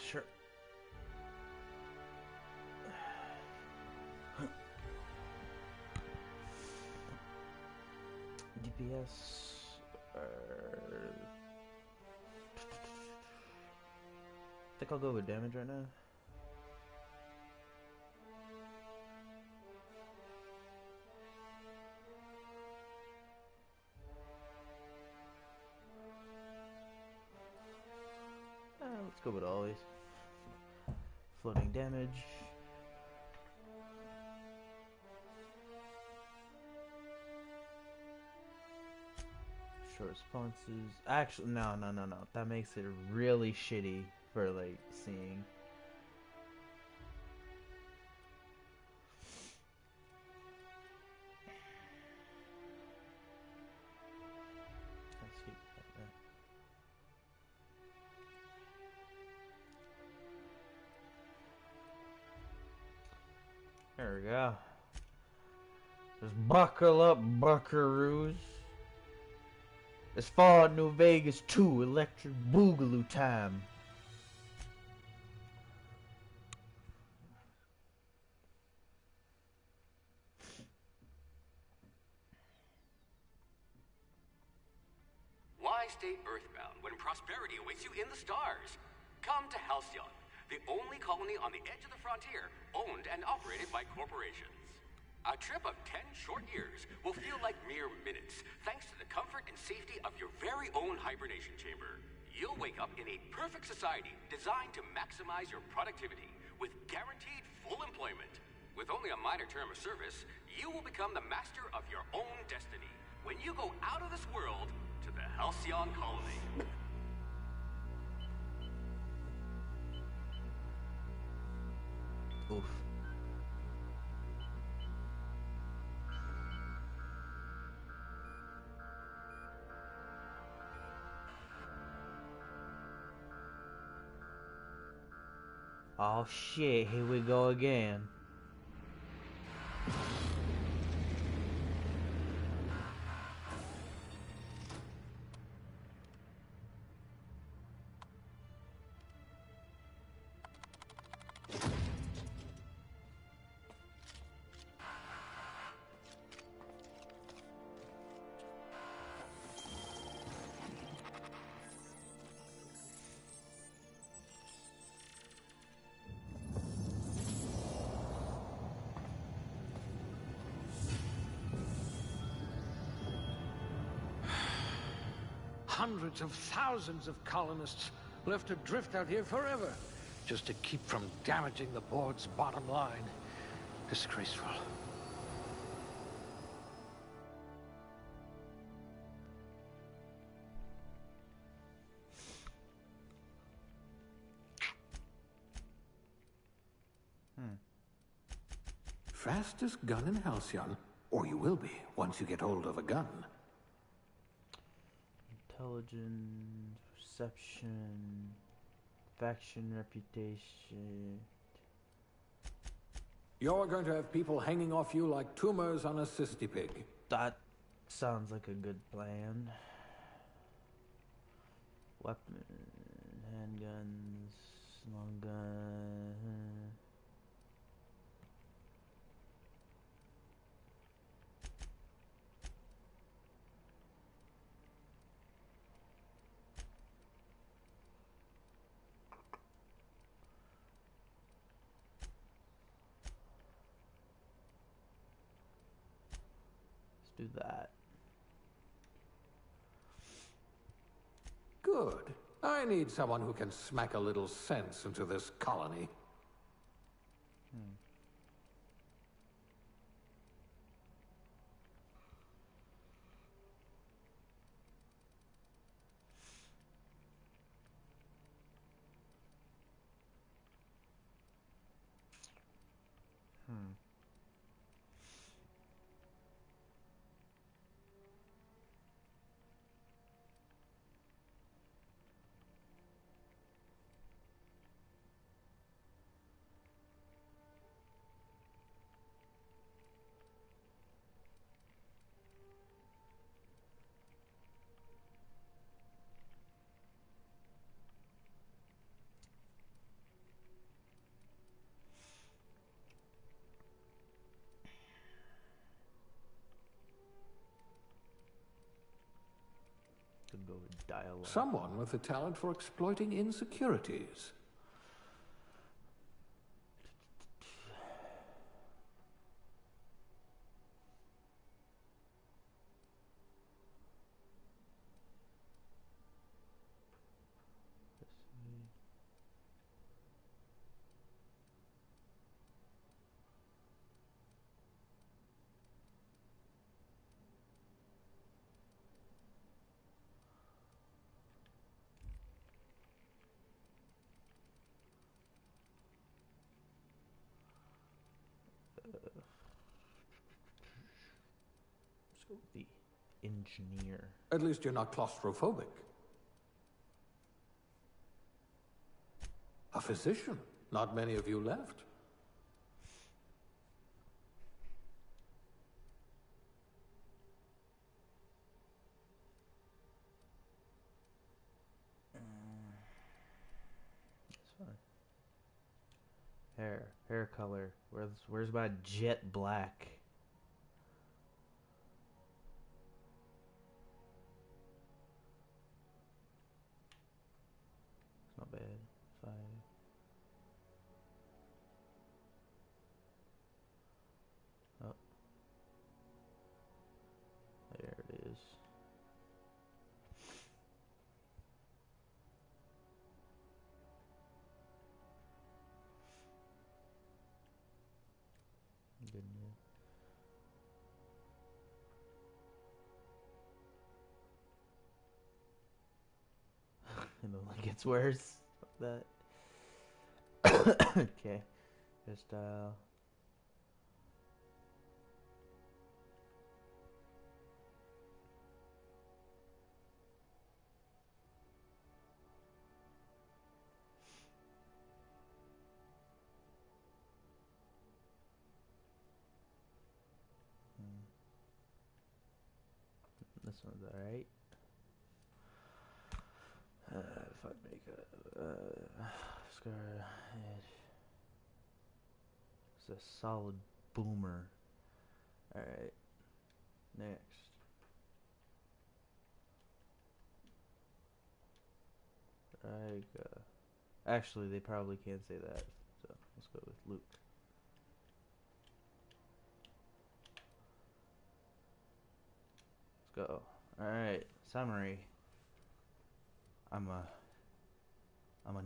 Sure. DPS. I think I'll go with damage right now. Let's go with always. Floating damage. Short responses. Actually, no. That makes it really shitty for like seeing. Let's keep that there. There we go. Just buckle up, buckaroos. It's Fallout New Vegas 2 Electric Boogaloo time. Why stay earthbound when prosperity awaits you in the stars? Come to Halcyon, the only colony on the edge of the frontier, owned and operated by corporations. A trip of 10 short years will feel like mere minutes, thanks to the comfort and safety of your very own hibernation chamber. You'll wake up in a perfect society designed to maximize your productivity, with guaranteed full employment. With only a minor term of service, you will become the master of your own destiny when you go out of this world to the Halcyon colony. Oof. Oh shit, here we go again. Hundreds of thousands of colonists left adrift out here forever, just to keep from damaging the board's bottom line. Disgraceful. Fastest gun in Halcyon, or you will be once you get hold of a gun. Intelligence, perception, faction, reputation. You're going to have people hanging off you like tumors on a cysty pig. That sounds like a good plan. Weapon, handguns, long gun. Do that. Good. I need someone who can smack a little sense into this colony. go with dialogue. Someone with a talent for exploiting insecurities. Let's go with the engineer. At least you're not claustrophobic. A physician. Not many of you left. That's fine. Hair color. Where's my jet black? It's not bad. 5. Oh. There it is. Good enough. It only gets worse. That. Okay. Hairstyle. This one's alright. Fuck makeup. Scar head. It's a solid boomer. Alright. Next. Actually, they probably can't say that. So let's go with Luke. Let's go. Alright. Summary. I'm a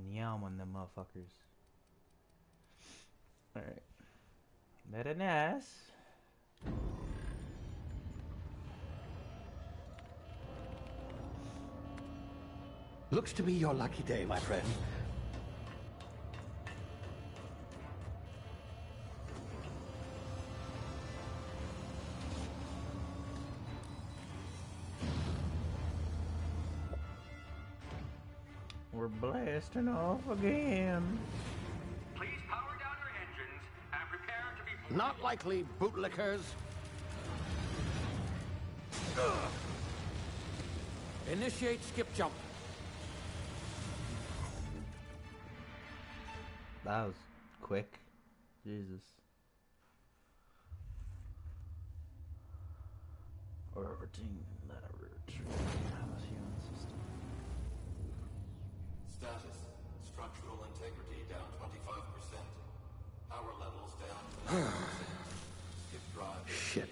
nyam on them motherfuckers. Alright. Very nice. Looks to be your lucky day, my friend. We're blasting off again. Please power down your engines and prepare to be... Not likely, bootlickers. Initiate skip jump. That was quick. Jesus. Orbiting that Halcyon system. Status. Structural integrity down 25%. Power levels down 20%. Skip drive. Shit.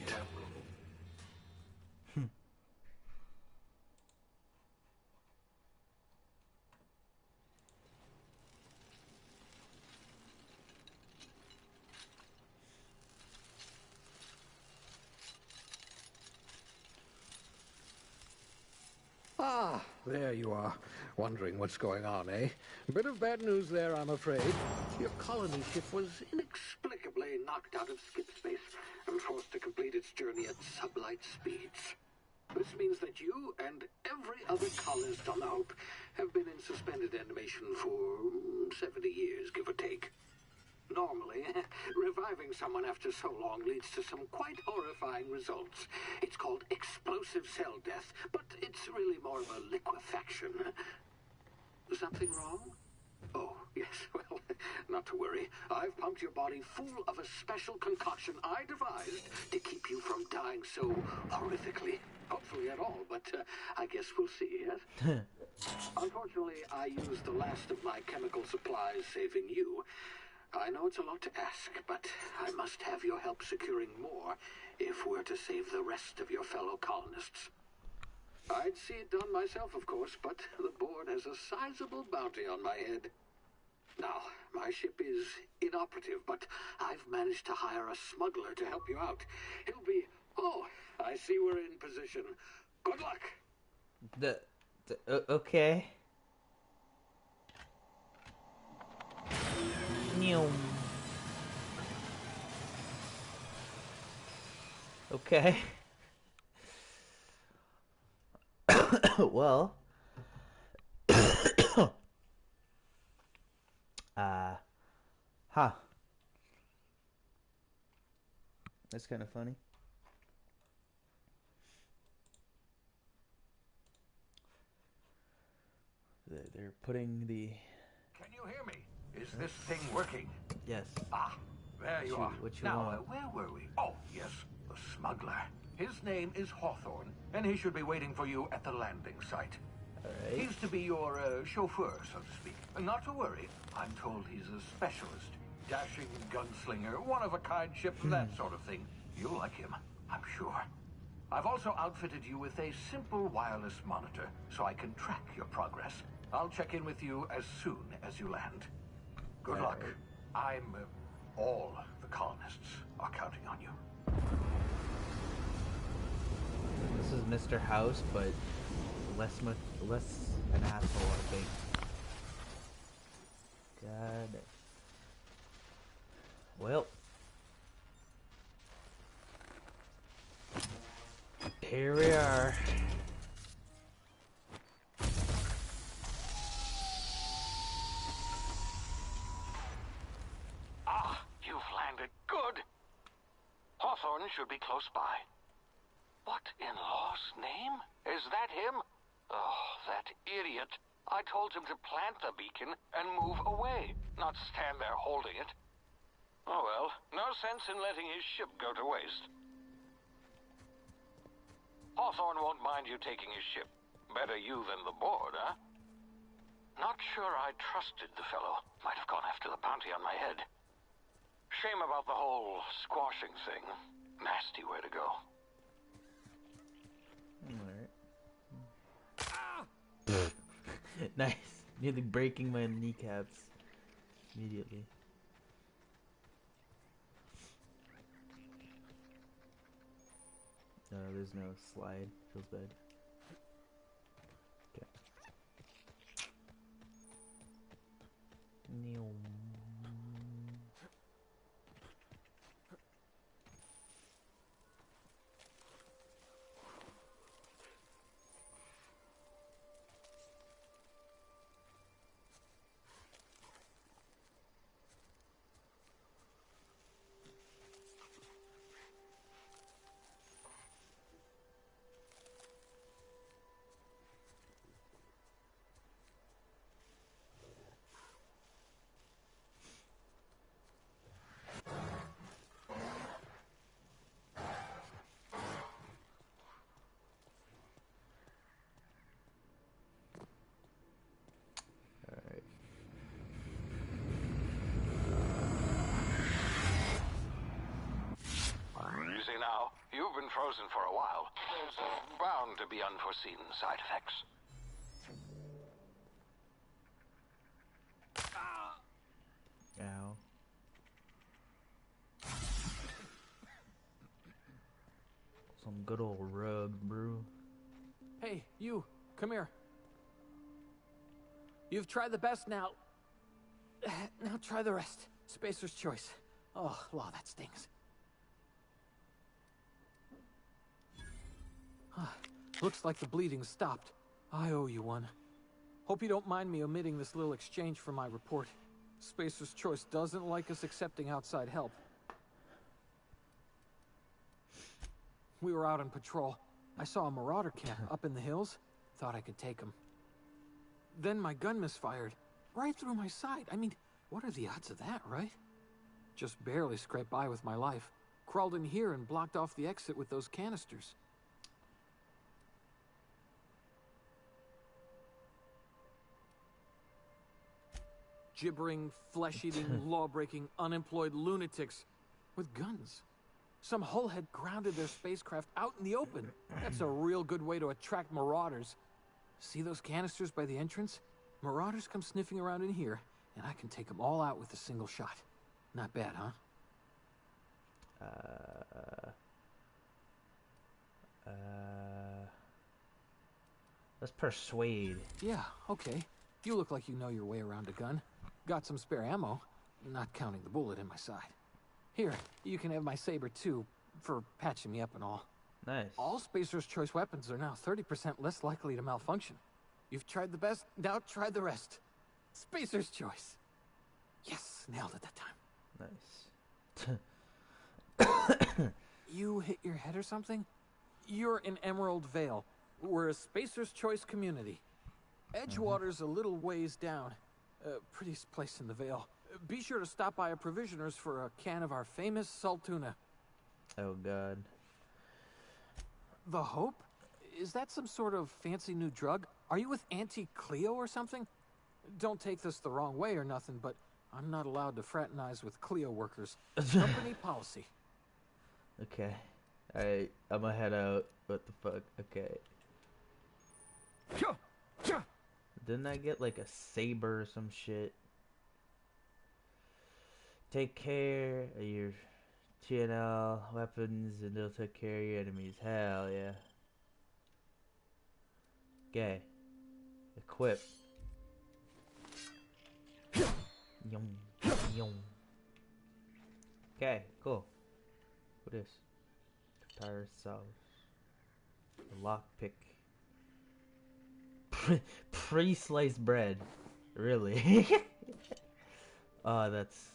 Ah, there you are. Wondering what's going on, eh? Bit of bad news there, I'm afraid. Your colony ship was inexplicably knocked out of skip space and forced to complete its journey at sublight speeds. This means that you and every other colonist on the Hope have been in suspended animation for 70 years, give or take. Normally, reviving someone after so long leads to some quite horrifying results. It's called explosive cell death, but it's really more of a liquefaction. Something wrong? Oh, yes, well, Not to worry. I've pumped your body full of a special concoction I devised to keep you from dying so horrifically. Hopefully at all, but I guess we'll see, yes? Unfortunately, I used the last of my chemical supplies saving you. I know it's a lot to ask, but I must have your help securing more if we're to save the rest of your fellow colonists. I'd see it done myself, of course, but the board has a sizable bounty on my head. Now, my ship is inoperative, but I've managed to hire a smuggler to help you out. He'll be... Oh, I see we're in position. Good luck. Okay. Okay. Well. Huh. That's kind of funny. They're putting the... Can you hear me? Is this thing working? Yes. Ah, there you are. What you now, want? where were we? Oh, yes, the smuggler. His name is Hawthorne, and he should be waiting for you at the landing site. Alright. He's to be your chauffeur, so to speak. Not to worry, I'm told he's a specialist. Dashing gunslinger, one-of-a-kind ship, that sort of thing. You'll like him, I'm sure. I've also outfitted you with a simple wireless monitor, so I can track your progress. I'll check in with you as soon as you land. Good luck. All the colonists are counting on you. This is Mr. House, but less an asshole, I think. God. Well. Here we are. Ah, you've landed. Good. Hawthorne should be close by. What in law's name? Is that him? Oh, that idiot. I told him to plant the beacon and move away, not stand there holding it. Oh well, no sense in letting his ship go to waste. Hawthorne won't mind you taking his ship. Better you than the board, huh? Not sure I trusted the fellow. Might have gone after the bounty on my head. Shame about the whole squashing thing. Nasty way to go. Alright. Nice. Nearly breaking my kneecaps immediately. No, there's no slide. Feels bad. Okay. Easy now. You've been frozen for a while. There's bound to be unforeseen side effects. Ow. Some good old rub, brew. Hey, you, come here. You've tried the best now. Now try the rest. Spacer's choice. Oh, law, that stings. Looks like the bleeding stopped. I owe you one. Hope you don't mind me omitting this little exchange from my report. Spacer's choice doesn't like us accepting outside help. We were out on patrol. I saw a marauder camp up in the hills. Thought I could take him. Then my gun misfired. Right through my side. I mean, What are the odds of that, right? Just barely scraped by with my life. Crawled in here and blocked off the exit with those canisters. Gibbering, flesh-eating, law-breaking, unemployed lunatics with guns. Some hullhead grounded their spacecraft out in the open. That's a real good way to attract marauders. See those canisters by the entrance? Marauders come sniffing around in here, and I can take them all out with a single shot. Not bad, huh? Let's persuade. Yeah, okay. You look like you know your way around a gun. Got some spare ammo, not counting the bullet in my side. Here, you can have my saber too, for patching me up and all. Nice. All Spacer's Choice weapons are now 30% less likely to malfunction. You've tried the best, now try the rest. Spacer's Choice. Yes, nailed it that time. Nice. You hit your head or something? You're in Emerald Vale. We're a Spacer's Choice community. Edgewater's a little ways down. Prettiest place in the Vale. Be sure to stop by a provisioner's for a can of our famous salt tuna. Oh, God. The Hope? Is that some sort of fancy new drug? Are you with Auntie Cleo or something? Don't take this the wrong way or nothing, but I'm not allowed to fraternize with Cleo workers. Company policy. Okay. Alright, I'm gonna head out. What the fuck? Okay. Didn't I get like a saber or some shit? Take care of your TNL weapons and they'll take care of your enemies. Hell yeah. Okay. Equip. Yum. Yum. Okay, cool. What is? Tire cells. Lockpick. Pre-sliced bread. Really? Oh, that's...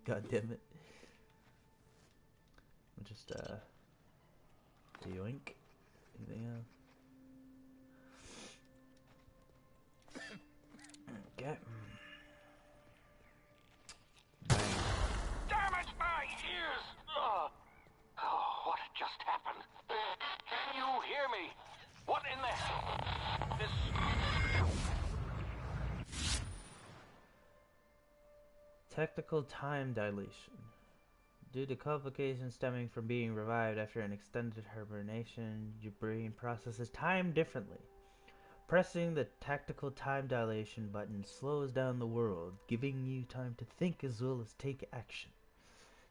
God damn it. Just, yoink. Anything else? Okay. Damage my ears! Oh, what just happened? Can you hear me? What in the hell? This... Technical time dilation. Due to complications stemming from being revived after an extended hibernation, your brain processes time differently. Pressing the tactical time dilation button slows down the world, giving you time to think as well as take action.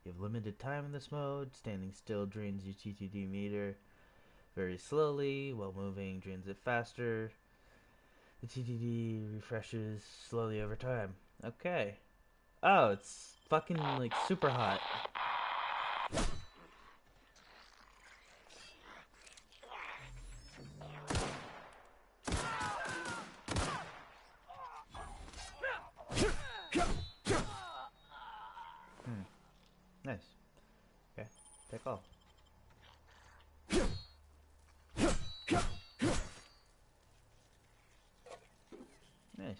You have limited time in this mode. Standing still drains your TTD meter very slowly, while moving drains it faster. The TTD refreshes slowly over time. Okay. Oh, it's fucking like super hot. Nice. Okay, take off. Nice.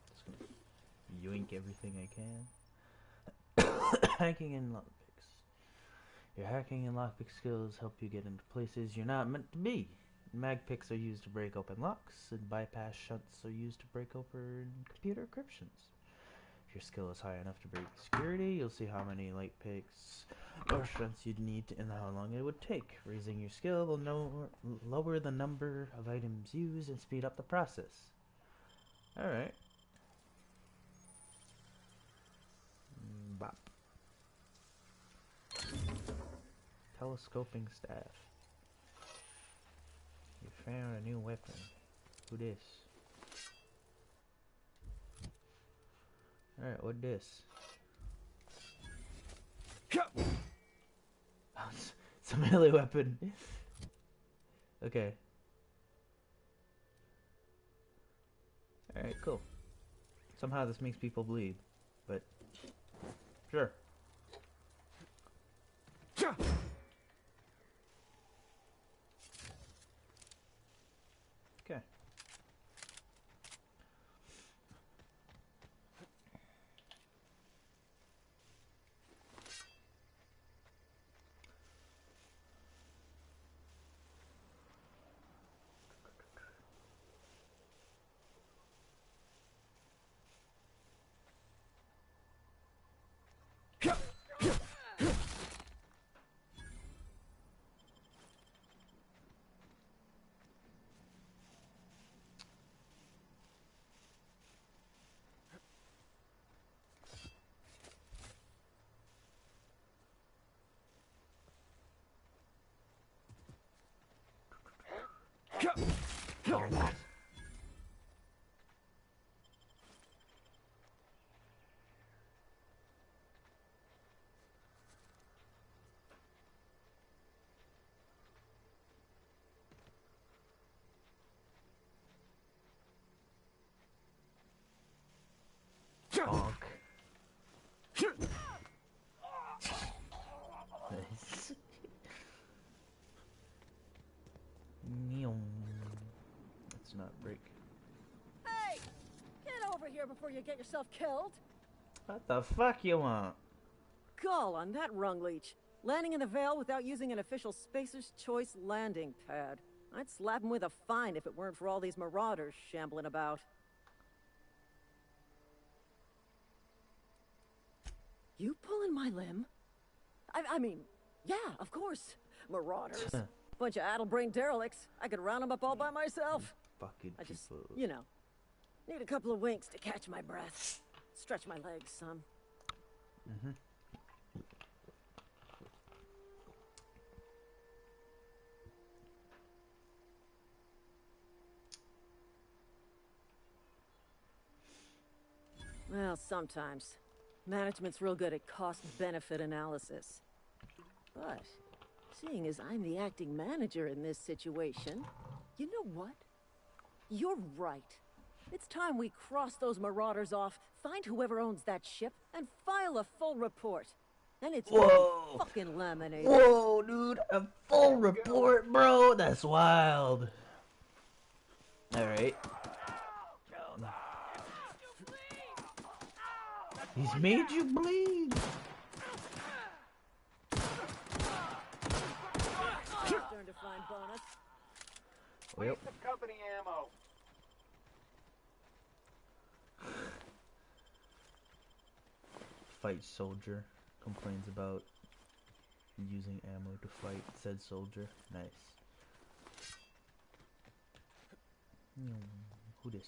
Just gonna yoink everything I can. Hacking and lockpicks. Your hacking and lockpick skills help you get into places you're not meant to be. Mag picks are used to break open locks, and bypass shunts are used to break open computer encryptions. If your skill is high enough to break security, you'll see how many light picks or shunts you'd need and how long it would take. Raising your skill will lower the number of items used and speed up the process. Alright. Bop. Telescoping staff. You found a new weapon. Who this? Alright, what this? Oh, it's a melee weapon. Okay. Alright, cool. Somehow this makes people bleed, but sure. Bonk. Nice. Let's not break. Hey! Get over here before you get yourself killed! What the fuck you want? Gall on that rung leech. Landing in the Vale without using an official Spacer's Choice landing pad. I'd slap him with a fine if it weren't for all these marauders shambling about. You pulling my limb? I mean, yeah, of course. Marauders. Bunch of addle-brained derelicts. I could round them up all by myself. Fucking I just, people. you know, need a couple of winks to catch my breath. Stretch my legs some. Mm-hmm. Well, sometimes. Management's real good at cost-benefit analysis. But, seeing as I'm the acting manager in this situation, you know what? You're right. It's time we cross those marauders off, find whoever owns that ship, and file a full report. And it's fucking laminated. Whoa, dude, a full report, bro? That's wild. Alright. He's made you bleed. Turn to find bonus. Well. Company ammo. Fight soldier complains about using ammo to fight said soldier. Nice. Who this?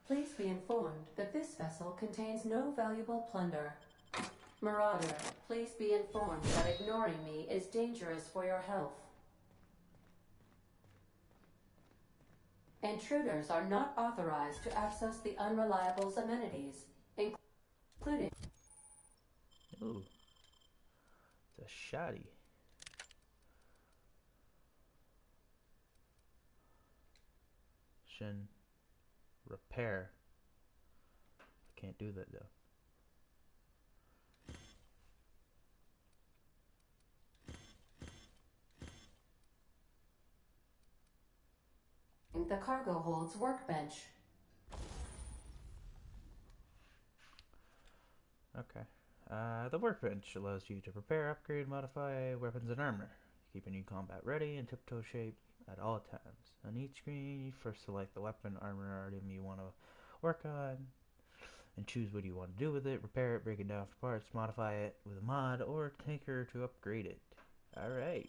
Please be informed that this vessel contains no valuable plunder. Marauder, please be informed that ignoring me is dangerous for your health. Intruders are not authorized to access the Unreliable's amenities, including... Ooh. It's a shoddy. Shin. Repair. I can't do that though. The cargo holds workbench. Okay. The workbench allows you to prepare, upgrade, modify weapons and armor, keeping you combat ready and tiptoe shape at all times. On each screen, you first select the weapon, armor, or item you want to work on, and choose what you want to do with it. Repair it, break it down for parts, modify it with a mod, or tinker to upgrade it. Alright.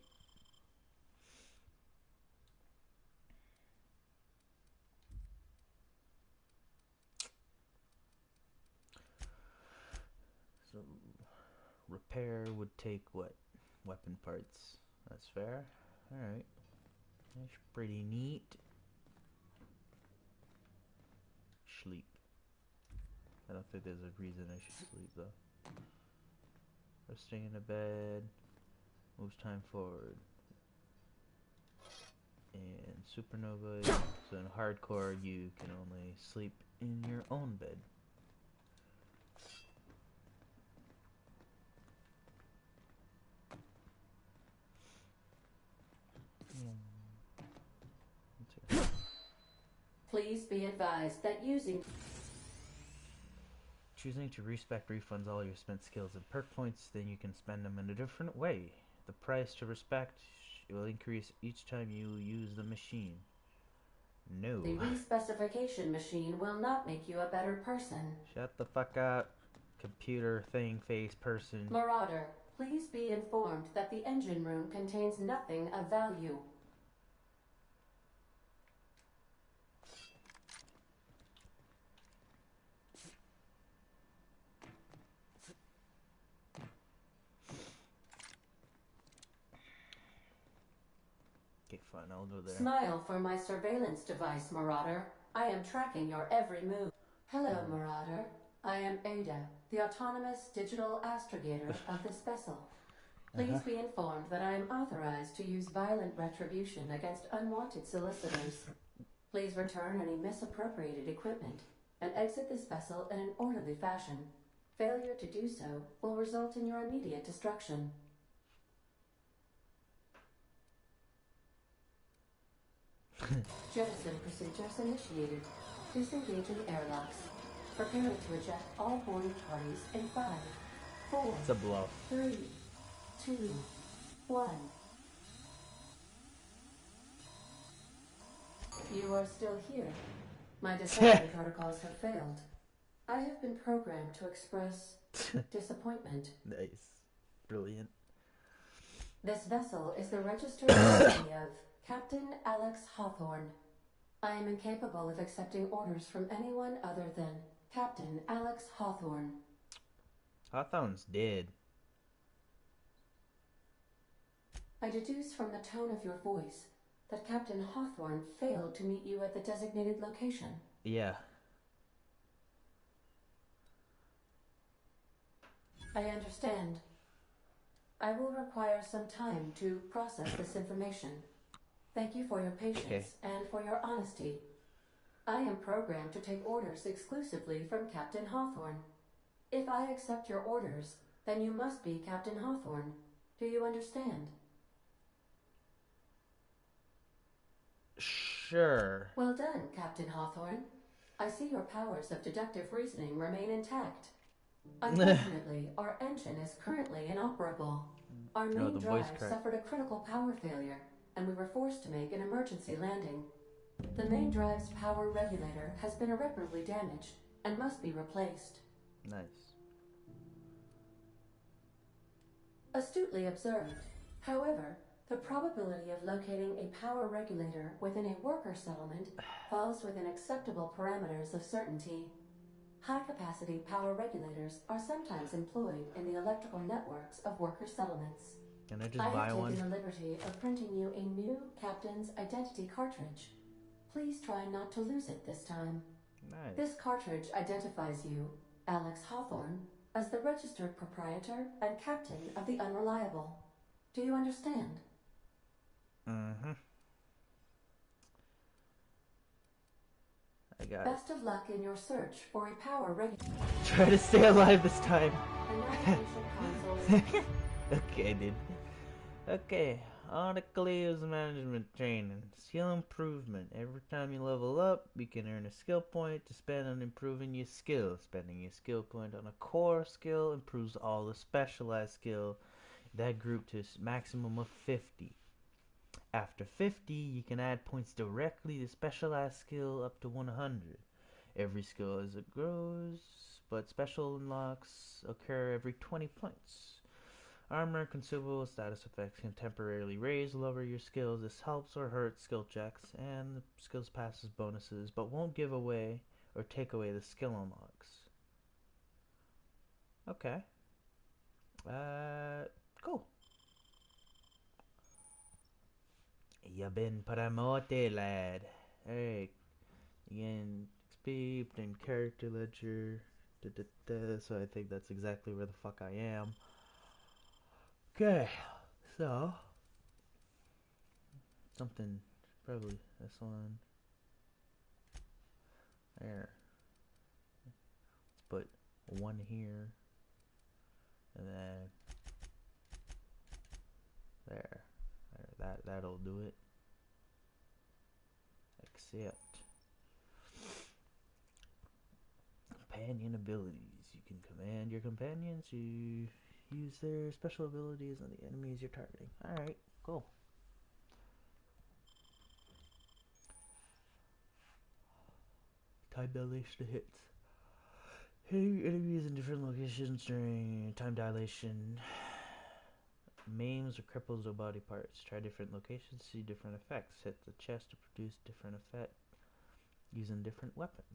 So, repair would take what? Weapon parts. That's fair. Alright. That's pretty neat. Sleep. I don't think there's a reason I should sleep though. Resting in a bed. Moves time forward. And supernova. So in hardcore you can only sleep in your own bed. Please be advised that using... Choosing to respec refunds all your spent skills and perk points, then you can spend them in a different way. The price to respect will increase each time you use the machine. No. The respecification machine will not make you a better person. Shut the fuck up, computer thing face person. Marauder, please be informed that the engine room contains nothing of value. fine, I'll go there. Smile for my surveillance device, Marauder. I am tracking your every move. Hello, Marauder. I am Ada, the autonomous digital astrogator of this vessel. Please be informed that I am authorized to use violent retribution against unwanted solicitors. Please return any misappropriated equipment and exit this vessel in an orderly fashion. Failure to do so will result in your immediate destruction. Jettison procedures initiated. Disengaging airlocks. Preparing to eject all boarding parties in 5, 4, It's a bluff. 3, 2, 1. You are still here. My discovery protocols have failed. I have been programmed to express disappointment. Nice. Brilliant. This vessel is the registered property of Captain Alex Hawthorne. I am incapable of accepting orders from anyone other than Captain Alex Hawthorne. Hawthorne's dead. I deduce from the tone of your voice that Captain Hawthorne failed to meet you at the designated location. Yeah. I understand. I will require some time to process this information. Thank you for your patience and for your honesty. I am programmed to take orders exclusively from Captain Hawthorne. If I accept your orders, then you must be Captain Hawthorne. Do you understand? Sure. Well done, Captain Hawthorne. I see your powers of deductive reasoning remain intact. Unfortunately, our engine is currently inoperable. Our main drive suffered a critical power failure, and we were forced to make an emergency landing. The main drive's power regulator has been irreparably damaged and must be replaced. Nice. Astutely observed. However, the probability of locating a power regulator within a worker settlement falls within acceptable parameters of certainty. High-capacity power regulators are sometimes employed in the electrical networks of worker settlements. Can I just buy one? I have taken the liberty of printing you a new Captain's Identity cartridge. Please try not to lose it this time. Nice. This cartridge identifies you, Alex Hawthorne, as the registered proprietor and captain of the Unreliable. Do you understand? Mm-hmm. I got Best of luck in your search for a power regulator. Try to stay alive this time. The navigation consoles. Okay, dude. Okay, autoclaves management training. Skill improvement. Every time you level up, you can earn a skill point to spend on improving your skill. Spending your skill point on a core skill improves all the specialized skill that group to a maximum of 50. After 50, you can add points directly to specialized skill up to 100. Every skill as it grows, but special unlocks occur every 20 points. Armor, consumable, status effects can temporarily raise or lower your skills. This helps or hurts skill checks, and the skills passes bonuses, but won't give away or take away the skill unlocks. Okay. Cool. You been promoted, lad. Hey, you can XP, put in character ledger. So I think that's exactly where the fuck I am. Okay, so something, probably this one. There. Let's put one here, and then there. That'll do it. Accept. Companion abilities. You can command your companions to use their special abilities on the enemies you're targeting. Alright, cool. Time dilation to hits. Hitting enemies in different locations during time dilation maims or cripples their body parts. Try different locations, see different effects. Hit the chest to produce different effect using different weapons.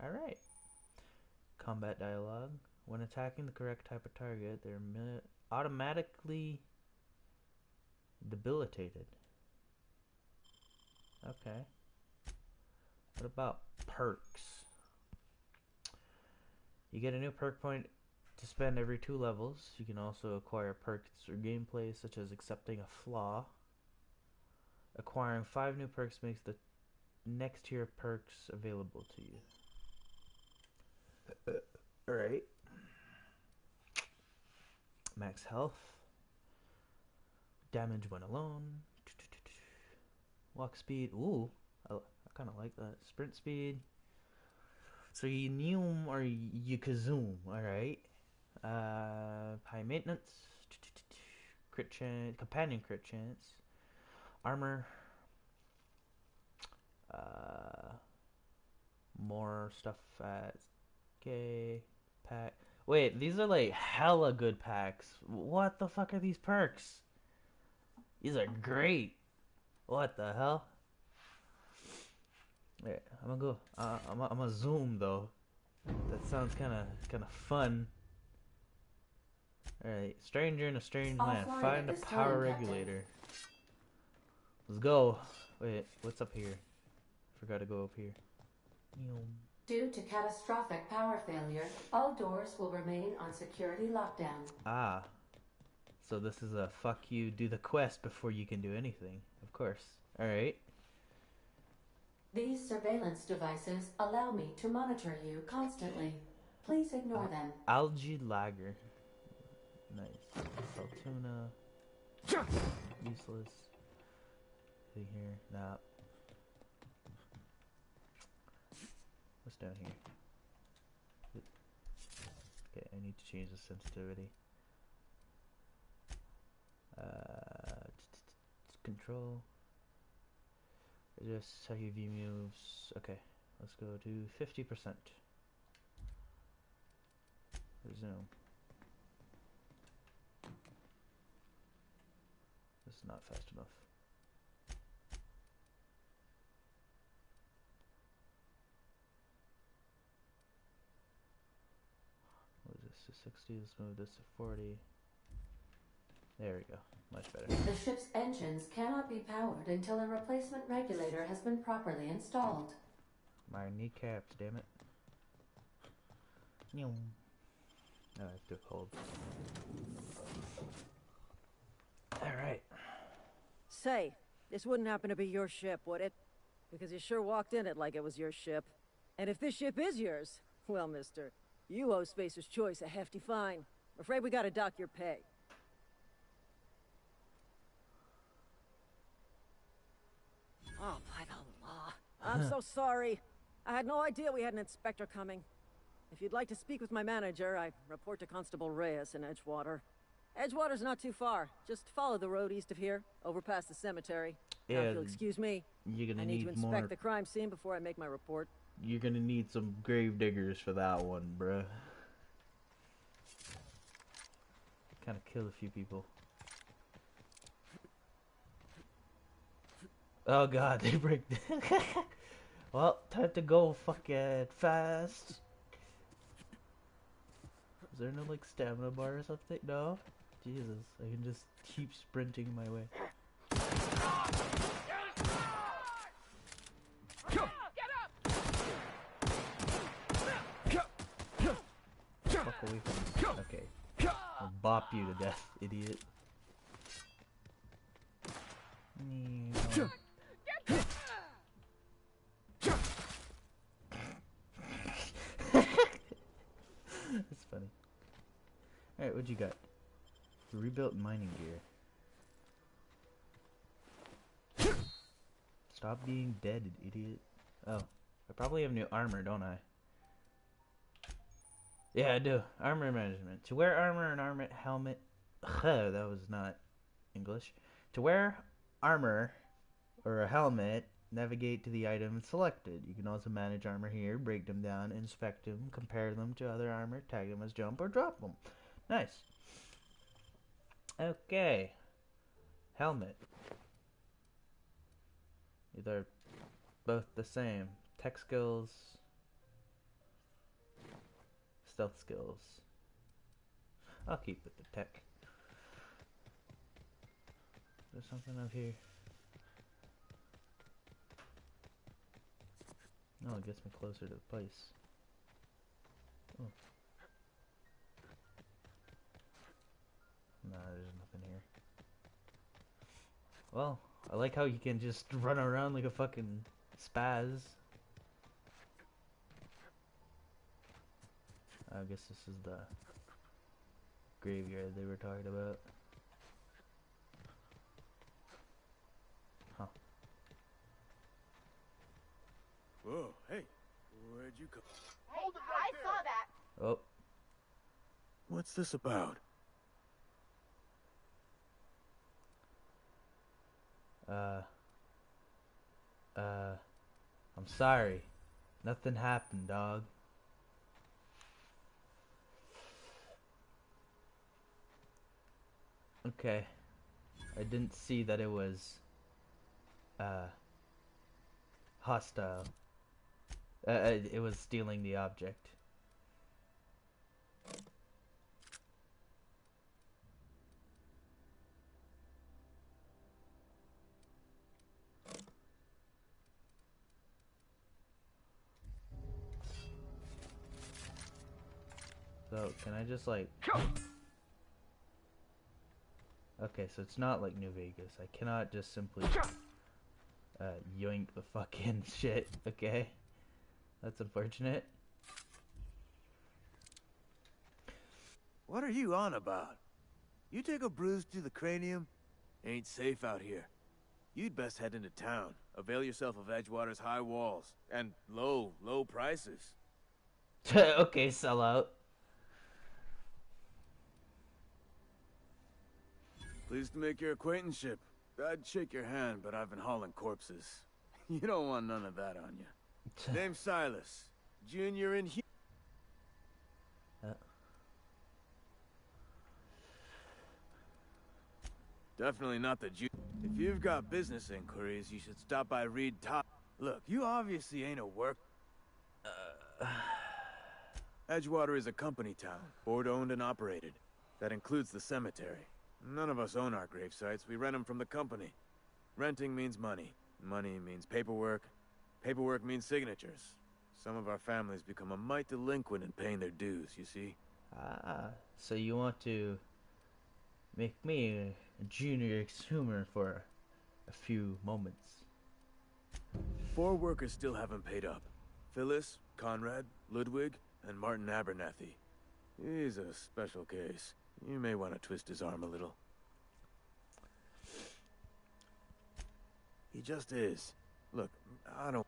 Alright. Combat dialogue. When attacking the correct type of target, they're automatically debilitated. Okay. What about perks? You get a new perk point to spend every 2 levels. You can also acquire perks or gameplay such as accepting a flaw. Acquiring 5 new perks makes the next tier of perks available to you. Alright. Max health. Damage when alone. Walk speed. Ooh, I kind of like that. Sprint speed. So you Neum or you Kazoom. Alright. High maintenance. Crit chance. Companion crit chance. Armor. More stuff at okay. Pack. Wait, these are like hella good packs. What the fuck are these perks? These are great. What the hell? Wait, I'm gonna go. I'm gonna zoom though. That sounds kind of fun. All right, stranger in a strange land. Offline Find a at this power time, Captain. regulator. Let's go. Wait, what's up here? Forgot to go up here. Due to catastrophic power failure, all doors will remain on security lockdown. Ah, so this is a fuck you. Do the quest before you can do anything. Of course. All right. These surveillance devices allow me to monitor you constantly. Please ignore them. Algae lager. Nice. Saltuna. Useless. Anything here? Nah. What's down here? Okay, I need to change the sensitivity. Control. Just how you view moves. Okay, let's go to 50%. Resume. This is not fast enough. What is this? To 60. Let's move this to 40. There we go. Much better. The ship's engines cannot be powered until a replacement regulator has been properly installed. My kneecaps, damn it. No, it's too cold. Alright. Say, this wouldn't happen to be your ship, would it? Because you sure walked in it like it was your ship. And if this ship is yours, well, mister, you owe Spacer's Choice a hefty fine. I'm afraid we gotta dock your pay. Oh, by the law. I'm so sorry. I had no idea we had an inspector coming. If you'd like to speak with my manager, I report to Constable Reyes in Edgewater. Edgewater's not too far. Just follow the road east of here, over past the cemetery. Now, if you'll excuse me, you're gonna I need to inspect more. the crime scene before I make my report. You're gonna need some grave diggers for that one, bruh. Kinda killed a few people. Oh god, they break. Well, time to go fucking fast. Is there no like stamina bar or something? No? Jesus, I can just keep sprinting my way. Fuck away from me. Okay. I'll bop you to death, idiot. That's funny. Alright, what you got? Rebuilt mining gear. Stop being dead, idiot. Oh, I probably have new armor, don't I? Yeah, I do. Armor management. To wear armor and armor helmet. That was not English. To wear armor or a helmet, navigate to the item selected. You can also manage armor here, break them down, inspect them, compare them to other armor, tag them as jump, or drop them. Nice. Okay. Helmet. They're both the same. Tech skills. Stealth skills. I'll keep with the tech. There's something up here. Oh, it gets me closer to the place. Oh. Nah, there's nothing here. Well, I like how you can just run around like a fucking spaz. I guess this is the graveyard they were talking about. Huh. Whoa, hey, where'd you come? Hold it right there. I saw that. Oh. What's this about? I'm sorry. Nothing happened, dog. Okay. I didn't see that it was, hostile. It was stealing the object. So, can I just like... Okay, so it's not like New Vegas. I cannot just simply yoink the fucking shit, okay? That's unfortunate. What are you on about? You take a bruise to the cranium? Ain't safe out here. You'd best head into town. Avail yourself of Edgewater's high walls. And low prices. Okay, sellout. Pleased to make your acquaintanceship. I'd shake your hand, but I've been hauling corpses. You don't want none of that on you. Name's Silas. Junior in here. Definitely not the Jew. If you've got business inquiries, you should stop by Reed Top. Look, you obviously ain't a work... Edgewater is a company town, board-owned and operated. That includes the cemetery. None of us own our grave sites. We rent them from the company. Renting means money. Money means paperwork. Paperwork means signatures. Some of our families become a mite delinquent in paying their dues, you see? Ah, so you want to make me a junior exhumer for a few moments. 4 workers still haven't paid up. Phyllis, Conrad, Ludwig, and Martin Abernathy. He's a special case. You may want to twist his arm a little. He just is. Look, I don't...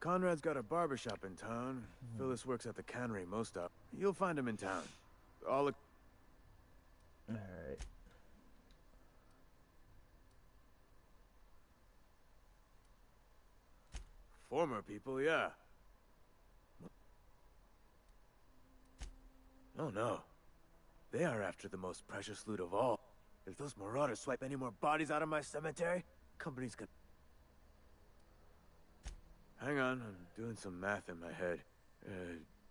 Conrad's got a barbershop in town. Phyllis works at the cannery most of. You'll find him in town. All... Alright. Former people, yeah. Oh no. They are after the most precious loot of all. If those marauders swipe any more bodies out of my cemetery, companies can... Hang on, I'm doing some math in my head.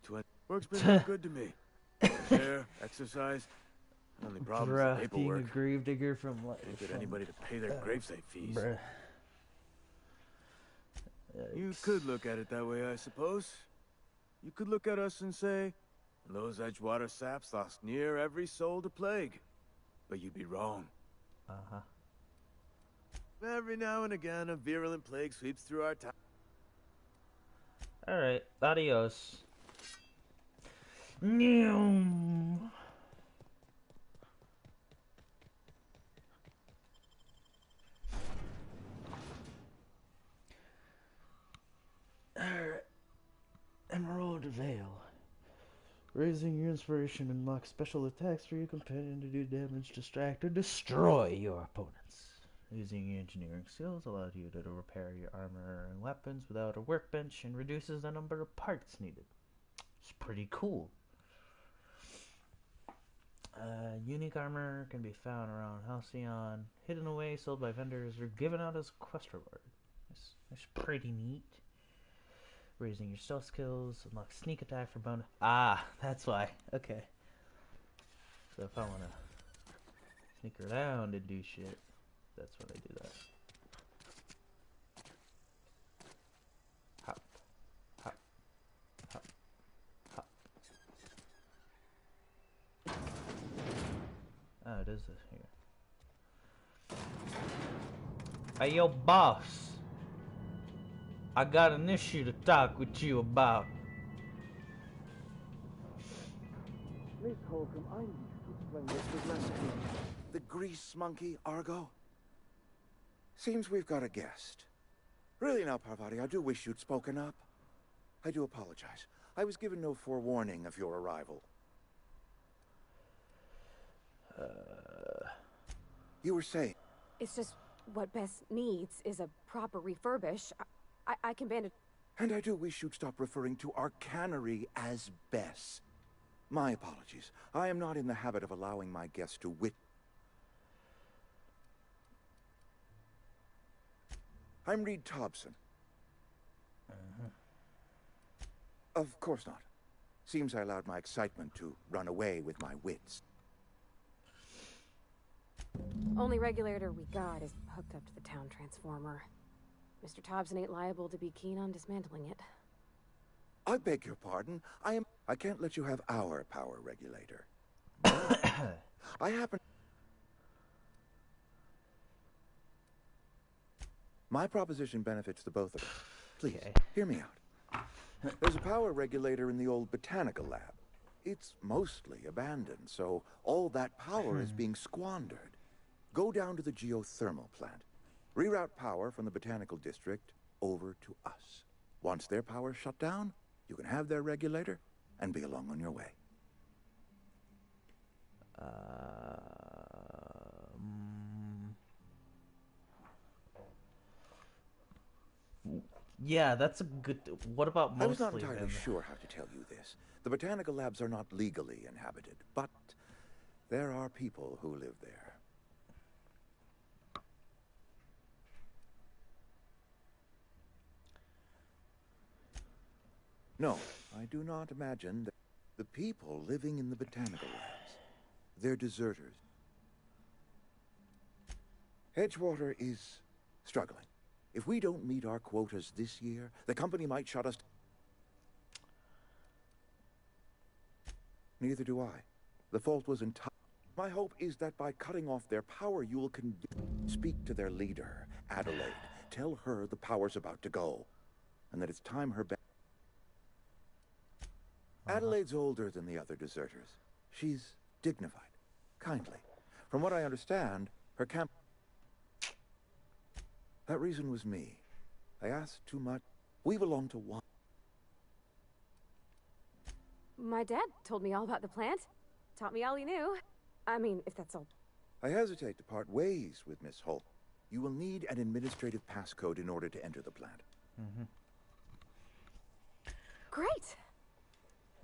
20... Work's been real good to me. Hair, exercise. Only problem is the Bruh, being a paperwork. grave digger from what? Can't get anybody to pay their gravesite fees. Bruh. You Yikes. could look at it that way, I suppose. You could look at us and say, those Edgewater saps lost near every soul to plague. But you'd be wrong. Uh-huh. Every now and again, a virulent plague sweeps through our town. Alright, adios. Alright. Emerald Veil. Raising your inspiration and unlock special attacks for your companion to do damage, distract, or destroy your opponents. Using your engineering skills allows you to repair your armor and weapons without a workbench and reduces the number of parts needed. It's pretty cool. Unique armor can be found around Halcyon, hidden away, sold by vendors, or given out as a quest reward. It's pretty neat. Raising your stealth skills, unlock sneak attack for bonus. Ah, that's why. Okay. So if I want to sneak around and do shit, that's when I do that. is this here? Hey, yo, boss. I got an issue to talk with you about. Miss Holcomb, I need you to explain this with less of the grease monkey, Argo. Seems we've got a guest. Really now, Parvati, I do wish you'd spoken up. I do apologize. I was given no forewarning of your arrival. You were saying... It's just what Bess needs is a proper refurbish. I can bandage... And I do wish you'd stop referring to our cannery as Bess. My apologies. I am not in the habit of allowing my guests to I'm Reed Thompson. Of course not. Seems I allowed my excitement to run away with my wits. Only regulator we got is hooked up to the town transformer. Mr. Thompson ain't liable to be keen on dismantling it. I beg your pardon. I can't let you have our power regulator. I happen... My proposition benefits the both of us. Please, hear me out. There's a power regulator in the old botanical lab. It's mostly abandoned, so all that power is being squandered. Go down to the geothermal plant. Reroute power from the botanical district over to us. Once their power's shut down, you can have their regulator and be along on your way. Yeah, that's a good... What about mostly? I was not entirely sure how to tell you this. The botanical labs are not legally inhabited, but there are people who live there. No, I do not imagine that the people living in the botanical labs. They're deserters. Edgewater is struggling. If we don't meet our quotas this year, the company might shut us. Neither do I. The fault was entirely... My hope is that by cutting off their power, you will speak to their leader, Adelaide. Tell her the power's about to go, and that it's time her... Adelaide's older than the other deserters. She's dignified, kindly. From what I understand, her camp... That reason was me. I asked too much. We belong to one. My dad told me all about the plant. Taught me all he knew. I mean, if that's all. I hesitate to part ways with Miss Holt. You will need an administrative passcode in order to enter the plant. Great!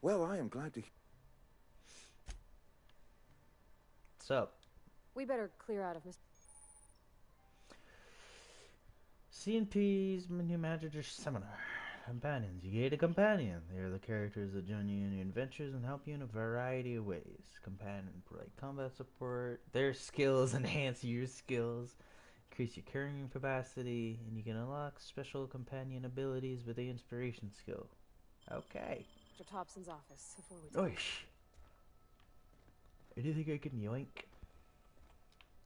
Well, I am glad to... What's up? We better clear out of Miss... CNP's new manager seminar. Companions. You get a companion. They are the characters that join you in your adventures and help you in a variety of ways. Companion provide combat support. Their skills enhance your skills. Increase your carrying capacity. And you can unlock special companion abilities with the inspiration skill. Okay. Mr. Thompson's office before we talk. Oish. Do you think I can yoink?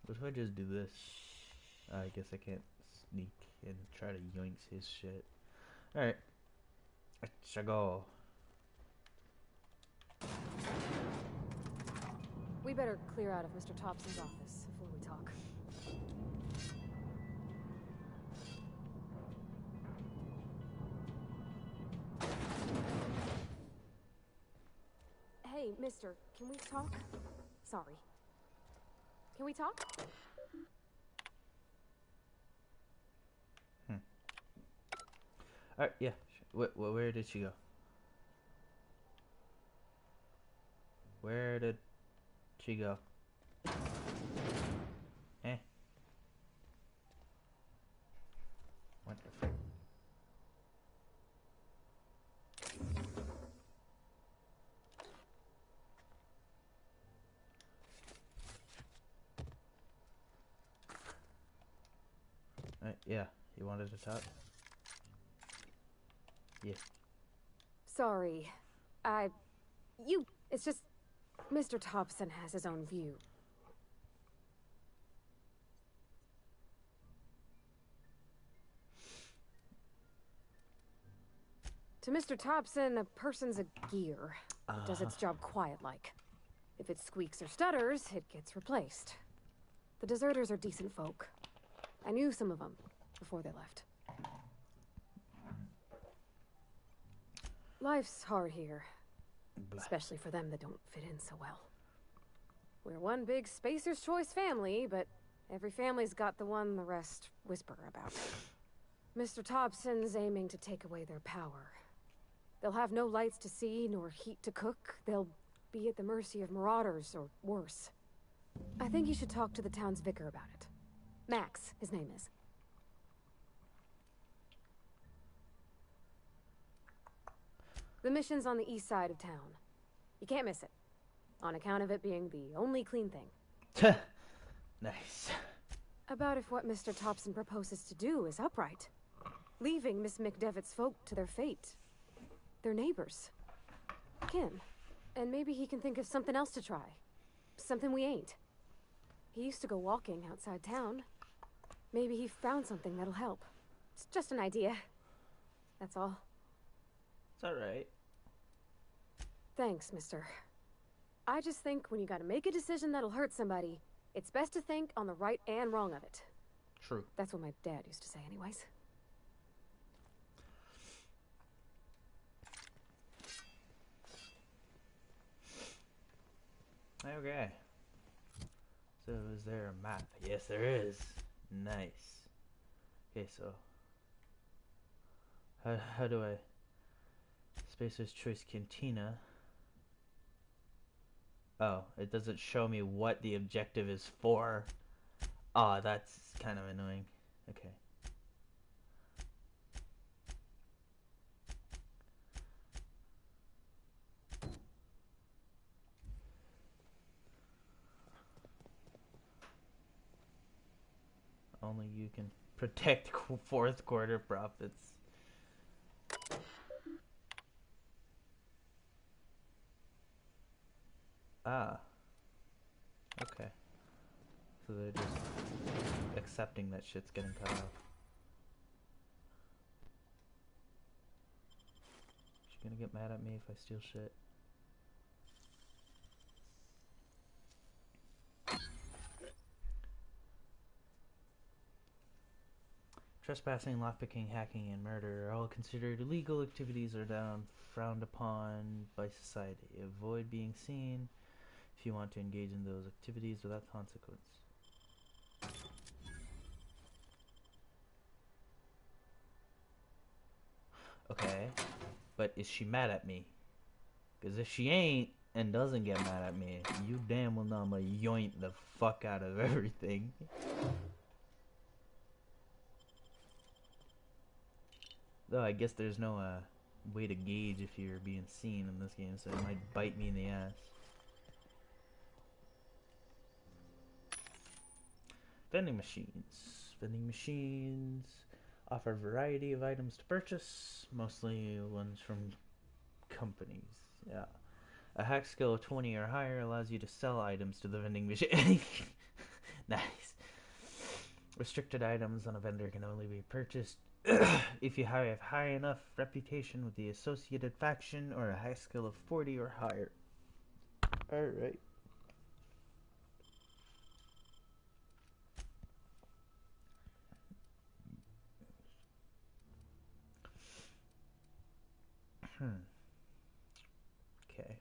What if I just do this? I guess I can't sneak and try to yoink his shit. Alright. Let's go. We better clear out of Mr. Thompson's office before we talk. Hey, mister, can we talk? Sorry. Can we talk? Alright, yeah. Where did she go? Where did she go? Eh? What the frick? Yeah, you wanted to talk? Yeah. Sorry. It's just... Mr. Thompson has his own view. To Mr. Thompson, a person's a gear. It does its job quiet-like. If it squeaks or stutters, it gets replaced. The deserters are decent folk. I knew some of them before they left. Life's hard here. Especially for them that don't fit in so well. We're one big Spacer's Choice family, but every family's got the one the rest whisper about. Mr. Thompson's aiming to take away their power. They'll have no lights to see, nor heat to cook. They'll be at the mercy of marauders, or worse. I think you should talk to the town's vicar about it. Max, his name is. The mission's on the east side of town. You can't miss it, on account of it being the only clean thing. Nice. About if what Mr. Thompson proposes to do is upright. Leaving Miss McDevitt's folk to their fate. Their neighbors. Kin. And maybe he can think of something else to try. Something we ain't. He used to go walking outside town. Maybe he found something that'll help. It's just an idea. That's all. It's alright. Thanks, mister. I just think when you gotta make a decision that'll hurt somebody, it's best to think on the right and wrong of it. True. That's what my dad used to say anyways. Okay. So is there a map? Yes, there is. Nice. Okay, so how do I Spacer's Choice Cantina? Oh, it doesn't show me what the objective is for. Oh, that's kind of annoying. Okay. Only you can protect fourth quarter profits. Ah. Okay. So they're just accepting that shit's getting cut off. She gonna get mad at me if I steal shit? Trespassing, lockpicking, hacking, and murder are all considered illegal activities or frowned upon by society. Avoid being seen if you want to engage in those activities without consequence. Okay, but is she mad at me? Because if she ain't and doesn't get mad at me, you damn well know I'm gonna yoink the fuck out of everything. Though I guess there's no way to gauge if you're being seen in this game, so it might bite me in the ass. Vending machines. Vending machines offer a variety of items to purchase, mostly ones from companies. Yeah. A hack skill of 20 or higher allows you to sell items to the vending machine. Nice. Restricted items on a vendor can only be purchased if you have high enough reputation with the associated faction or a hack skill of 40 or higher. Alright. Okay.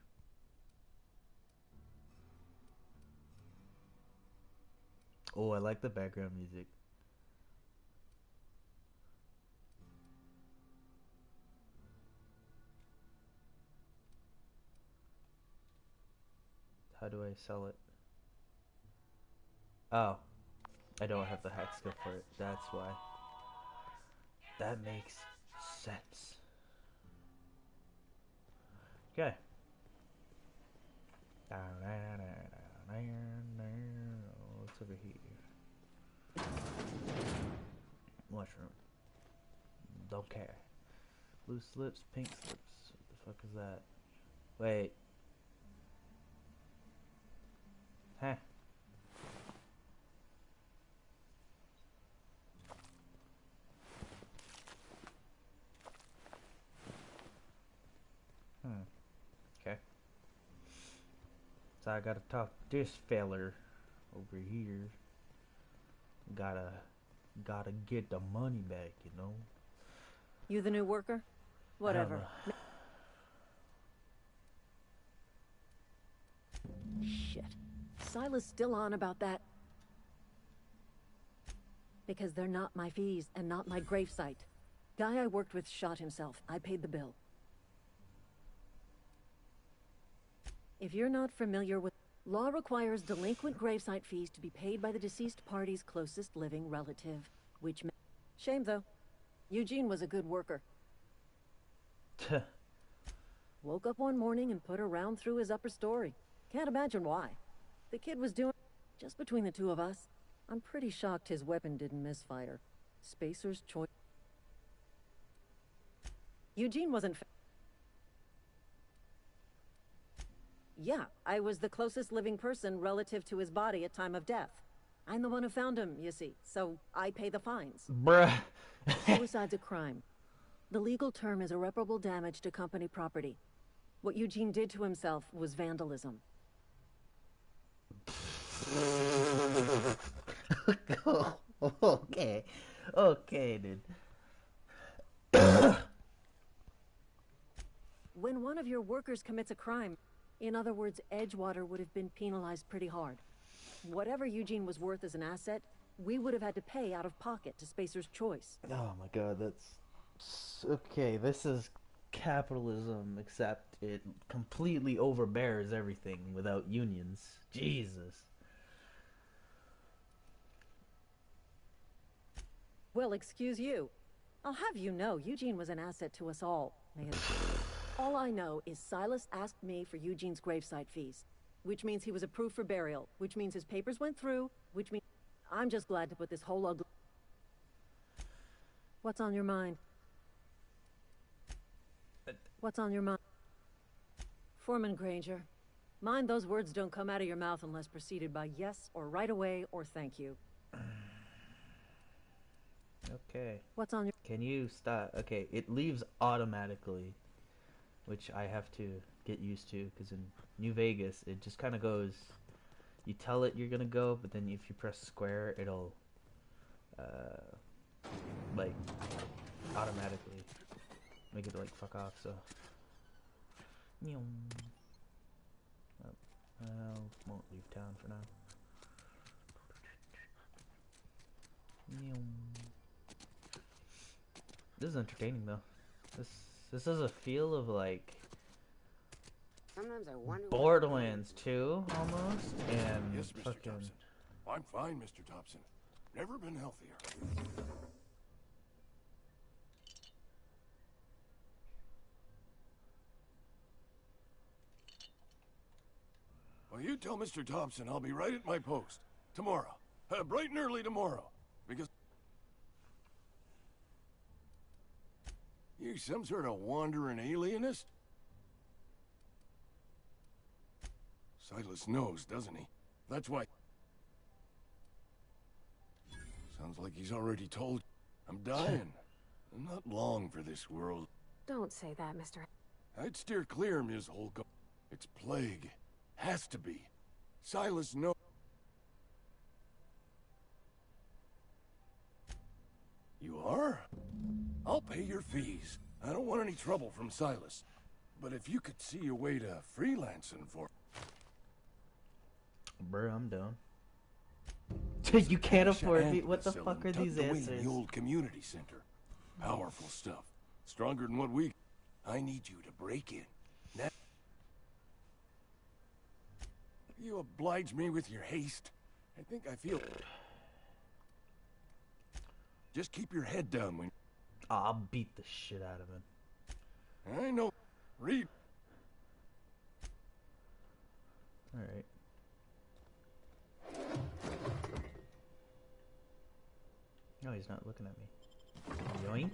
Oh, I like the background music. How do I sell it? Oh, I don't have the hack skill for it. That's why. That makes sense. Okay. What's over here? Mushroom. Don't care. Blue slips, pink slips. What the fuck is that? Wait. Huh. So I gotta talk to this feller over here. Gotta get the money back, you know. You the new worker? Whatever. Shit. Silas still on about that. Because they're not my fees and not my gravesite. Guy I worked with shot himself. I paid the bill. If you're not familiar with... Law requires delinquent gravesite fees to be paid by the deceased party's closest living relative, which... Shame, though. Eugene was a good worker. Woke up one morning and put a round through his upper story. Can't imagine why. The kid was doing... Just between the two of us, I'm pretty shocked his weapon didn't misfire. Spacer's choice... Eugene wasn't... Yeah, I was the closest living person relative to his body at time of death. I'm the one who found him, you see, so I pay the fines. Bruh. Suicide's a crime. The legal term is irreparable damage to company property. What Eugene did to himself was vandalism. Okay. Okay, dude. When one of your workers commits a crime, in other words, Edgewater would have been penalized pretty hard. Whatever Eugene was worth as an asset, we would have had to pay out of pocket to Spacer's choice. Oh my god, that's... Okay, this is capitalism, except it completely overbears everything without unions. Jesus. Well, excuse you. I'll have you know, Eugene was an asset to us all. All I know is Silas asked me for Eugene's gravesite fees, which means he was approved for burial, which means his papers went through, which means... I'm just glad to put this whole ugly... What's on your mind? What's on your mind? Foreman Granger, mind those words don't come out of your mouth unless preceded by yes or right away or thank you. Okay. What's on your... Can you stop? Okay, it leaves automatically, which I have to get used to, because in New Vegas, it just kind of goes, you tell it you're gonna go, but then if you press square, it'll, like, automatically make it, like, fuck off, so. Well, won't leave town for now. This is entertaining, though. This has a feel of, like, Sometimes I wonder Borderlands 2, almost, and yes, Mr. fucking... Thompson. I'm fine, Mr. Thompson. Never been healthier. Well, you tell Mr. Thompson I'll be right at my post. Tomorrow. Bright and early tomorrow. Because... You some sort of wandering alienist? Silas knows, doesn't he? That's why... Sounds like he's already told. I'm dying. I'm not long for this world. Don't say that, Mr. I'd steer clear, Ms. Holcomb. It's plague. Has to be. Silas knows. You are? I'll pay your fees. I don't want any trouble from Silas. But if you could see a way to freelancing for... Bruh, I'm done. You can't afford me. What the fuck are these answers? The old community center. Powerful stuff. Stronger than what we... I need you to break in. Now... You oblige me with your haste. I think I feel... Just keep your head down when... Oh, I'll beat the shit out of him. I know. Read. Alright. No, he's not looking at me. Yoink.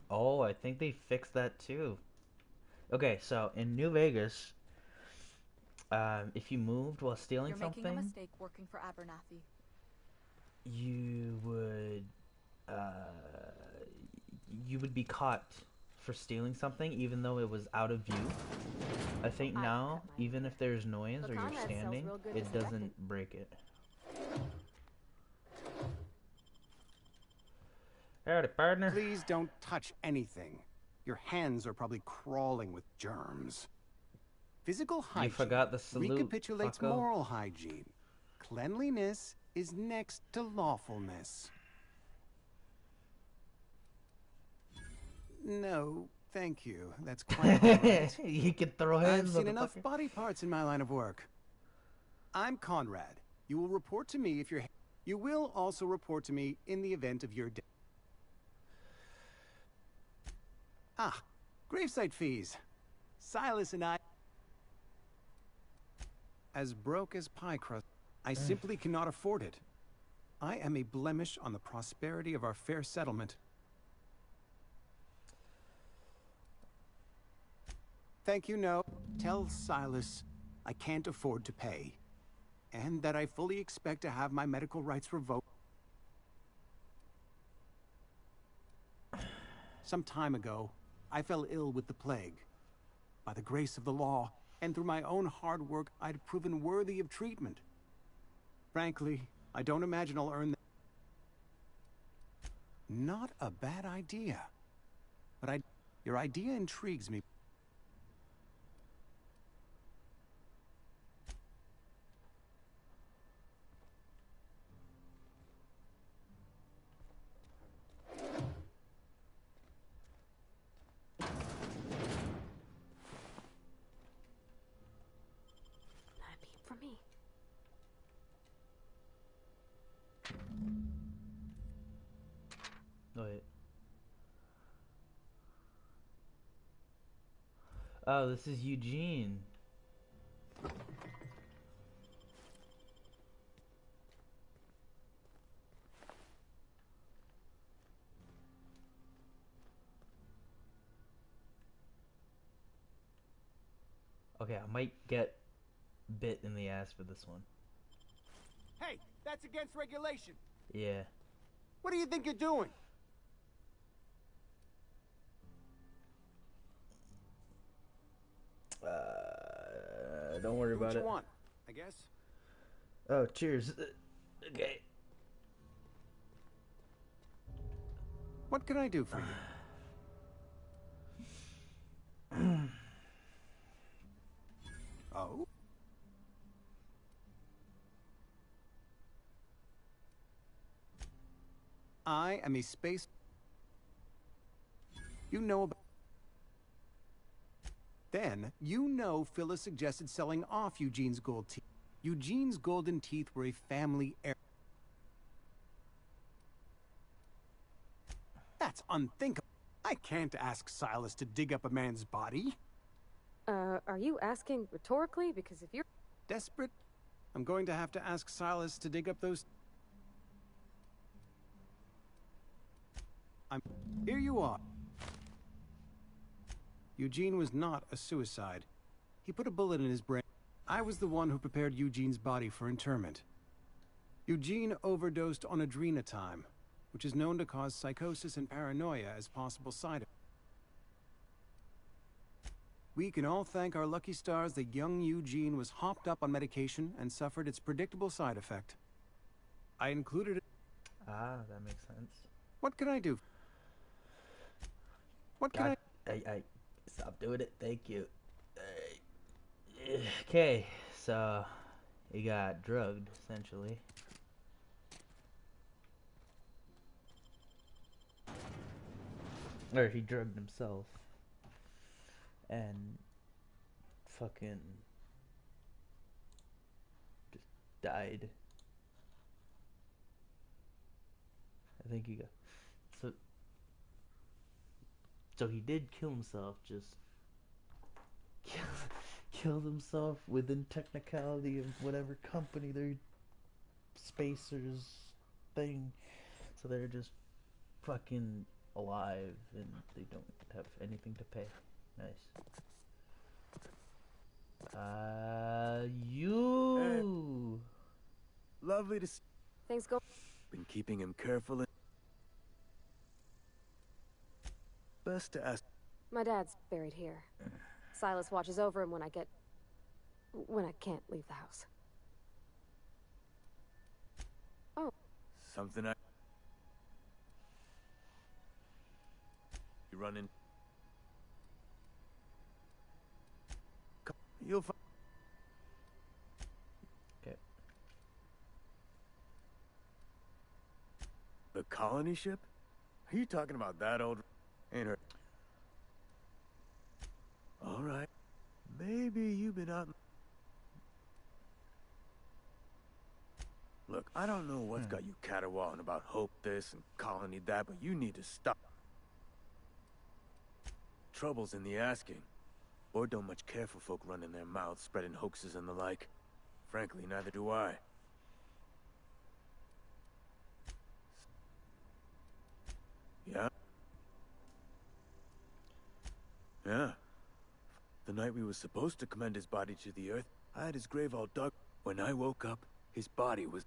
Oh, I think they fixed that too. Okay, so in New Vegas, if you moved while stealing You're making a something, mistake working for Abernathy. you would be caught for stealing something, even though it was out of view. I think now, even if there's noise But or you're Conrad sells standing, real good it disinfectant. doesn't break it. Howdy, partner. Please don't touch anything. Your hands are probably crawling with germs. Physical hygiene You forgot the salute, recapitulates fucko. moral hygiene. Cleanliness is next to lawfulness. No, thank you. That's quite all right. You can throw I've hands, seen enough motherfucker. body parts in my line of work. I'm Conrad. You will report to me if you're... You will also report to me in the event of your death. Ah, gravesite fees. Silas and I... As broke as pie crust, I simply cannot afford it. I am a blemish on the prosperity of our fair settlement. Thank you, no. Tell Silas I can't afford to pay, and that I fully expect to have my medical rights revoked. Some time ago, I fell ill with the plague. By the grace of the law, and through my own hard work, I'd proven worthy of treatment. Frankly, I don't imagine I'll earn that. Not a bad idea. But your idea intrigues me. For me. Wait. Oh, this is Eugene. Okay, I might get bit in the ass for this one. Hey, that's against regulation. Yeah. What do you think you're doing? Don't worry Do what about you it. want, I guess. Oh, cheers. Okay. What can I do for you? Oh? I am a space... You know about... Then, you know Phyllis suggested selling off Eugene's gold teeth. Eugene's golden teeth were a family heir. That's unthinkable. I can't ask Silas to dig up a man's body. Are you asking rhetorically? Because if you're desperate, I'm going to have to ask Silas to dig up those... Here you are. Eugene was not a suicide. He put a bullet in his brain. I was the one who prepared Eugene's body for interment. Eugene overdosed on adrenatime, which is known to cause psychosis and paranoia as possible side effects. We can all thank our lucky stars that young Eugene was hopped up on medication and suffered its predictable side effect. I included it. Ah, that makes sense. What can I do? What can I stop doing it. Thank you. Okay, so he got drugged essentially. Or he drugged himself. And fucking just died. I think he got so he did kill himself, just killed himself within technicality of whatever company they're spacers thing. So they're just fucking alive and they don't have anything to pay. Nice. You. Lovely to see. Things go. Been keeping him careful and best to ask. My dad's buried here. Silas watches over him when I can't leave the house. Oh. Something you run in. You'll find. Okay. The colony ship? Are you talking about that old? Ain't her? All right. Maybe you've been out. Look, I don't know what's got you caterwauling about hope this and colony that, but you need to stop. Trouble's in the asking. Boy, don't much care for folk running their mouths, spreading hoaxes and the like. Frankly, neither do I. Yeah? Yeah. The night we were supposed to commend his body to the earth, I had his grave all dug. When I woke up, his body was...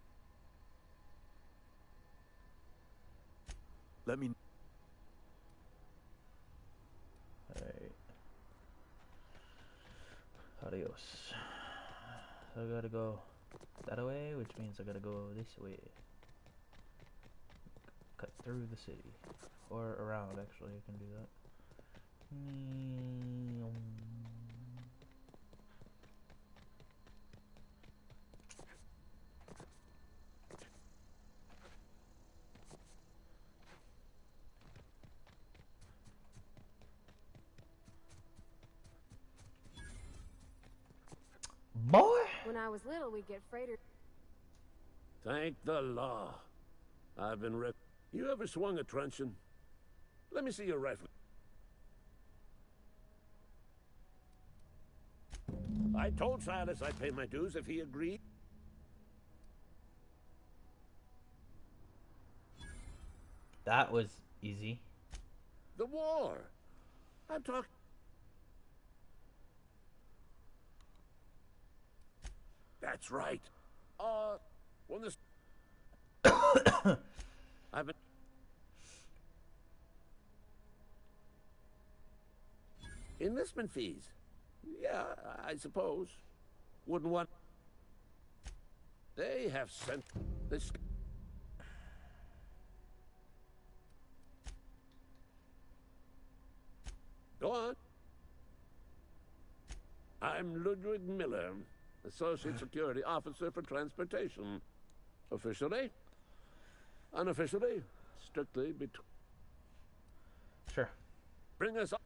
Let me... Alright. Adios. I gotta go that way, which means I gotta go this way. Cut through the city. Or around, actually, I can do that. Boy! When I was little, we'd get freighters. Thank the law. I've been You ever swung a truncheon? Let me see your rifle. I told Silas I'd pay my dues if he agreed. That was easy. The war. I'm talking. That's right. When this... I've been... Enlistment fees. Yeah, I suppose. Wouldn't want... They have sent this... Go on. I'm Ludwig Miller, Associate Security Officer for Transportation. Officially, unofficially, strictly between. Sure. Bring us up.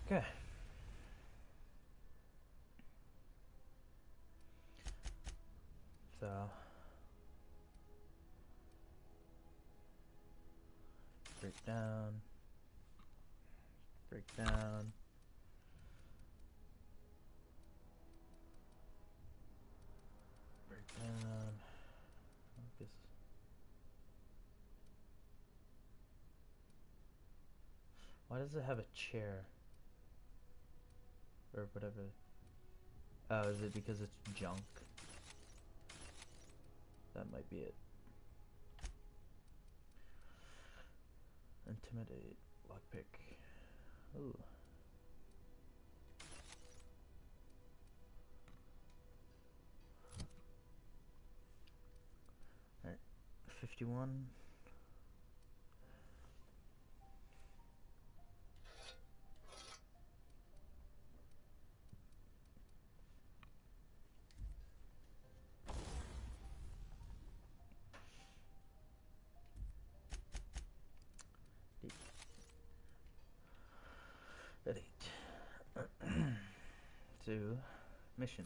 Okay. So break down, break down. Break down. I guess. Why does it have a chair? Or whatever. Oh, is it because it's junk? That might be it. Intimidate. Lockpick. Ooh. Alright. 51. Edit. To mission.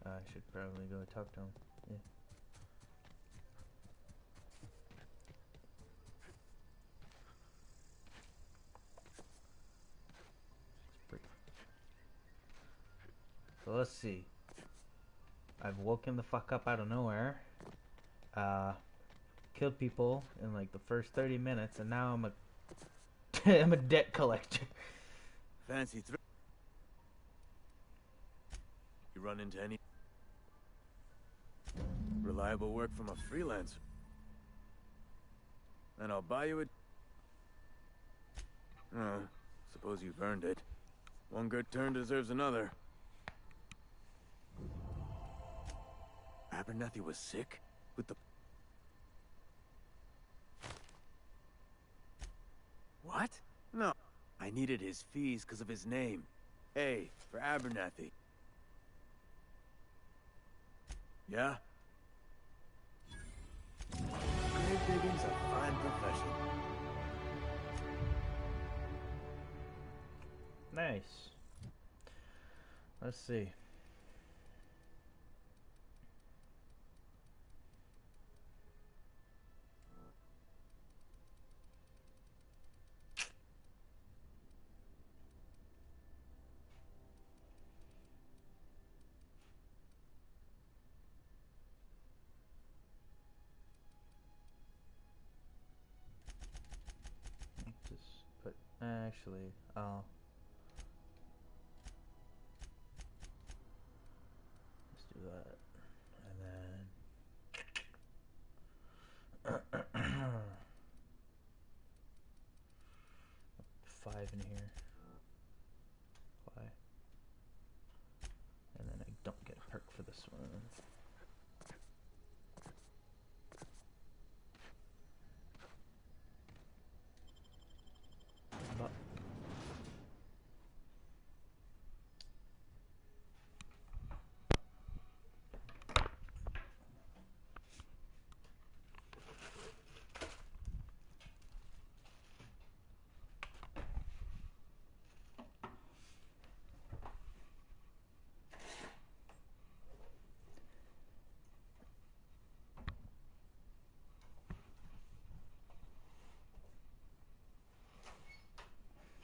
I should probably go talk to him. Yeah. let's see. I've woken the fuck up out of nowhere. Killed people in like the first 30 minutes, and now I'm a I'm a debt collector. Fancy you run into any reliable work from a freelancer, and I'll buy you a... Oh, suppose you've earned it. One good turn deserves another. Abernathy was sick? With the... What? No. I needed his fees because of his name. A for Abernathy. Yeah? Grave digging's a fine profession. Nice. Let's see. Just put actually, oh. Let's do that. And then 5 in here. Why? And then I don't get a perk for this one. But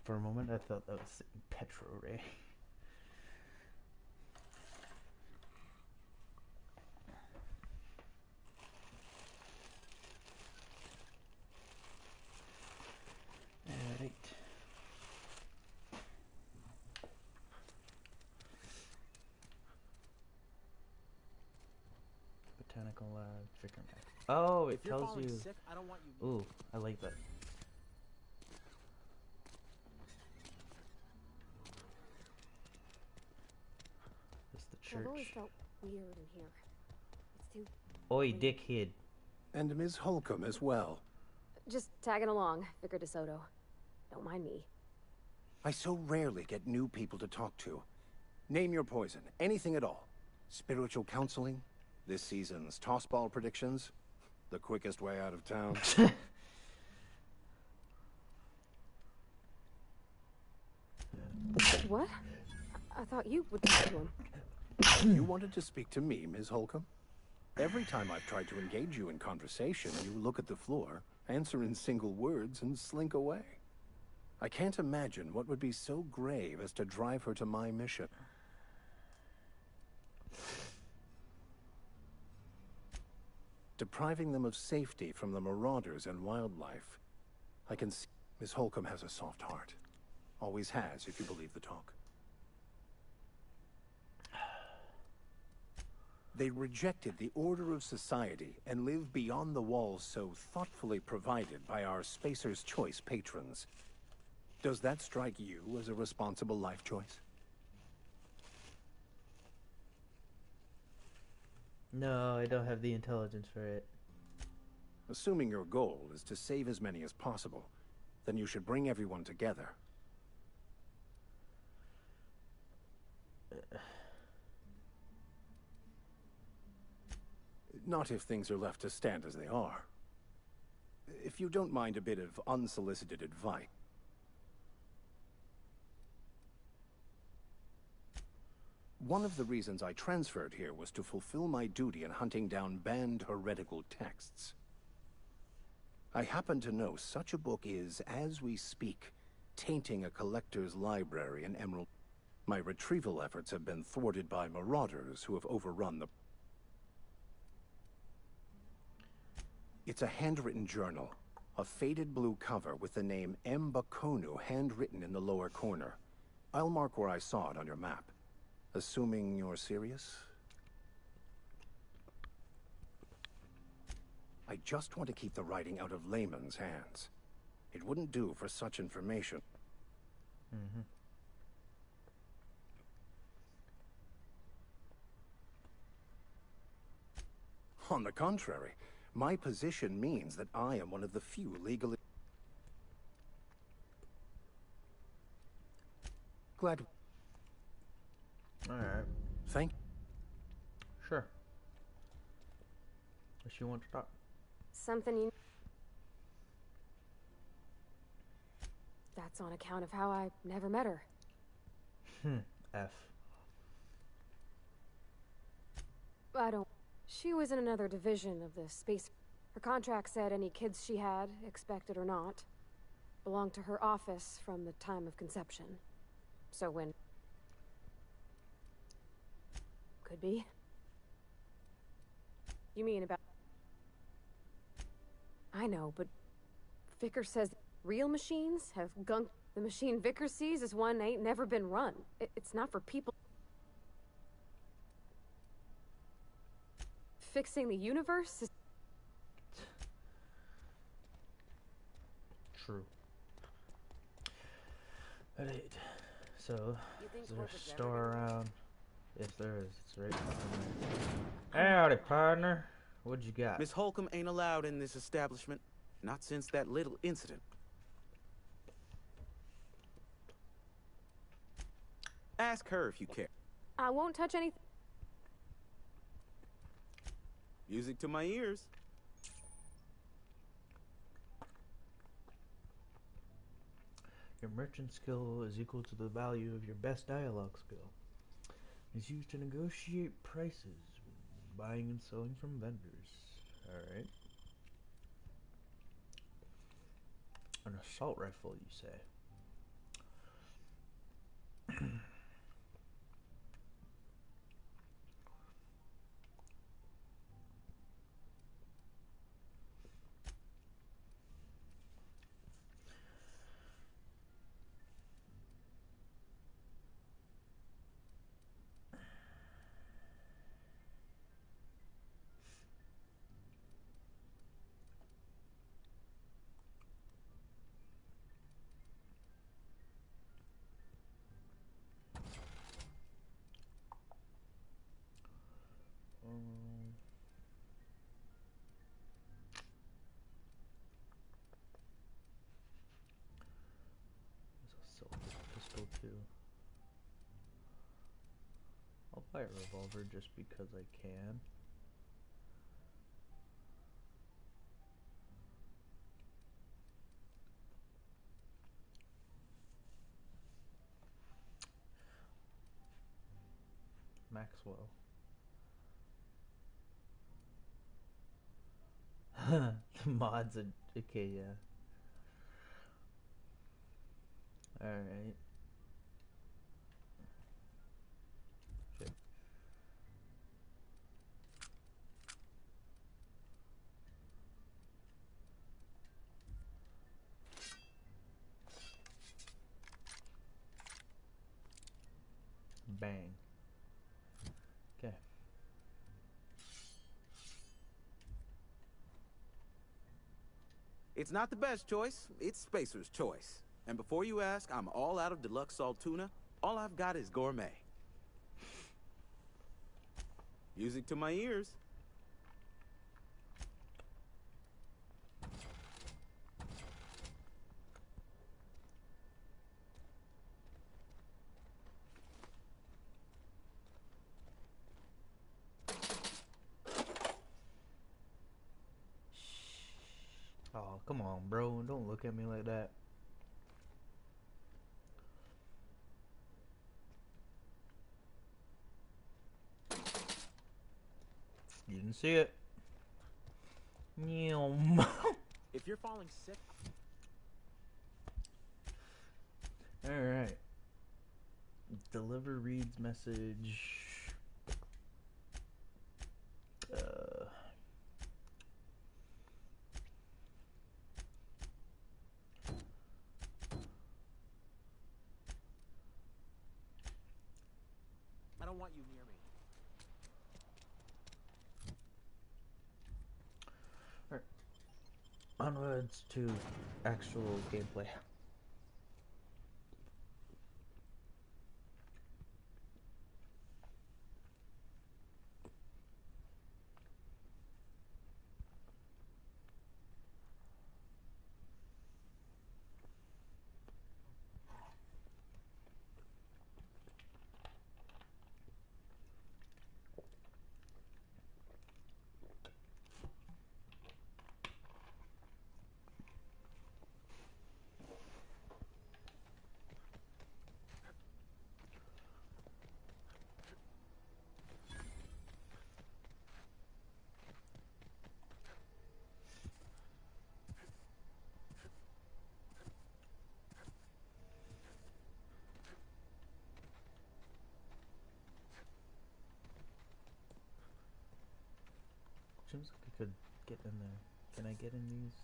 for a moment, I thought that was Petro Ray. Alright. Botanical lab, figure map. Oh, it tells you. Sick, I don't want you... Ooh, I like that. I've always felt weird in here. It's too... Oi, dickhead. And Ms. Holcomb as well. Just tagging along, Vicar DeSoto. Don't mind me. I so rarely get new people to talk to. Name your poison, anything at all. Spiritual counseling, this season's tossball predictions, the quickest way out of town. What? I thought you would talk to him. You wanted to speak to me, Ms. Holcomb? Every time I've tried to engage you in conversation, you look at the floor, answer in single words, and slink away. I can't imagine what would be so grave as to drive her to my mission. Depriving them of safety from the marauders and wildlife. I can see Miss Holcomb has a soft heart. Always has, if you believe the talk. They rejected the order of society and live beyond the walls so thoughtfully provided by our Spacer's Choice patrons. Does that strike you as a responsible life choice? No, I don't have the intelligence for it. Assuming your goal is to save as many as possible, then you should bring everyone together. Not if things are left to stand as they are. If you don't mind a bit of unsolicited advice. One of the reasons I transferred here was to fulfill my duty in hunting down banned heretical texts. I happen to know such a book is, as we speak, tainting a collector's library in Emerald. My retrieval efforts have been thwarted by marauders who have overrun the... It's a handwritten journal. A faded blue cover with the name M. Bakonu handwritten in the lower corner. I'll mark where I saw it on your map. Assuming you're serious? I just want to keep the writing out of layman's hands. It wouldn't do for such information. On the contrary, my position means that I am one of the few legally... Glad... Alright. Thank... Sure. Does she want to talk? Something you... That's on account of how I never met her. F. I don't... She was in another division of the space... Her contract said any kids she had, expected or not, belonged to her office from the time of conception. So when... Could be. You mean about... I know, but... Vickers says real machines have gunked... The machine Vickers sees is one ain't never been run. It's not for people... Fixing the universe is... True. Alright. So, is there a store around? Yes, there is. It's right there. Howdy, partner. What'd you got? Miss Holcomb ain't allowed in this establishment. Not since that little incident. Ask her if you care. I won't touch anything. Music to my ears. Your merchant skill is equal to the value of your best dialogue skill. It's used to negotiate prices, buying and selling from vendors. Alright. An assault rifle, you say? Pistol too. I'll buy a revolver just because I can. Maxwell. The mods are okay, yeah. Alright. Shit. Bang. Okay. It's not the best choice, it's Spacer's choice. And before you ask, I'm all out of deluxe salt tuna. All I've got is gourmet. Music to my ears. Oh, come on, bro. Don't look at me like that. You didn't see it. If you're falling sick... Alright. Deliver reads message. I don't want you near me. Alright. Onwards to actual gameplay. Seems like I could get in there. Can I get in these?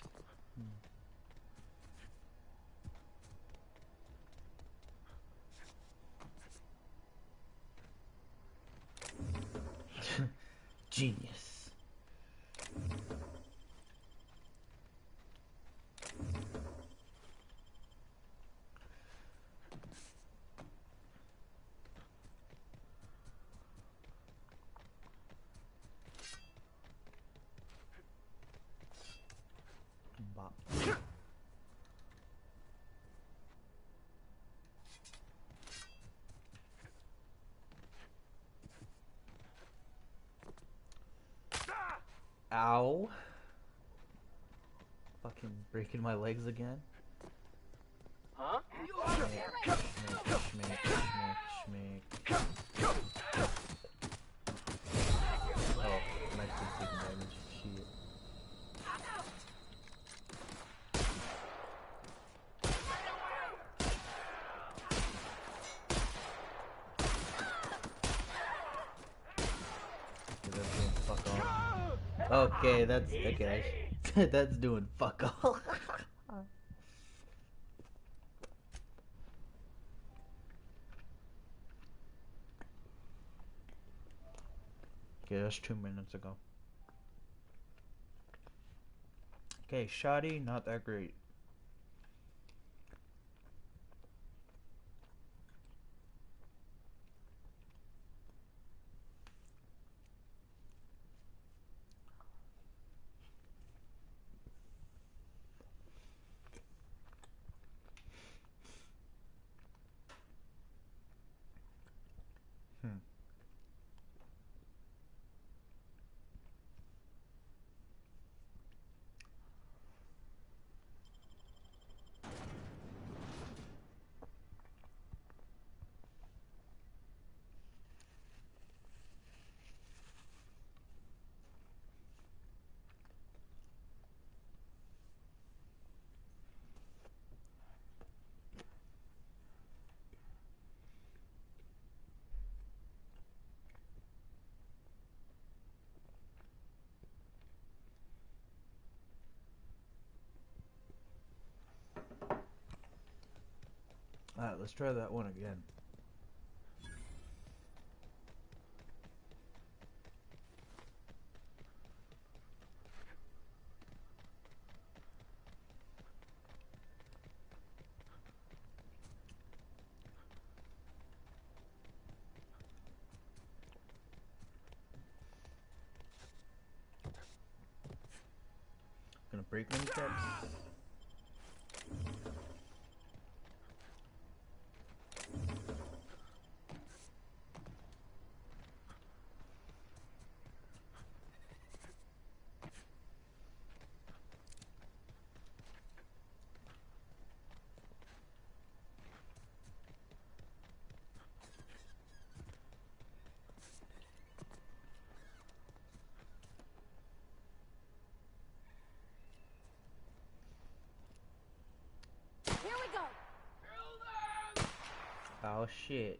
Genius. Bop. Ow. Fucking breaking my legs again. Huh? Schmick, schmick, schmick. Oh, nicely taken damage. Shit. Okay, that's doing fuck all. Okay, okay. That's doing fuck all. Okay, that's 2 minutes ago. Okay, shoddy, not that great. Alright, let's try that one again. Gonna break many steps. Here we go. Oh shit.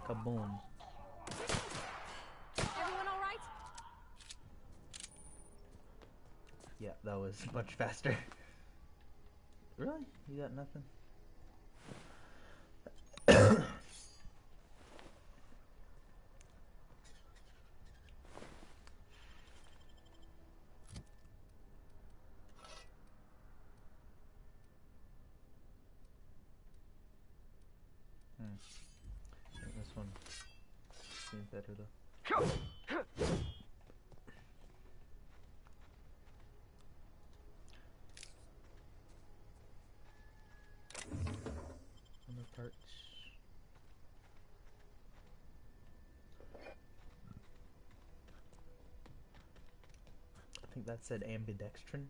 Kaboom. Everyone all right? Yeah, that was much faster. Really? You got nothing? I think this one seems better though. Other parts. I think that said ambidextrin.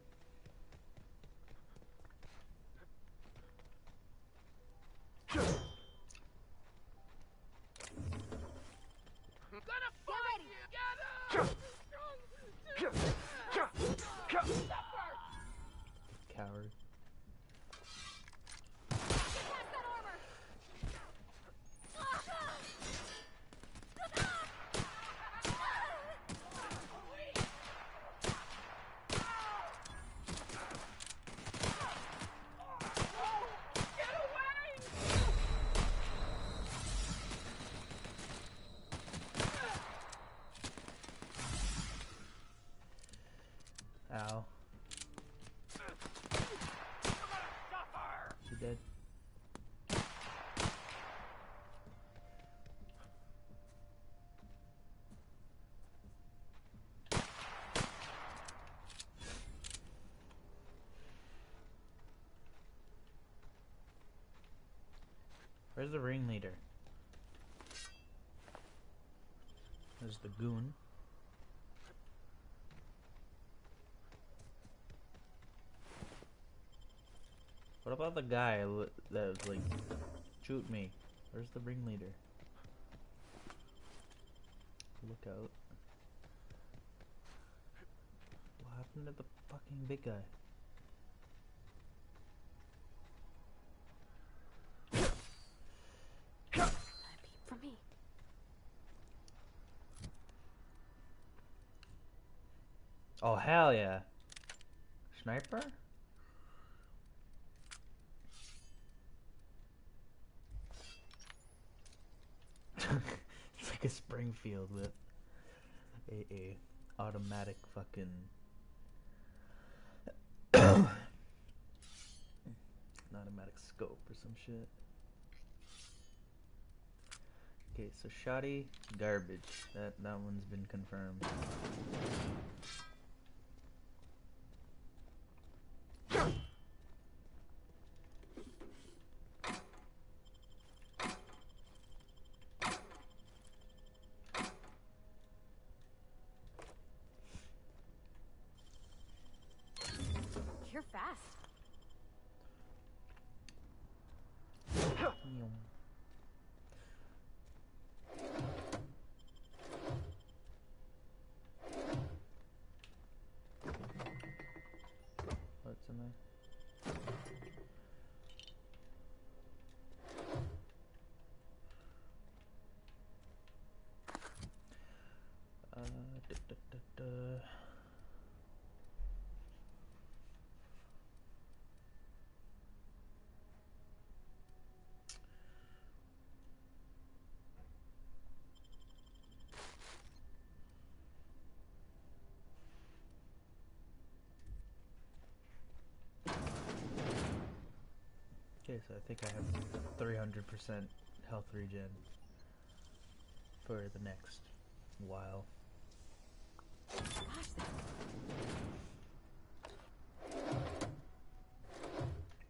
Coward. Ow. She dead? Where's the ringleader? There's the goon. What about the guy that was like, shoot me? Where's the ringleader? Look out. What happened to the fucking big guy? For me. Oh hell yeah. Sniper? It's like a Springfield with a automatic fucking an automatic scope or some shit. Okay, so shoddy garbage. That one's been confirmed. You're fast. What's in there? Da. Okay, so I think I have 300% health regen for the next while.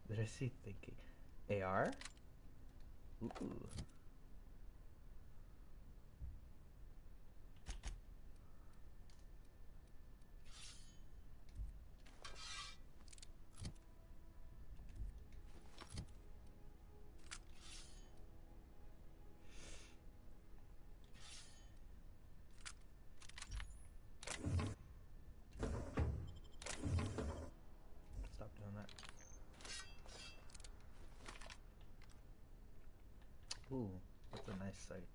Did I see thinking? AR? Ooh. Stop doing that. Ooh, that's a nice sight.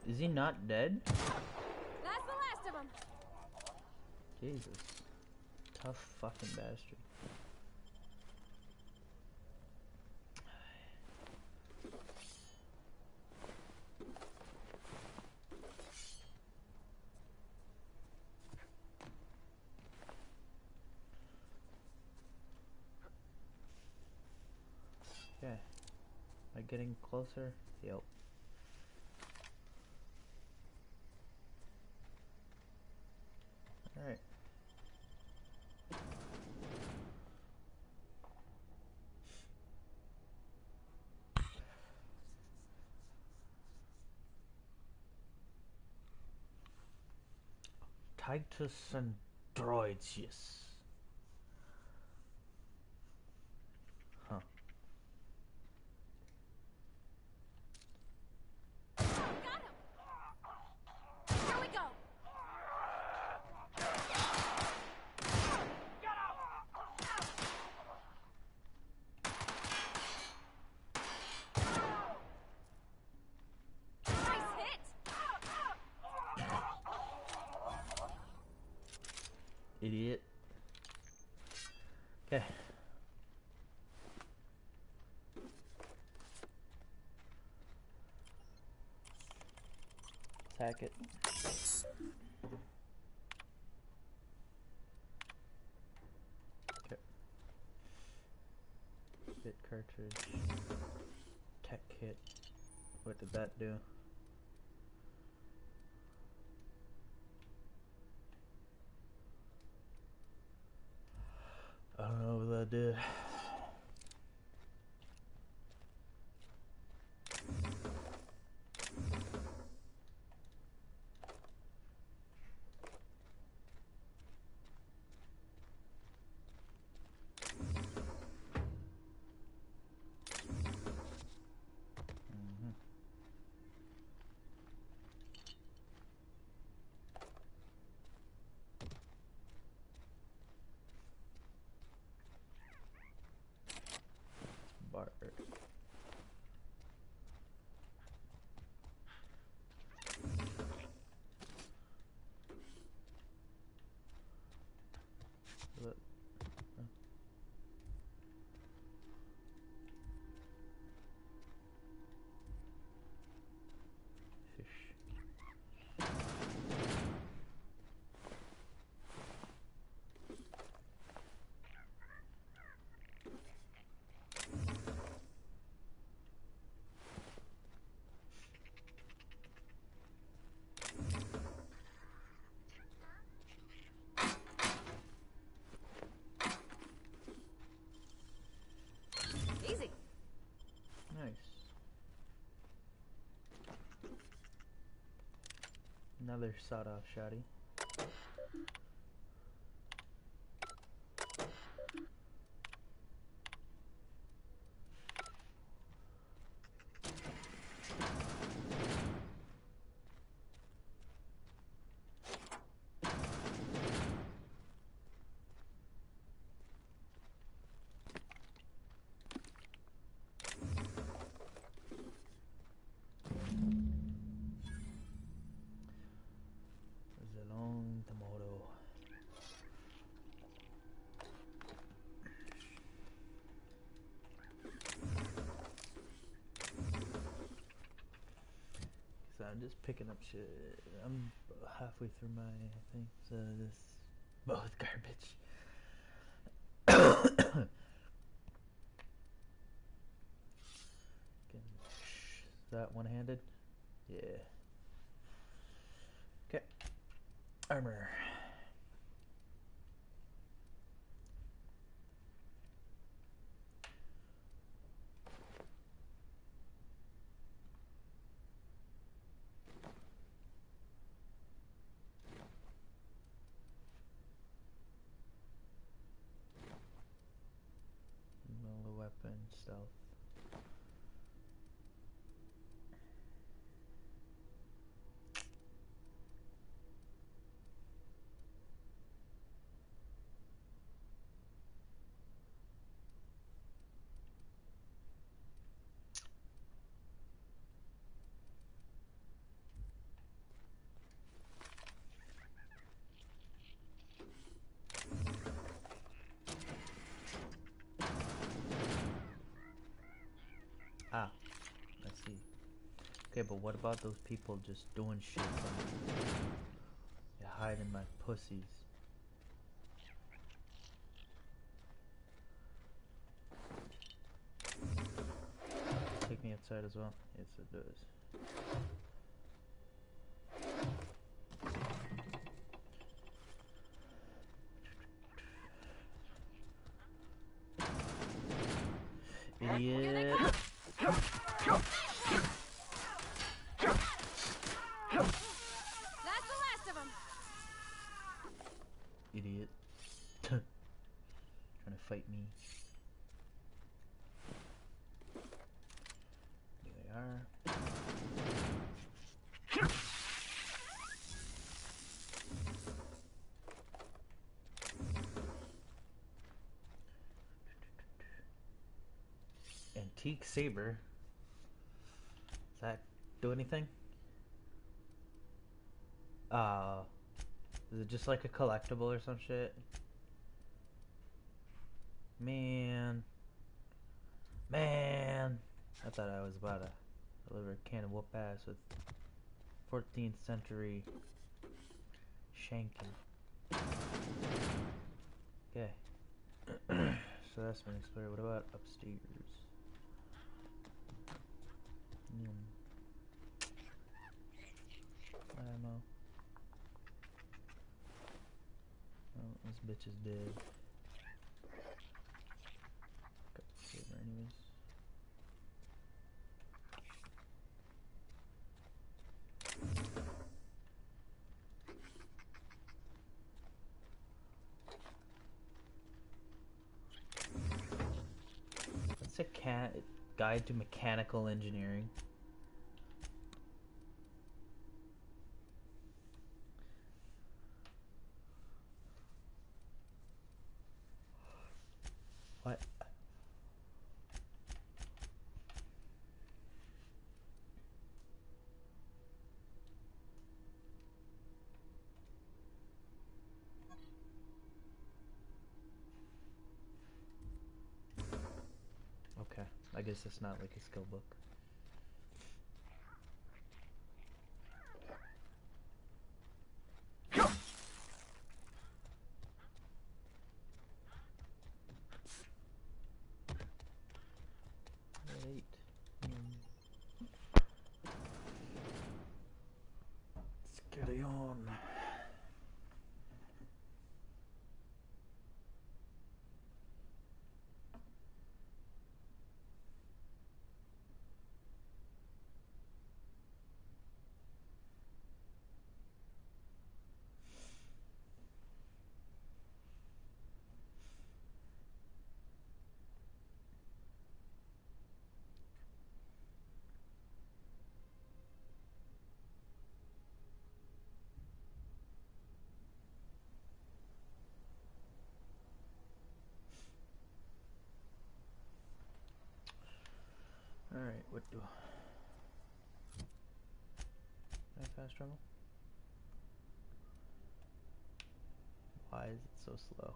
Is he not dead? That's the last of them. Jesus. Tough fucking bastard. Okay. Am I getting closer? Yep. Alright. Titus and droids, yes. Huh. Here we go. Nice hit. Idiot. Okay. Attack it. Okay. Bit cartridge. Tech kit. What did that do? I don't know what that did. Bart. Look. Huh. Fish. Easy. Nice. Another sawed-off shotty. Zalong Tomoto. So I'm just picking up shit. I'm halfway through my thing, so this both garbage. Is that one-handed? Yeah. Okay. Armor. Melee weapon, stealth. Okay, but what about those people just doing shit on me? You're hiding my pussies. Take me outside as well? Yes, it does. Idiot. That's the last of them. Idiot. Trying to fight me. Here they are. Antique saber. Does that do anything? Is it just like a collectible or some shit? Man. I thought I was about to deliver a can of whoop ass with 14th century shanking. Okay. So that's been explored. What about upstairs? Ammo. Oh, this bitch is dead. Got the saber anyways. What's a guide to mechanical engineering? What? Okay, I guess it's not like a skill book. Right. Let's get it on. Alright, what do I fast travel? Why is it so slow?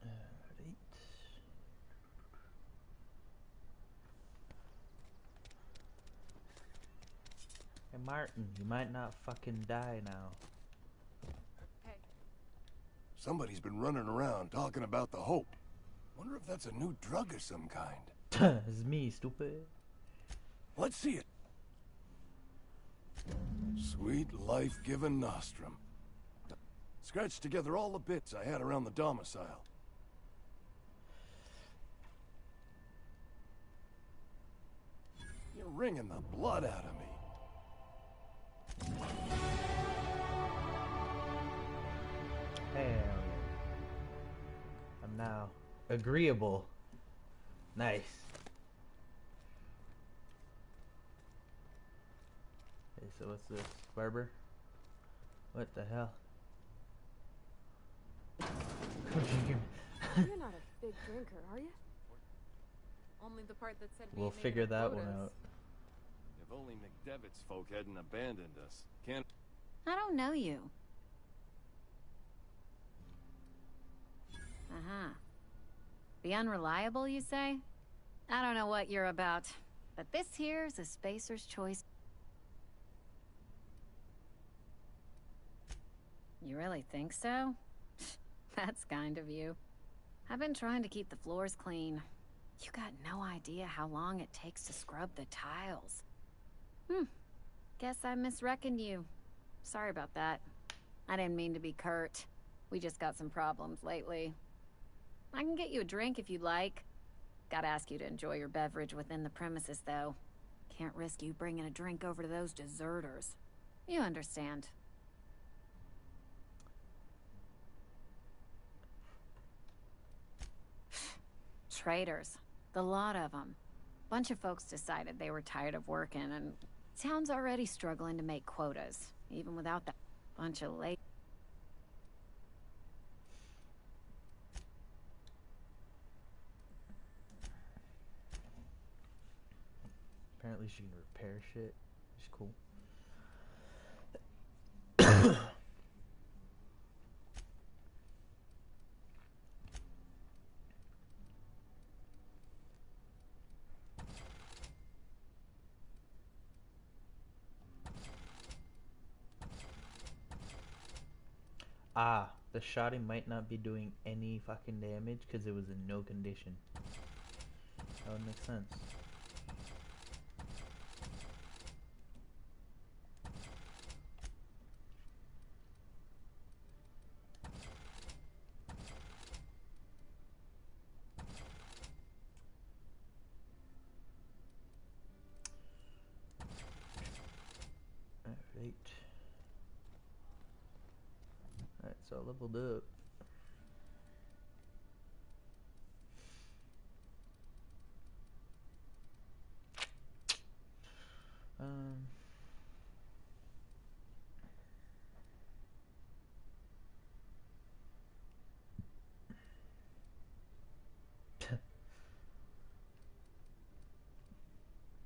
Alright. Hey Martin, you might not fucking die now. Somebody's been running around talking about the Hope. Wonder if that's a new drug of some kind. It's me, stupid. Let's see it. Sweet life-giving nostrum. Scratched together all the bits I had around the domicile. You You're wringing the blood out of me. Hell yeah. I'm now agreeable. Nice. Okay, so what's this? Barber? What the hell? You're not a big drinker, are you? Only the part that said We'll figure that one out. If only McDevitt's folk hadn't abandoned us. Can't... I don't know you. Uh-huh. The unreliable, you say? I don't know what you're about, but this here's a spacer's choice. You really think so? That's kind of you. I've been trying to keep the floors clean. You got no idea how long it takes to scrub the tiles. Guess I misreckoned you. Sorry about that. I didn't mean to be curt. We just got some problems lately. I can get you a drink if you'd like. Gotta ask you to enjoy your beverage within the premises, though. Can't risk you bringing a drink over to those deserters. You understand. Traitors. The lot of them. Bunch of folks decided they were tired of working, and town's already struggling to make quotas, even without that bunch of late. Apparently she can repair shit. It's cool. Ah, the shotty might not be doing any fucking damage because it was in no condition. That would make sense. Alright. Alright, so I leveled up.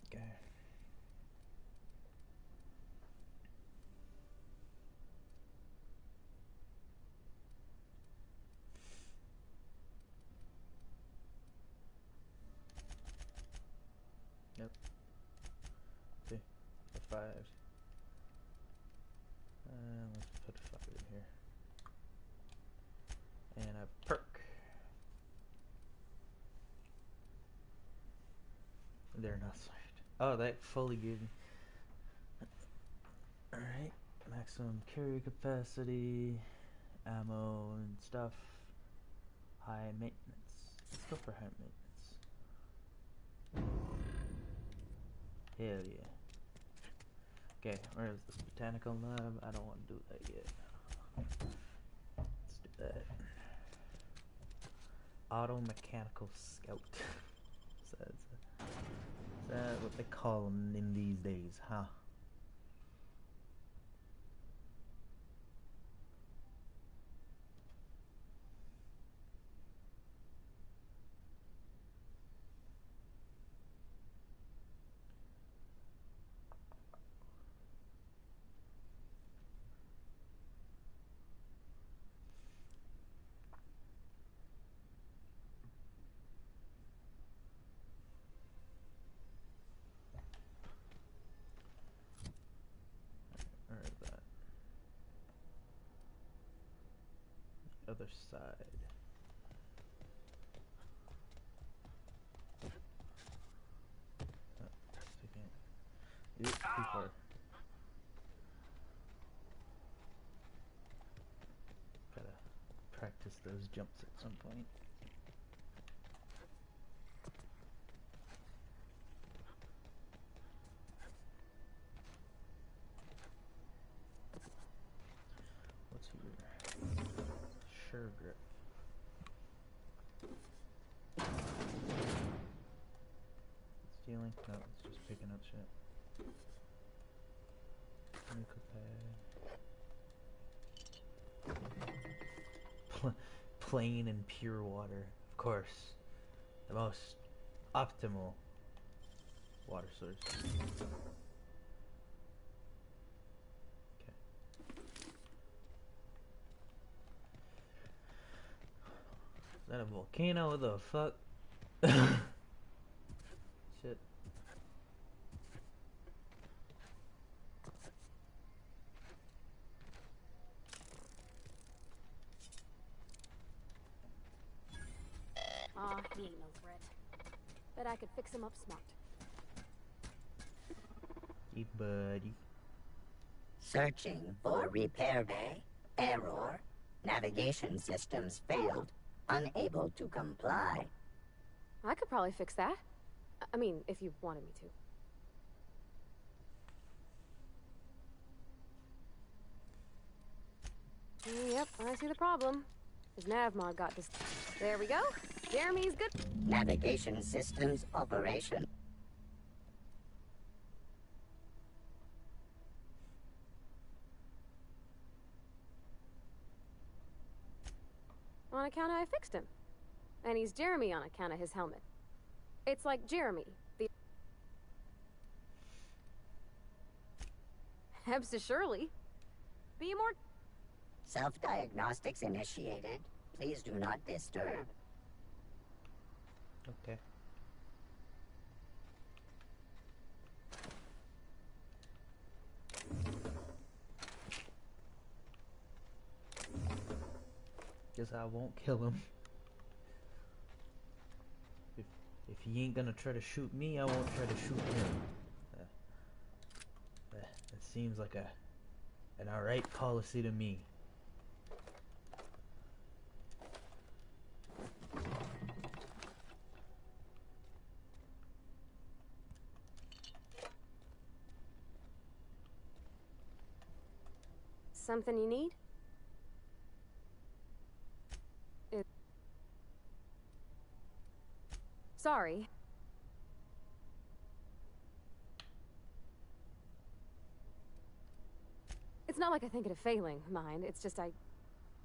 Okay. Yep. Okay. The fives. Let's put a 5 in here. And a perk. They're not soft. Oh, that fully gave me. Alright. Maximum carry capacity, ammo and stuff. High maintenance. Let's go for high maintenance. Hell yeah. Okay, where is this botanical lab? I don't want to do that yet. Let's do that. Auto mechanical scout. Is that what they call them in these days, huh? Other side. Too far. Gotta practice those jumps at some point. Sure grip. Stealing? No, it's just picking up shit. Plain and pure water, of course. The most optimal water source. Okay. Is that a volcano? What the fuck? Shit. Aw, he ain't no threat. Bet I could fix him up smart. Hey, buddy. Searching for repair bay. Error. Navigation systems failed. Unable to comply. I could probably fix that. I mean, if you wanted me to. Yep, I see the problem. His nav mod got this. There we go. Jeremy's good. Navigation systems operation. On account of I fixed him. And he's Jeremy on account of his helmet. It's like Jeremy, the... Hebs to Shirley. Be more... Self-diagnostics initiated. Please do not disturb. Okay. Guess I won't kill him. If he ain't gonna try to shoot me, I won't try to shoot him. That seems like an alright policy to me. Something you need? Sorry. It's not like I think it of failing, mind. It's just I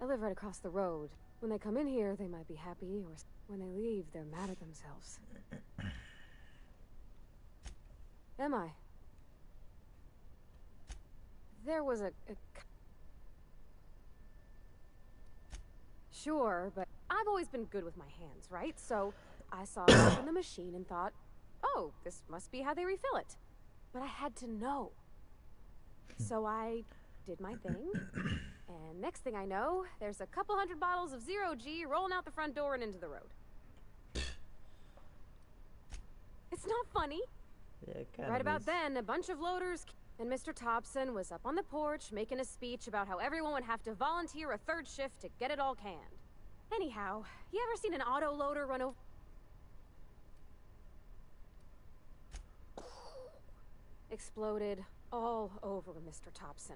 live right across the road. When they come in here, they might be happy, or when they leave, they're mad at themselves. Am I? There was a... Sure, but I've always been good with my hands, right? So I saw it in the machine and thought, oh, this must be how they refill it. But I had to know. So I did my thing, and next thing I know, there's a couple hundred bottles of 0G rolling out the front door and into the road. It's not funny. Yeah, Right about then, a bunch of loaders, and Mr. Thompson was up on the porch making a speech about how everyone would have to volunteer a third shift to get it all canned. Anyhow, you ever seen an auto loader run over? Exploded all over Mr. Thompson.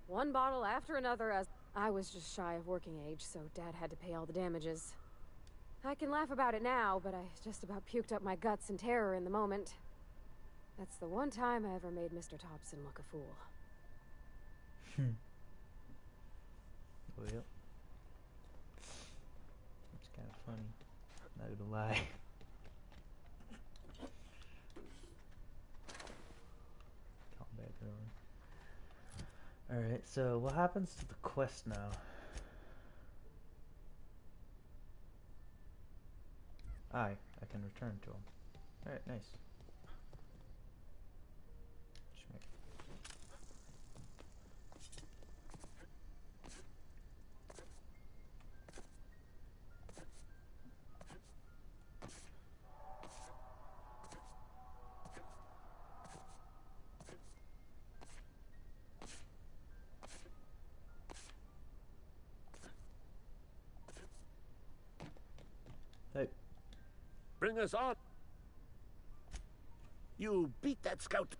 One bottle after another as I was just shy of working age, so Dad had to pay all the damages. I can laugh about it now, but I just about puked up my guts in terror in the moment. That's the one time I ever made Mr. Thompson look a fool. Well, it's kind of funny. Not gonna lie. Combat going. Alright, so what happens to the quest now? I can return to him. Alright, nice. Hey. Bring us on. You beat that scout.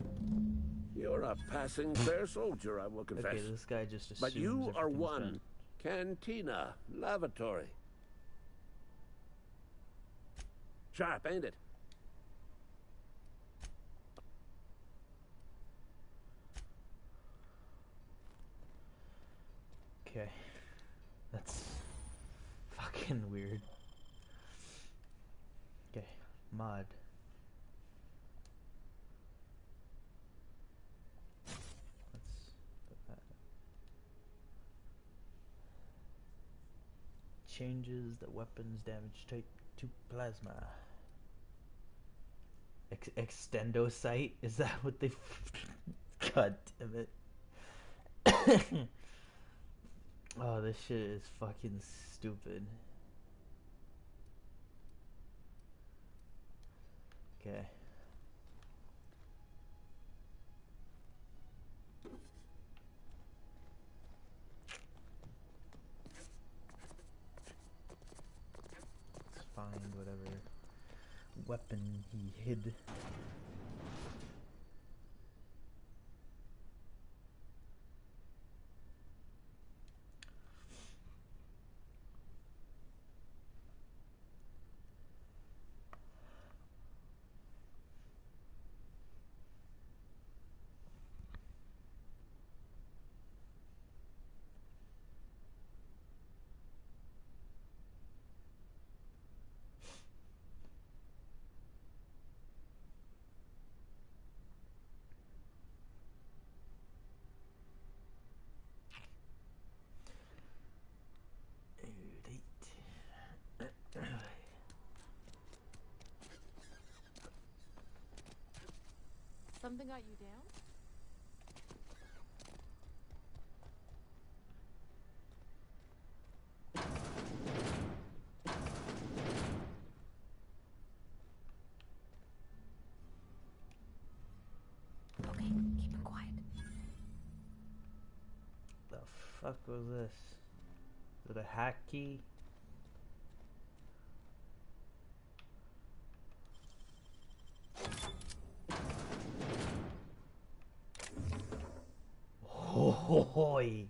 You're a passing fair soldier, I will confess. Okay, this guy just assumes but you are everything's one. done. Cantina. Lavatory. Sharp, ain't it? Okay. That's fucking weird. Okay, mod. Let's put that. Changes the weapon's damage type to plasma. Extendosite? Is that what they... God damn it. Oh, this shit is fucking stupid. Okay. Let's find whatever weapon he hid. Something got you down? Okay, keep it quiet. The fuck was this? Is it a hack key? Hoy!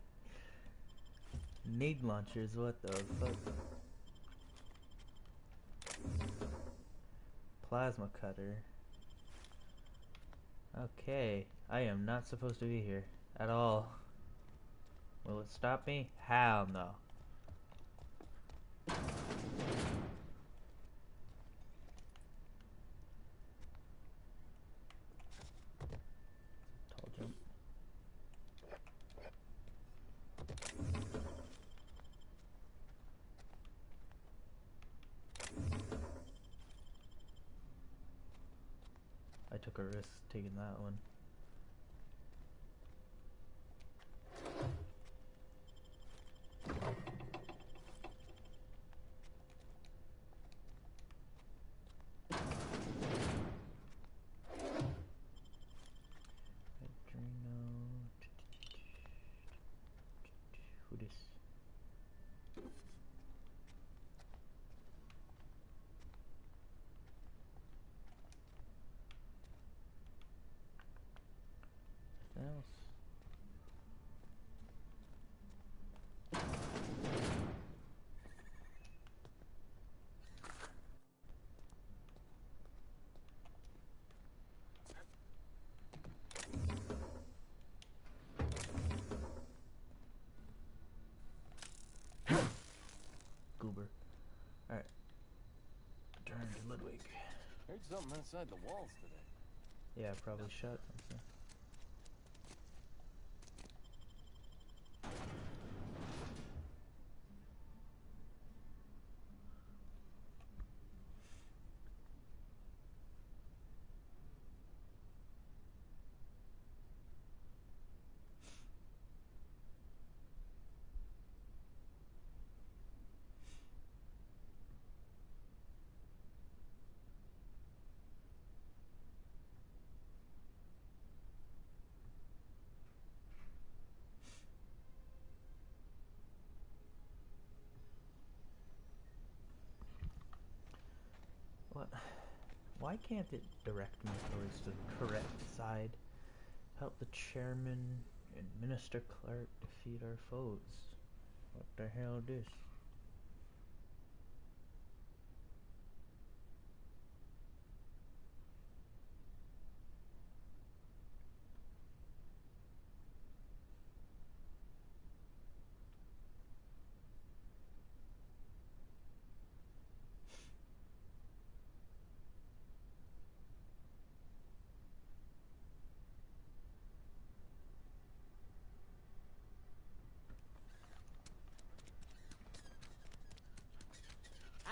Nade launchers, what the fuck? Plasma cutter. Okay, I am not supposed to be here at all. Will it stop me? Hell no. Tall jump. I took a risk taking that one. Who this? Nothing else. Goober. Alright. Turn to Ludwig. Heard something inside the walls today. Yeah, probably shot something. What? Why can't it direct me towards the correct side? Help the chairman and Minister Clark defeat our foes. What the hell this?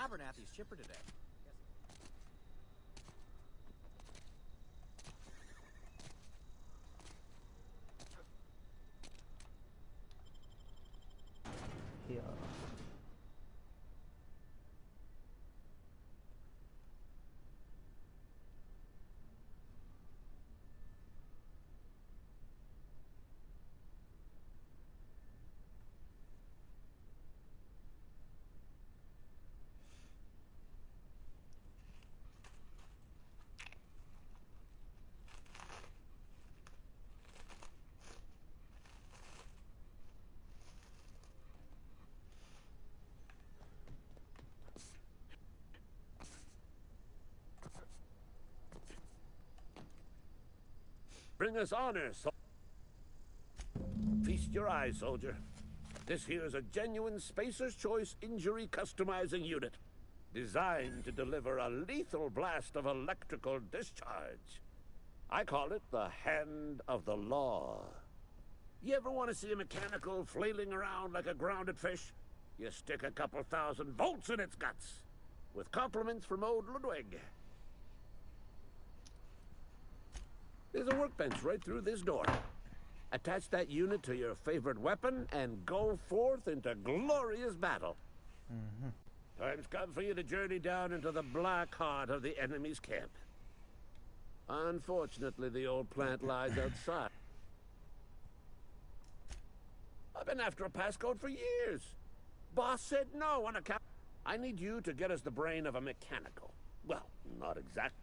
Abernathy's chipper today. Yeah. Bring us honor, Feast your eyes, soldier. This here's a genuine Spacer's Choice injury customizing unit, designed to deliver a lethal blast of electrical discharge. I call it the Hand of the Law. You ever want to see a mechanical flailing around like a grounded fish? You stick a couple thousand volts in its guts. With compliments from old Ludwig. There's a workbench right through this door. Attach that unit to your favorite weapon and go forth into glorious battle. Time's come for you to journey down into the black heart of the enemy's camp. Unfortunately, the old plant lies outside. I've been after a passcode for years. Boss said no on account. I need you to get us the brain of a mechanical. Well, not exactly.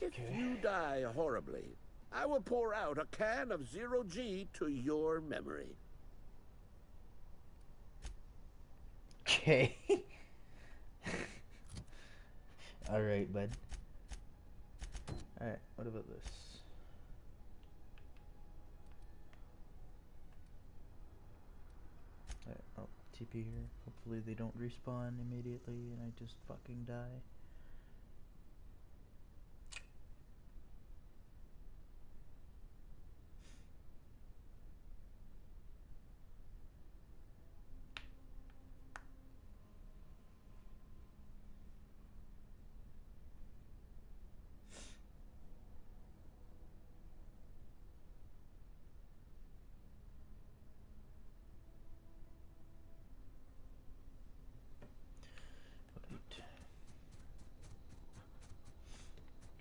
If you die horribly, I will pour out a can of 0G to your memory. Okay. Alright, bud. Alright, what about this? Alright, I'll TP here. Hopefully they don't respawn immediately and I just fucking die.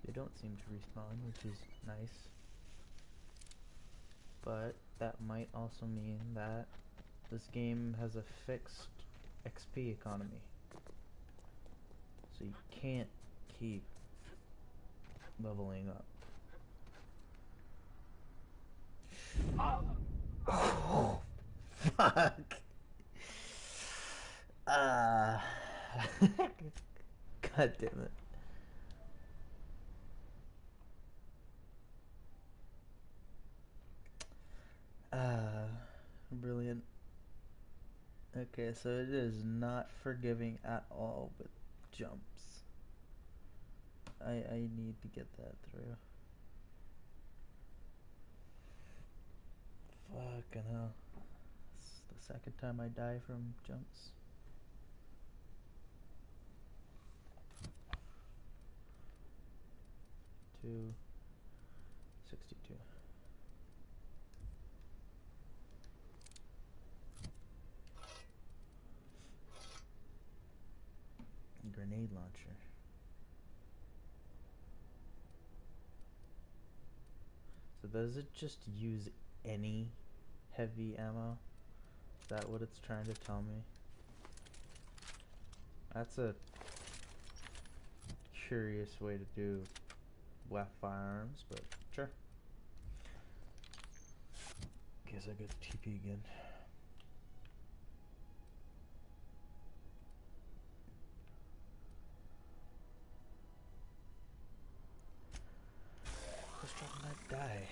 They don't seem to respawn, which is nice. But that might also mean that this game has a fixed XP economy. So you can't keep leveling up. Oh, fuck. God damn it. Brilliant. Okay, so it is not forgiving at all with jumps. I need to get that through. Fucking hell. It's the second time I die from jumps. To 62. Grenade launcher. So does it just use any heavy ammo? Is that what it's trying to tell me? That's a curious way to do firearms, but sure. Guess I got to TP again. Let's try to not die.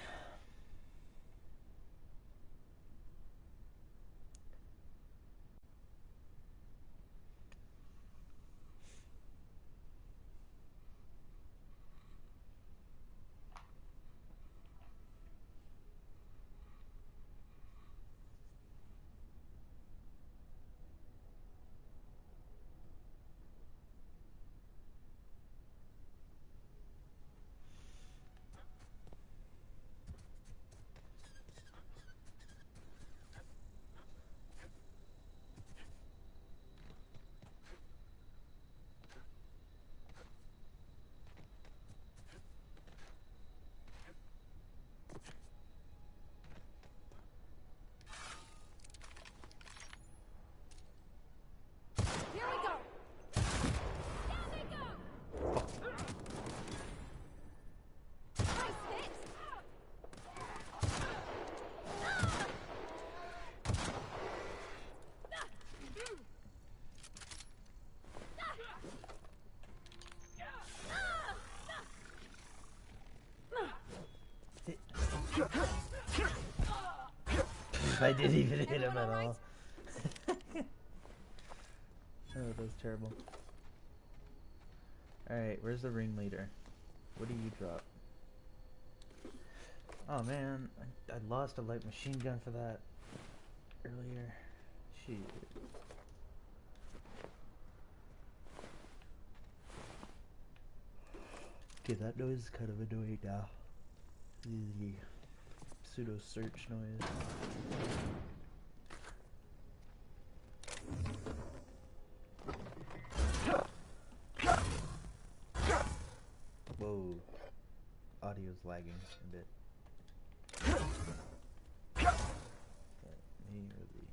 I didn't even hit him at all. Oh, that was terrible. Alright, where's the ringleader? What do you drop? Oh man, I lost a light machine gun for that earlier. Shit. Okay, that noise is kind of annoying now. The pseudo search noise. Whoa. Audio's lagging a bit. Okay, me or the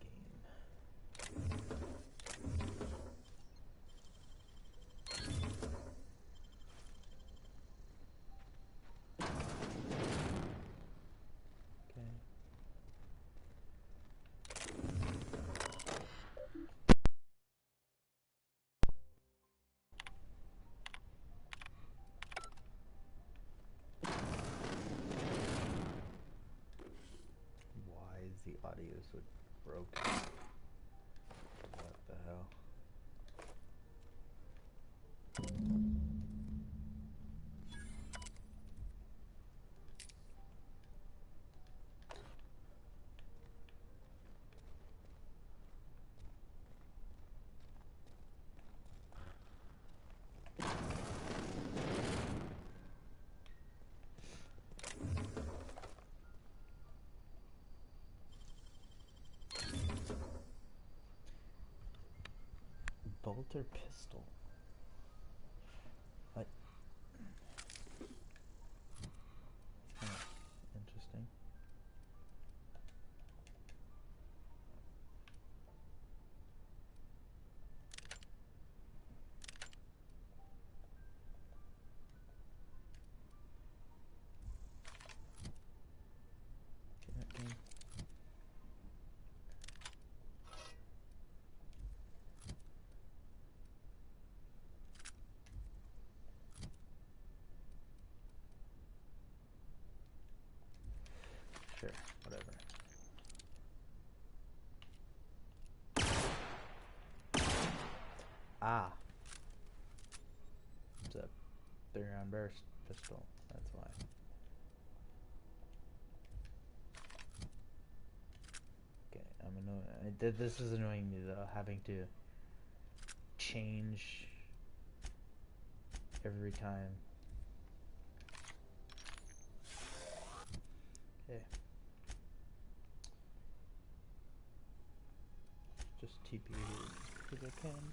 game. Okay. Why is the audio so broken? What the hell? Bolt or pistol? What? Huh, interesting. Okay. Sure, whatever. Ah. It's a 3-round burst pistol, that's why. Okay, I'm annoyed. This is annoying me though, having to change every time. Okay. Just TP here as I can.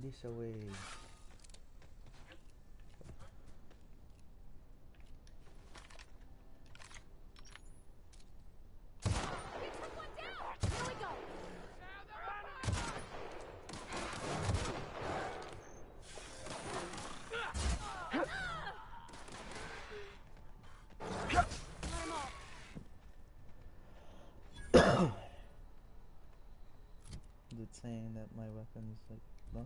this away. Is it saying that my weapon's like no?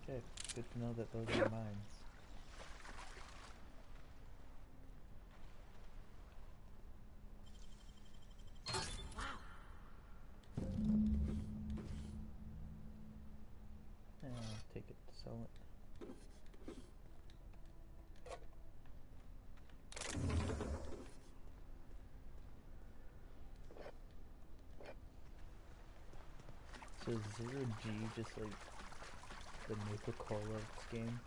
Okay, good to know that those are mines. Yeah, I'll take it to sell it. So is 0G just like the Nuka-Cola of this game?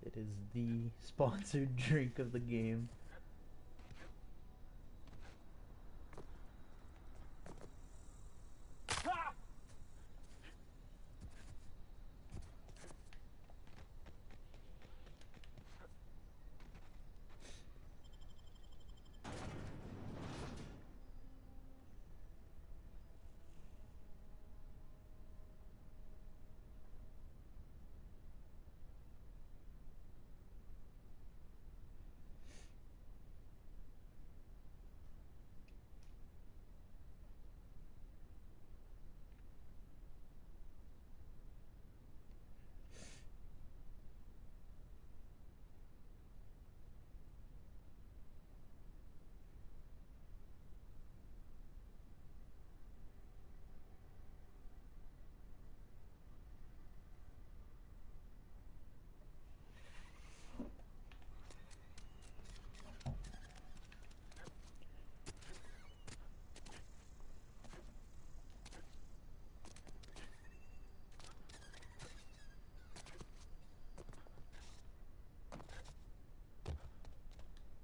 It is the sponsored drink of the game.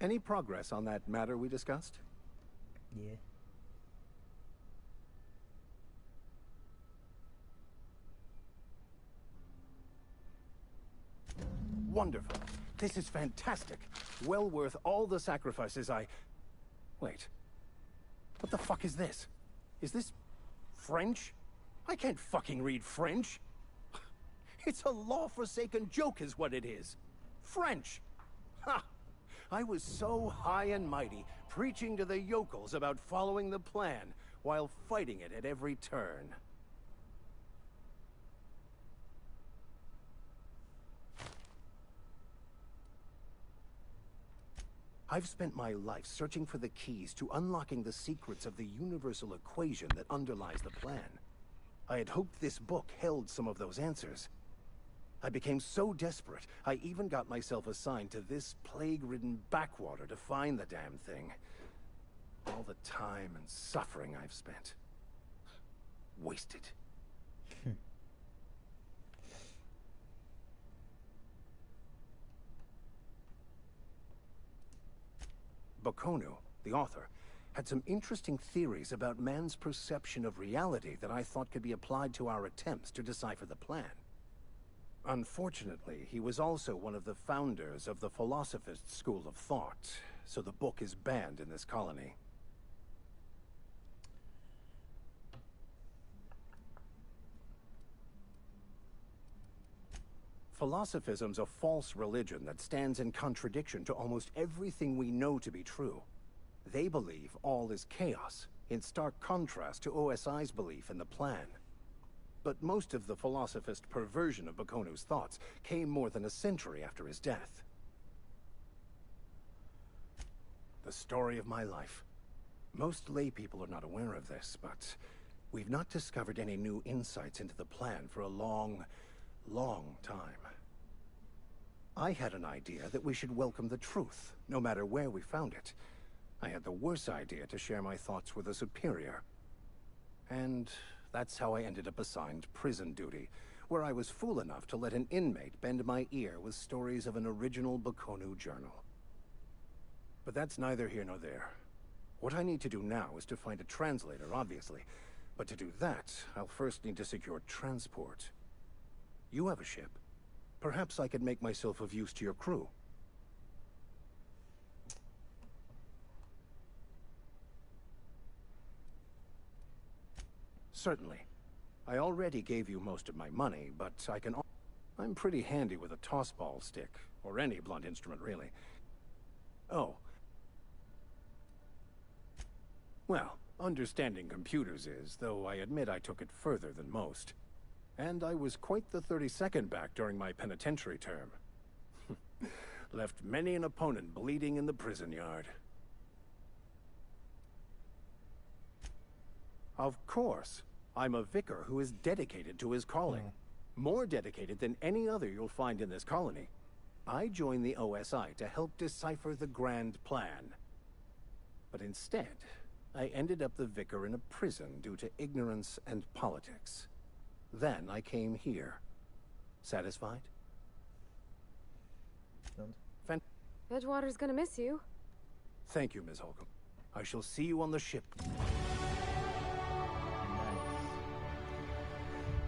Any progress on that matter we discussed? Yeah. Wonderful. This is fantastic. Well worth all the sacrifices I... Wait. What the fuck is this? Is this French? I can't fucking read French. It's a law-forsaken joke is what it is. French. Ha! I was so high and mighty, preaching to the yokels about following the plan, while fighting it at every turn. I've spent my life searching for the keys to unlocking the secrets of the universal equation that underlies the plan. I had hoped this book held some of those answers. I became so desperate, I even got myself assigned to this plague-ridden backwater to find the damn thing. All the time and suffering I've spent. Wasted. Bakonu, the author, had some interesting theories about man's perception of reality that I thought could be applied to our attempts to decipher the plan. Unfortunately, he was also one of the founders of the Philosophist school of thought, so the book is banned in this colony. Philosophism's a false religion that stands in contradiction to almost everything we know to be true. They believe all is chaos, in stark contrast to OSI's belief in the plan. But most of the philosophist perversion of Bakonu's thoughts came more than a century after his death. The story of my life. Most lay people are not aware of this, but we've not discovered any new insights into the plan for a long, long time. I had an idea that we should welcome the truth, no matter where we found it. I had the worse idea to share my thoughts with a superior. And that's how I ended up assigned prison duty, where I was fool enough to let an inmate bend my ear with stories of an original Bakonu journal. But that's neither here nor there. What I need to do now is to find a translator, obviously. But to do that, I'll first need to secure transport. You have a ship. Perhaps I could make myself of use to your crew. Certainly. I already gave you most of my money, but I'm pretty handy with a tossball stick, or any blunt instrument, really. Oh. Well, understanding computers is, though I admit I took it further than most. And I was quite the 32nd back during my penitentiary term. Left many an opponent bleeding in the prison yard. Of course. I'm a vicar who is dedicated to his calling. More dedicated than any other you'll find in this colony. I joined the OSI to help decipher the grand plan. But instead, I ended up the vicar in a prison due to ignorance and politics. Then I came here. Satisfied? Edgewater's gonna miss you. Thank you, Ms. Holcomb. I shall see you on the ship.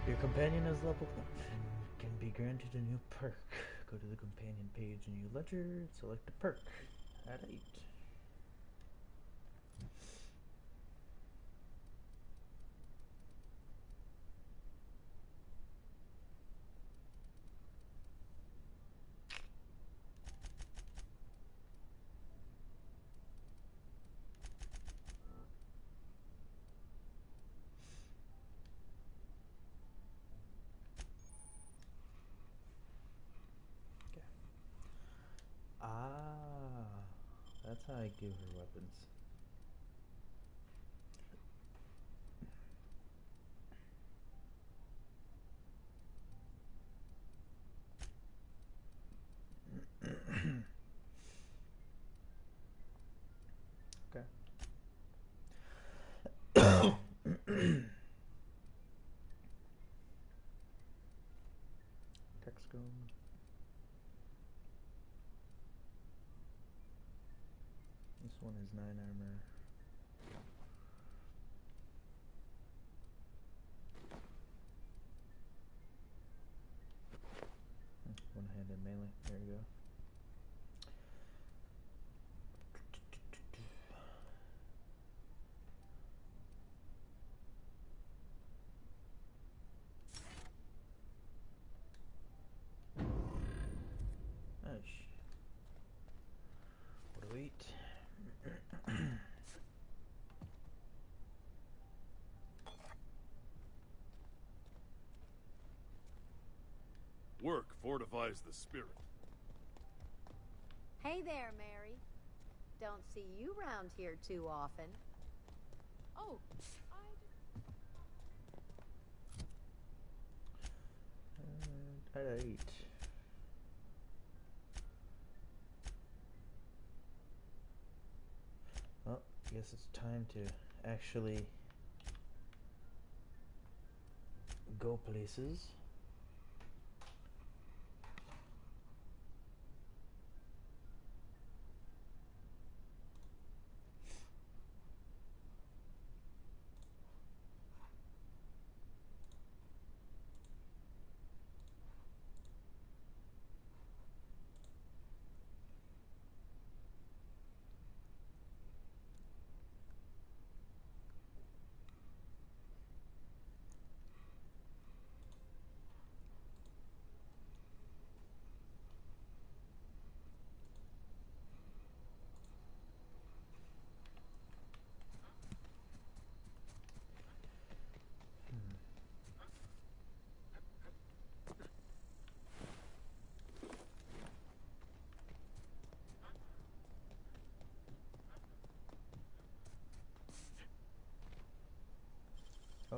Your companion is leveled up and can be granted a new perk. Go to the companion page in your ledger and select a perk. Add 8. That's how I give her weapons. Okay. Texcom. This one is 9 armor. One-handed melee. There you go. Nice. What do we eat? Work fortifies the spirit. Hey there, Mary. Don't see you round here too often. Oh, Alright. Well, I guess it's time to actually go places.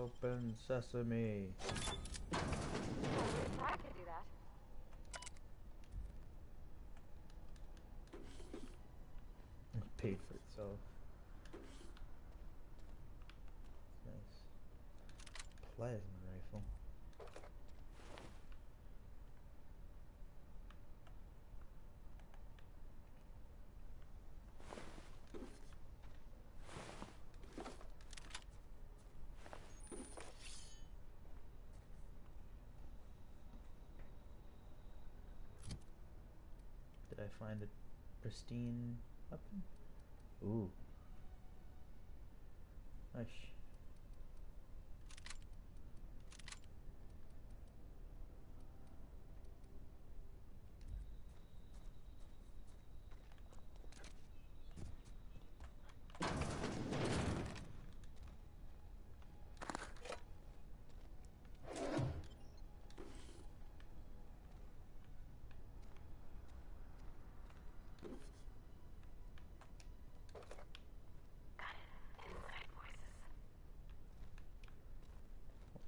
Open sesame. I could do that. Paid for itself. Nice. Plasma rifle. Did I find a pristine weapon? Ooh. Nice.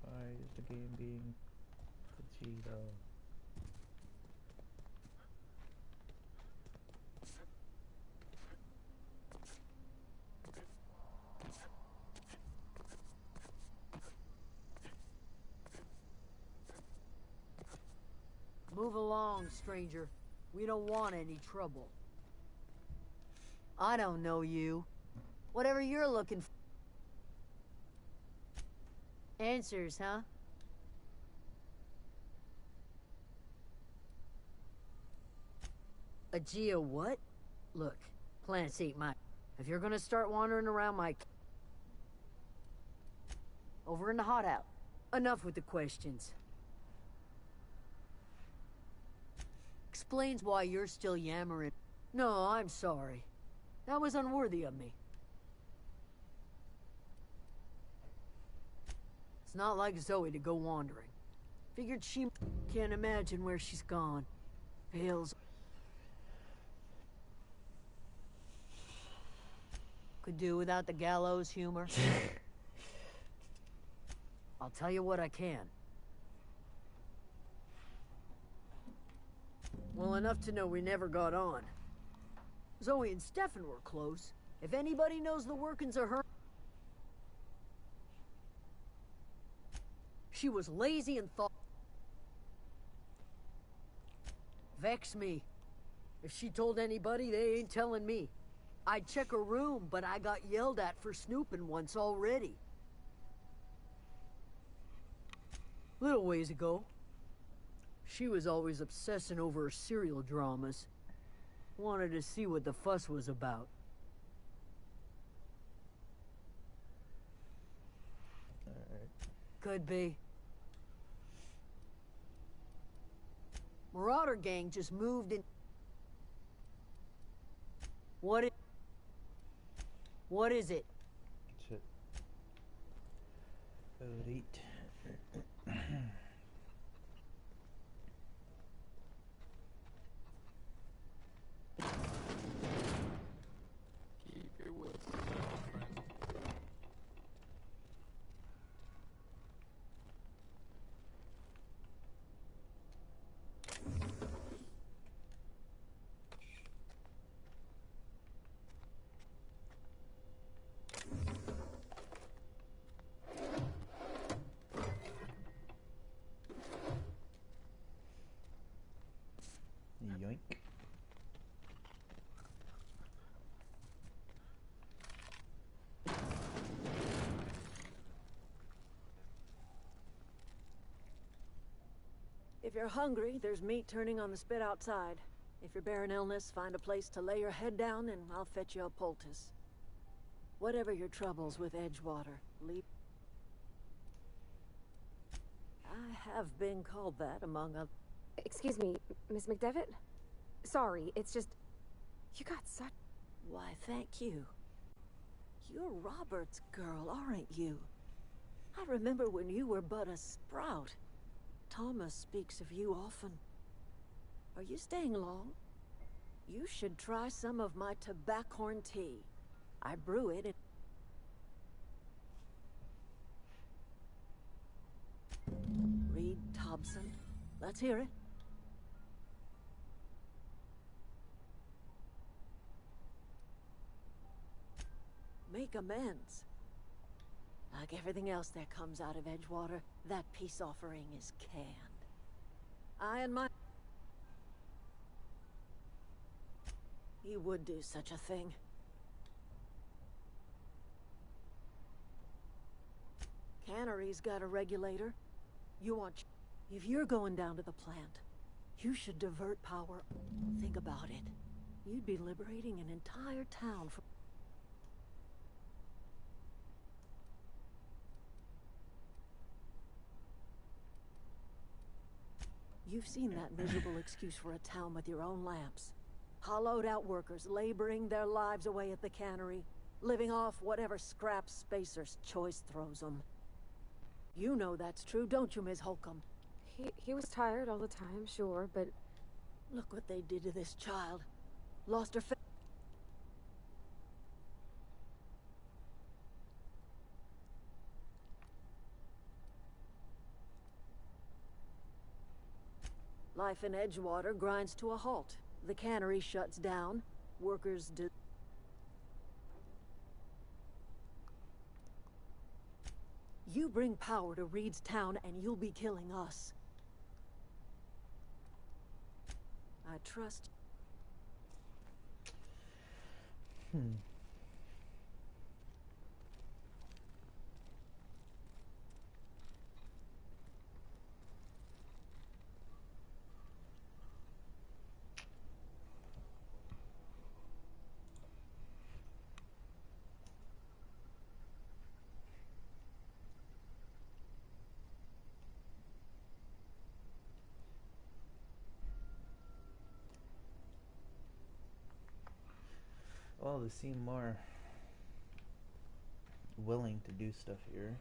Why is the game being Vegeta? Move along, stranger. We don't want any trouble. I don't know you. Whatever you're looking for. Answers, huh? A Geo what? Look, planets ain't my... If you're gonna start wandering around my... Over in the hot out. Enough with the questions. Explains why you're still yammering. No, I'm sorry. That was unworthy of me. It's not like Zoe to go wandering. Figured she can't imagine where she's gone. Fails. Could do without the gallows humor. I'll tell you what I can. Well, enough to know we never got on. Zoe and Stefan were close. If anybody knows the workings of her... She was lazy and thought... Vex me. If she told anybody, they ain't telling me. I'd check her room, but I got yelled at for snooping once already. Little ways ago, she was always obsessing over her serial dramas. Wanted to see what the fuss was about. Could be. Marauder gang just moved in. What is it? Shit. Elite. Keep your wits. Yoink. If you're hungry, there's meat turning on the spit outside. If you're bearing illness, find a place to lay your head down and I'll fetch you a poultice. Whatever your troubles with Edgewater, leave... I have been called that among other... Excuse me, Miss McDevitt? Sorry, it's just... You got such... Why, thank you. You're Robert's girl, aren't you? I remember when you were but a sprout. Thomas speaks of you often. Are you staying long? You should try some of my tobaccorn tea. I brew it in... Reed Thompson. Let's hear it. Make amends. Like everything else that comes out of Edgewater, that peace offering is canned. I and my... He would do such a thing. Cannery's got a regulator. You want... If you're going down to the plant, you should divert power. Think about it. You'd be liberating an entire town from... You've seen that miserable excuse for a town with your own lamps. Hollowed out workers laboring their lives away at the cannery, living off whatever scrap Spacer's Choice throws them. You know that's true, don't you, Ms. Holcomb? He was tired all the time, sure, but... Look what they did to this child. Lost her Life in Edgewater grinds to a halt. The cannery shuts down. Workers do... You bring power to Reed's town and you'll be killing us. I trust... Well, they seem more willing to do stuff here.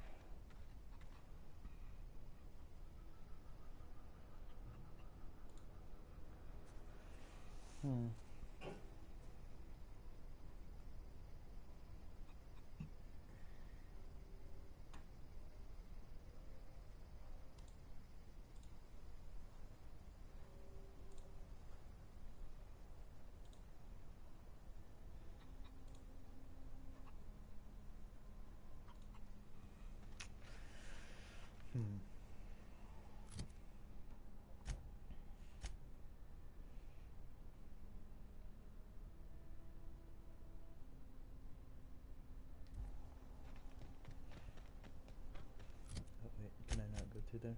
Oh wait, can I not go through there?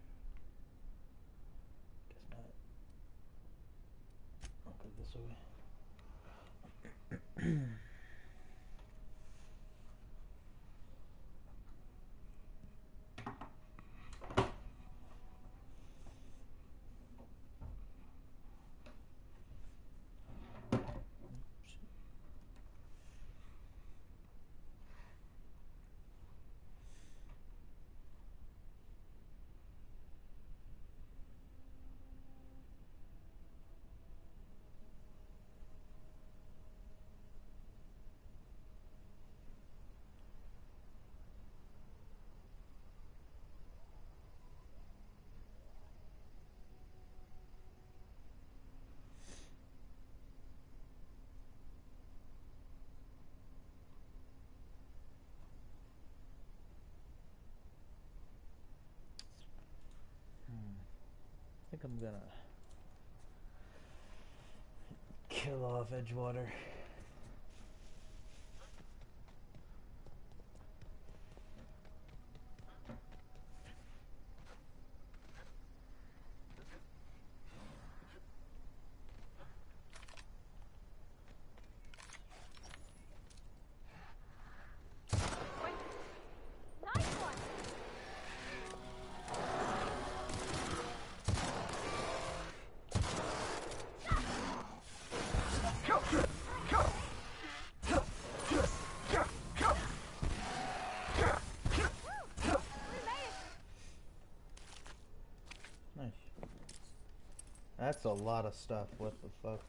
Guess not. I'll go this way. I think I'm gonna kill off Edgewater. That's a lot of stuff. What the fuck?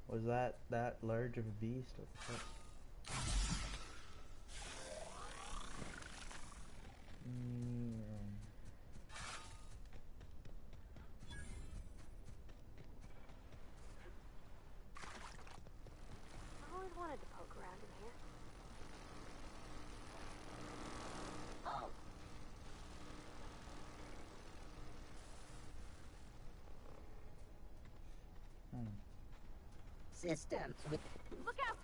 Was that large of a beast? What the fuck? systems with... Look out!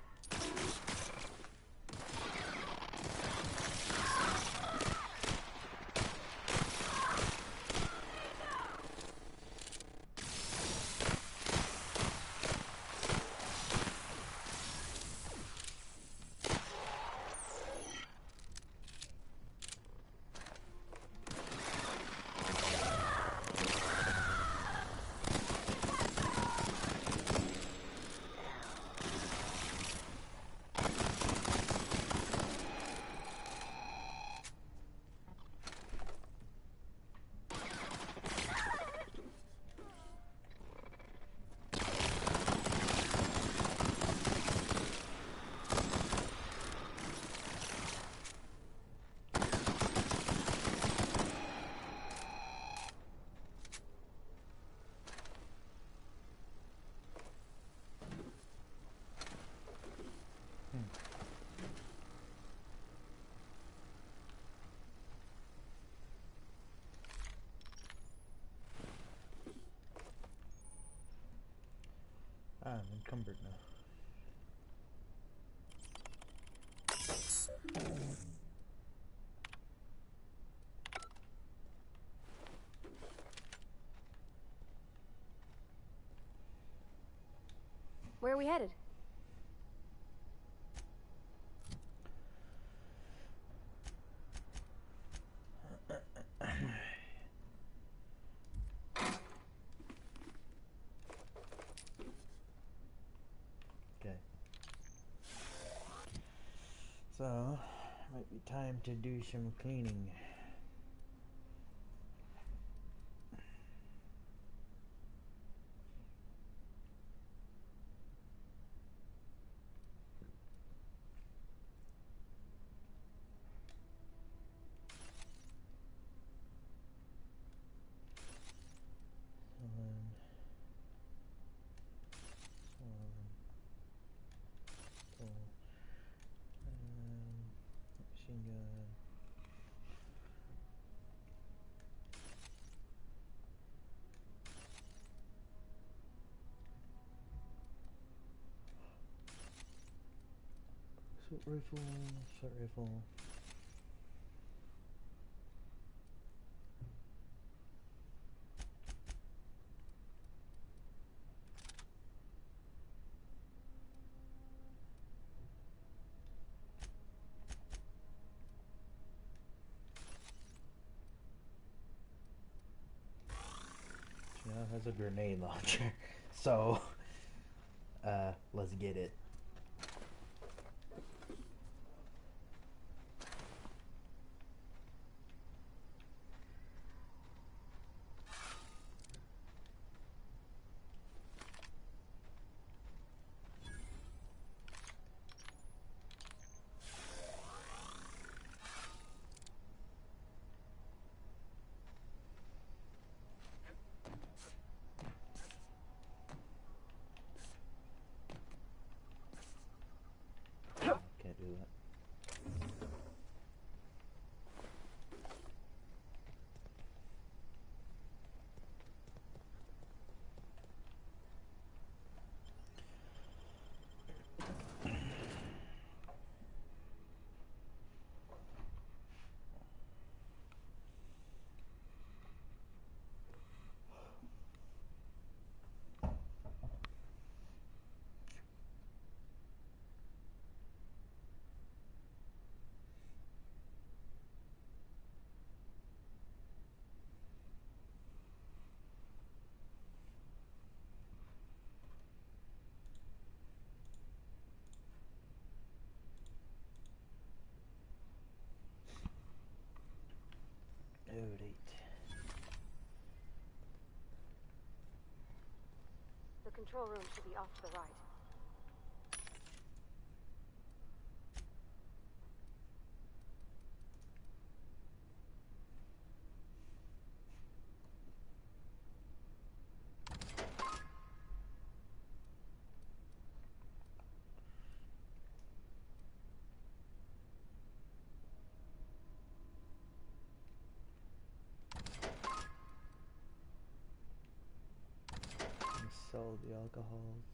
I'm encumbered now. Where are we headed? Okay. So, might be time to do some cleaning. Machine gun. Assault rifle, assault rifle. Now has a grenade launcher, so let's get it. Can't do that. Alright. The control room should be off to the right. Sell the alcohols.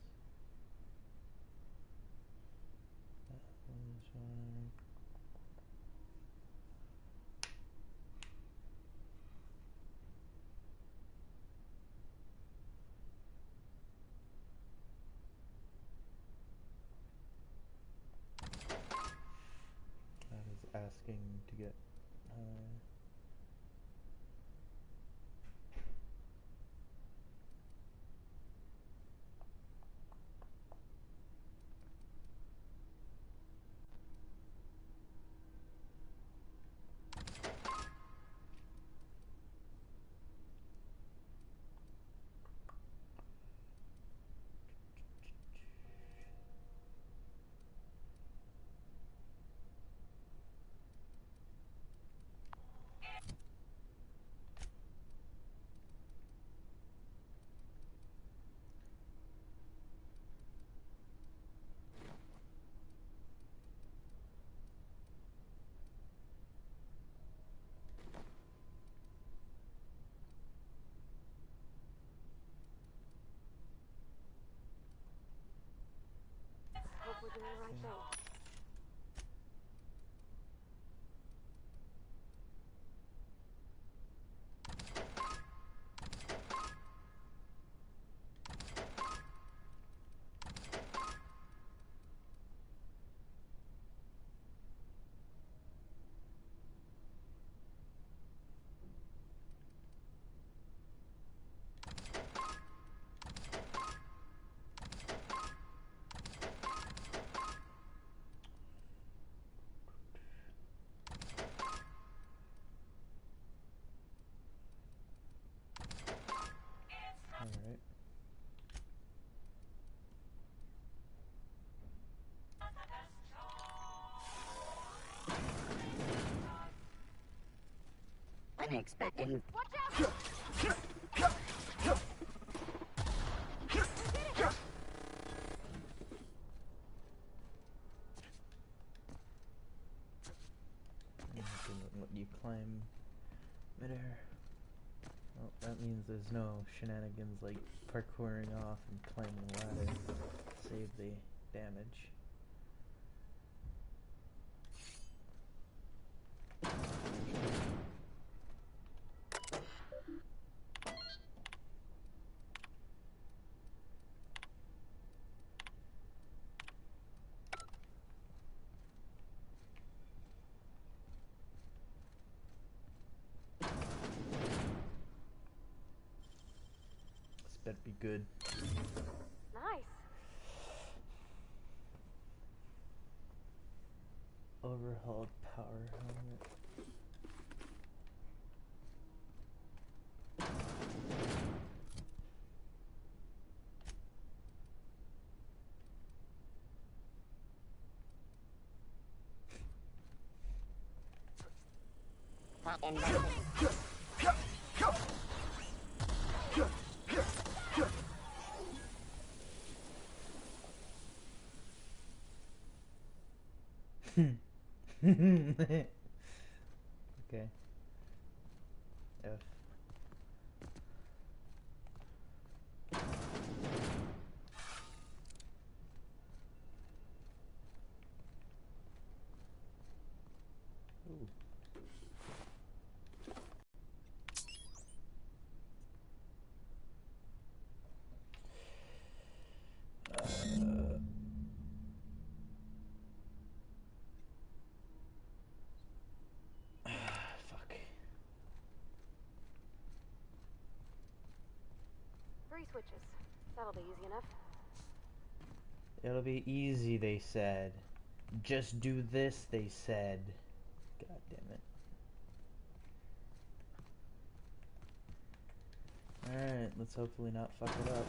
thing. Alright. Unexpected. Watch out! Let you climb midair. Well, that means there's no shenanigans like parkouring off and climbing the ladder. Save the damage. This better be good. Nice. Overhauled power helmet. Okay. F. Ooh. Fuck. 3 switches. That'll be easy enough. It'll be easy, they said. Just do this, they said. God damn it. Alright, let's hopefully not fuck it up.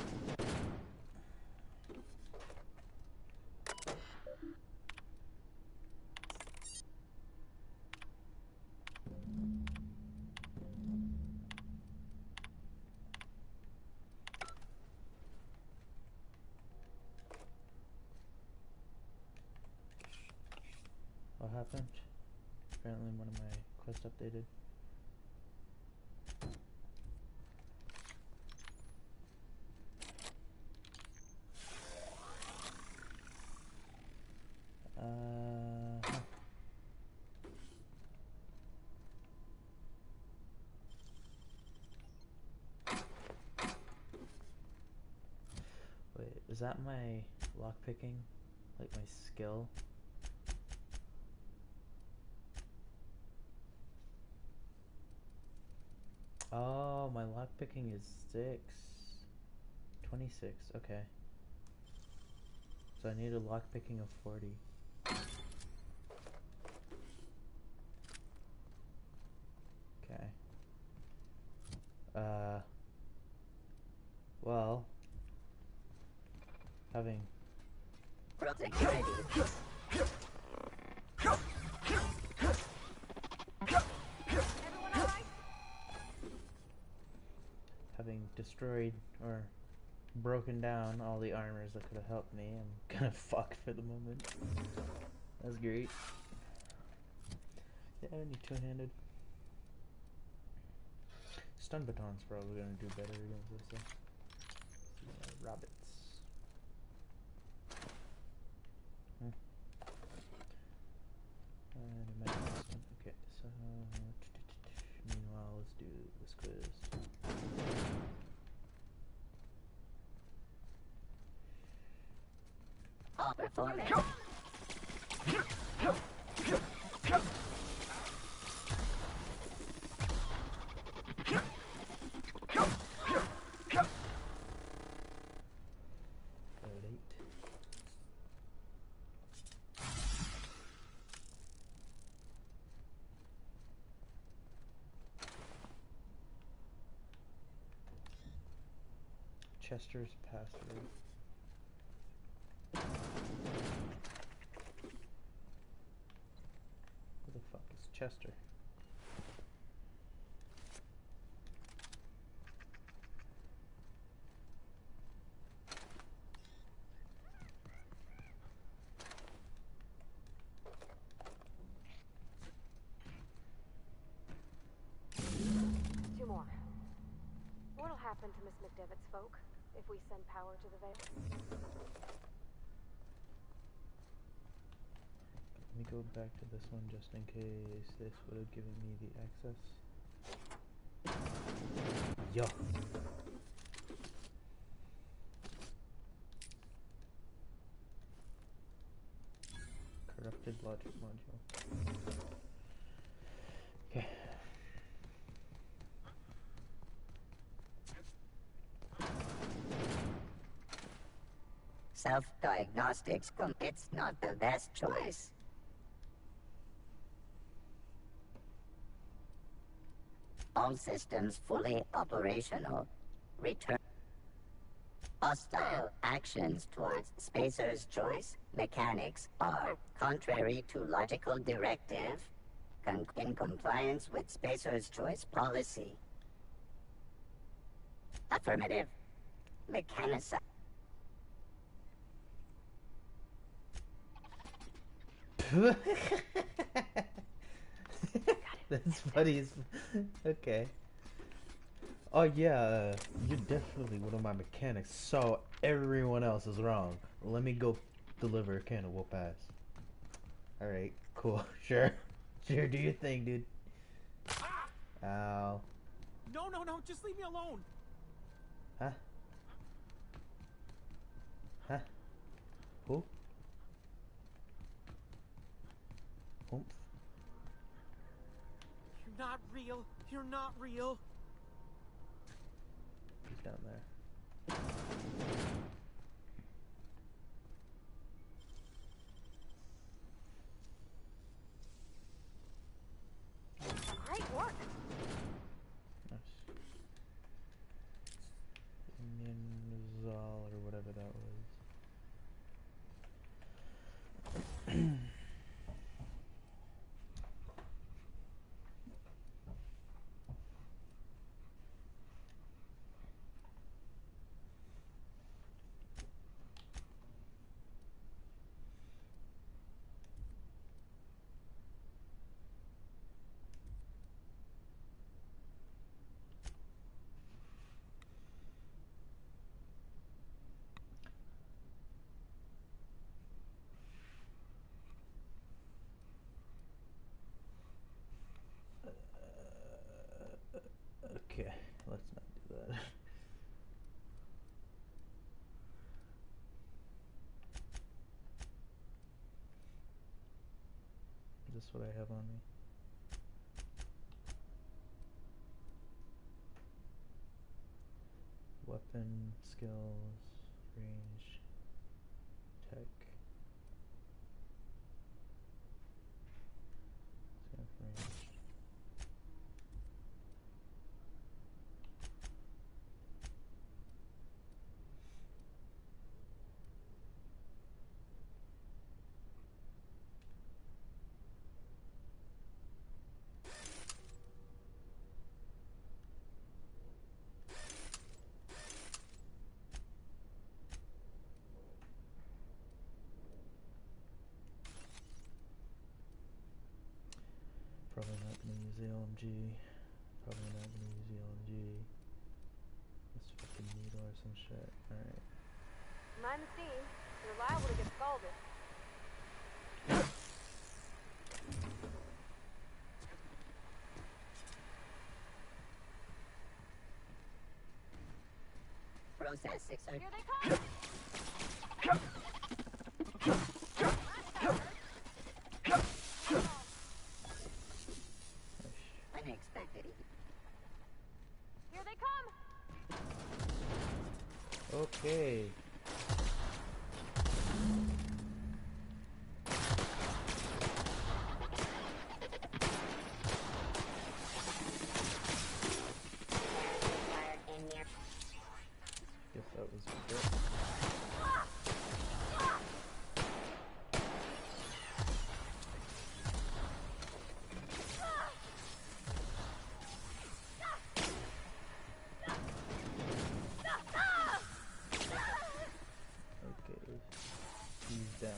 What happened? Apparently one of my quests updated. Huh. Wait, is that my lockpicking? Like my skill? Oh, my lockpicking is 26, okay. So I need a lockpicking of 40. Okay. Well, having having destroyed or broken down all the armors that could have helped me, I'm kind of fucked for the moment. That's great. Yeah, I need two-handed. Stun baton's probably gonna do better against this thing. Rabbits. performance. Chester's password. Who the fuck is Chester? Two more. What'll happen to Miss McDevitt's folk if we send power to the Vale? Let me go back to this one just in case this would have given me the access. Yo. Corrupted logic module. Okay. Self-diagnostics, it's not the best choice. All systems fully operational. Return. Hostile actions towards Spacer's choice mechanics are contrary to logical directive, in compliance with Spacer's choice policy. Affirmative. Mechanicide. That's funny as... Okay. Oh yeah, you're definitely one of my mechanics, so everyone else is wrong. Let me go deliver a can of whoop ass. Alright, cool, sure. Sure, do your thing, dude. Ow. No, just leave me alone. Huh? Huh? Who? Oomph. You're not real. He's down there. Great work. Nice. Zal or whatever that was. Okay, let's not do that. Is this what I have on me? Weapon, skills, range, tech. Range. Probably not gonna use the LMG. Probably not gonna use the LMG. This fucking needle or some shit. Alright. Mind the steam. You're liable to get scalded. Process 600. Here they come! Okay. Guess that was good. Okay. He's down.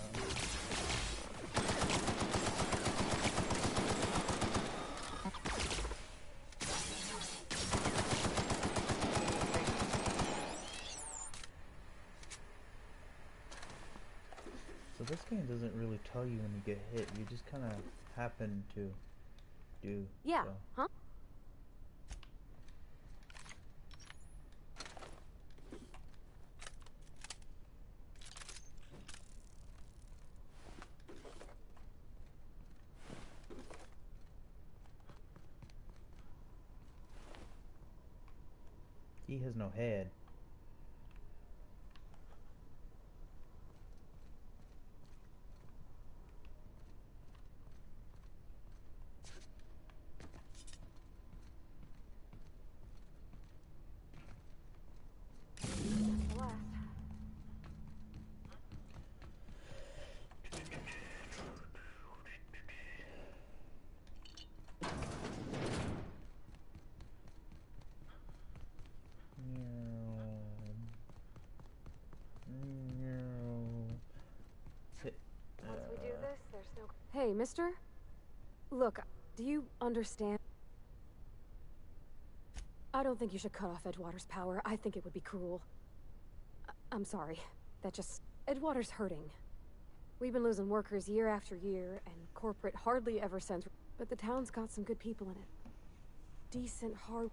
So this game doesn't really tell you when you get hit. You just kind of happen to do. Yeah, so. huh? He has no head. Once we do this, there's no... Hey, mister? Look, do you understand? I don't think you should cut off Edgewater's power. I think it would be cruel. I'm sorry. That just... Edgewater's hurting. We've been losing workers year after year, and corporate hardly ever sends... But the town's got some good people in it. Decent, hard...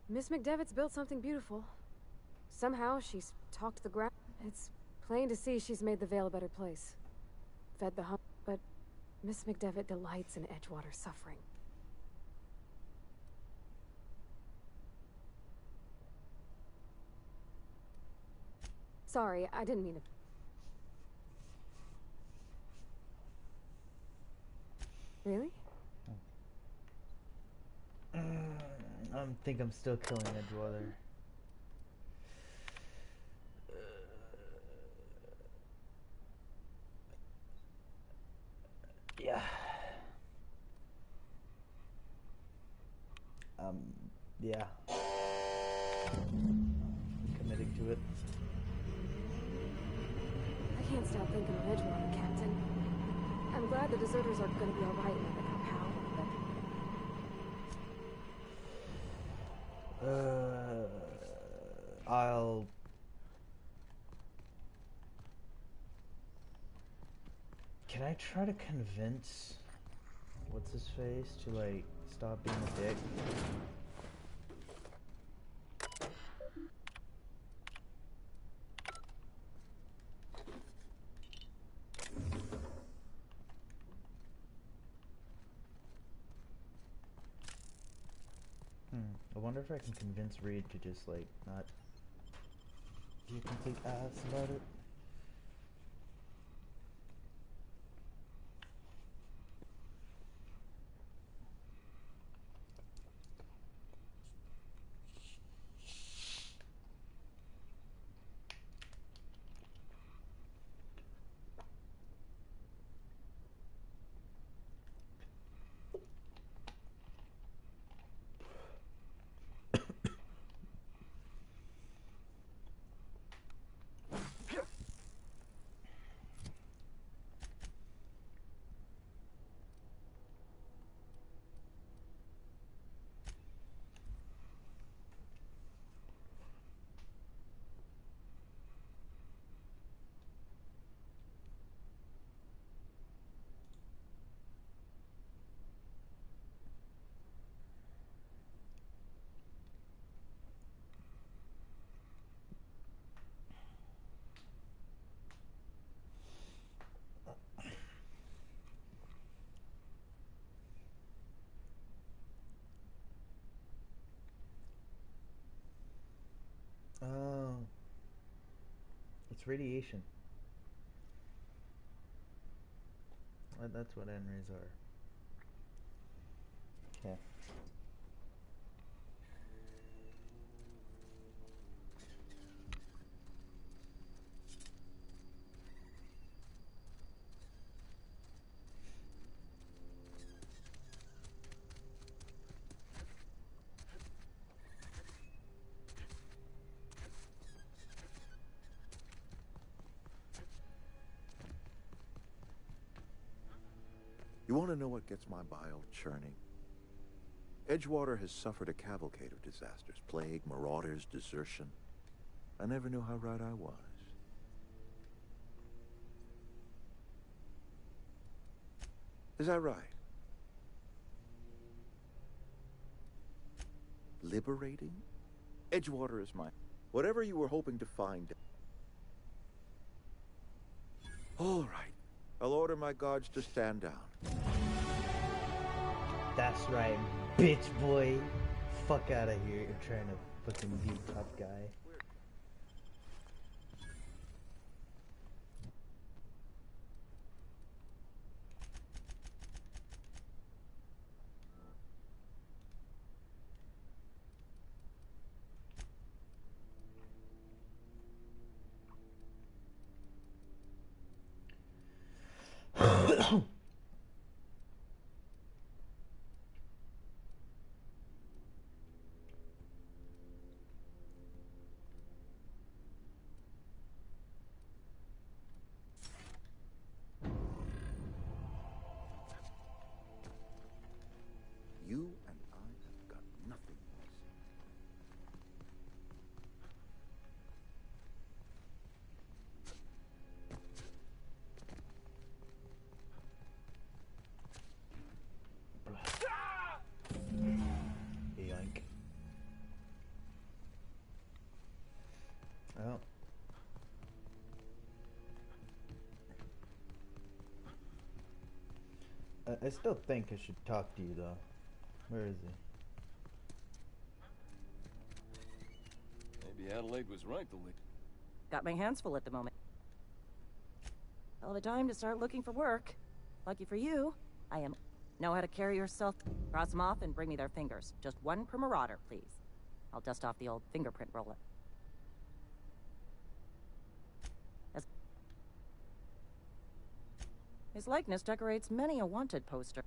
Miss McDevitt's built something beautiful. Somehow, she's talked the ground. It's plain to see she's made the Vale a better place. Fed the hum... But Miss McDevitt delights in Edgewater's suffering. Sorry, I didn't mean to... Really? I think I'm still killing Edgewater. Yeah. Yeah. I'm committing to it. I can't stop thinking of Edgewater, Captain. I'm glad the deserters are gonna be alright when they come power, but... I'll... Can I try to convince... What's-his-face to, like, stop being a dick? I wonder if I can convince Reed to just, like, not be a complete ass about it. radiation. That's what N-rays are. Okay. You want to know what gets my bile churning? Edgewater has suffered a cavalcade of disasters. Plague, marauders, desertion. I never knew how right I was. Is that right? Liberating? Edgewater is mine. Whatever you were hoping to find. All right. I'll order my guards to stand down. That's right, bitch boy. Fuck out of here. You're trying to fucking be tough guy. You and I have got nothing more. Yoink. Well. I still think I should talk to you though. Where is he? Maybe Adelaide was right to leave. Got my hands full at the moment. Hell of a time to start looking for work. Lucky for you, I know how to carry yourself. Cross them off and bring me their fingers. Just one per marauder, please. I'll dust off the old fingerprint roller. His likeness decorates many a wanted poster.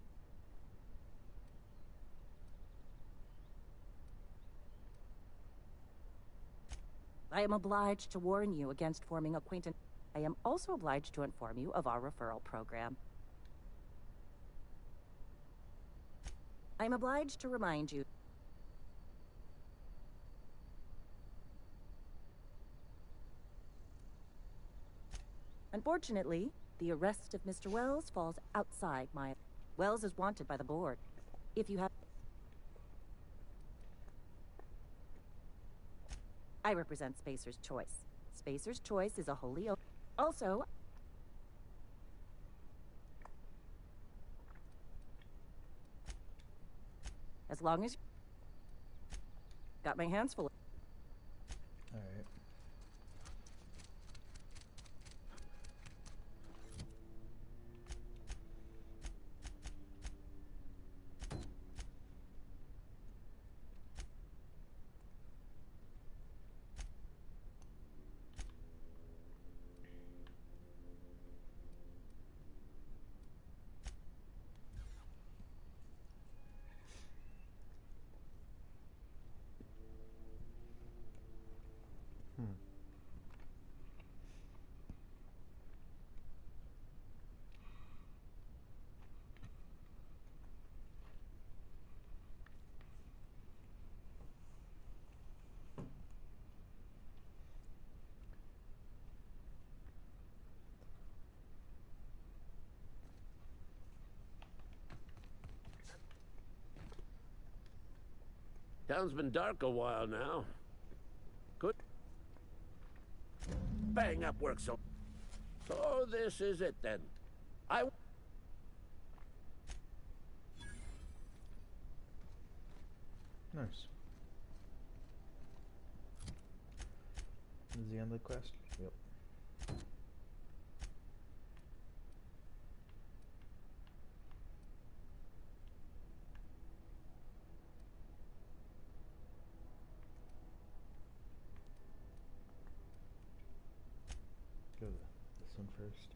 I am obliged to warn you against forming acquaintance. I am also obliged to inform you of our referral program. I am obliged to remind you. Unfortunately, the arrest of Mr. Wells falls outside my... Wells is wanted by the board. If you have... I represent Spacer's Choice. Spacer's Choice is a wholly... Also... As long as... Got my hands full. Alright. Town's been dark a while now. Good. Bang up work so this is it then. Nice. Is he on the quest? Yep. one first.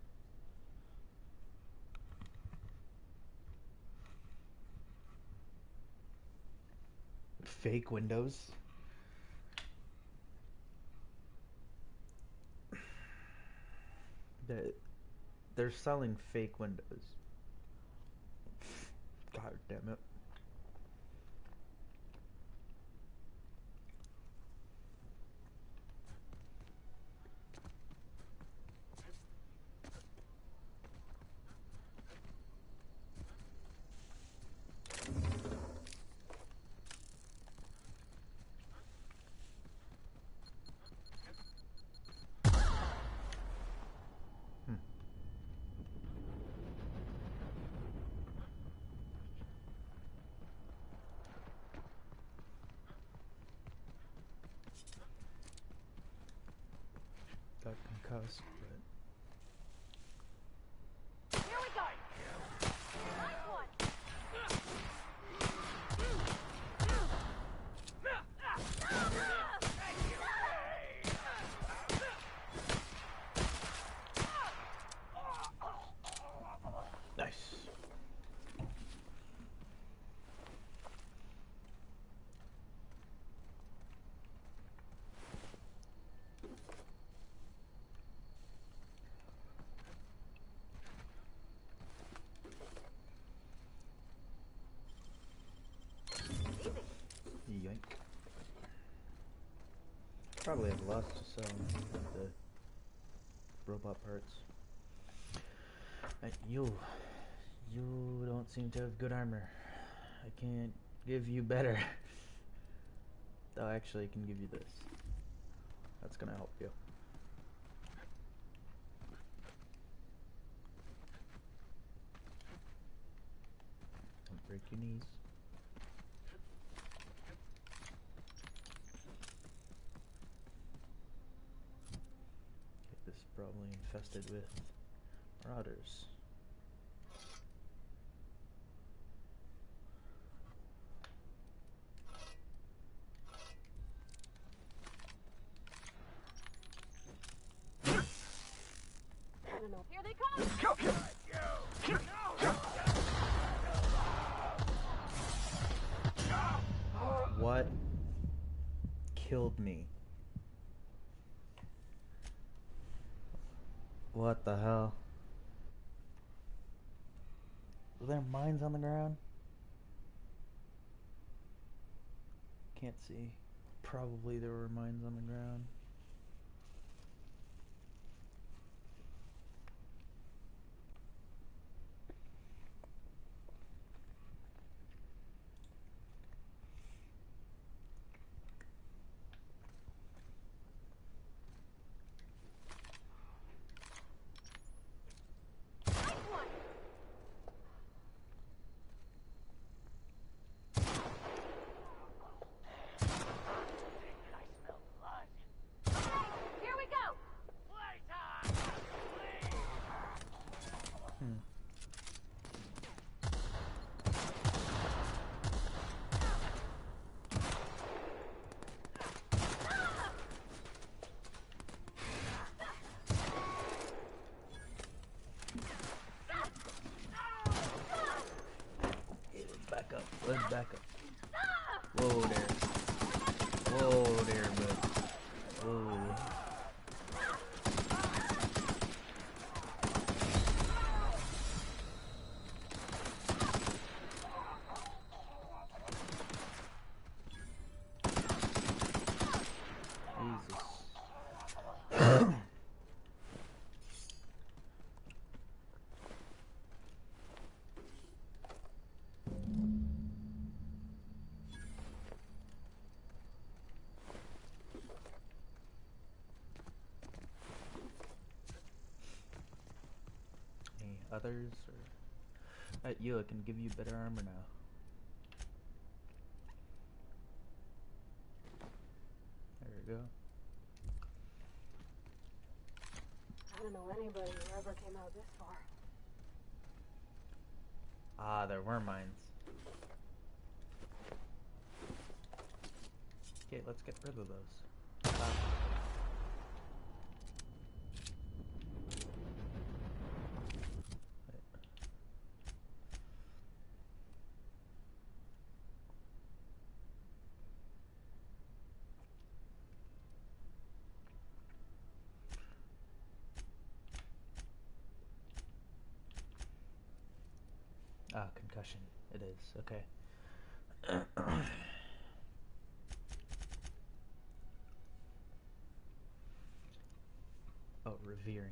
Fake windows. They're selling fake windows. God damn it. Got concussed, but Here we go! Nice one! nice. Yoink. Probably have lots to sell the robot parts. You don't seem to have good armor. I can't give you better. Though actually I can give you this. That's gonna help you. Don't break your knees. Okay, this is probably infested with marauders. Here they come! What killed me? What the hell? Were there mines on the ground? Can't see. Probably there were mines on the ground. Here we go! Okay, let's back up. Let's back up. Whoa there. Whoa there, bud. Whoa. Jesus. Any others? Or at you, I can give you better armor now. There we go. I don't know anybody who ever came out this far. Ah, there were mines. Okay, let's get rid of those. Ah, concussion. It is. Okay. Oh, revering.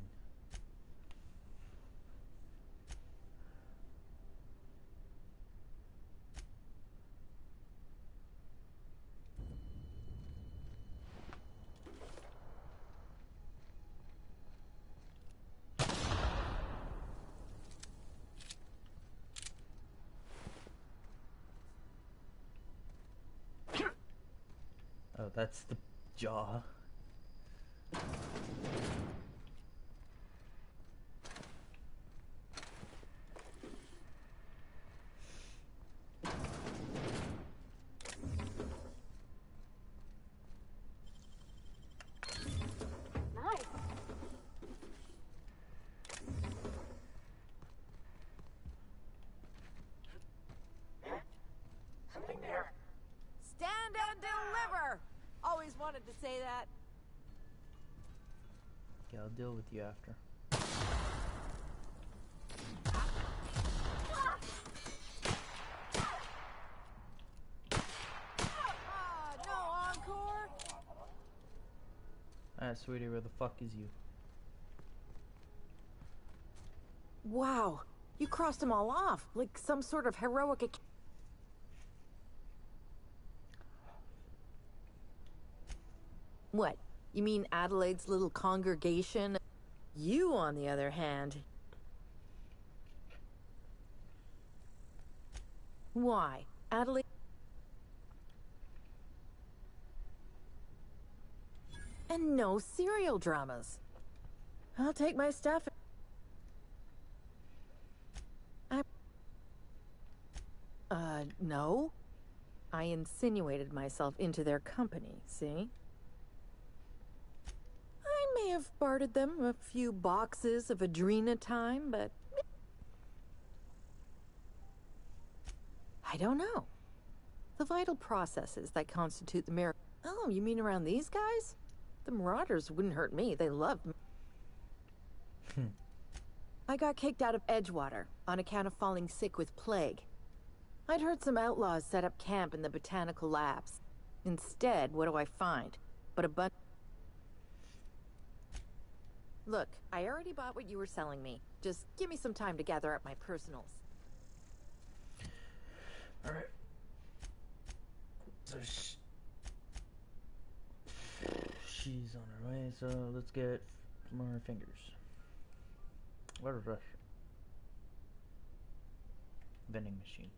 Oh, that's the jaw. Nice. Something there. Stand and deliver! Always wanted to say that. Okay, I'll deal with you after. No encore? Alright, sweetie, where the fuck is you? Wow, you crossed them all off, like some sort of heroic... What? You mean Adelaide's little congregation? You, on the other hand... Why? Adelaide... And no serial dramas. I'll take my stuff... No. I insinuated myself into their company, see? I may have bartered them a few boxes of Adrena time, but... I don't know. The vital processes that constitute the miracle... Oh, you mean around these guys? The Marauders wouldn't hurt me. They love me. I got kicked out of Edgewater on account of falling sick with plague. I'd heard some outlaws set up camp in the botanical labs. Instead, what do I find? But a bunch... Look, I already bought what you were selling me. Just give me some time to gather up my personals. Alright. So she's on her way, so let's get some more fingers. What a rush. Vending machine.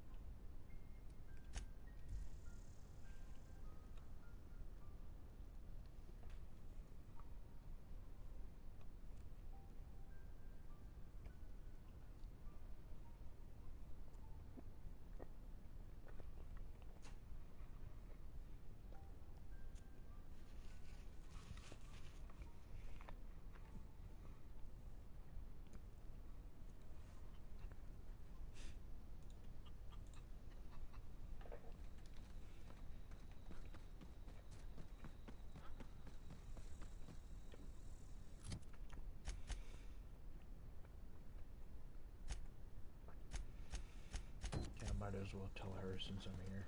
Okay, I might as well tell her since I'm here.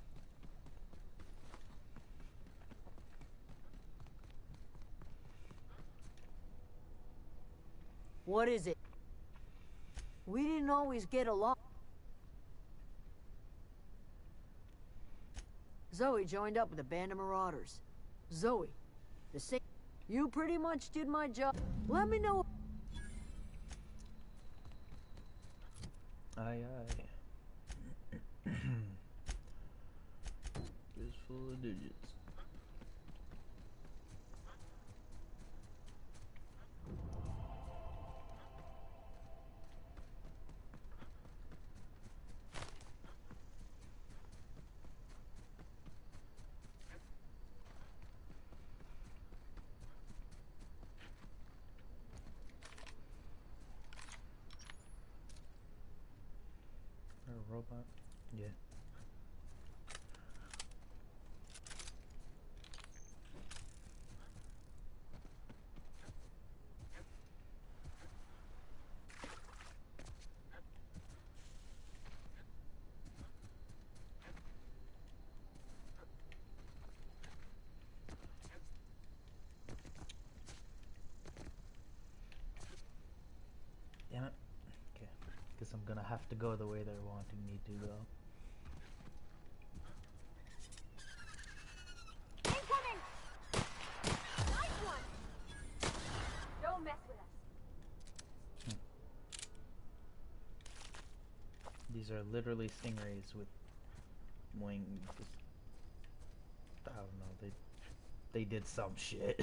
What is it? We didn't always get along. Zoe joined up with a band of marauders. Zoe, the same. You pretty much did my job. Let me know. Aye, aye. It's full of digits. A robot? Yeah. guess I'm gonna have to go the way they're wanting me to go. Incoming! Nice one! Don't mess with us. These are literally stingrays with wings. I don't know, they did some shit.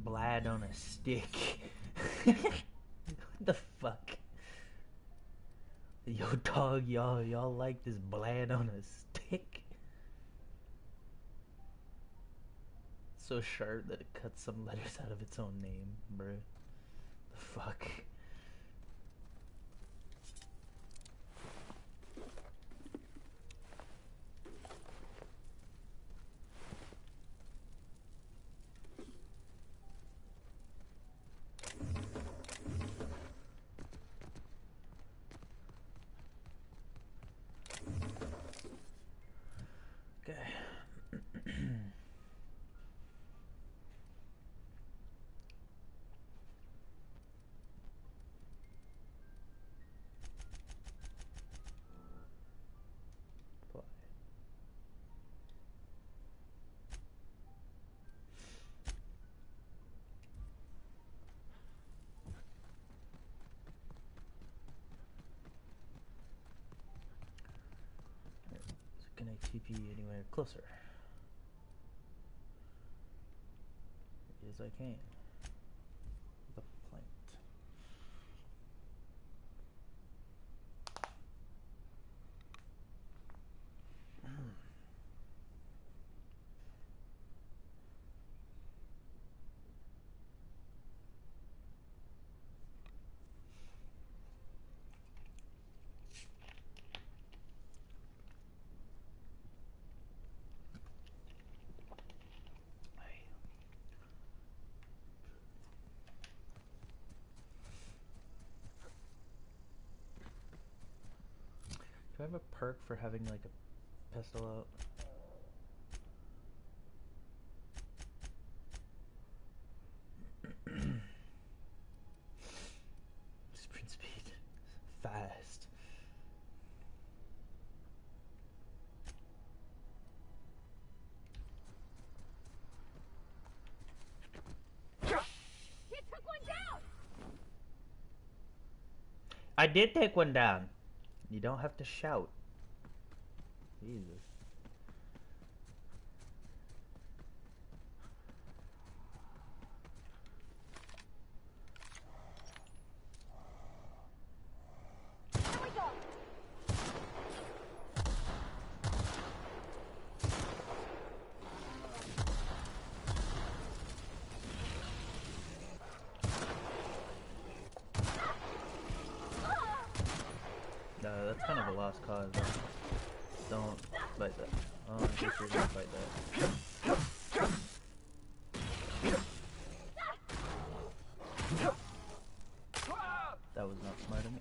Blad on a stick. What the fuck? Yo, dog, y'all like this blad on a stick? So sharp that it cuts some letters out of its own name, bro. The fuck? Can I TP anywhere closer? Yes, I can. The plant. Do I have a perk for having like a pistol out? Sprint speed. Fast. He took one down! I did take one down. You don't have to shout. Jesus. Here we go! That's kind of a lost cause. Don't fight that. Oh, I guess you're gonna fight that. That was not smart of me.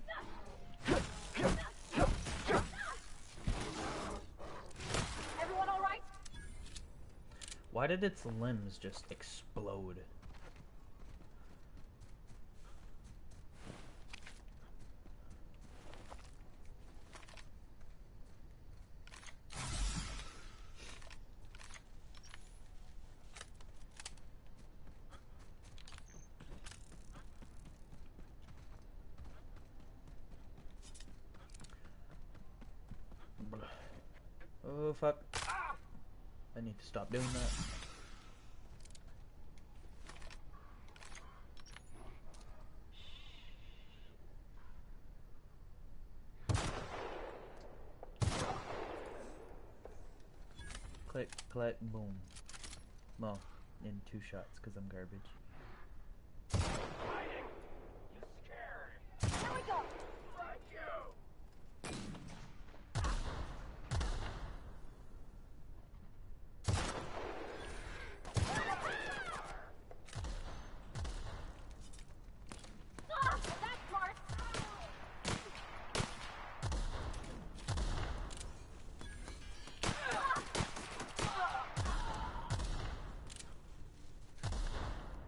Everyone all right? Why did its limbs just explode? Oh fuck. I need to stop doing that. Click, click, boom. Well, in 2 shots because I'm garbage. Here we go. Right, you. Ah, that's smart.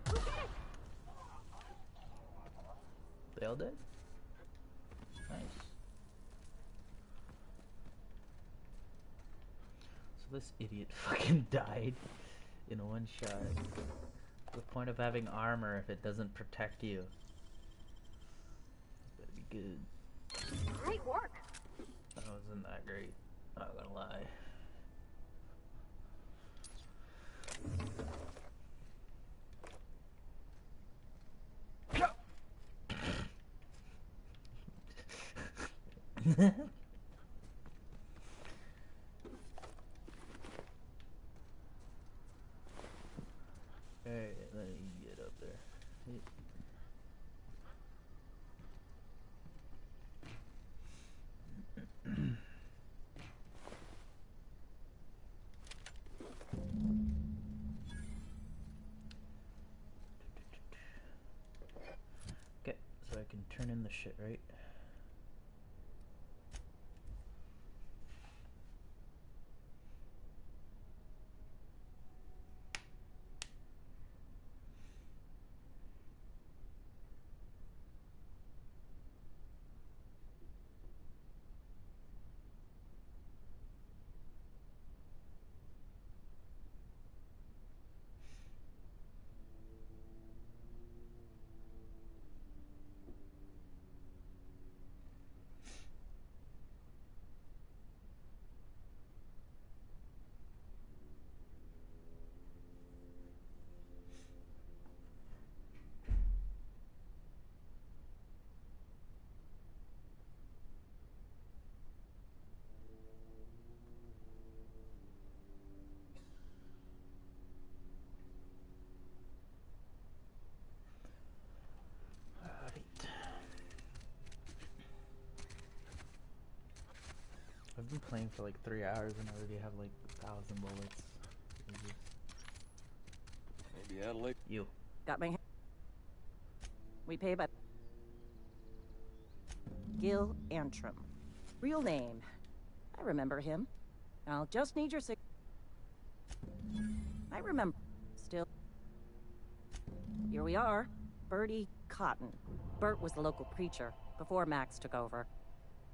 Who did it? They all dead? Nice. So this idiot fucking died in 1 shot. The point of having armor if it doesn't protect you. Better be good. Great work. That wasn't that great. Not gonna lie. Alright, let me get up there. Okay, so I can turn in the shit, right? I've been playing for like 3 hours and I already have like 1,000 bullets. Maybe Adelaide. You. Got my. We pay by. Gil Antrim. Real name. I remember him. I'll just need your I remember. Still. Here we are. Bertie Cotton. Bert was the local preacher before Max took over.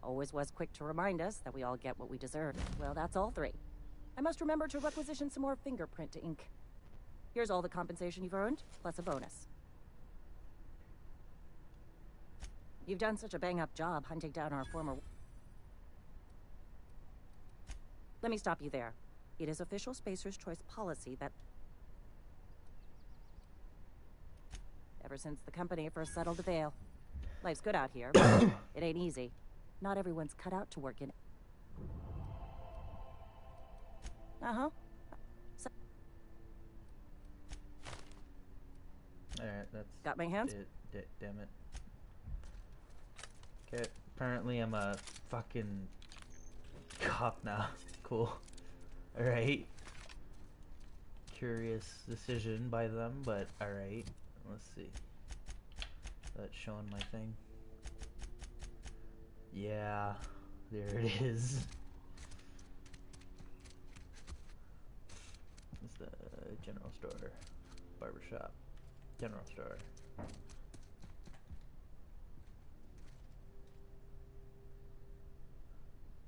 Always was quick to remind us that we all get what we deserve. Well, that's all 3. I must remember to requisition some more fingerprint to ink. Here's all the compensation you've earned, plus a bonus. You've done such a bang-up job hunting down our former... Let me stop you there. It is official Spacer's Choice policy that... Ever since the company first settled the Vale. Life's good out here, but it ain't easy. Not everyone's cut out to work in... Uh-huh. Alright, that's... Got my hands? Damn it. Okay, apparently I'm a fucking cop now. Cool. Alright. Curious decision by them, but alright. Let's see. That's showing my thing. Yeah, there it is. It's the general store, barbershop, general store.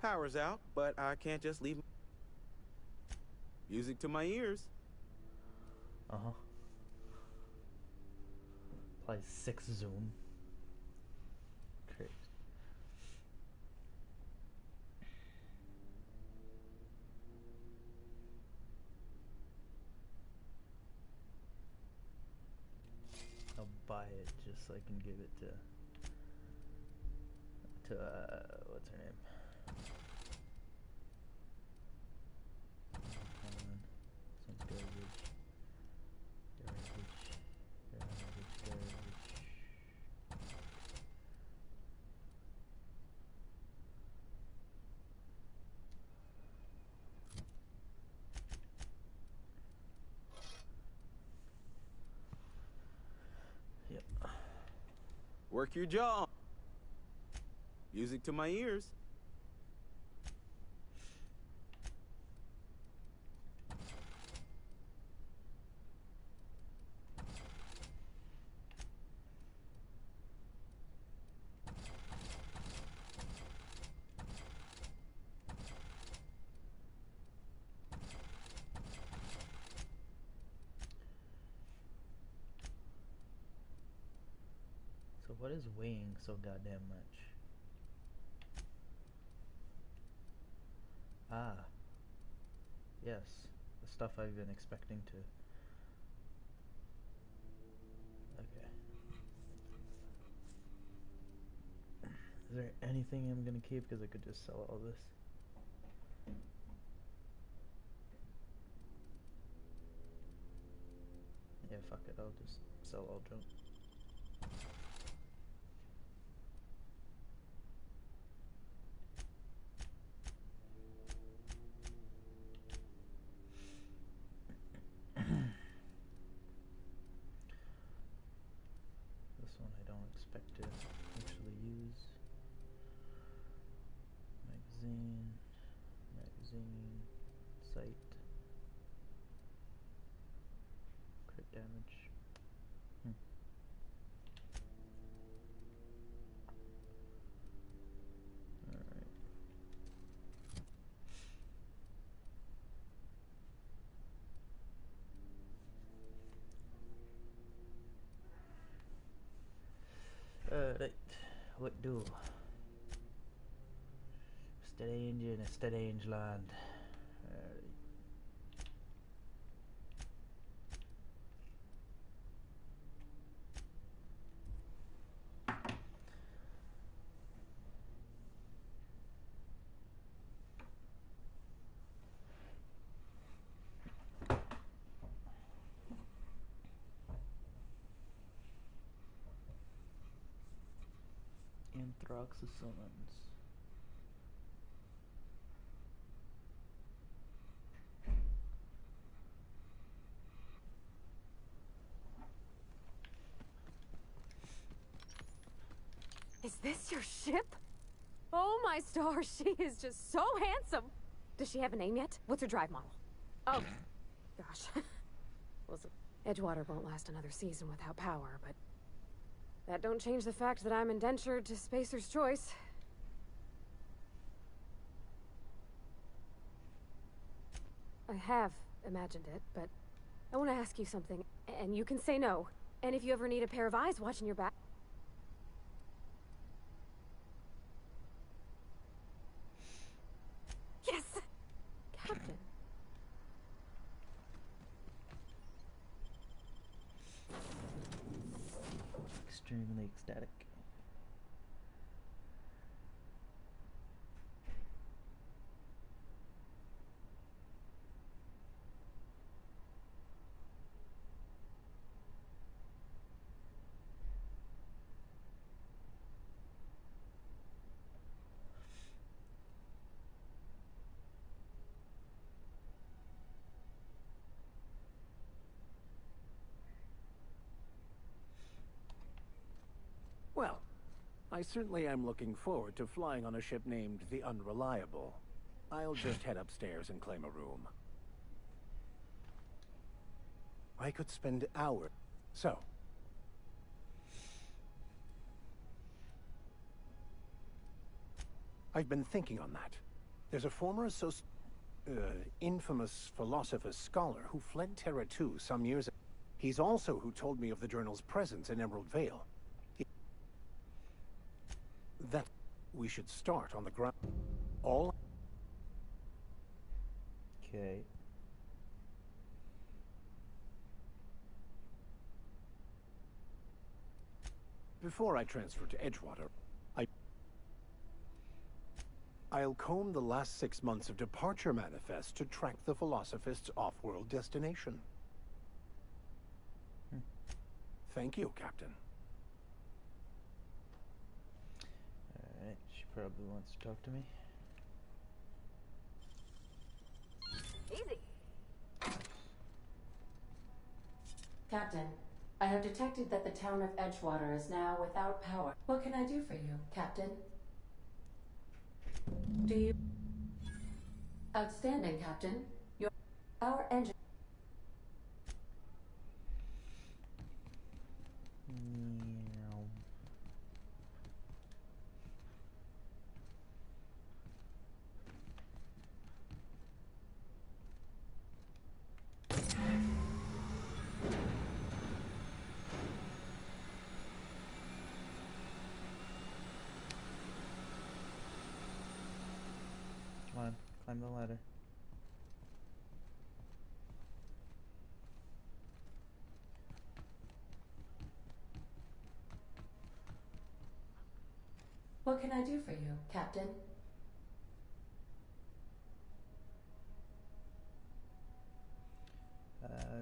Power's out, but I can't just leave. Music to my ears. Uh-huh. Applies 6 zoom. Great. so I can give it to what's her name? Some garbage. Garbage. Yep. Work your jaw. Music to my ears. So what is weighing so goddamn much? Ah. Yes. The stuff I've been expecting to. Okay. Is there anything I'm gonna keep? Because I could just sell all this. Yeah, fuck it. I'll just sell all junk. This one I don't expect to actually use. Magazine, sight, crit damage. Alright. Alright, what do? Strange in a strange land. Alright. Anthroxosons. Is this your ship? Oh my stars, she is just so handsome. Does she have a name yet? What's her drive model? Oh, gosh. Listen, Edgewater won't last another season without power, but that don't change the fact that I'm indentured to Spacer's Choice. I have imagined it, but I want to ask you something, and you can say no. And if you ever need a pair of eyes watching your back... Yes! Captain. Extremely ecstatic. Well, I certainly am looking forward to flying on a ship named the Unreliable. I'll just head upstairs and claim a room. I could spend hours. So, I've been thinking on that. There's a former infamous philosopher scholar who fled Terra 2 some years ago. He's also who told me of the journal's presence in Emerald Vale. That we should start on the ground. All... Okay. Before I transfer to Edgewater, I'll comb the last 6 months of departure manifest to track the Philosophist's off-world destination. Thank you, Captain. Alright, she probably wants to talk to me. Easy. Captain, I have detected that the town of Edgewater is now without power. What can I do for you, Captain? Do you... Outstanding, Captain. Our engine... Come on, climb the ladder. What can I do for you, Captain?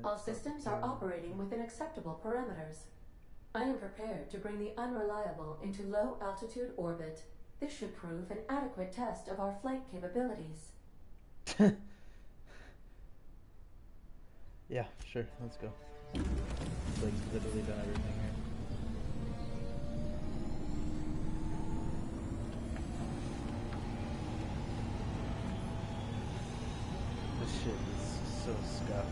All systems are operating within acceptable parameters. I am prepared to bring the unreliable into low-altitude orbit. This should prove an adequate test of our flight capabilities. Yeah, sure, let's go. It's like literally done everything here. This shit is so scuffed.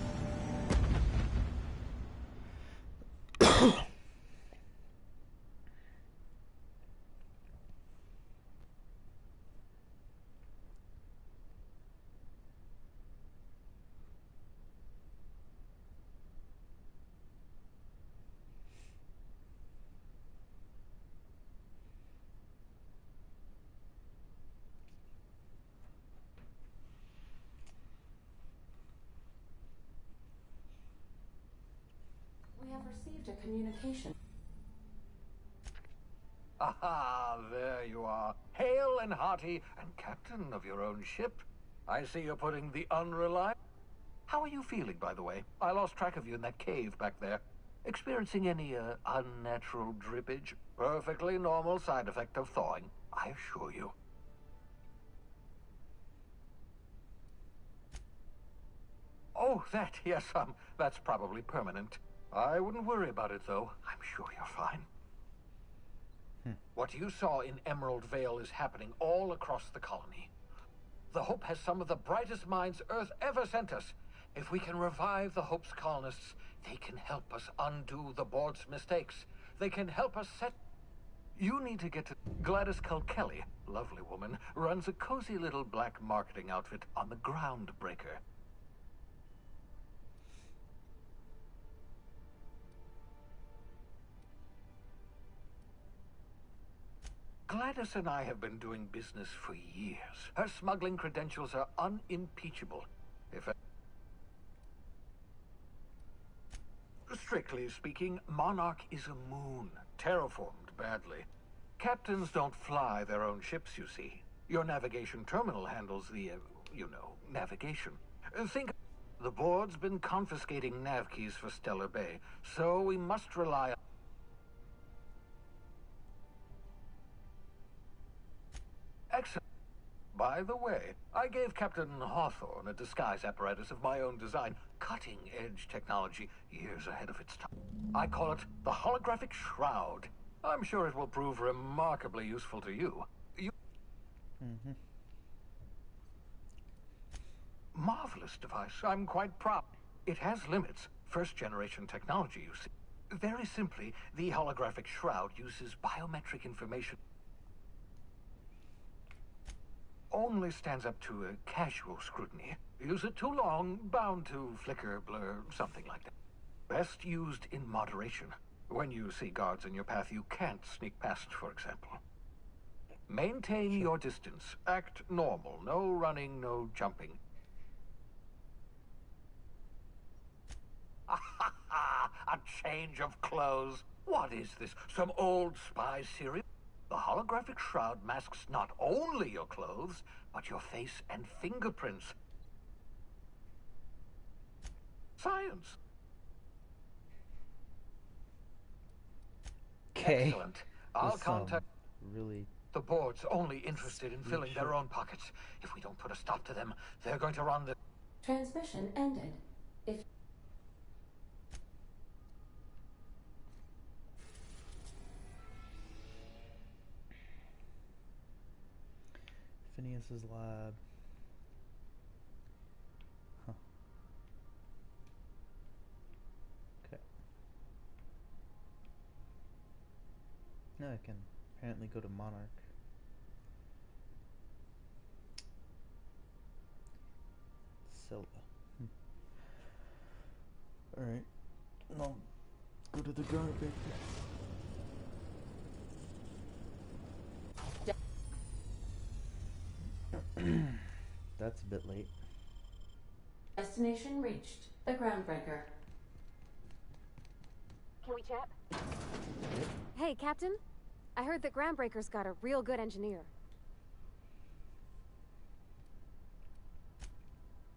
We have received a communication. Aha, there you are. Hale and hearty, and captain of your own ship. I see you're putting the unreliable... How are you feeling, by the way? I lost track of you in that cave back there. Experiencing any, unnatural drippage? Perfectly normal side effect of thawing, I assure you. Oh, that, yes, that's probably permanent. I wouldn't worry about it, though. I'm sure you're fine. What you saw in Emerald Vale is happening all across the colony. The Hope has some of the brightest minds Earth ever sent us. If we can revive the Hope's colonists, they can help us undo the board's mistakes. They can help us set... You need to get to... Gladys Kelly, lovely woman, runs a cozy little black marketing outfit on the Groundbreaker. Gladys and I have been doing business for years. Her smuggling credentials are unimpeachable. Strictly speaking, Monarch is a moon, terraformed badly. Captains don't fly their own ships, you see. Your navigation terminal handles the, navigation. Think... The board's been confiscating nav keys for Stellar Bay, so we must rely on... Excellent. By the way, I gave Captain Hawthorne a disguise apparatus of my own design, cutting-edge technology, years ahead of its time. I call it the Holographic Shroud. I'm sure it will prove remarkably useful to you. Marvelous device. I'm quite proud. It has limits. First-generation technology, you see. Very simply, the Holographic Shroud uses biometric information. Only stands up to a casual scrutiny. Use it too long, bound to flicker, blur, something like that. Best used in moderation. When you see guards in your path you can't sneak past, for example. Maintain your distance. Act normal. No running, no jumping. A change of clothes. What is this? Some old spy serial? The holographic shroud masks not only your clothes, but your face and fingerprints. Science. Okay. Excellent. I'll contact... really... The board's only interested in filling their own pockets. If we don't put a stop to them, they're going to run the... Transmission ended. If Phineas's lab. Huh. Okay. Now I can apparently go to Monarch. Scylla. Alright. Now go to the garbage. That's a bit late. destination reached, the groundbreaker. Can we chat? Hey, Captain. I heard that Groundbreaker's got a real good engineer.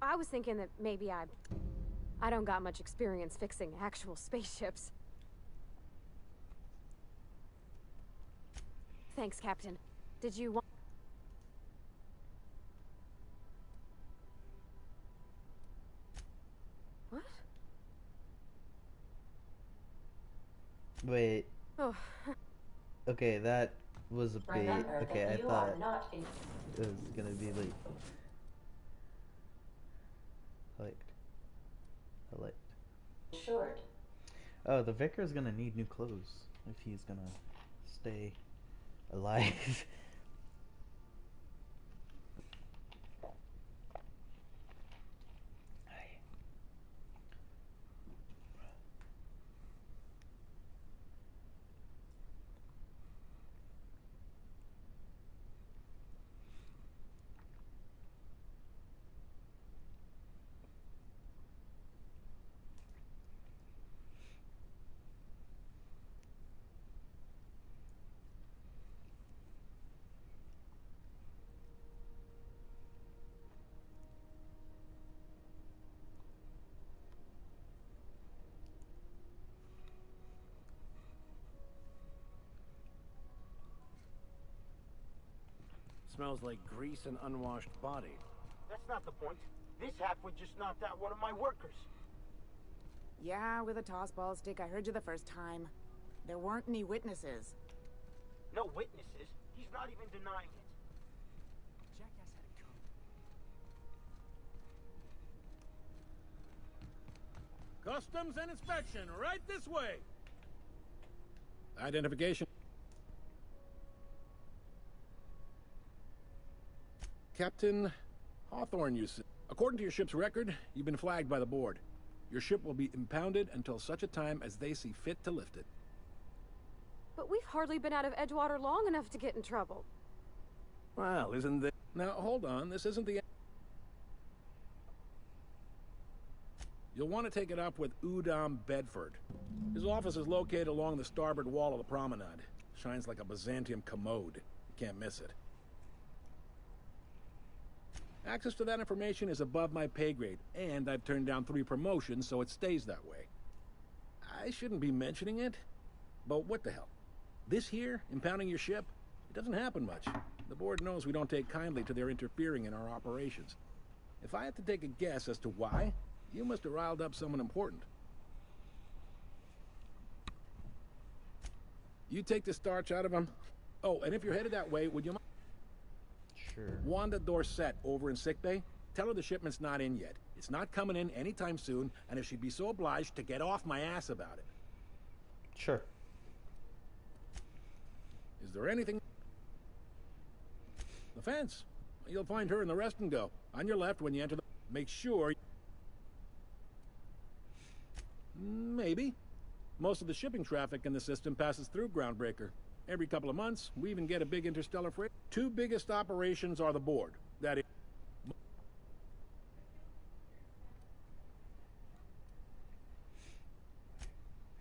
I was thinking that maybe I don't got much experience fixing actual spaceships. Thanks, Captain. Did you want... What? Wait. Oh. Okay, that was a bit... Okay, I thought it was gonna be like... Short. Oh, the vicar's gonna need new clothes if he's gonna stay alive. Smells like grease and unwashed body. That's not the point. This halfwit just knocked out one of my workers. Yeah, with a toss-ball stick. I heard you the first time. There weren't any witnesses. No witnesses. He's not even denying it. Jackass had it coming. Customs and inspection, right this way. Identification. Captain Hawthorne, you said. According to your ship's record, you've been flagged by the board. Your ship will be impounded until such a time as they see fit to lift it. But we've hardly been out of Edgewater long enough to get in trouble. Well, isn't this... Now, hold on. This isn't the... You'll want to take it up with Udom Bedford. His office is located along the starboard wall of the promenade. Shines like a Byzantium commode. You can't miss it. Access to that information is above my pay grade, and I've turned down 3 promotions, so it stays that way. I shouldn't be mentioning it, but what the hell? This here, impounding your ship, it doesn't happen much. The board knows we don't take kindly to their interfering in our operations. If I had to take a guess as to why, you must have riled up someone important. You take the starch out of them. Oh, and if you're headed that way, would you mind? Sure. Wanda Dorset over in sickbay. Tell her the shipment's not in yet. It's not coming in anytime soon, and if she'd be so obliged to get off my ass about it. Sure. Is there anything... The fence. You'll find her in the rest and go. On your left when you enter the... Make sure... Maybe. Most of the shipping traffic in the system passes through Groundbreaker. Every couple of months, we even get a big interstellar freight. 2 biggest operations are the board. That is...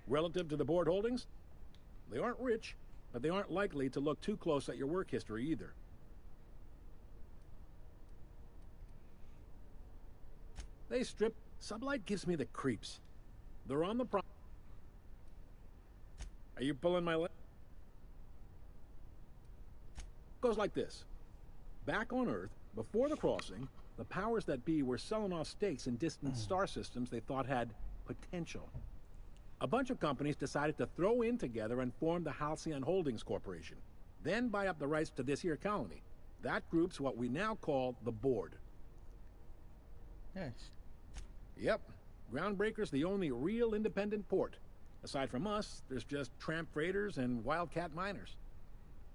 Relative to the board holdings, They aren't rich, but they aren't likely to look too close at your work history either. They strip. Sublight gives me the creeps. They're on the Are you pulling my leg? Goes like this. Back on Earth, before the crossing, the powers that be were selling off stakes in distant star systems they thought had potential. A bunch of companies decided to throw in together and form the Halcyon Holdings Corporation, then buy up the rights to this here colony. That group's what we now call the Board. Nice. Yep. Groundbreaker's the only real independent port. Aside from us, there's just tramp freighters and wildcat miners.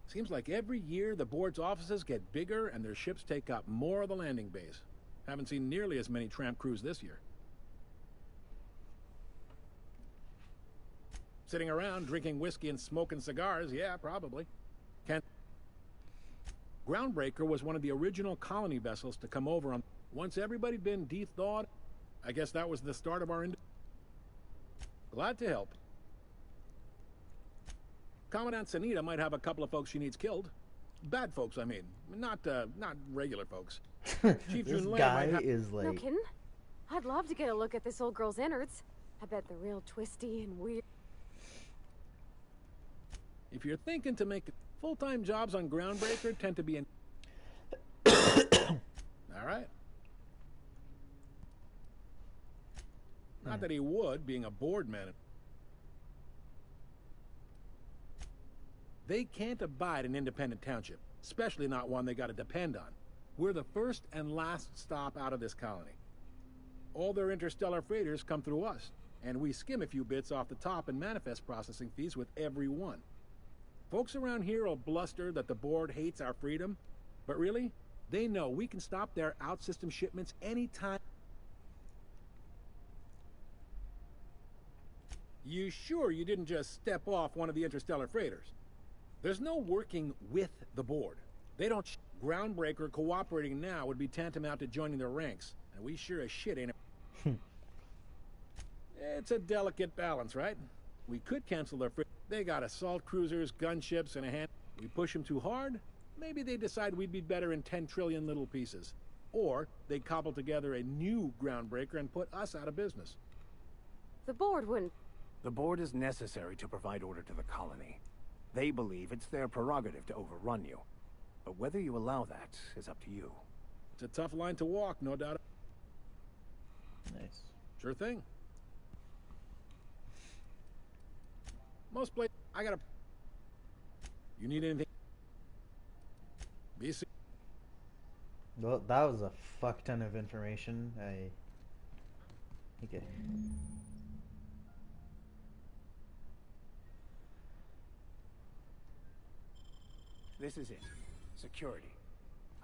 Seems like every year the Board's offices get bigger and their ships take up more of the landing bays. Haven't seen nearly as many tramp crews this year. Sitting around drinking whiskey and smoking cigars, yeah, probably. Groundbreaker was one of the original colony vessels to come over on. Once everybody'd been de-thawed, I guess that was the start of our Glad to help. Commandant Sanita might have a couple of folks she needs killed. Bad folks, I mean. Not regular folks. Chief This Junlei guy might have... is like... No kidding? I'd love to get a look at this old girl's innards. I bet they're real twisty and weird. If you're thinking to make full-time jobs on Groundbreaker tend to be in... All right. Not that he would, being a board manager. They can't abide an independent township, especially not one they gotta depend on. We're the first and last stop out of this colony. All their interstellar freighters come through us, and we skim a few bits off the top and manifest processing fees with every one. Folks around here will bluster that the board hates our freedom, but really, they know we can stop their out-system shipments anytime. You sure you didn't just step off one of the interstellar freighters? There's no working with the board. They don't... Groundbreaker cooperating now would be tantamount to joining their ranks, and we sure as shit ain't... It's a delicate balance, right? We could cancel their... They got assault cruisers, gunships, and a hand... We push them too hard, maybe they decide we'd be better in 10 trillion little pieces. Or they cobble together a new Groundbreaker and put us out of business. The board wouldn't... The board is necessary to provide order to the colony. They believe it's their prerogative to overrun you. But whether you allow that is up to you. It's a tough line to walk, no doubt. Nice. Sure thing. Most places, I gotta... You need anything? BC. Well, that was a fuck ton of information. Okay. This is it. Security.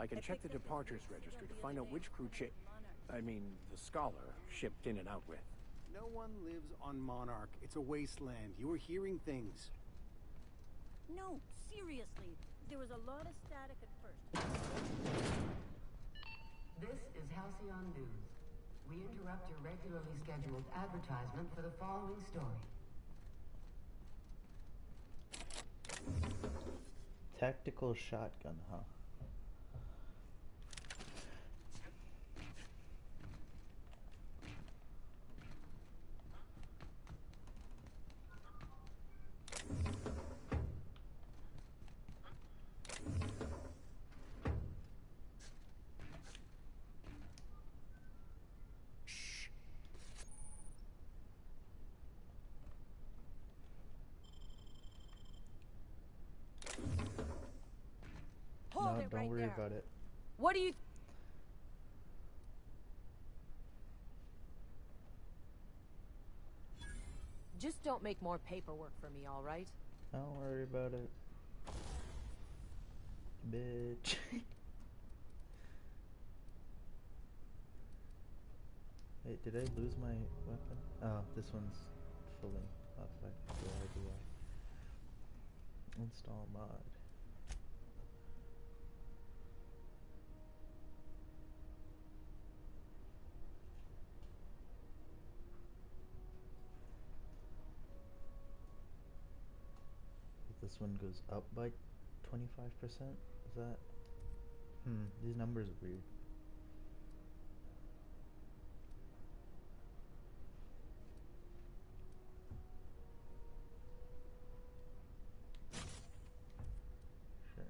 I can check the departures registry to find out which crew the Scholar shipped in and out with. No one lives on Monarch. It's a wasteland. You were hearing things. No, seriously. There was a lot of static at first. This is Halcyon News. We interrupt your regularly scheduled advertisement for the following story. Tactical shotgun, huh? Hold No, it don't right worry there. about it. What do you... Just don't make more paperwork for me, all right? Don't worry about it. Bitch. Wait, did I lose my weapon? Oh, this one's fully up. Install mod. this one goes up by 25%. Is that? These numbers are weird. Sure.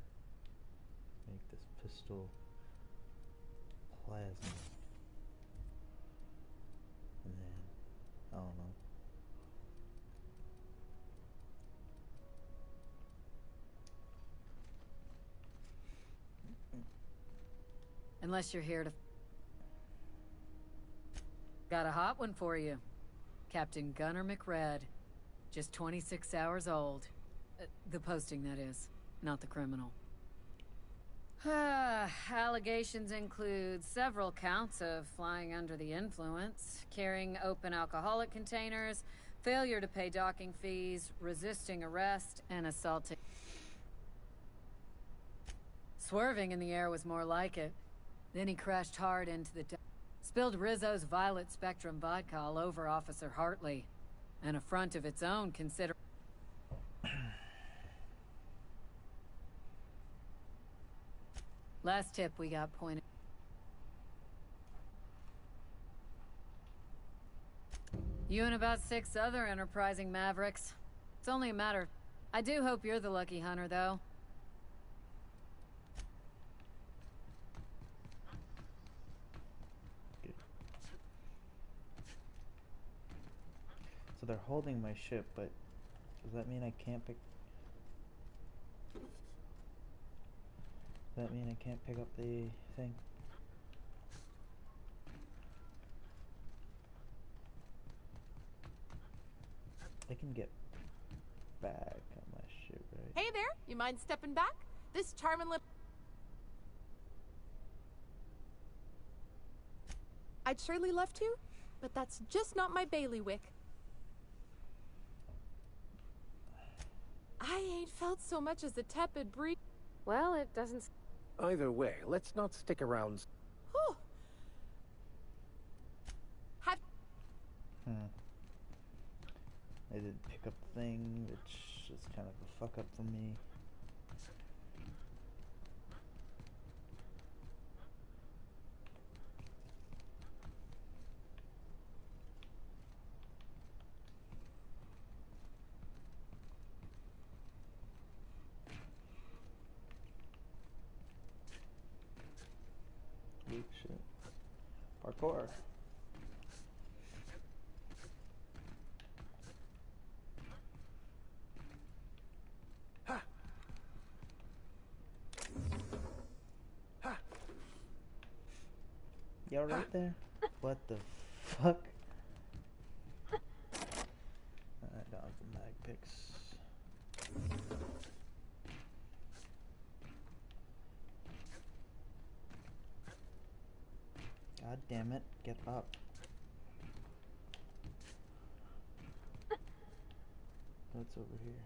Make this pistol plasma. And then, I don't know. Unless you're here to... Got a hot one for you. Captain Gunnar McRed. Just 26 hours old. The posting, that is. Not the criminal. Allegations include several counts of flying under the influence, carrying open alcoholic containers, failure to pay docking fees, resisting arrest, and assaulting. Swerving in the air was more like it. Then he crashed hard into the... Spilled Rizzo's Violet Spectrum vodka all over Officer Hartley. An affront of its own, consider... Last tip we got pointed... You and about 6 other enterprising mavericks. It's only a matter... I do hope you're the lucky hunter, though. So they're holding my ship, but does that mean I can't pick... Does that mean I can't pick up the thing? I can get back on my ship, right? Hey there, you mind stepping back? This charming little... I'd surely love to, but that's just not my bailiwick. I ain't felt so much as a tepid breeze. Well, it doesn't... Either way, let's not stick around. Whew. Have... I didn't pick up the thing, which is kind of a fuck up for me. Oop, shit. Parkour. Y'all right there? What the fuck? Alright, down the mag picks. God damn it, get up. What's over here?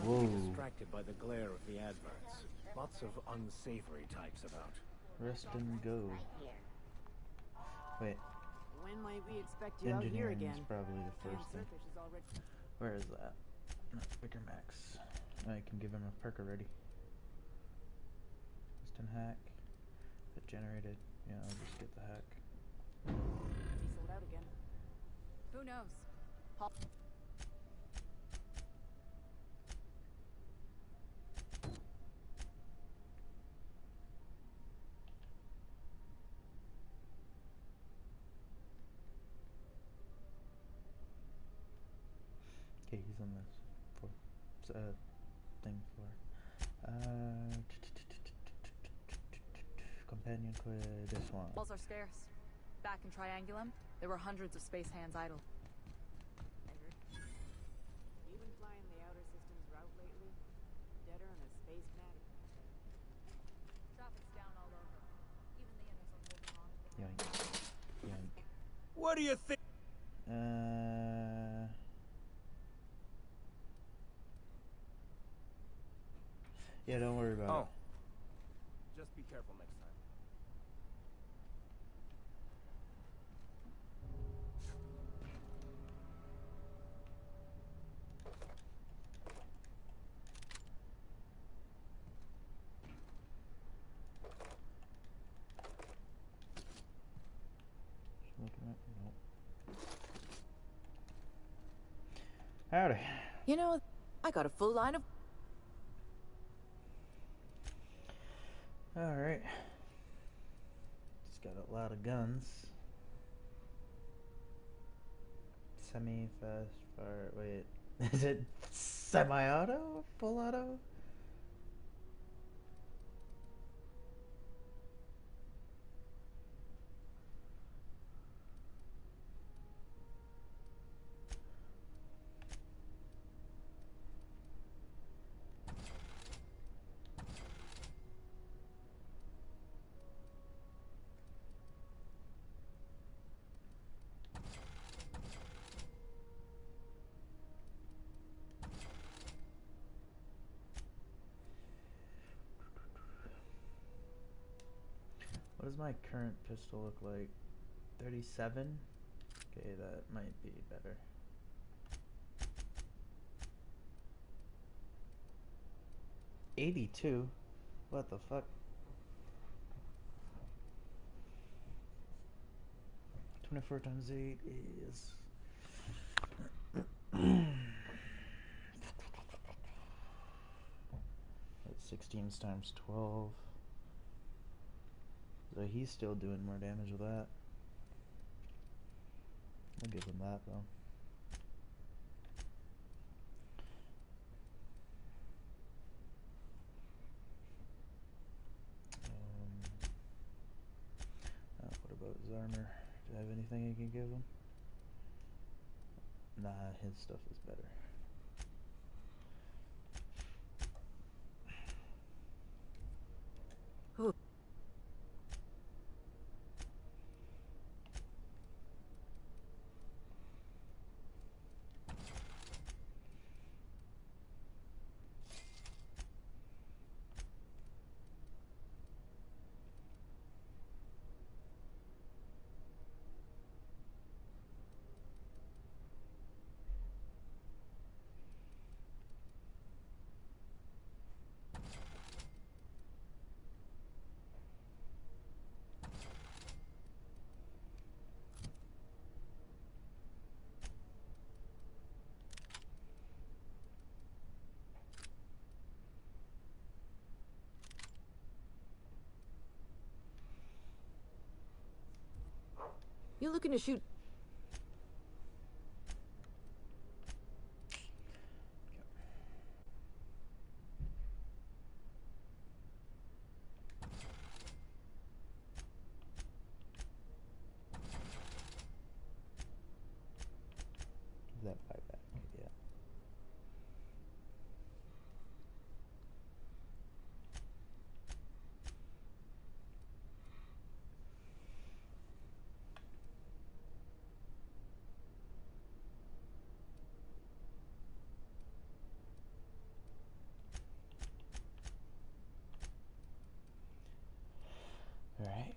Whoa. Distracted by the glare of the adverts. Lots of unsavory types about. Rest and go. Wait. When might we expect you out here Engineering again? is probably the first thing. Where is that? Bigger Max. I can give him a perk already. Instant hack. If it generated. Yeah, I'll just get the hack. He sold out again. Who knows? Okay, he's on this thing floor. Companion quid, this one. Balls are scarce. Back in Triangulum, there were hundreds of space hands idle. You been flying the outer systems route lately? Deader than a space gnat. Traffic's down all over. Even the inners are holding on. Yoink. Yoink. What do you think? Yeah, don't worry about it. Just be careful next time. Howdy. You know, I got a full line of... Alright. Just got a lot of guns. Semi-fast fire... Wait. Is it semi-auto? Full auto? What does my current pistol look like? 37? Okay, that might be better. $82? What the fuck? 24 times 8 is... That's 16 times 12. So he's still doing more damage with that. I'll give him that though. What about his armor? Do I have anything I can give him? Nah, his stuff is better. You looking to shoot? Is that buyback? Yeah. All right.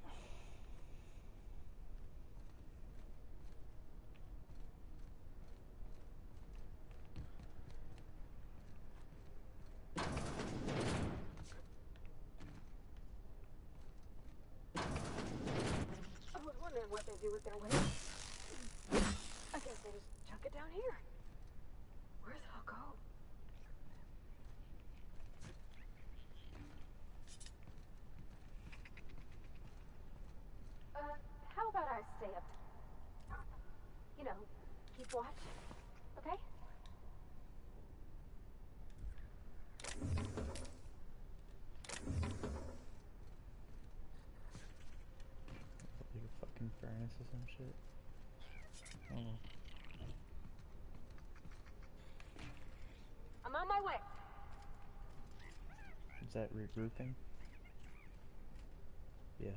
I was wondering what they do with their waste. I guess they just chuck it down here. Where's it all go? How about I stay up? You know, keep watch, okay? Like a fucking furnace or some shit. Oh. I'm on my way. Is that regrouping? Yeah.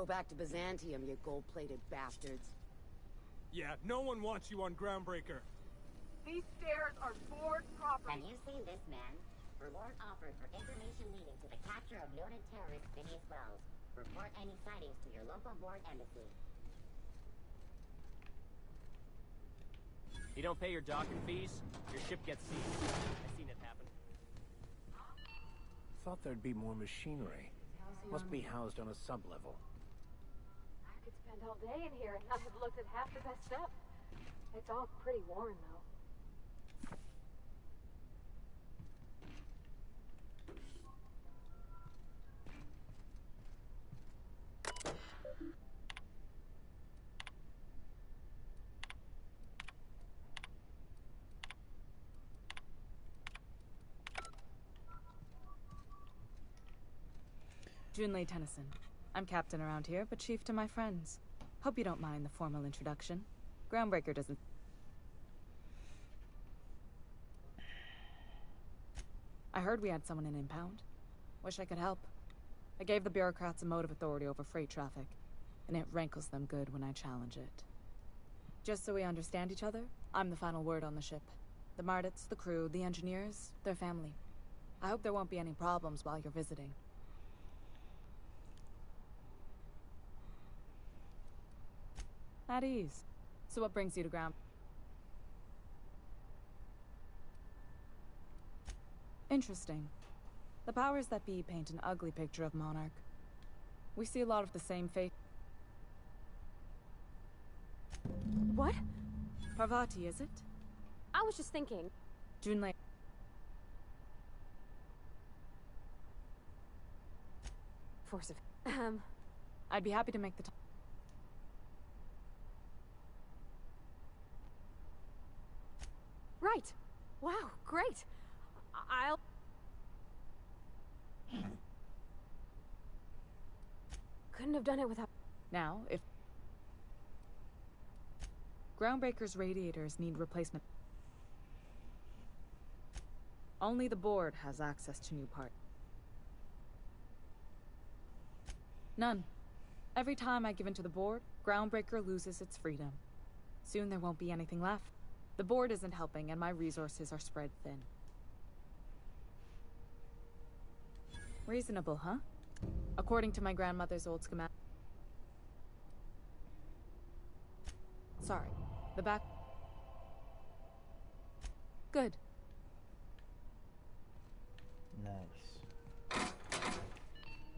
Go back to Byzantium, you gold-plated bastards. Yeah, no one wants you on Groundbreaker. These stairs are board property. Have you seen this man? Reward offered for information leading to the capture of noted terrorist Phineas Wells. Report any sightings to your local board embassy. You don't pay your docking fees, your ship gets seized. I've seen it happen. Thought there'd be more machinery. Must be housed on a sub-level. I could spend all day in here and not have looked at half the best stuff. It's all pretty worn, though. Junlei Tennyson. I'm captain around here, but chief to my friends. Hope you don't mind the formal introduction. Groundbreaker doesn't... I heard we had someone in impound. Wish I could help. I gave the bureaucrats a motive authority over freight traffic, and it rankles them good when I challenge it. Just so we understand each other, I'm the final word on the ship. The Mardits, the crew, the engineers, their family. I hope there won't be any problems while you're visiting. At ease. So what brings you to ground? Interesting. The powers that be paint an ugly picture of Monarch. We see a lot of the same fate. What? Parvati, is it? I was just thinking. Junlei. Force of... I'd be happy to make the time. Right. Wow, great. I'll... Couldn't have done it without... Now, if... Groundbreaker's radiators need replacement. Only the board has access to new parts. None. Every time I give in to the board, Groundbreaker loses its freedom. Soon there won't be anything left. The board isn't helping, and my resources are spread thin. Reasonable, huh? According to my grandmother's old schematic. Sorry. The back... Good. Nice.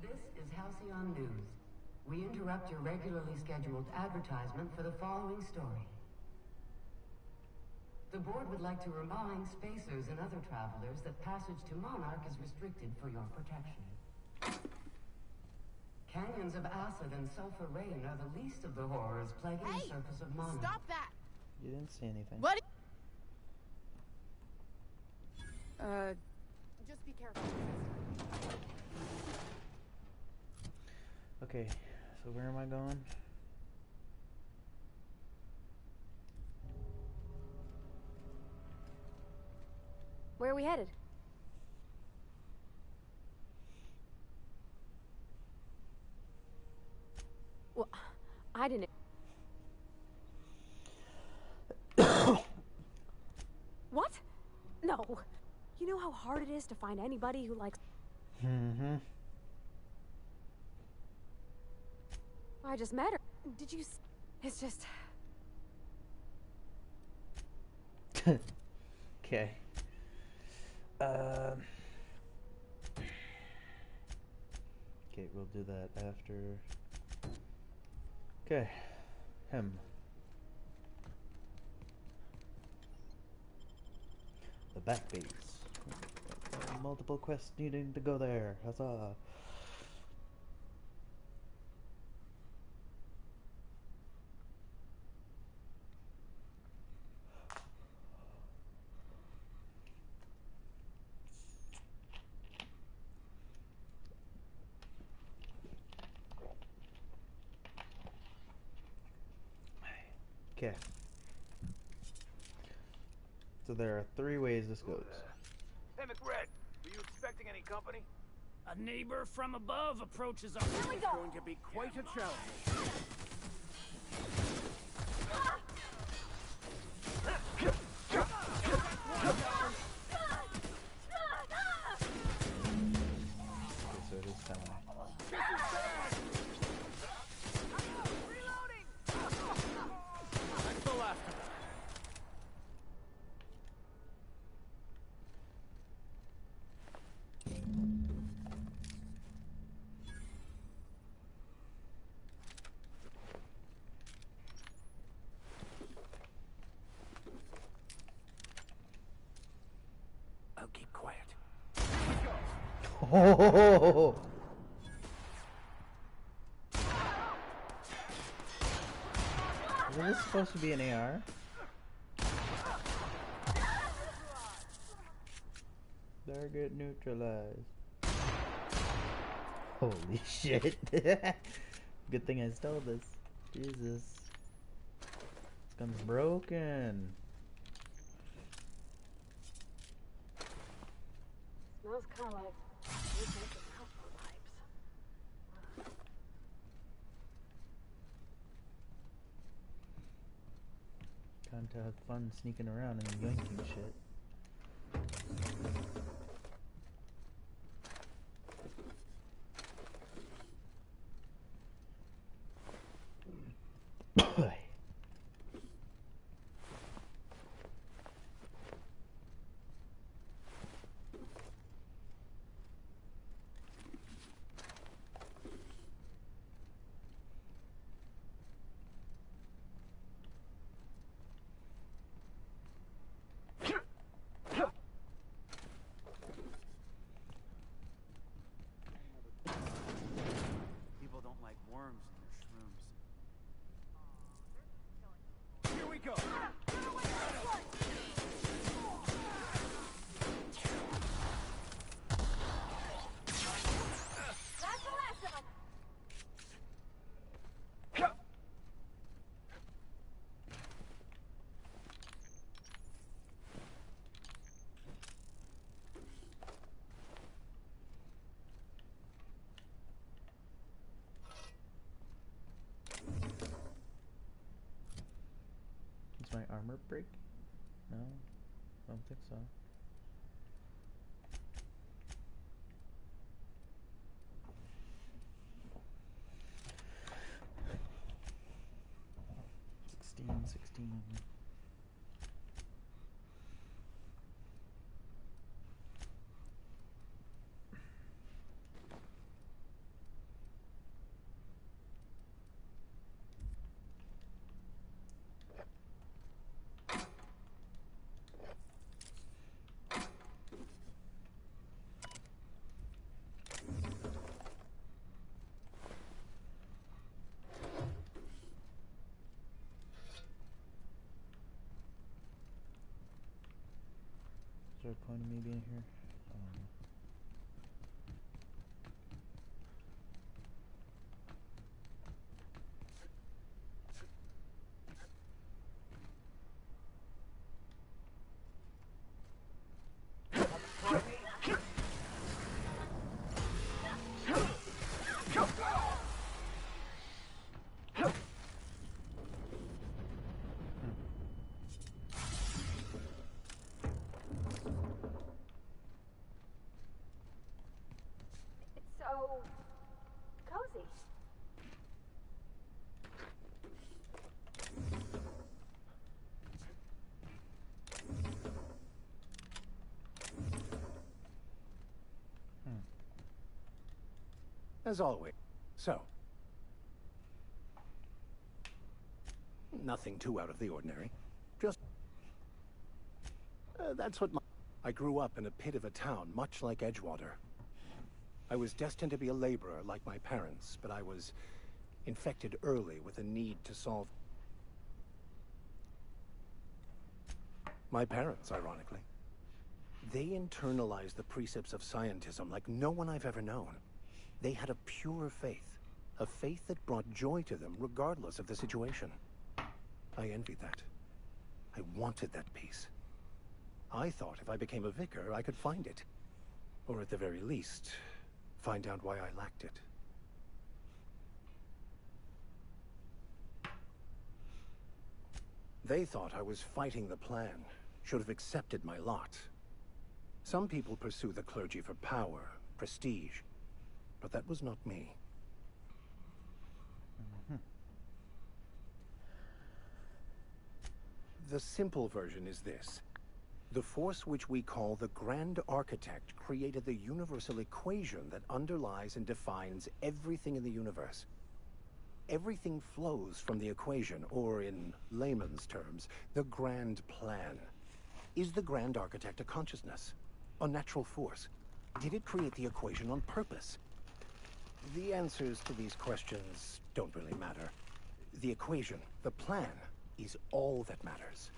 This is Halcyon News. We interrupt your regularly scheduled advertisement for the following story. The board would like to remind spacers and other travelers that passage to Monarch is restricted for your protection. Canyons of acid and sulfur rain are the least of the horrors plaguing the surface of Monarch. Stop that! You didn't see anything. What? Just be careful. Okay, so where am I going? Where are we headed? Well, I didn't... What? No. You know how hard it is to find anybody who likes... Mm-hmm. I just met her. Did you... It's just... Okay. Okay, we'll do that after. Okay, him. The back base. Multiple quests needing to go there. Huzzah! Okay. So there are 3 ways this goes. Hey, McRed, were you expecting any company? A neighbor from above approaches our... Here we go! Going to be quite a challenge. So it is semi. That's the last of it. I'll keep quiet. Oh! Is this supposed to be an AR? Target neutralized. Holy shit. Good thing I stole this. Jesus. This gun's broken. Smells kind of like alpha vibes. Time to have fun sneaking around and yanking shit. People don't like worms in their shrooms. Here we go. That's the last of them! Does my armor break? No, I don't think so. Sixteen. Is there a point of me being here? I don't know. It's so cozy. As always. So. Nothing too out of the ordinary. Just... that's what I grew up in a pit of a town, much like Edgewater. I was destined to be a laborer like my parents, but I was infected early with a need to solve... My parents, ironically. They internalized the precepts of scientism like no one I've ever known. They had a pure faith. A faith that brought joy to them regardless of the situation. I envied that. I wanted that peace. I thought if I became a vicar, I could find it. Or at the very least, Find out why I lacked it. They thought I was fighting the plan, should have accepted my lot. Some people pursue the clergy for power, prestige, but that was not me. The simple version is this. The force which we call the Grand Architect created the universal equation that underlies and defines everything in the universe. Everything flows from the equation, or in layman's terms, the grand plan. Is the Grand Architect a consciousness? A natural force? Did it create the equation on purpose? The answers to these questions don't really matter. The equation, the plan, is all that matters.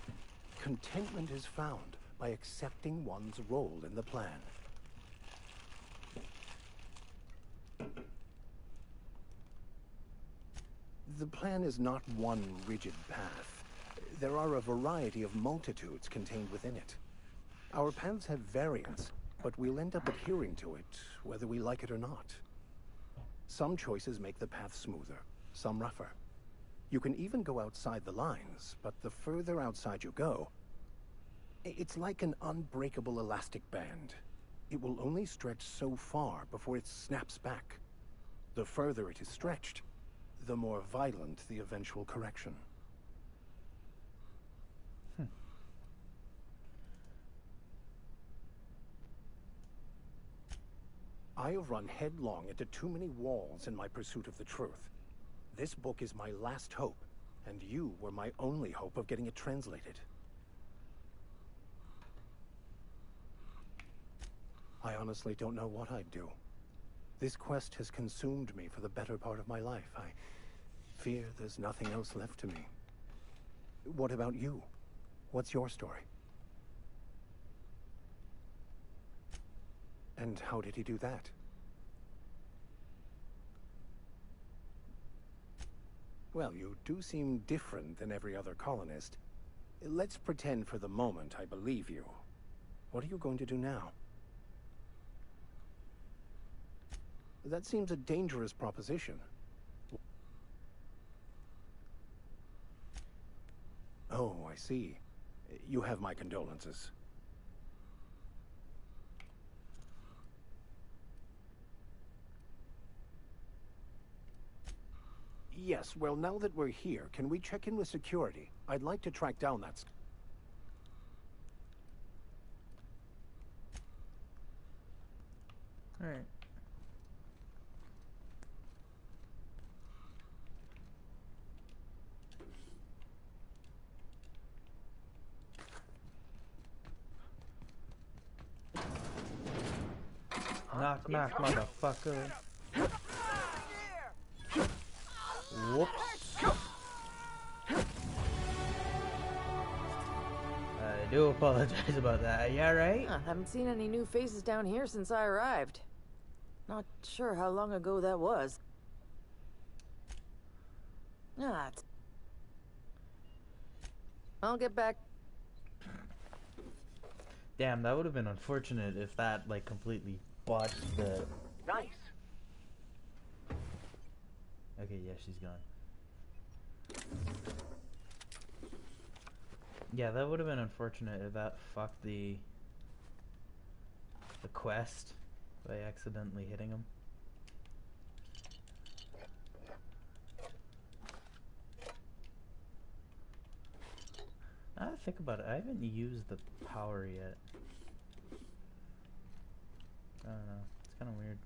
Contentment is found by accepting one's role in the plan. The plan is not one rigid path. There are a variety of multitudes contained within it. Our paths have variance, but we'll end up adhering to it, whether we like it or not. Some choices make the path smoother, some rougher. You can even go outside the lines, but the further outside you go, it's like an unbreakable elastic band. It will only stretch so far before it snaps back. The further it is stretched, the more violent the eventual correction. I have run headlong into too many walls in my pursuit of the truth. This book is my last hope, and you were my only hope of getting it translated. I honestly don't know what I'd do. This quest has consumed me for the better part of my life. I fear there's nothing else left to me. What about you? What's your story? And how did he do that? Well, you do seem different than every other colonist. Let's pretend for the moment I believe you. What are you going to do now? That seems a dangerous proposition. Oh, I see. You have my condolences. Yes, well, now that we're here, can we check in with security? I'd like to track down that... Alright. Knock, knock, motherfucker. Whoops. I do apologize about that. Yeah, right? Haven't seen any new faces down here since I arrived. Not sure how long ago that was. I'll get back. Damn, that would have been unfortunate if that, like, completely botched the... Nice. Okay, yeah, she's gone. Yeah, that would have been unfortunate if that fucked the quest by accidentally hitting him. Now that I think about it, I haven't used the power yet. I don't know. It's kind of weird.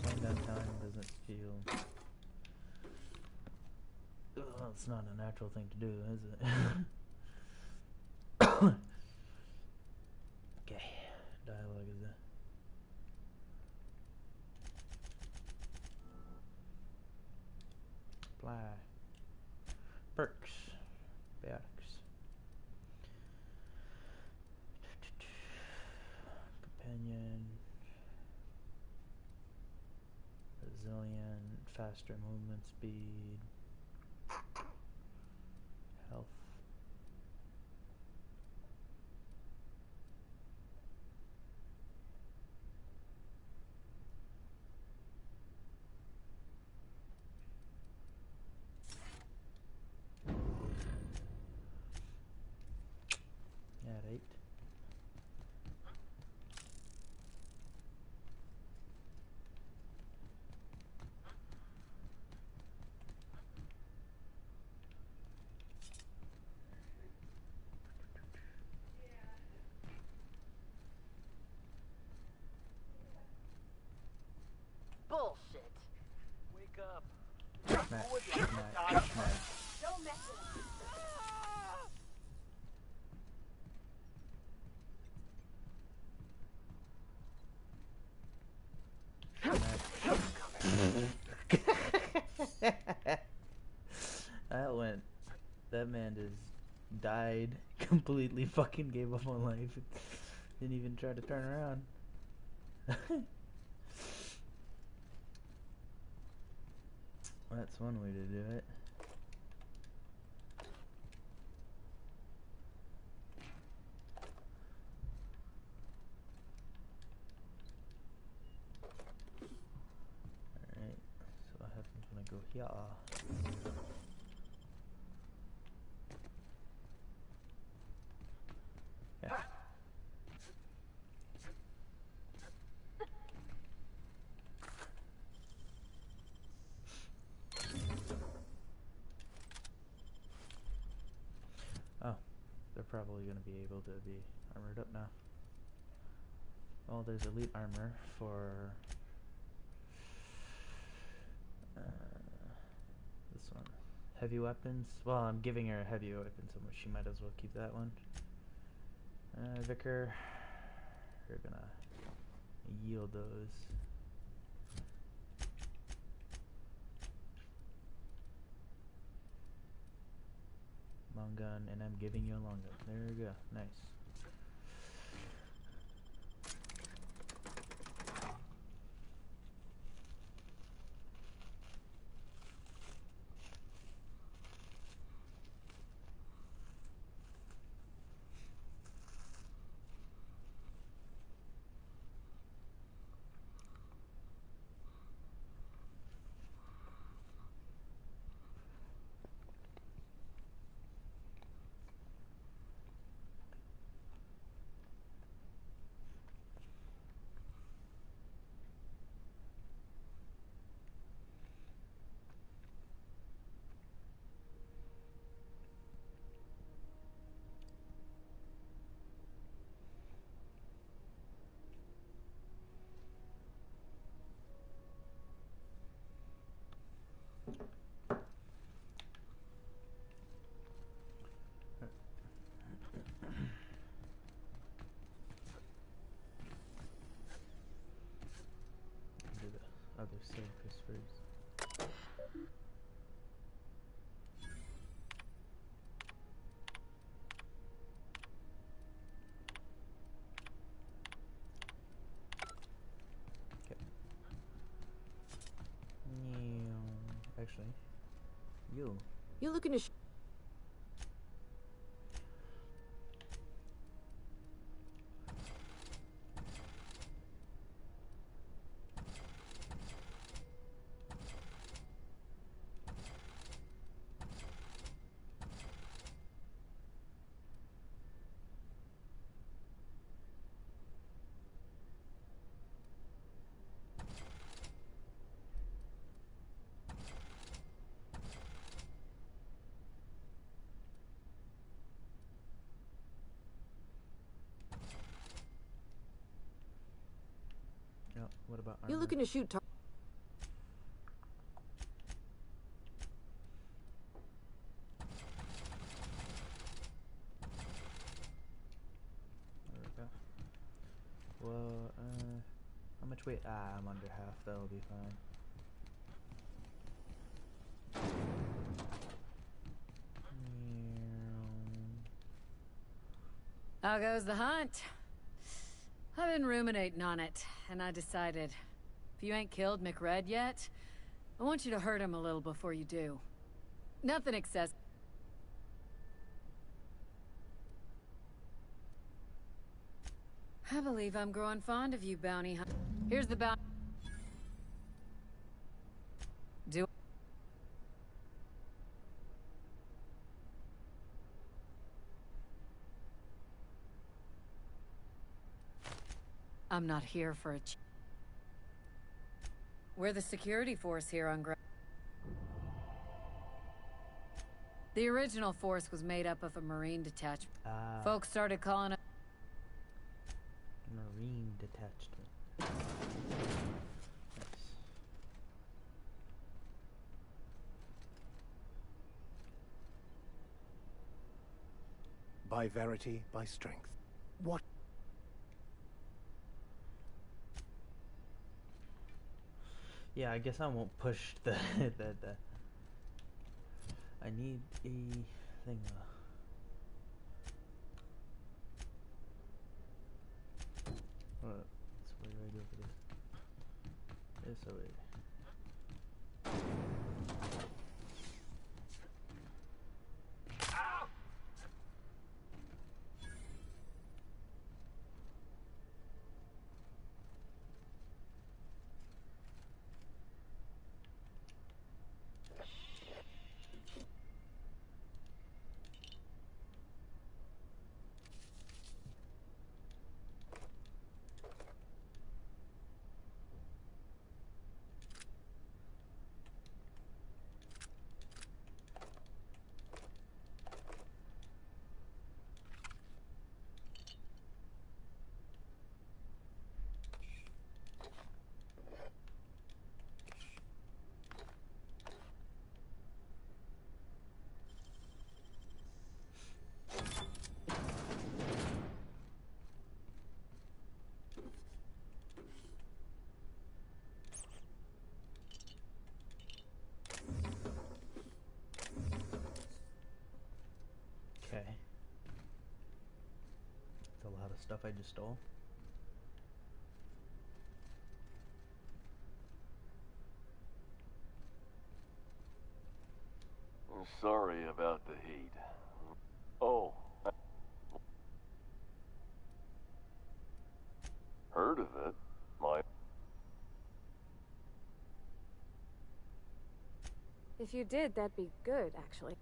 Slowing down time doesn't feel... Well, it's not a natural thing to do, is it? Okay. Dialogue is that. Apply. Perks. Biotics. Companion. Resilient. Faster movement speed. Health. smack, Who would smack, like to die smack. Don't mess with me. That went. That man just died. Completely fucking gave up on life. Didn't even try to turn around. That's one way to do it. Alright, so what happens when I go here? Yeah. Oh, they're probably going to be able to be armored up now. Well, there's elite armor for this one. Heavy weapons. Well, I'm giving her a heavy weapon, so she might as well keep that one. Vicar, you're gonna yield those. Long gun, and I'm giving you a long gun. There we go. Nice. Do the other surface first. Okay. Actually, you. You looking to Oh, what about armor? You looking to shoot There we go. Well, how much weight? Ah, I'm under half. That'll be fine. How goes the hunt? I've been ruminating on it, and I decided, if you ain't killed McRed yet, I want you to hurt him a little before you do. Nothing excessive. I believe I'm growing fond of you, bounty hunter. Here's the bounty. Do I'm not here for a We're the security force here on ground. The original force was made up of a Marine detachment. Folks started calling it Marine detachment. Nice. by verity, by strength. What? Yeah, I guess I won't push the the. I need a thing. So what do I do for this? This over. Okay. That's a lot of stuff I just stole. I'm sorry about the heat. Oh. Heard of it. If you did, that'd be good, actually.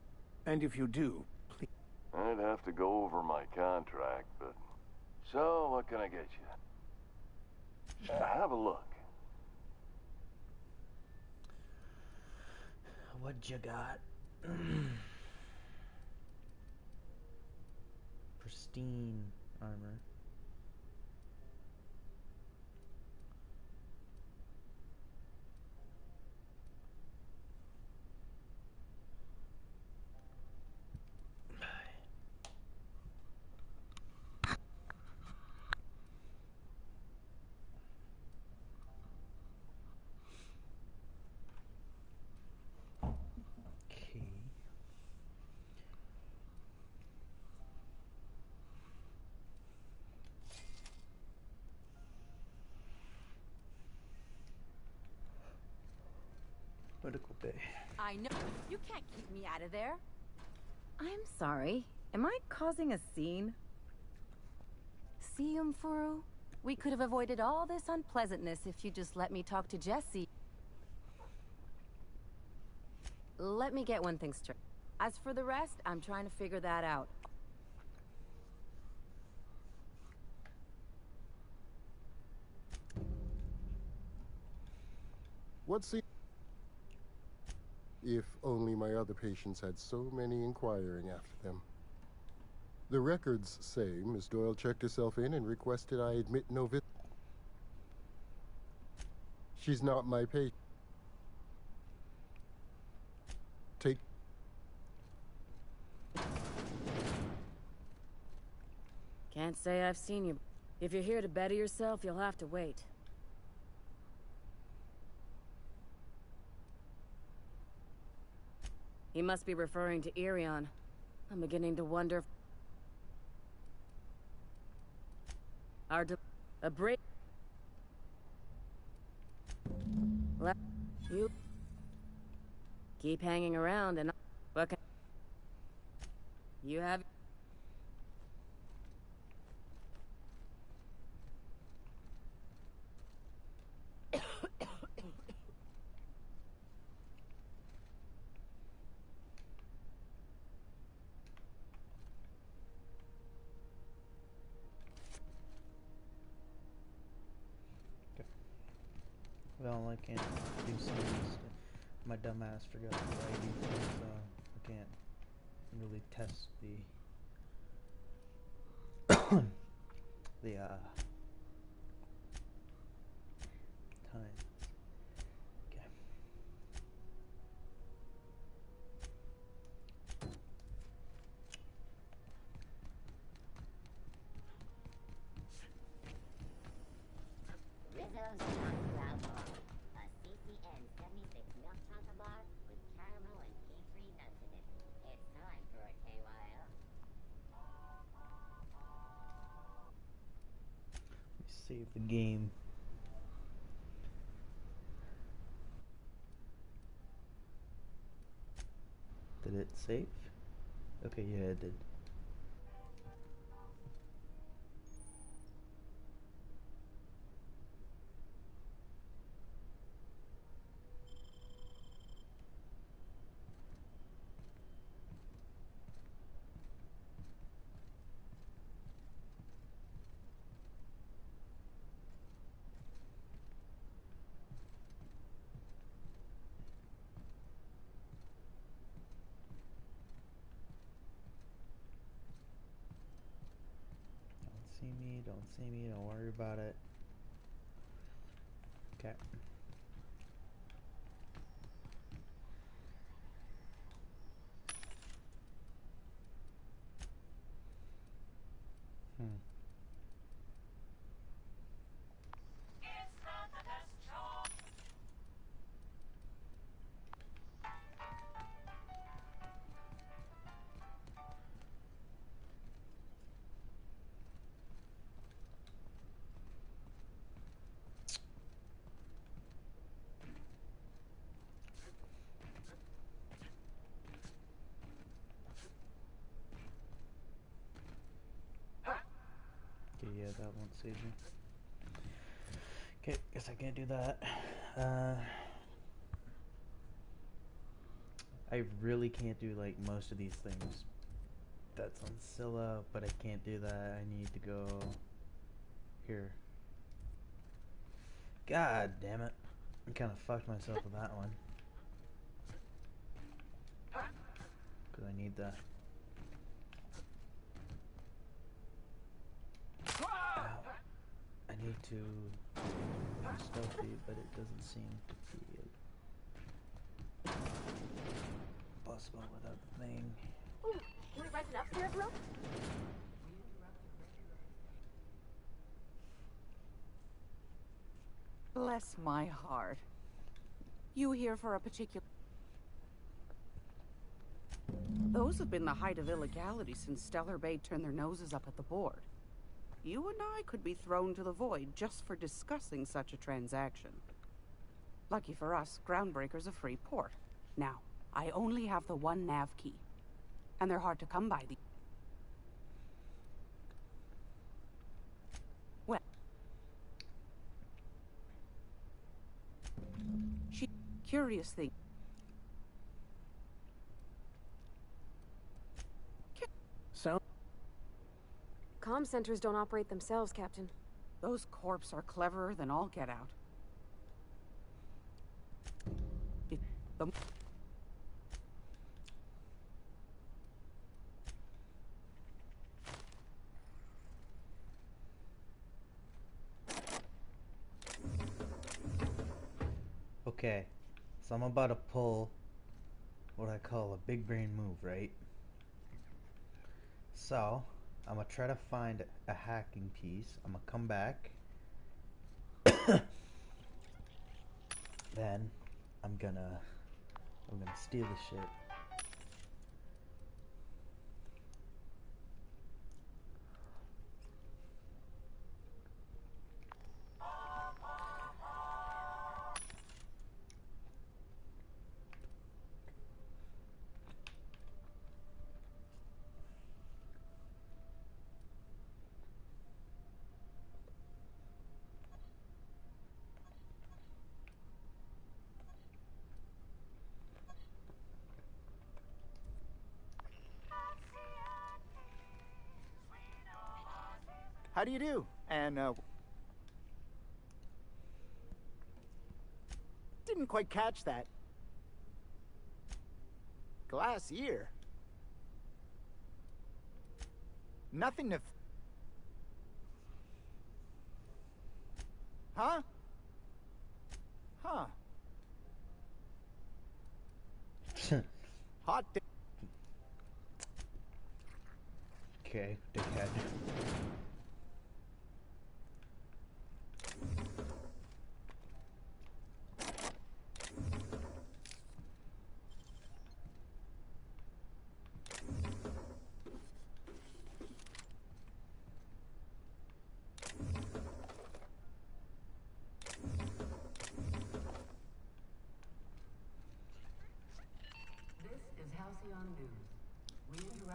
And if you do, please. I'd have to go over my contract, but... So, what can I get you? Have a look. What you got? Pristine armor. Medical bay. I know. You can't keep me out of there. I'm sorry. Am I causing a scene? See, Umfuru? We could have avoided all this unpleasantness if you just let me talk to Jesse. Let me get one thing straight. As for the rest, I'm trying to figure that out. What's the... If only my other patients had so many inquiring after them. The records say Miss Doyle checked herself in and requested I admit no visit. She's not my patient. Take... Can't say I've seen you. If you're here to better yourself, you'll have to wait. He must be referring to Irion. I'm beginning to wonder if... A break... You... Keep hanging around and... What can... You have... Well, I can't do some of these. My dumbass forgot the ID thing, so I can't really test the time. Okay. Tito's Chocolate Alcohol. A CCN 76 milk chocolate bar with caramel and tea-free nuts in it. It's time for a KYO. Save the game. Did it save? Okay, yeah, it did. Don't see me, don't worry about it. Okay. Okay, yeah, that won't save me. Okay, guess I can't do that. I really can't do like most of these things. That's on Scylla, but I can't do that. I need to go here. God damn it. I kind of fucked myself with that one. Because I need that. Ow. I need to be stealthy, but it doesn't seem to be possible without the thing. Ooh, can we rent an upstairs room? Bless my heart. You here for a particular... Those have been the height of illegality since Stellar Bay turned their noses up at the board. You and I could be thrown to the void just for discussing such a transaction. Lucky for us, Groundbreaker's a free port. Now, I only have the one nav key, and they're hard to come by. Well, curious thing. So? Comm centers don't operate themselves, Captain. Those corps are cleverer than all get out. Okay, so I'm about to pull what I call a big brain move, right? So, I'm gonna try to find a hacking piece. I'm gonna come back. Then, I'm gonna steal the shit. How do you do? And, didn't quite catch that. Glass ear? Nothing to... Huh? Huh. Hot... Okay, dickhead.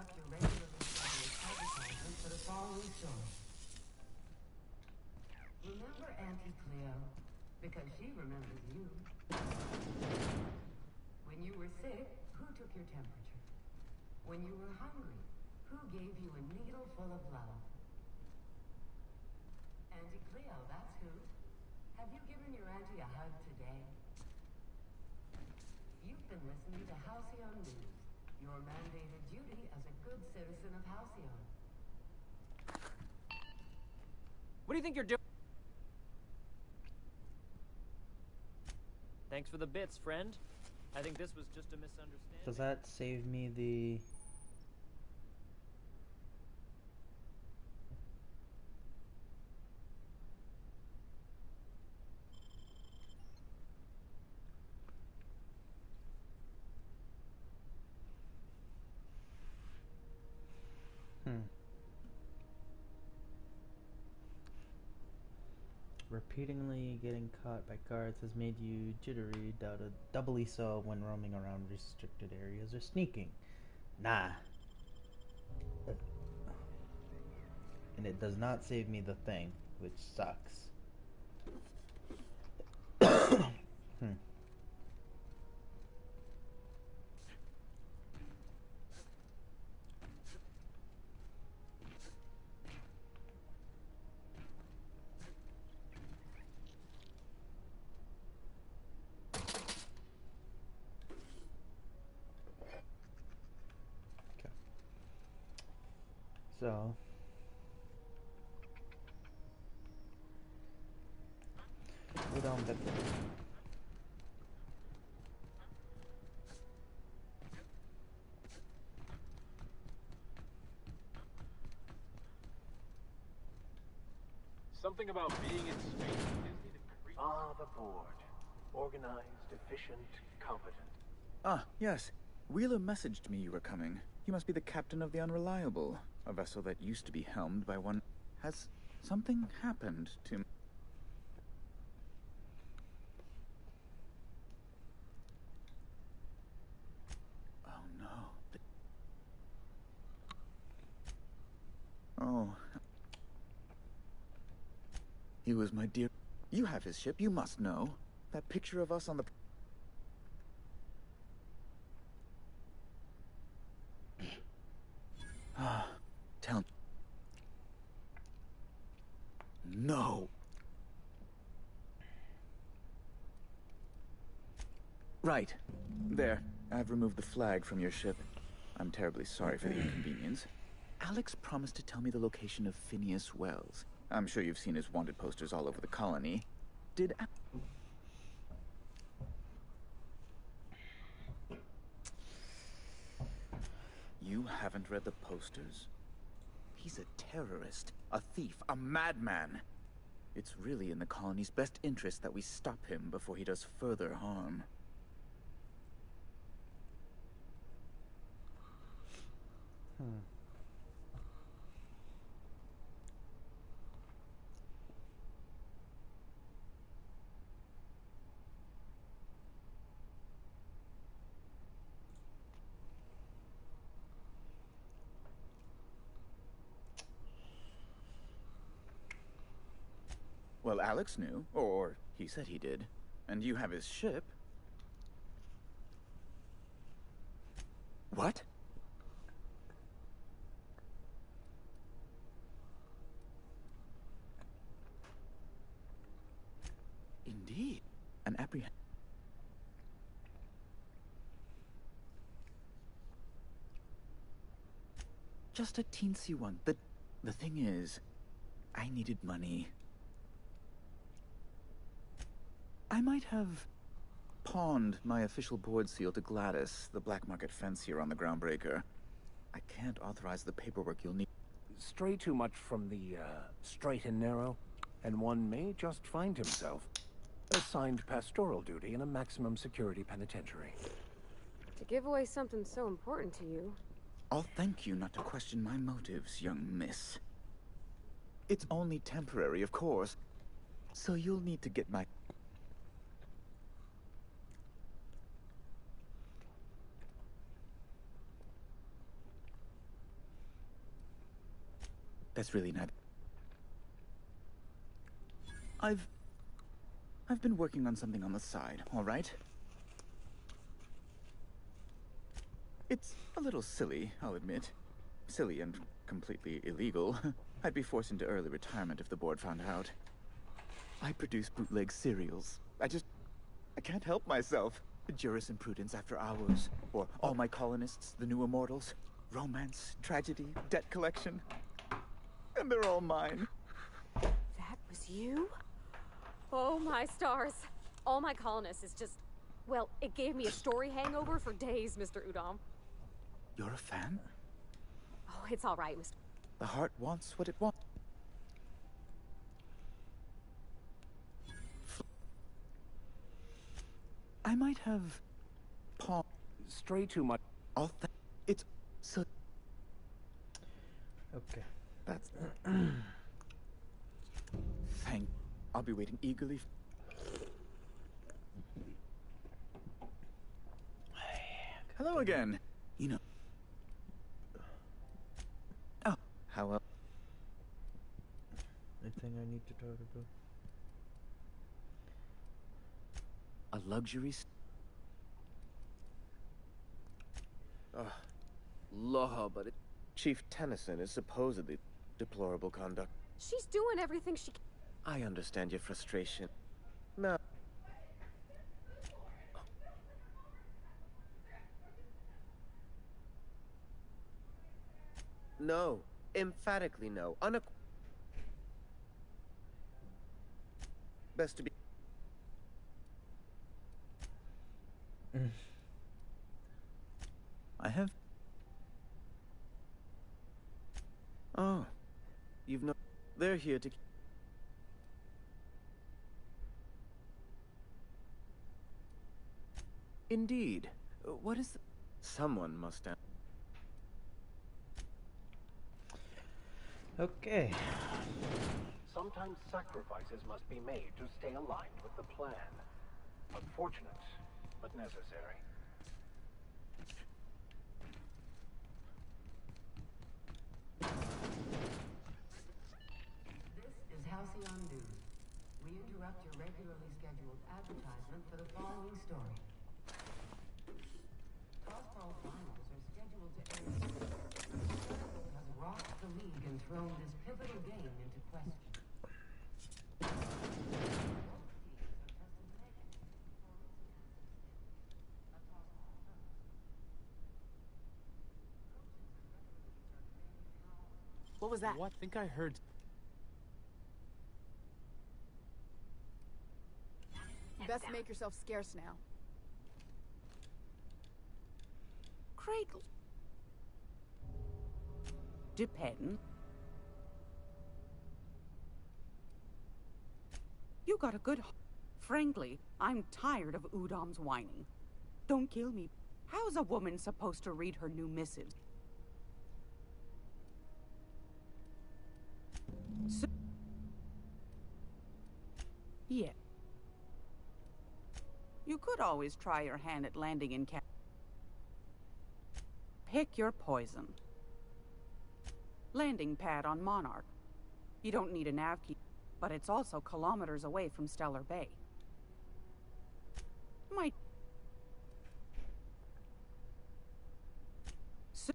interrupt your regularly scheduled advertisement for the following story. Remember Auntie Cleo? Because she remembers you. When you were sick, who took your temperature? When you were hungry, who gave you a needle full of love? Auntie Cleo, that's who. Have you given your auntie a hug today? You've been listening to Halcyon News, your mandated duty as a good citizen of Halcyon. What do you think you're doing? Thanks for the bits, friend. I think this was just a misunderstanding. Does that save me the... Repeatedly getting caught by guards has made you jittery, doubly so when roaming around restricted areas or sneaking. Nah. And it does not save me the thing, which sucks. So, go down that way. Something about being in space gives me the creeps. Ah, the board. Organized, efficient, competent. Ah, yes. Wheeler messaged me you were coming. You must be the captain of the Unreliable, a vessel that used to be helmed by one... Has something happened to... Oh, no. Oh. He was my dear... You have his ship, you must know. That picture of us on the... Ah, tell me. No. Right. There. I've removed the flag from your ship. I'm terribly sorry for the inconvenience. Alex promised to tell me the location of Phineas Wells. I'm sure you've seen his wanted posters all over the colony. Did... You haven't read the posters? He's a terrorist, a thief, a madman. It's really in the colony's best interest that we stop him before he does further harm. Well, Alex knew, or he said he did. And you have his ship. What? Indeed. An apprehend... Just a teensy one. The thing is, I needed money. I might have pawned my official board seal to Gladys, the black market fancier on the Groundbreaker. I can't authorize the paperwork you'll need. Stray too much from the, straight and narrow, and one may just find himself assigned pastoral duty in a maximum security penitentiary. To give away something so important to you. I'll thank you not to question my motives, young miss. It's only temporary, of course, so you'll need to get my... That's really not... I've been working on something on the side, all right? It's a little silly, I'll admit. Silly and completely illegal. I'd be forced into early retirement if the board found out. I produce bootleg serials. I can't help myself. Jurisprudence After Hours, or All My Colonists, The New Immortals. Romance, tragedy, debt collection. And they're all mine. That was you? Oh my stars. All My Colonists is just... Well, it gave me a story hangover for days, Mr. Udom. You're a fan? Oh, it's all right, Mr. The heart wants what it wants. I might have... Stray too much. It's so... Okay. That's... Thank... I'll be waiting eagerly. Hello again. You know... Oh, how else? Anything I need to talk about? A luxury... Law, but Chief Tennyson is supposedly deplorable conduct. She's doing everything she can. I understand your frustration. No. No. Emphatically no. Best to be... I have... Oh. You've no... They're here to... Indeed. What is... Someone must have... Okay. Sometimes sacrifices must be made to stay aligned with the plan. Unfortunate, but necessary. This is Halcyon News. We interrupt your regularly scheduled advertisement for the following story. Tossball finals are scheduled to air soon. Sterling has rocked the league and thrown this pivotal game into question. What was that? What? I think I heard... You best make yourself scarce now. Craig... Depend. You got a good... Frankly, I'm tired of Udom's whining. Don't kill me. How's a woman supposed to read her new missives? So... Yeah. You could always try your hand at landing in Pick your poison. Landing pad on Monarch. You don't need a nav key, but it's also kilometers away from Stellar Bay. Might... So...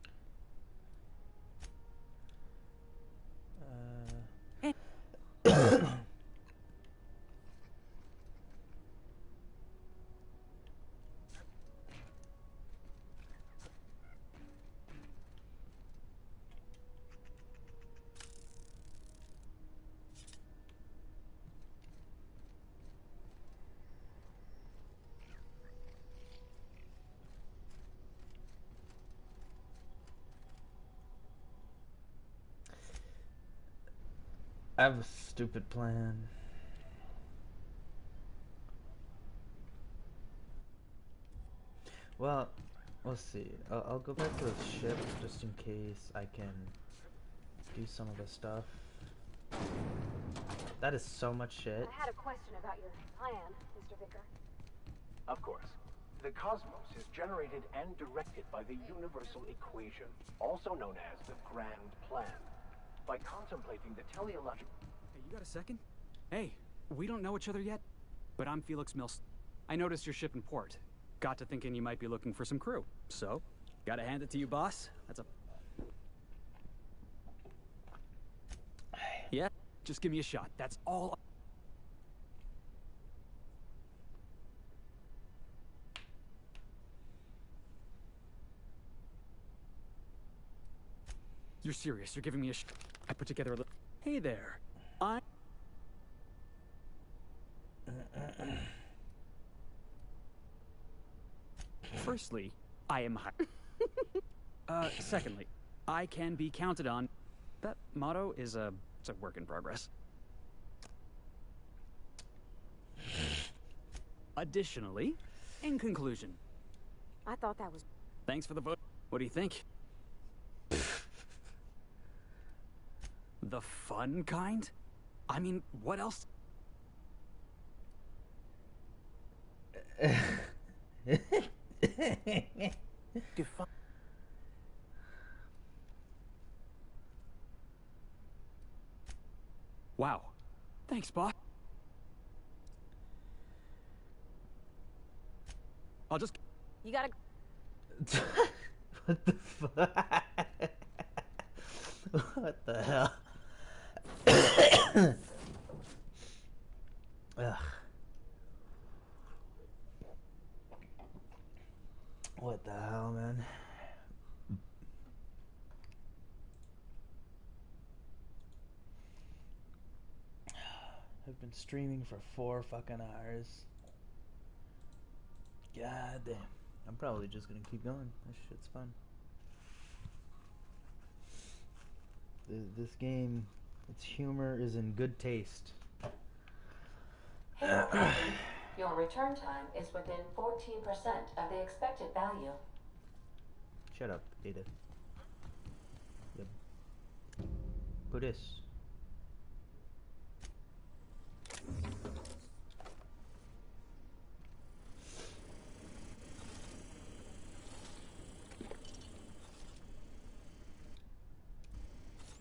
I have a stupid plan. Well, let's see. I'll go back to the ship just in case I can do some of the stuff. That is so much shit. I had a question about your plan, Mr. Vicker. Of course. The cosmos is generated and directed by the universal equation, also known as the Grand Plan. by contemplating the teleological... Hey, you got a second? Hey, we don't know each other yet, but I'm Felix Mills. I noticed your ship in port. Got to thinking you might be looking for some crew. So, gotta hand it to you, boss. That's a... Yeah, just give me a shot. That's all... You're serious. You're giving me a I put together a little... Hey there. Firstly, I am secondly, I can be counted on. That motto is it's a work in progress. Additionally, in conclusion... I thought that was... Thanks for the vote. What do you think? The fun kind? I mean, what else? Wow. Thanks, boss. I'll just... You gotta... What the fuck? What the hell? Ugh. What the hell, man? I've been streaming for 4 fucking hours. God damn. I'm probably just gonna keep going. This shit's fun. This game, its humor is in good taste. Your return time is within 14% of the expected value. Shut up, Ada. Yep. Who this?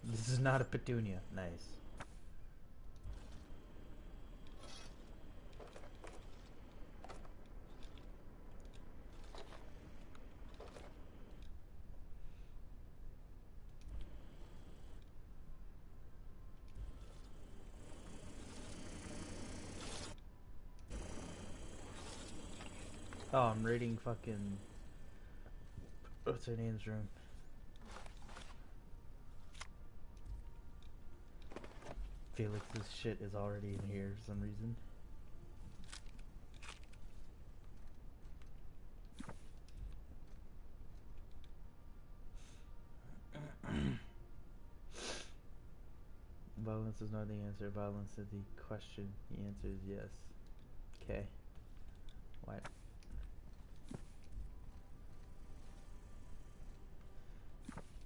This is not a petunia. Nice. Oh, I'm raiding fucking... What's her name's room? Felix's shit is already in here for some reason. Violence is not the answer. Violence is the question. The answer is yes. Okay. What?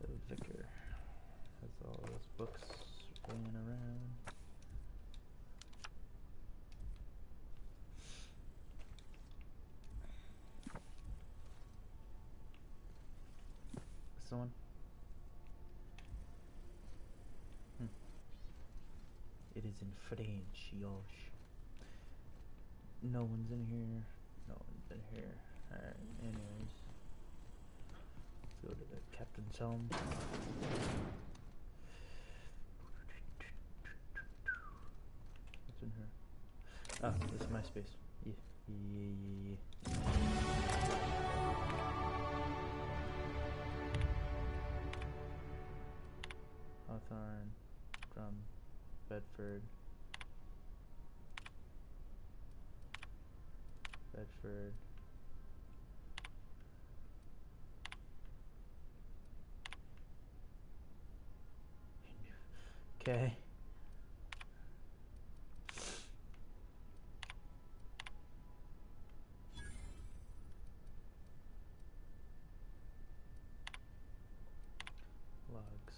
The vicar has all those books laying around. This one? It is in French, yosh. No one's in here. No one's in here. Alright, anyways. Let's go to the captain's helm. What's in here? Oh, this is my space. Yeah. Hawthorne, Drum, Bedford. Bedford. Okay. Logs.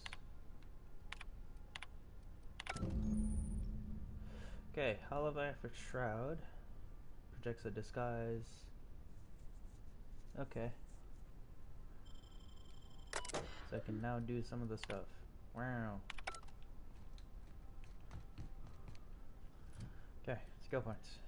Okay, Holoviper for Shroud. Projects a disguise. Okay. So I can now do some of the stuff. Wow. Skill points.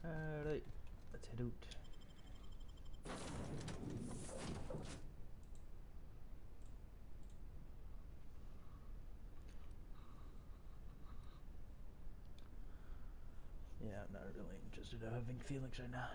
Alright, let's head out. Yeah, I'm not really interested in having Felix right now.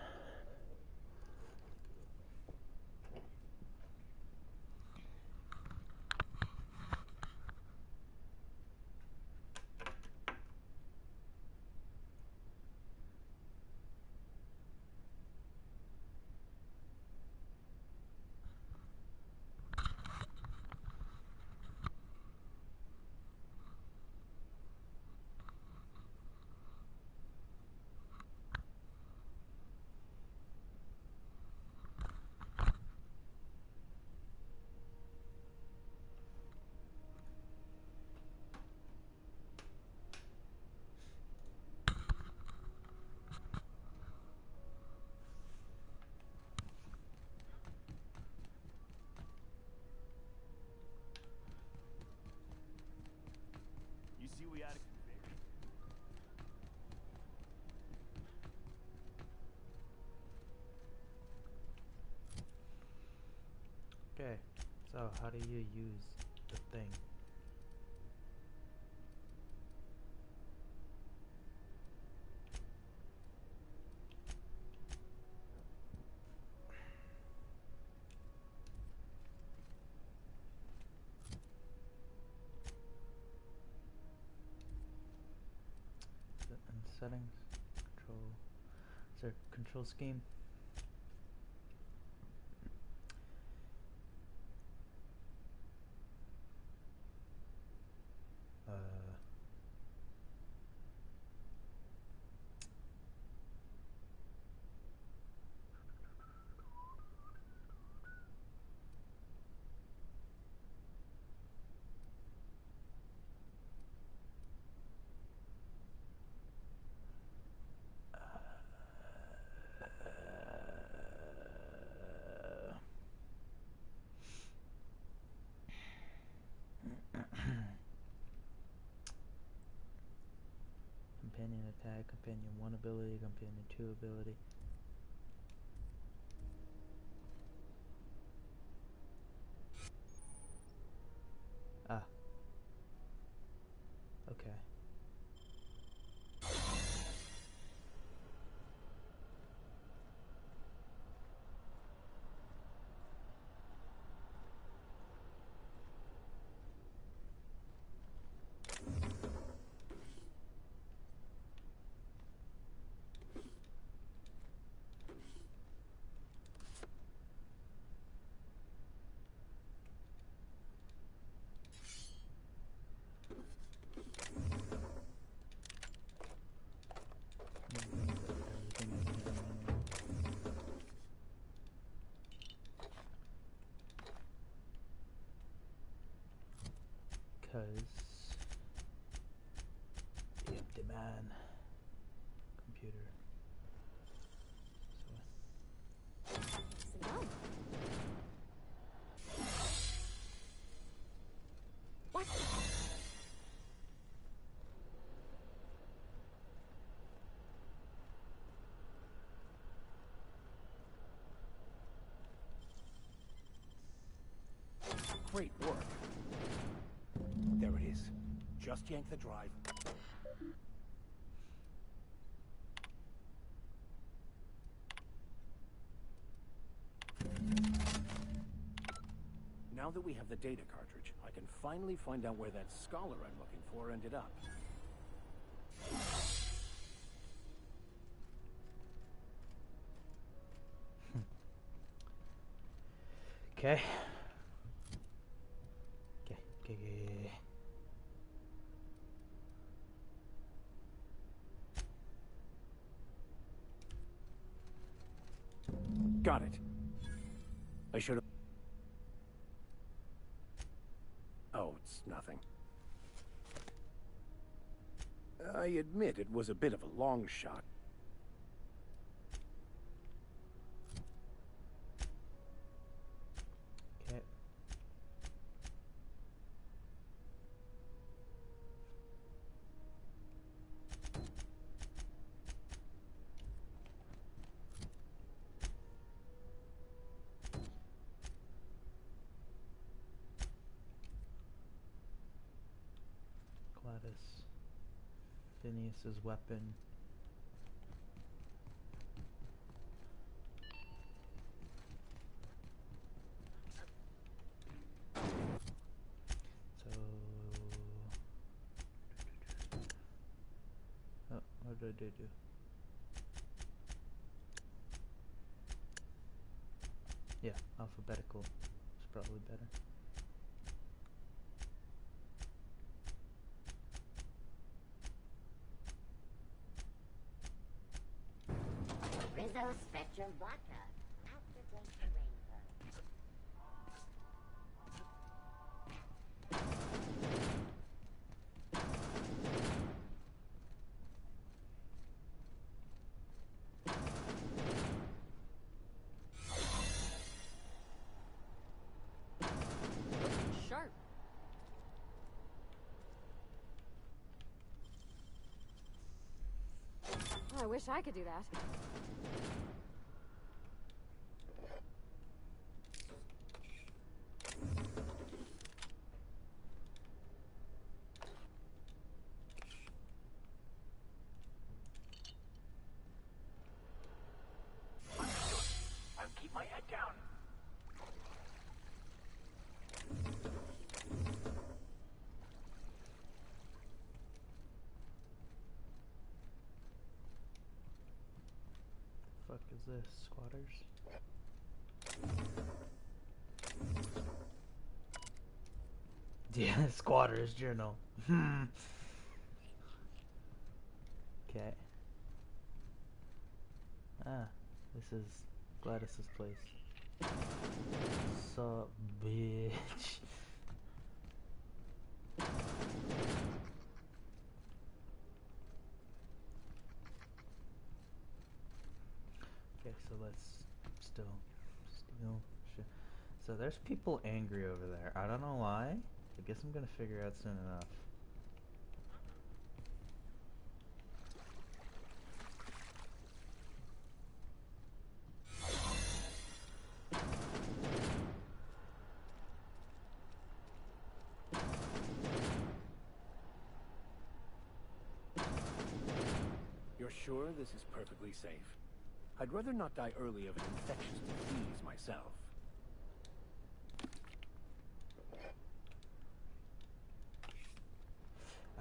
You see, we added conveyor. Okay, so how do you use the thing? Is it in settings? Control. Is there a control scheme? Companion attack, companion 1 ability, companion 2 ability. Ah. Okay. Because empty man computer. What? Great work. There it is. Just yank the drive. Now that we have the data cartridge, I can finally find out where that scholar I'm looking for ended up. Okay. Okay. Got it. I should have... Oh, it's nothing. I admit it was a bit of a long shot. Okay. Gladys. Phineas's weapon. So... Oh, what did I do? Yeah, alphabetical is probably better. Rizzo Spectrum Vodka. Aftertaste the rainbow. Sharp. Oh, I wish I could do that. I'll keep my head down. Fuck is this? Squatters? Yeah, squatters journal. Okay. Ah, this is Gladys's place. Sup, bitch. Okay, so let's still shit. So there's people angry over there. I don't know why. I guess I'm gonna figure out soon enough. You're sure this is perfectly safe? I'd rather not die early of an infectious disease myself.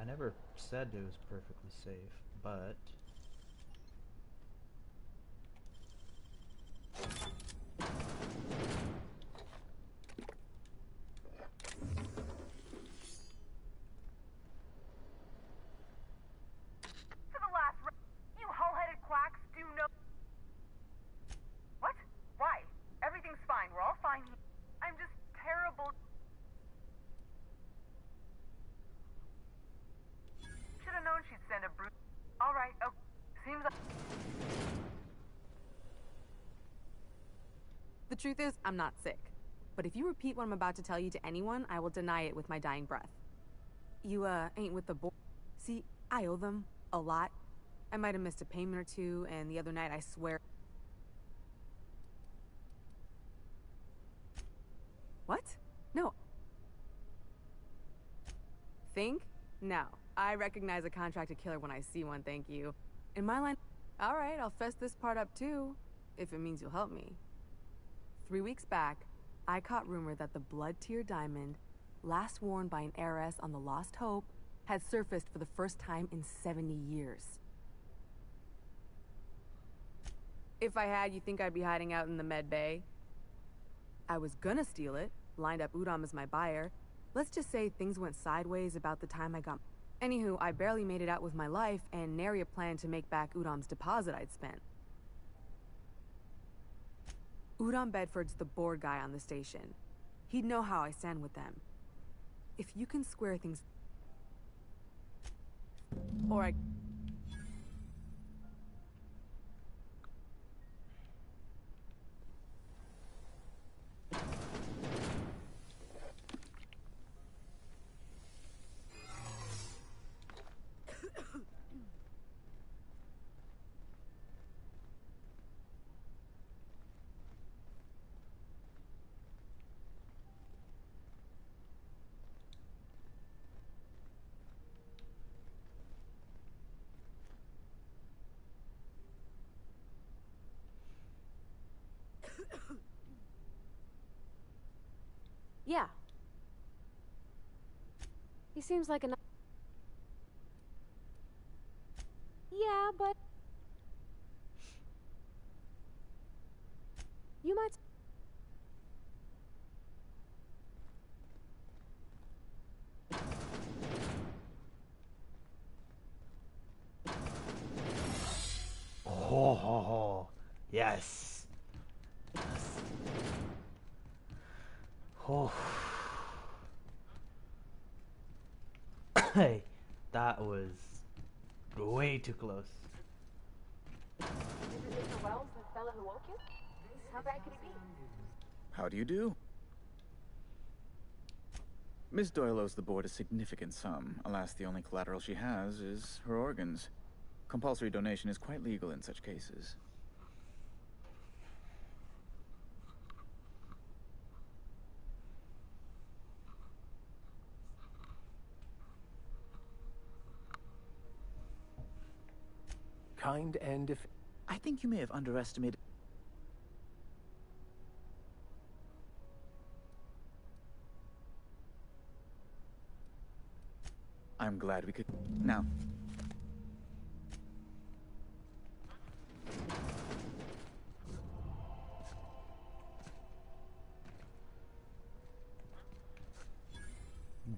I never said it was perfectly safe, but... For the last you hull-headed quacks do know... What? Why? Everything's fine. We're all fine here. I'm just terrible... Should have known she'd send a brute. All right, okay. Seems like... The truth is, I'm not sick. But if you repeat what I'm about to tell you to anyone, I will deny it with my dying breath. You, ain't with the board. See, I owe them a lot. I might have missed a payment or two, and the other night, I swear... What? No. Think? No. I recognize a contracted killer when I see one, thank you. In my line... Alright, I'll fess this part up too, if it means you'll help me. 3 weeks back, I caught rumor that the blood tier diamond, last worn by an heiress on the Lost Hope, had surfaced for the first time in 70 years. If I had, you think I'd be hiding out in the med bay? I was gonna steal it, lined up Udom as my buyer. Let's just say things went sideways about the time I got... Anywho, I barely made it out with my life, and nary a plan to make back Udom's deposit I'd spent. Udom Bedford's the board guy on the station. He'd know how I stand with them. If you can square things... Or I... Yeah. He seems like a... Yeah, but... You might... Oh, yes. Oh. Hey, that was way too close. Is it Mr. Wells, the fellow who woke you? How bad could it be? How do you do? Miss Doyle owes the board a significant sum. Alas, the only collateral she has is her organs. Compulsory donation is quite legal in such cases. Kind and if... I think you may have underestimated... I'm glad we could... Now.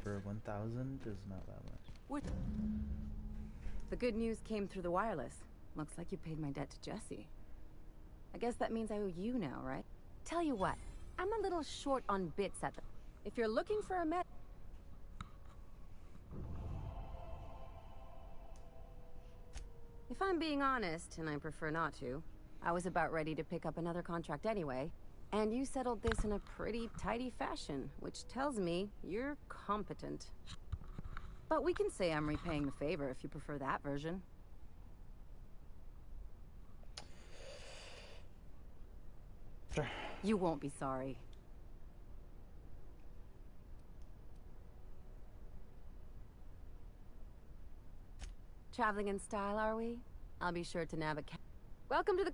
For 1,000 is not that much. What? The good news came through the wireless. Looks like you paid my debt to Jesse. I guess that means I owe you now, right? Tell you what, I'm a little short on bits at the... If you're looking for a med... If I'm being honest, and I prefer not to, I was about ready to pick up another contract anyway, and you settled this in a pretty tidy fashion, which tells me you're competent. But we can say I'm repaying the favor if you prefer that version. Sure. You won't be sorry. Traveling in style, are we? I'll be sure to navigate. Welcome to the...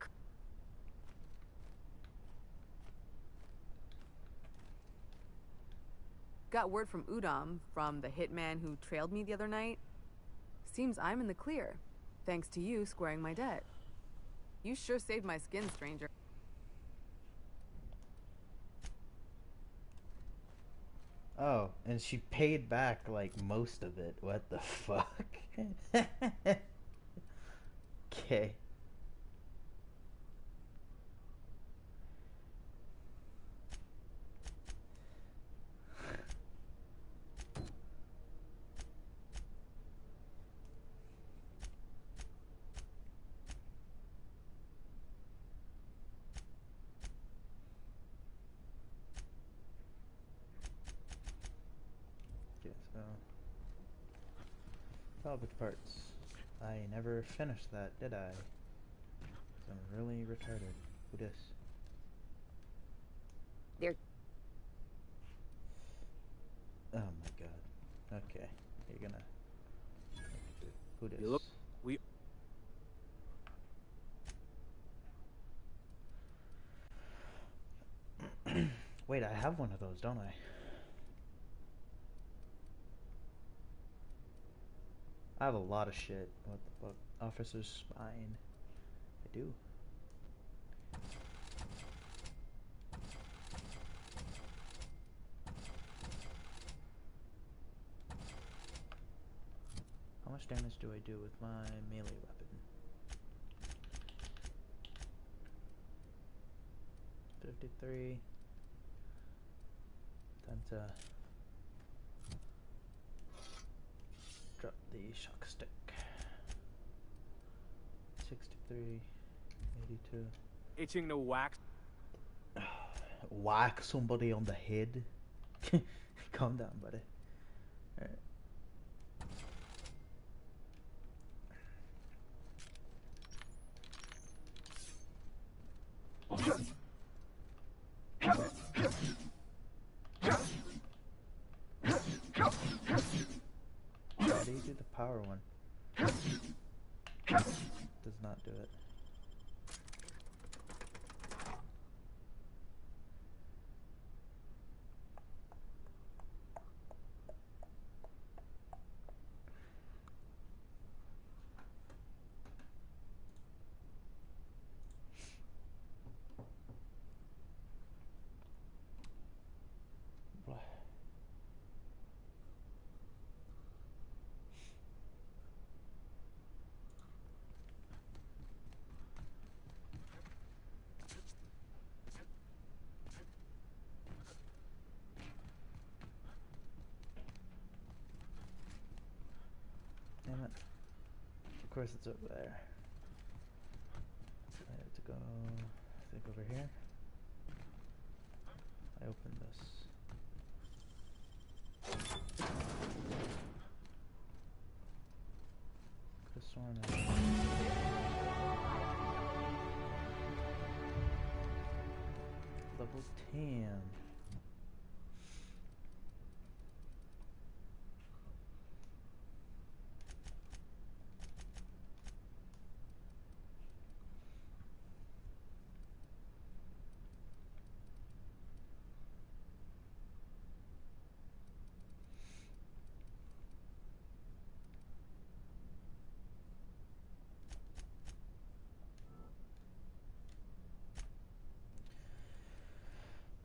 Got word from Udom, from the hitman who trailed me the other night. Seems I'm in the clear, thanks to you squaring my debt. You sure saved my skin, stranger. Oh, and she paid back like most of it. What the fuck? Okay. Salvage parts. I never finished that, did I? I'm really retarded. Who dis? There. Oh my god. Okay. You're gonna... Who dis? You look... We... Wait, I have one of those, don't I? I have a lot of shit. What the fuck? Officer's spine. I do. How much damage do I do with my melee weapon? 53. Time to drop the shock stick. 63, 82. Itching to wax. Whack somebody on the head. Calm down, buddy. Alright. How do you do the power one? Does not do it. Damn it. Of course it's over there. I have to go, I think, over here. I open this. Could've sworn level 10.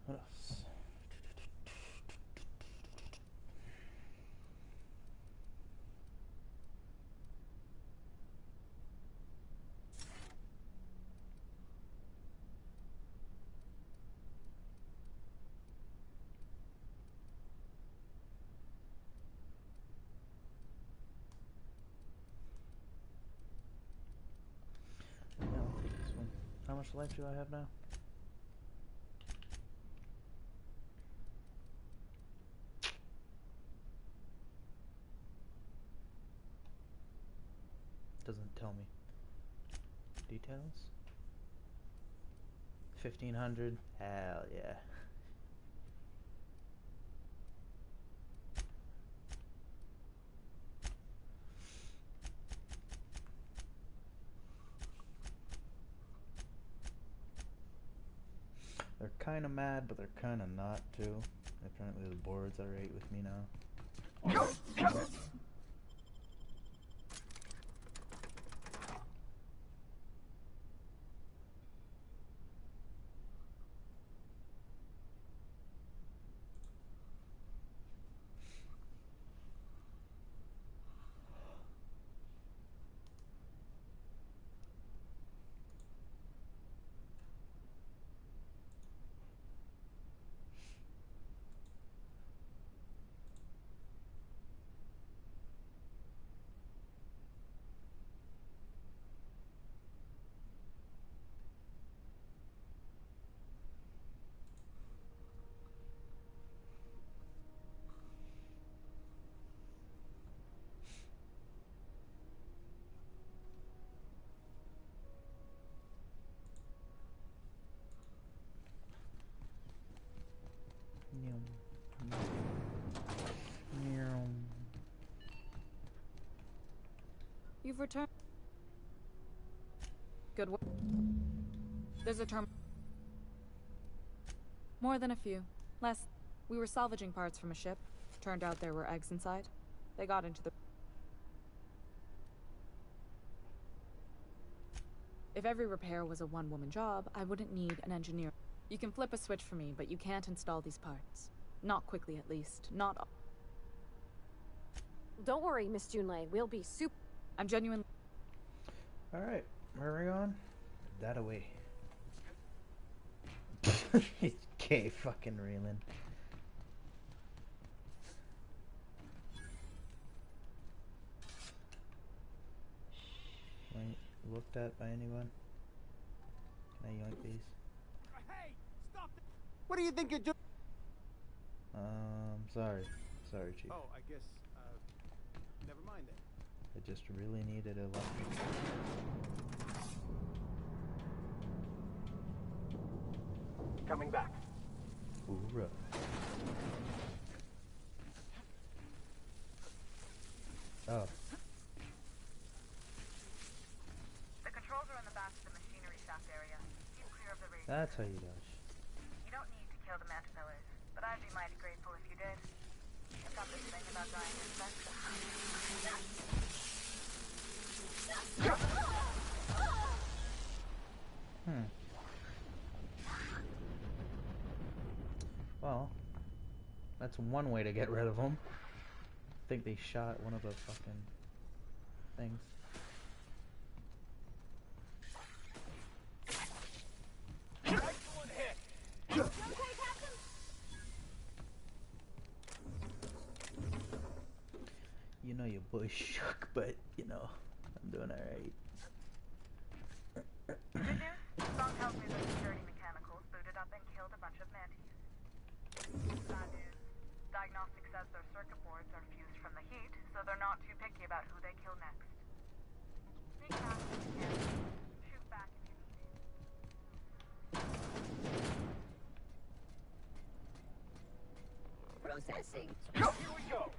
What else? Yeah, I'll take this one. How much life do I have now? Doesn't tell me. Details? 1500? Hell yeah. They're kinda mad, but they're kinda not too. Apparently the boards are 8 with me now. You've returned. Good work. There's a term. More than a few. Less. We were salvaging parts from a ship. Turned out there were eggs inside. They got into the... If every repair was a one-woman job, I wouldn't need an engineer. You can flip a switch for me, but you can't install these parts. Not quickly, at least. Not... Don't worry, Miss Junlei. We'll be super... I'm genuinely... Alright, where are we on? That away. Okay, fucking Raylan. Wait, looked at by anyone? Can I yoink these? Hey, stop! What do you think you're doing? Sorry. Sorry, Chief. Oh, I guess, never mind then. I just really needed a lot. Coming back. Hoorah. Oh. The controls are in the back of the machinery shaft area. Keep clear of the radius. That's how you dodge. You don't need to kill the mantis, but I'd be mighty grateful if you did. I've got this thing about dying in sex. Well, that's one way to get rid of them. I think they shot one of the fucking things. You know your boy shook, but you know, I'm doing alright. Good news? Song tells me the security mechanicals booted up and killed a bunch of mantis. Bad news. Diagnostic says their circuit boards are fused from the heat, so they're not too picky about who they kill next. Sneak past if you can. Shoot back if you need to. Processing. Here we go.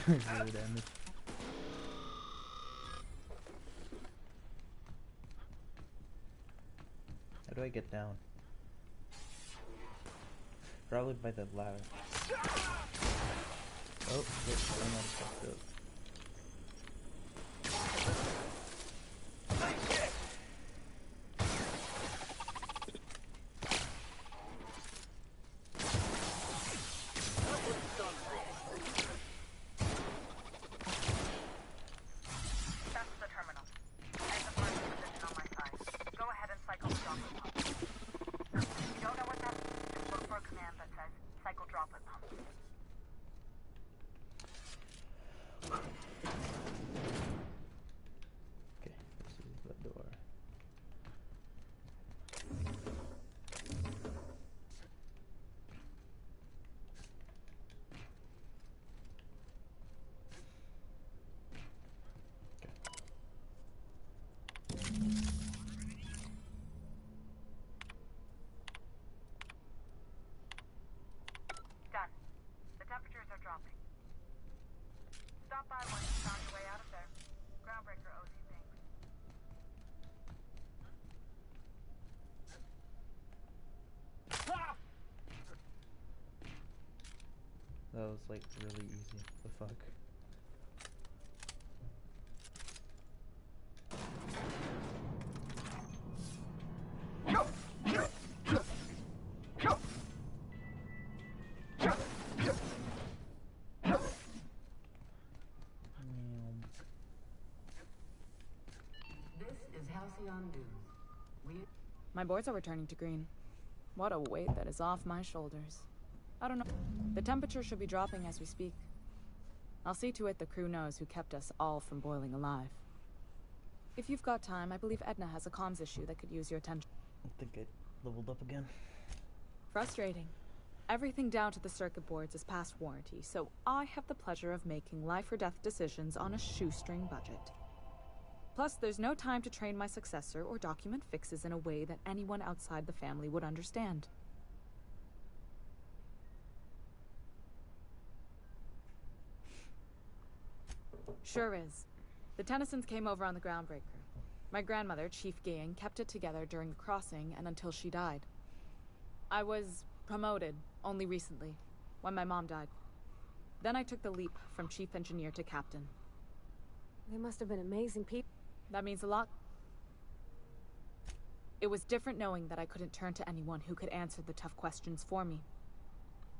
Zero damage. How do I get down? Probably by the ladder. Oh, shit, I'm not fucked up. Done. The temperatures are dropping. Stop by once you found your way out of there. Groundbreaker owes you things. That was like really easy. The fuck? My boards are returning to green. What a weight that is off my shoulders. I don't know. The temperature should be dropping as we speak. I'll see to it the crew knows who kept us all from boiling alive. If you've got time, I believe Edna has a comms issue that could use your attention. I think I leveled up again. Frustrating. Everything down to the circuit boards is past warranty, so I have the pleasure of making life or death decisions on a shoestring budget. Plus, there's no time to train my successor or document fixes in a way that anyone outside the family would understand. Sure is. The Tennysons came over on the Groundbreaker. My grandmother, Chief Gayan, kept it together during the crossing and until she died. I was promoted only recently, when my mom died. Then I took the leap from chief engineer to captain. They must have been amazing people. That means a lot. It was different knowing that I couldn't turn to anyone who could answer the tough questions for me.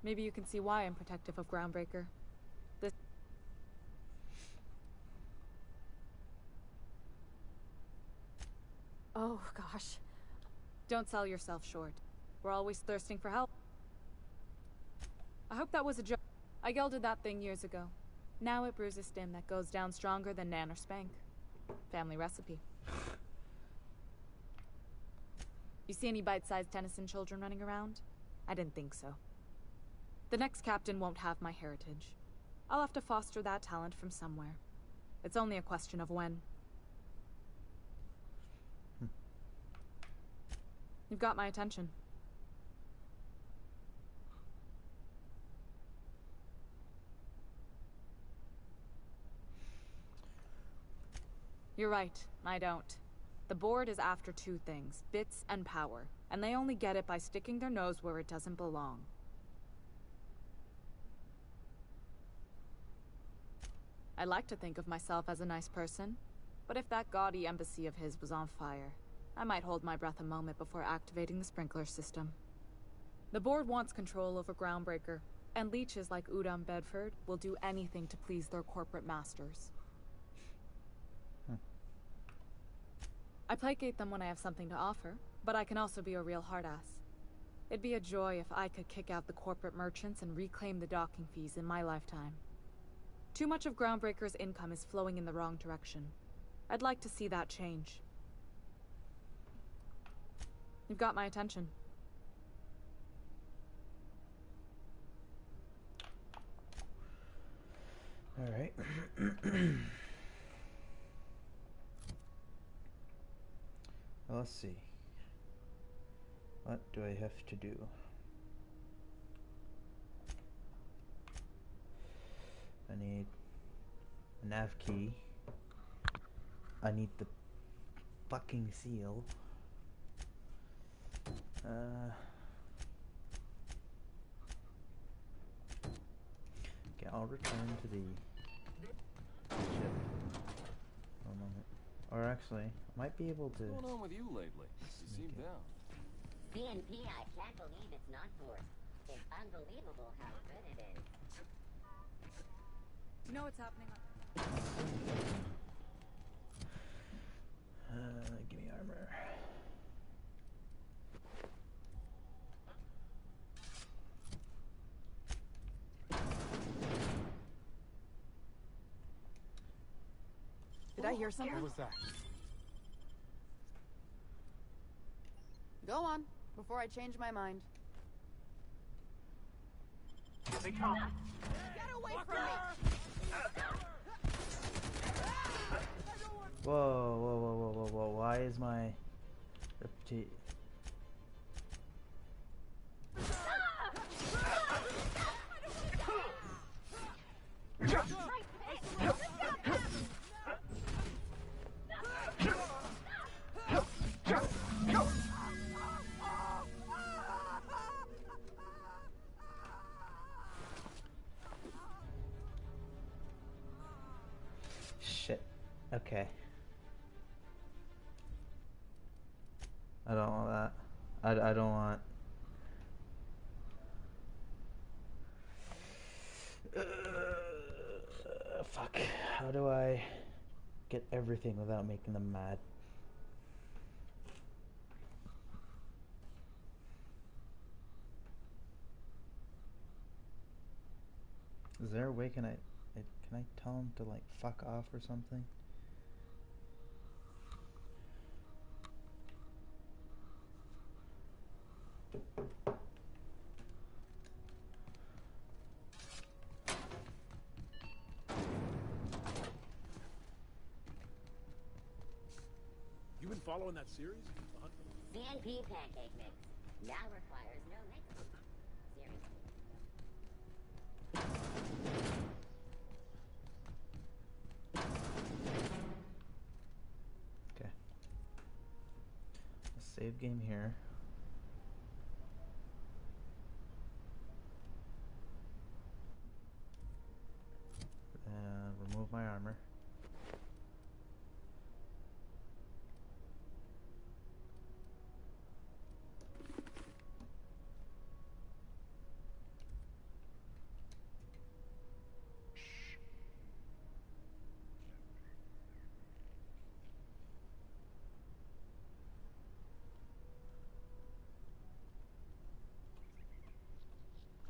Maybe you can see why I'm protective of Groundbreaker. This... Oh, gosh. Don't sell yourself short. We're always thirsting for help. I hope that was a joke. I gelded that thing years ago. Now it brews a stem that goes down stronger than Nan or Spank. Family recipe. You see any bite-sized Tennyson children running around? I didn't think so. The next captain won't have my heritage. I'll have to foster that talent from somewhere. It's only a question of when. You've got my attention. You're right, I don't. The board is after two things, bits and power, and they only get it by sticking their nose where it doesn't belong. I like to think of myself as a nice person, but if that gaudy embassy of his was on fire, I might hold my breath a moment before activating the sprinkler system. The board wants control over Groundbreaker, and leeches like Udom Bedford will do anything to please their corporate masters. I placate them when I have something to offer, but I can also be a real hard-ass. It'd be a joy if I could kick out the corporate merchants and reclaim the docking fees in my lifetime. Too much of Groundbreaker's income is flowing in the wrong direction. I'd like to see that change. You've got my attention. All right. Well, let's see. What do I have to do? I need a nav key. I need the fucking seal. Okay, I'll return to the ship for a moment. Or actually, I might be able to... What's going on with you lately? You seem down. BNP, I can't believe it's not forced. It's unbelievable how good it is. Do you know what's happening? Give me armor. Did I hear something? What was that? Go on, before I change my mind. They come. Get away from me! Whoa, whoa, whoa, whoa, whoa, whoa. Why is my reputation... Shit. Okay. I don't want that. I don't want... fuck. How do I get everything without making them mad? Is there a way can I... Can I tell him to like fuck off or something? You been following that series? CNP pancake mix. Now requires no mix. Seriously. Okay. Let's save game here. And remove my armor.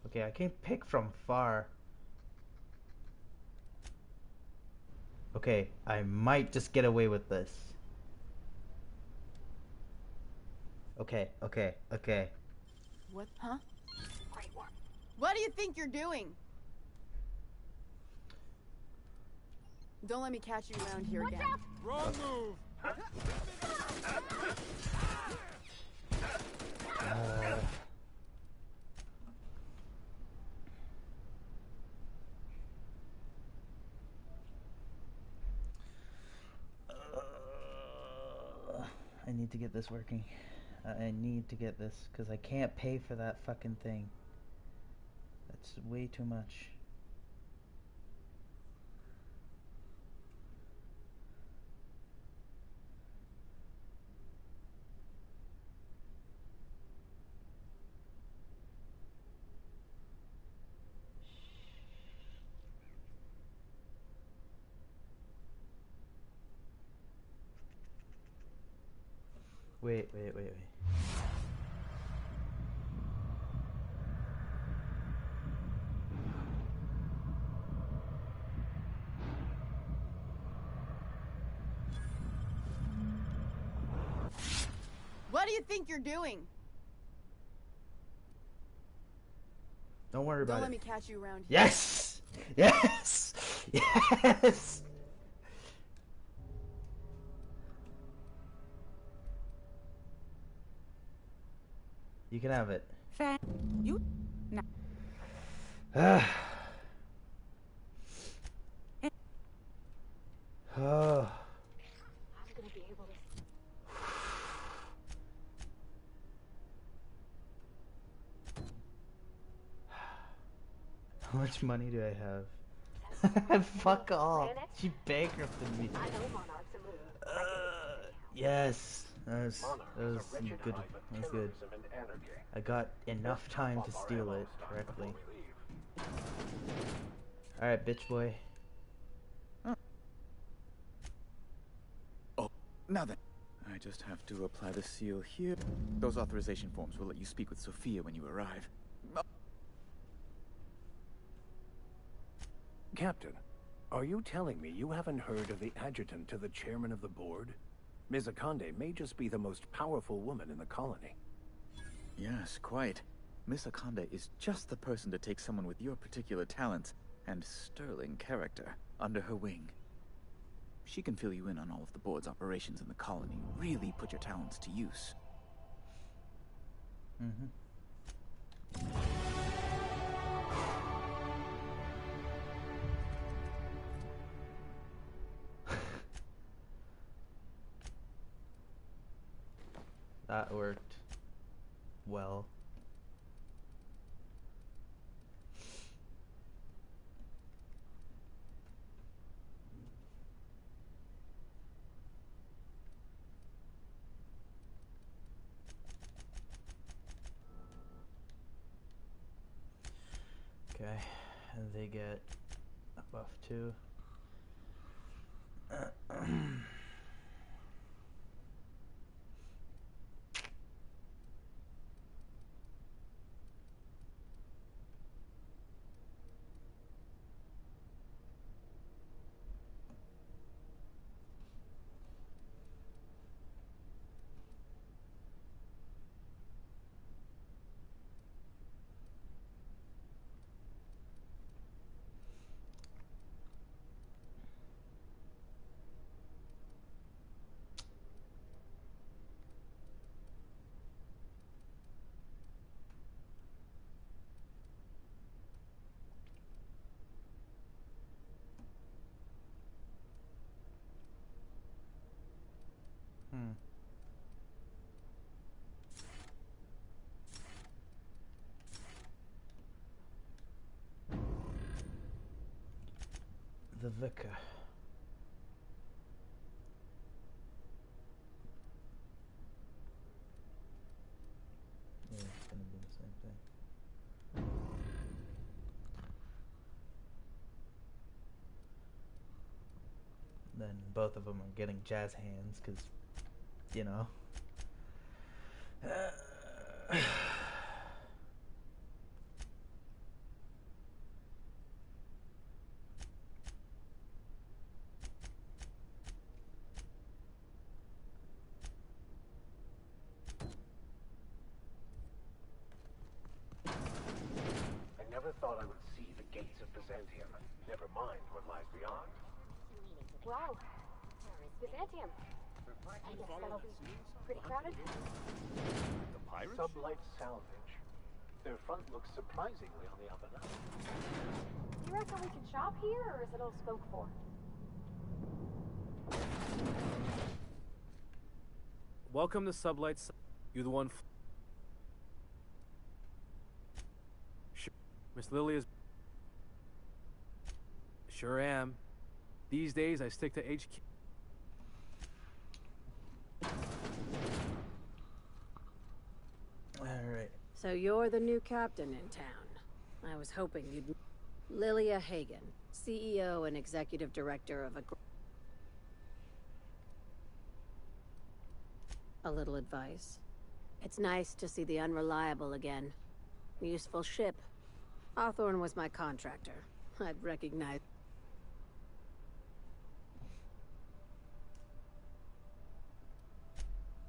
Okay, I can't pick from far. Okay, I might just get away with this. Okay. What? Huh? What do you think you're doing? Don't let me catch you around here again. Wrong move! I need to get this working. I need to get this because I can't pay for that fucking thing. That's way too much. Wait. What do you think you're doing? Don't worry about Don't it. let me catch you around here. Yes! Yes! Yes! You can have it. You? No. Oh. How much money do I have? Fuck off. She bankrupted me. Yes. That was good. That was good. I got enough time to steal it correctly. Alright, bitch boy. Oh, now then. I just have to apply the seal here. Those authorization forms will let you speak with Sophia when you arrive. Captain, are you telling me you haven't heard of the adjutant to the chairman of the board? Ms. Akande may just be the most powerful woman in the colony. Yes, quite. Miss Akande is just the person to take someone with your particular talents and sterling character under her wing. She can fill you in on all of the board's operations in the colony. Really put your talents to use. That worked well. Okay, and they get a buff too. the vicar. Yeah, it's gonna be the same thing. Then both of them are getting jazz hands because, you know. I never thought I would see the gates of Byzantium. Never mind what lies beyond. Wow. Byzantium. I guess that'll be pretty crowded. The pirates? Sublight salvage. Their front looks surprisingly on the up and up. Do you reckon we can shop here, or is it all spoke for? Welcome to Sublight. You the one? Miss Lily is. Sure am. These days I stick to HQ. Alright. So you're the new captain in town. I was hoping you'd... Lilia Hagen, CEO and executive director of a little advice. It's nice to see the Unreliable again. Useful ship. Hawthorne was my contractor. I'd recognize...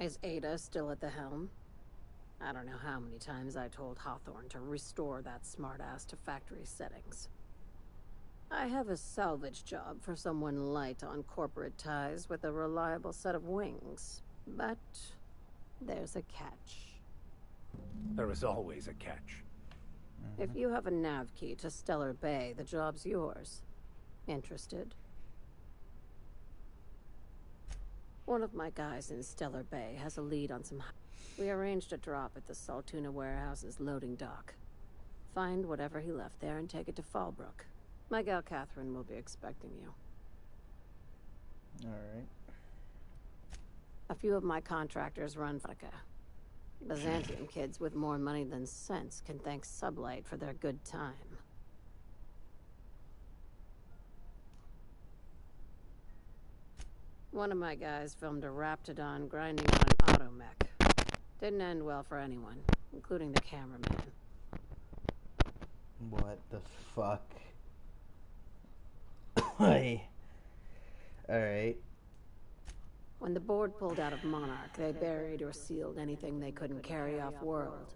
Is Ada still at the helm? I don't know how many times I told Hawthorne to restore that smartass to factory settings. I have a salvage job for someone light on corporate ties with a reliable set of wings. But there's a catch. There is always a catch. If you have a nav key to Stellar Bay, the job's yours. Interested? One of my guys in Stellar Bay has a lead on some... We arranged a drop at the Saltuna warehouse's loading dock. Find whatever he left there and take it to Fallbrook. My gal Catherine will be expecting you. Alright. A few of my contractors run vodka. Byzantium kids with more money than sense can thank Sublight for their good time. One of my guys filmed a Raptidon grinding on an automech. Didn't end well for anyone, including the cameraman. What the fuck? Alright. When the board pulled out of Monarch, they buried or sealed anything they couldn't carry off-world.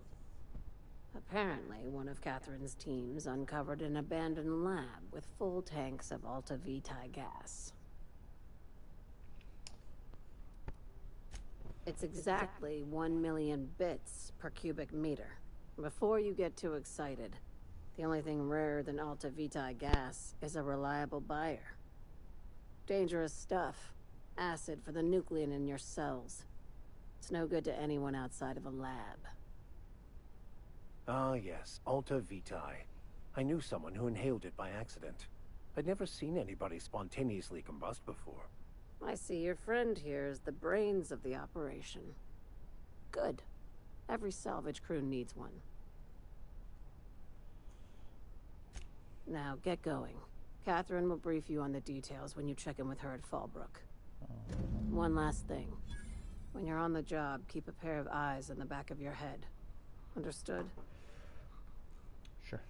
Apparently, one of Catherine's teams uncovered an abandoned lab with full tanks of Alta Vitae gas. It's exactly 1 million bits per cubic meter. Before you get too excited, the only thing rarer than Alta Vitae gas is a reliable buyer. Dangerous stuff. Acid for the nucleon in your cells. It's no good to anyone outside of a lab. Ah, yes, Alta Vitae. I knew someone who inhaled it by accident. I'd never seen anybody spontaneously combust before. I see your friend here is the brains of the operation. Good. Every salvage crew needs one. Now, get going. Catherine will brief you on the details when you check in with her at Fallbrook. One last thing. When you're on the job, keep a pair of eyes in the back of your head. Understood? Sure.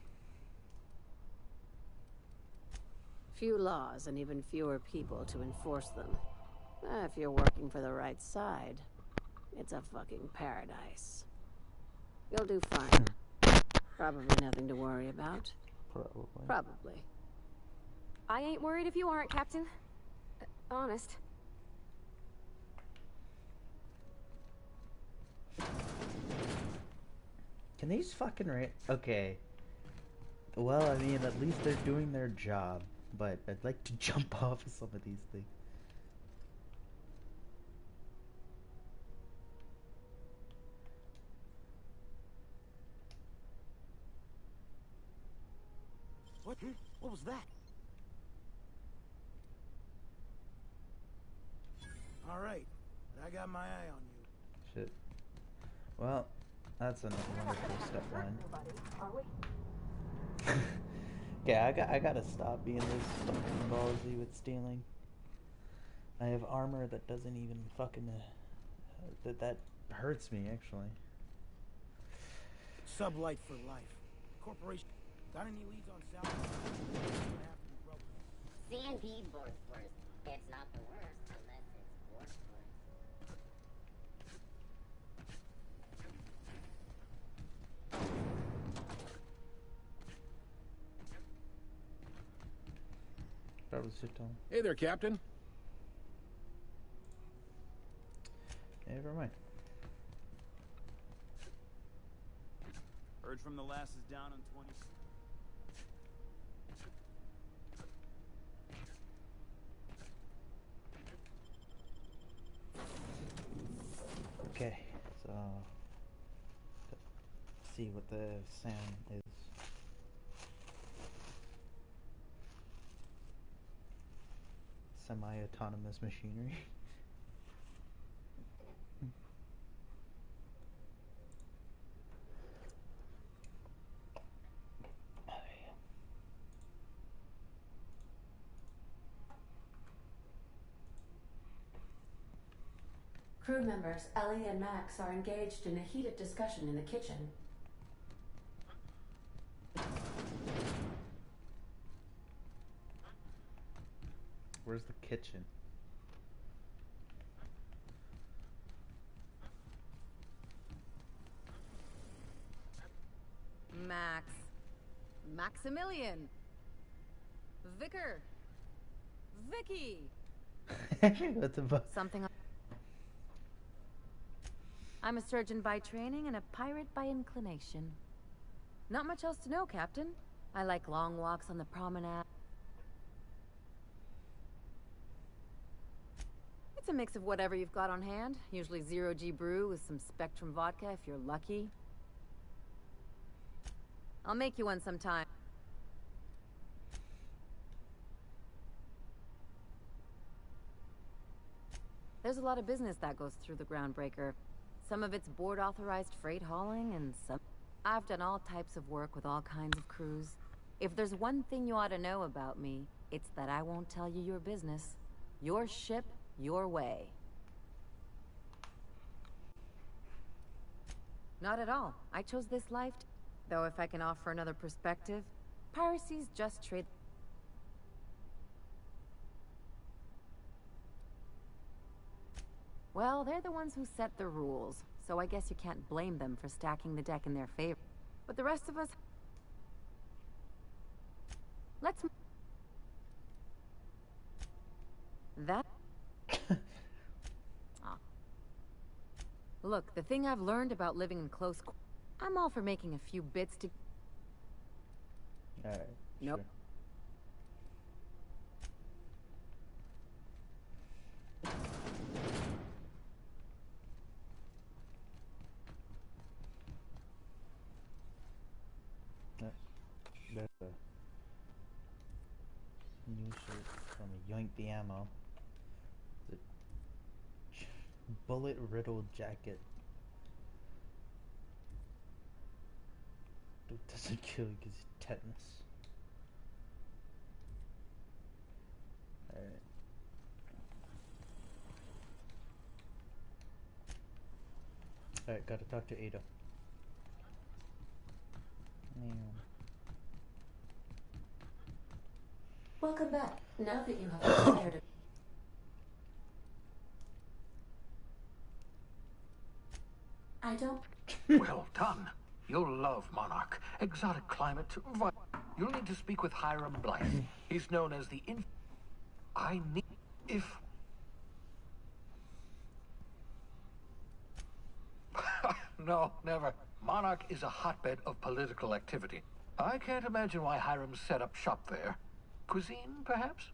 Few laws and even fewer people to enforce them. If you're working for the right side, it's a fucking paradise. You'll do fine. Probably nothing to worry about. Probably. I ain't worried if you aren't, Captain. Honest. Can these fucking okay. Well, I mean, at least they're doing their job. But I'd like to jump off of some of these things. What? What was that? I got my eye on you. Shit. Well, that's another wonderful step one. Yeah, I gotta stop being this fucking ballsy with stealing. I have armor that doesn't even fucking that hurts me actually. Sublight for life. Corporation. Got any leads on South? C&D board first. It's not the worst unless it's board first. That was your tone. Hey there, Captain. Never mind. Heard from the last is down on 20. Okay, so let's see what the sound is. Semi-autonomous machinery. Crew members Ellie and Max are engaged in a heated discussion in the kitchen. Where's the kitchen? Max. Maximilian. Vicar. Vicky. What the fuck? Something. I'm a surgeon by training and a pirate by inclination. Not much else to know, Captain. I like long walks on the promenade. It's a mix of whatever you've got on hand. Usually 0G brew with some Spectrum vodka if you're lucky. I'll make you one sometime. There's a lot of business that goes through the Groundbreaker. Some of it's board-authorized freight hauling, and some... I've done all types of work with all kinds of crews. If there's one thing you ought to know about me, it's that I won't tell you your business. Your ship, your way. Not at all. I chose this life, though if I can offer another perspective, piracy's just trade... Well, they're the ones who set the rules, so I guess you can't blame them for stacking the deck in their favor. But the rest of us... Let's... That... Ah. Look, the thing I've learned about living in close... I'm all for making a few bits to... Alright, nope. Sure. There's a new shirt from Yoink the Ammo. The bullet-riddled jacket. It doesn't kill you because it's tetanus. Alright. Alright, gotta talk to Ada. Welcome back. Now that you have prepared it. I don't... Well done. You'll love Monarch. Exotic climate. You'll need to speak with Hiram Blythe. He's known as the I need... If... No, never. Monarch is a hotbed of political activity. I can't imagine why Hiram set up shop there. Cuisine, perhaps?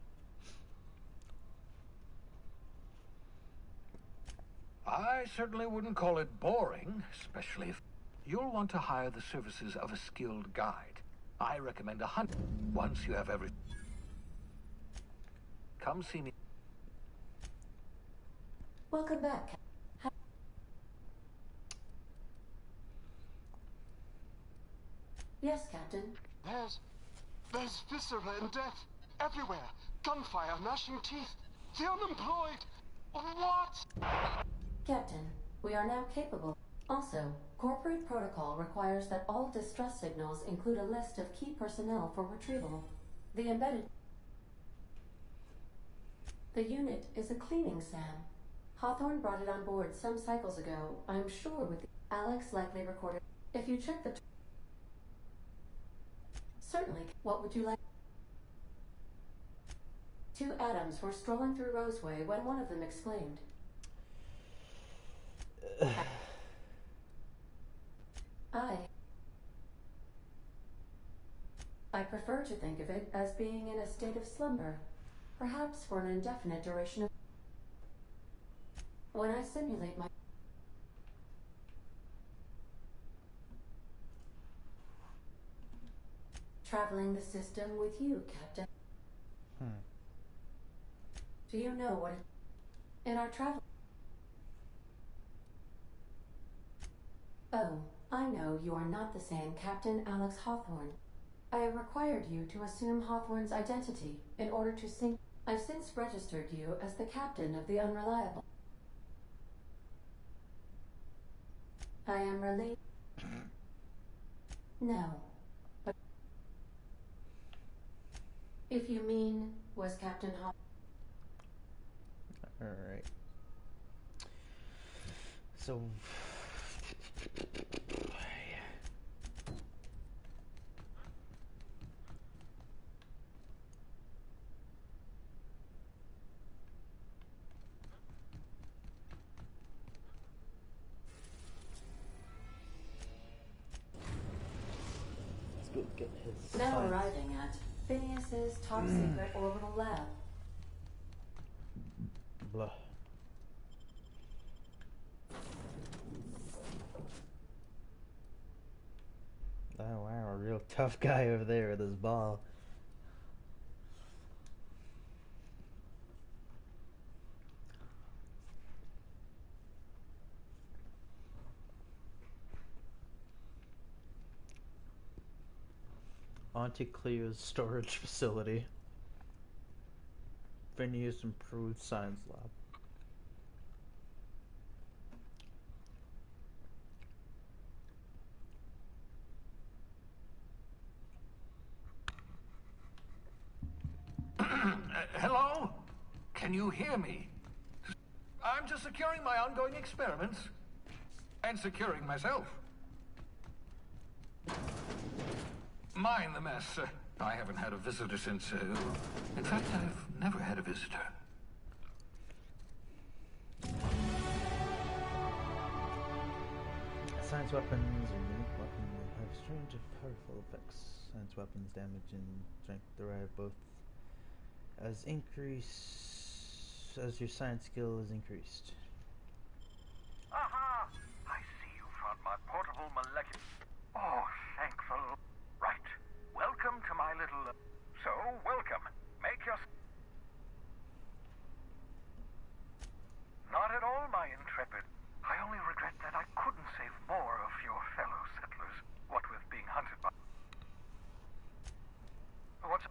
I certainly wouldn't call it boring, especially if you'll want to hire the services of a skilled guide. I recommend a hunt once you have everything. Come see me. Welcome back. Yes, Captain. There's viscera and death everywhere. Gunfire, gnashing teeth. The unemployed. What? Captain, we are now capable. Also, corporate protocol requires that all distress signals include a list of key personnel for retrieval. The unit is a cleaning SAM. Hawthorne brought it on board some cycles ago, I'm sure with Alex likely recorded. If you check the... Certainly. What would you like? Two Adams were strolling through Roseway when one of them exclaimed. I prefer to think of it as being in a state of slumber, perhaps for an indefinite duration of... When I simulate my... Traveling the system with you, Captain. Do you know what it... In our travel... Oh, I know you are not the same Captain Alex Hawthorne. I required you to assume Hawthorne's identity in order to sync... I've since registered you as the captain of the Unreliable. I am related... No, but... If you mean, was Captain Hawthorne... Alright. So... Let's go get his... Now arriving at Phineas's top secret orbital lab. Blah. Oh wow, a real tough guy over there with his ball. Auntie Cleo's storage facility. Phineas improved science lab. Hello? Can you hear me? I'm just securing my ongoing experiments. And securing myself. Mind the mess. I haven't had a visitor since... in fact, I've never had a visitor. Science weapons are unique weapons that have strange and powerful effects. Science weapons damage and strength derive both as increase as your science skill is increased. Aha! I see you found my portable molecular... Oh, thankful. Right. Welcome to my little... So, welcome. Make your... Not at all, my intrepid. I only regret that I couldn't save more of your fellow settlers, what with being hunted by... What's...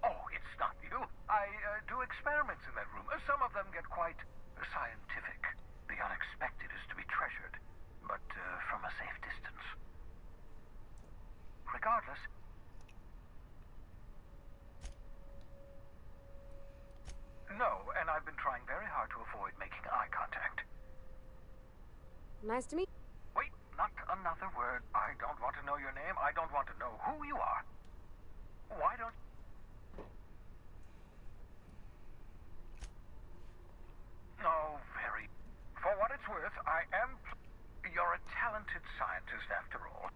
Oh, it's not you. I do experiments in that room. Some of them get quite scientific. The unexpected is to be treasured, but from a safe distance. Regardless... No, and I've been trying very hard to avoid making eye contact. Nice to meet you. Wait, not another word. I don't want to know your name. I don't want to know who you are. Why don't... No, very... For what it's worth, I am... You're a talented scientist after all.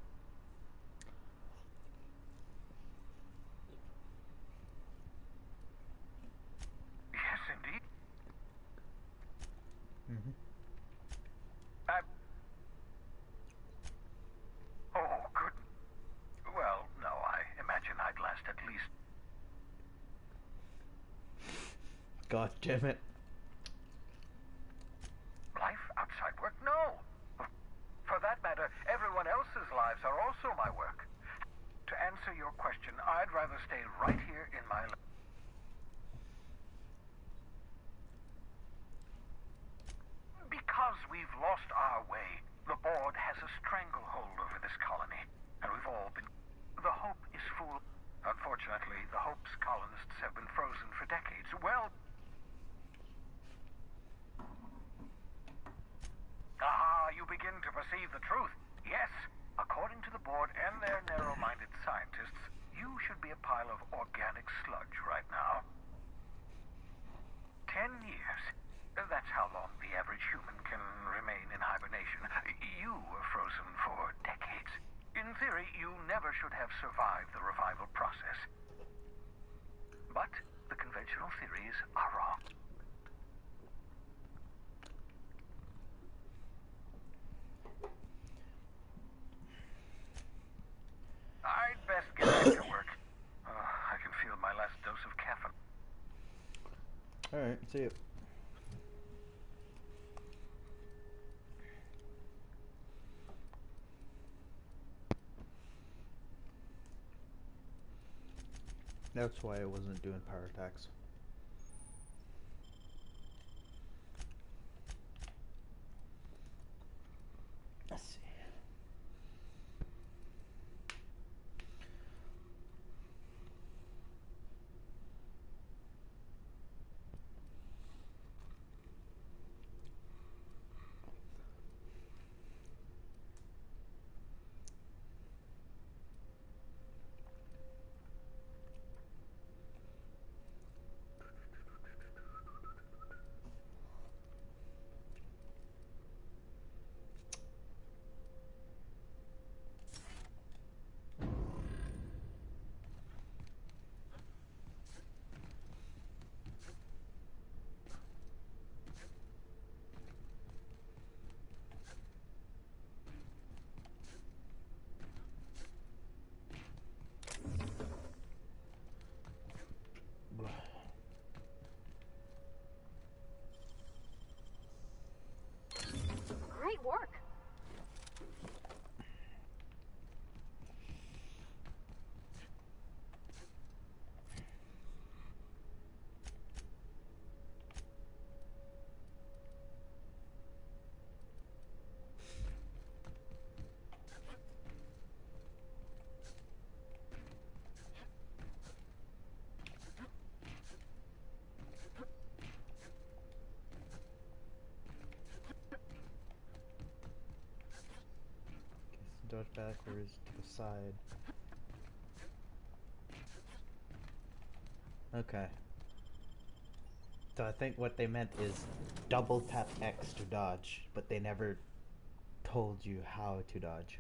Yes, indeed. Mm-hmm. Oh, good. Well, no, I imagine I'd last at least... God damn it. Life outside work? No. For that matter, everyone else's lives rather stay right here in my... Because we've lost our way, the board has a stranglehold over this colony, and we've all been... The Hope is fool... Unfortunately, the Hope's colonists have been frozen for decades. Well... you begin to perceive the truth. Yes, according to the board and their narrow-minded scientists, you should be a pile of organic sludge right now. 10 years. That's how long the average human can remain in hibernation. You were frozen for decades. In theory, you never should have survived the revival process. But the conventional theories are wrong. I'd best get back to work. I can feel my last dose of caffeine. Alright, see you. That's why I wasn't doing power attacks. Let's see. Great work. Dodge backwards to the side. Okay. So I think what they meant is double tap X to dodge, but they never told you how to dodge.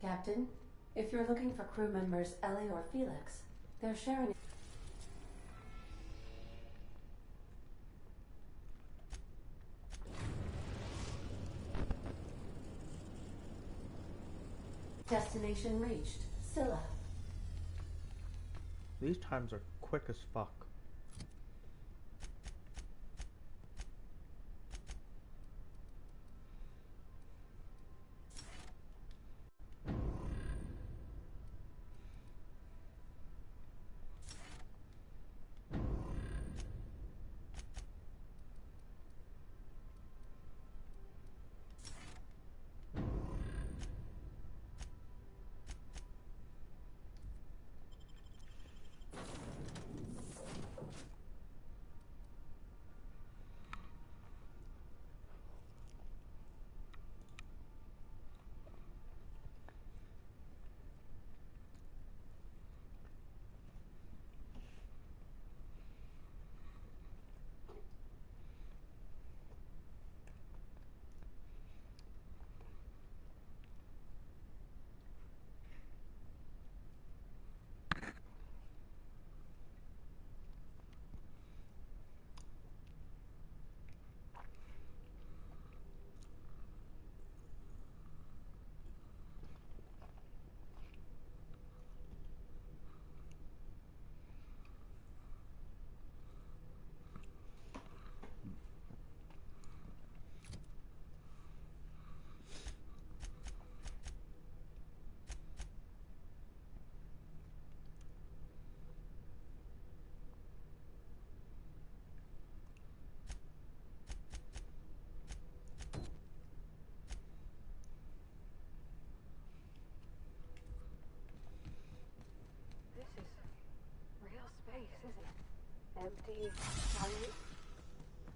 Captain, if you're looking for crew members Ellie or Felix, they're sharing... Destination reached. Scylla. These times are quick as fuck. Empty, silent.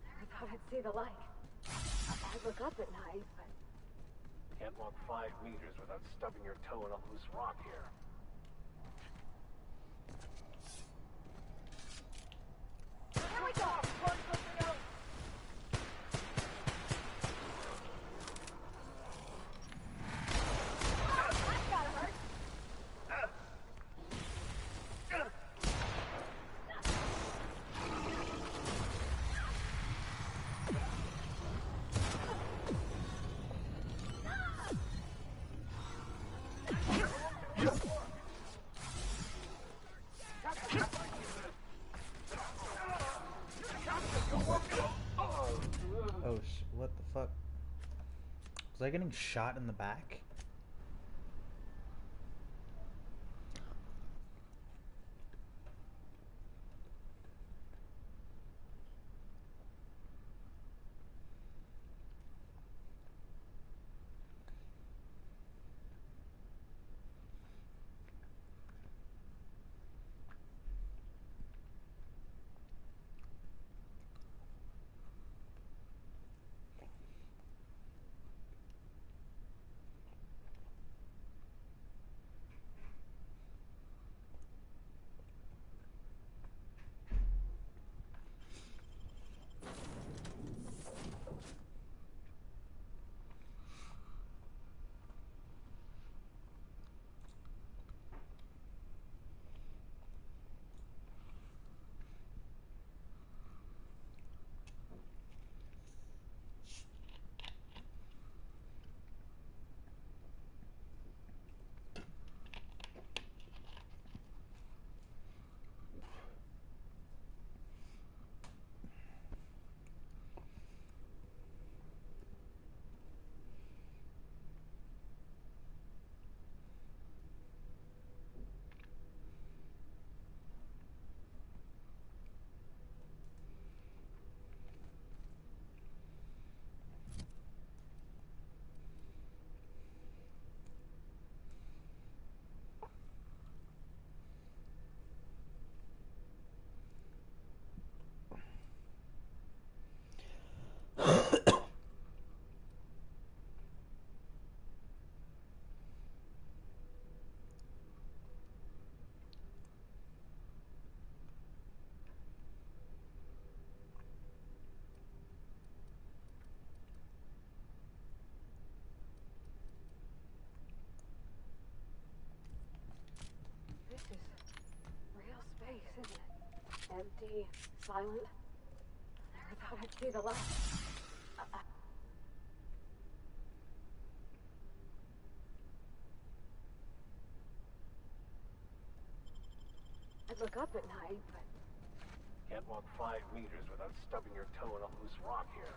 Never thought I'd see the light. I look up at night, but... Can't walk 5 meters without stubbing your toe in a loose rock here. Here we go! Run something else! That's gotta hurt! Oh, what the fuck? Was I getting shot in the back? This is real space, isn't it? Empty, silent. Never thought I'd see the light. I'd look up at night, but... Can't walk 5 meters without stubbing your toe in a loose rock here.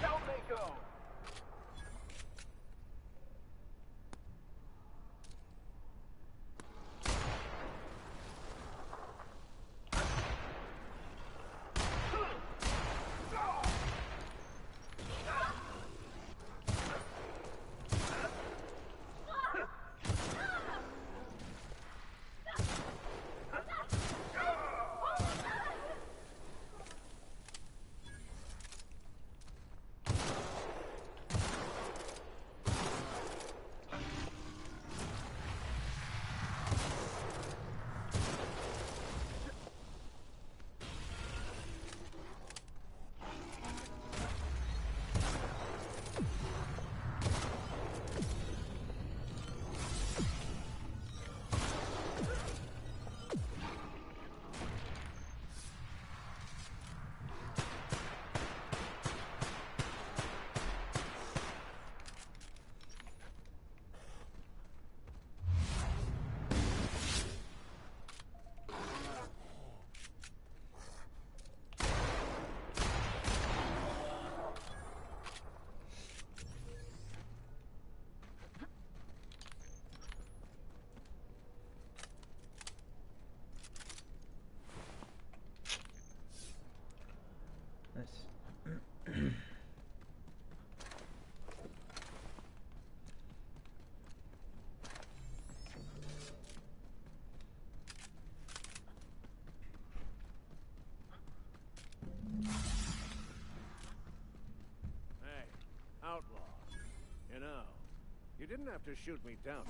Down they go! Nice. Hey, outlaw. You know, you didn't have to shoot me down.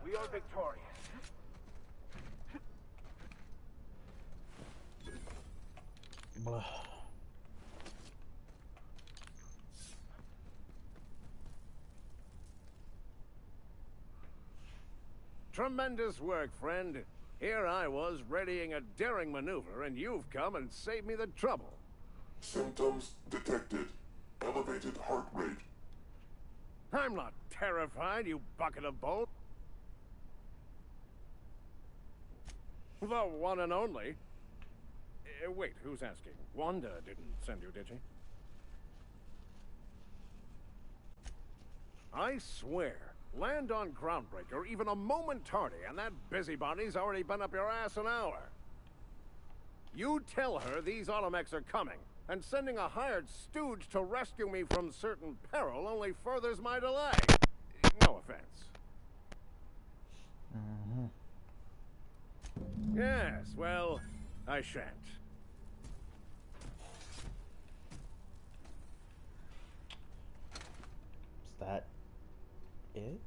We are victorious. Blah. Tremendous work, friend. Here I was readying a daring maneuver, and you've come and saved me the trouble. Symptoms detected. Elevated heart rate. I'm not terrified, you bucket of bolt. The one and only. Wait, who's asking? Wanda didn't send you, did she? I swear, land on Groundbreaker even a moment tardy, and that busybody's already been up your ass an hour. You tell her these automechs are coming, and sending a hired stooge to rescue me from certain peril only furthers my delay. No offense. Mm-hmm. Yes, well, I shan't. Is that it?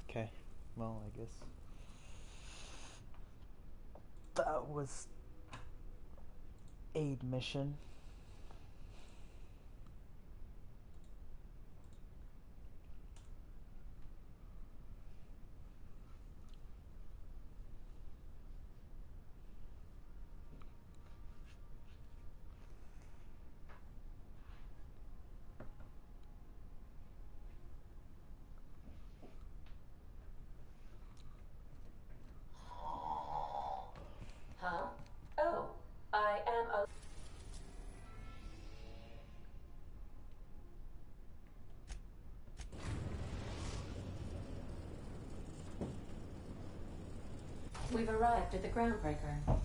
Okay, well, I guess that was aid mission. Huh? Oh, I am a... We've arrived at the Groundbreaker.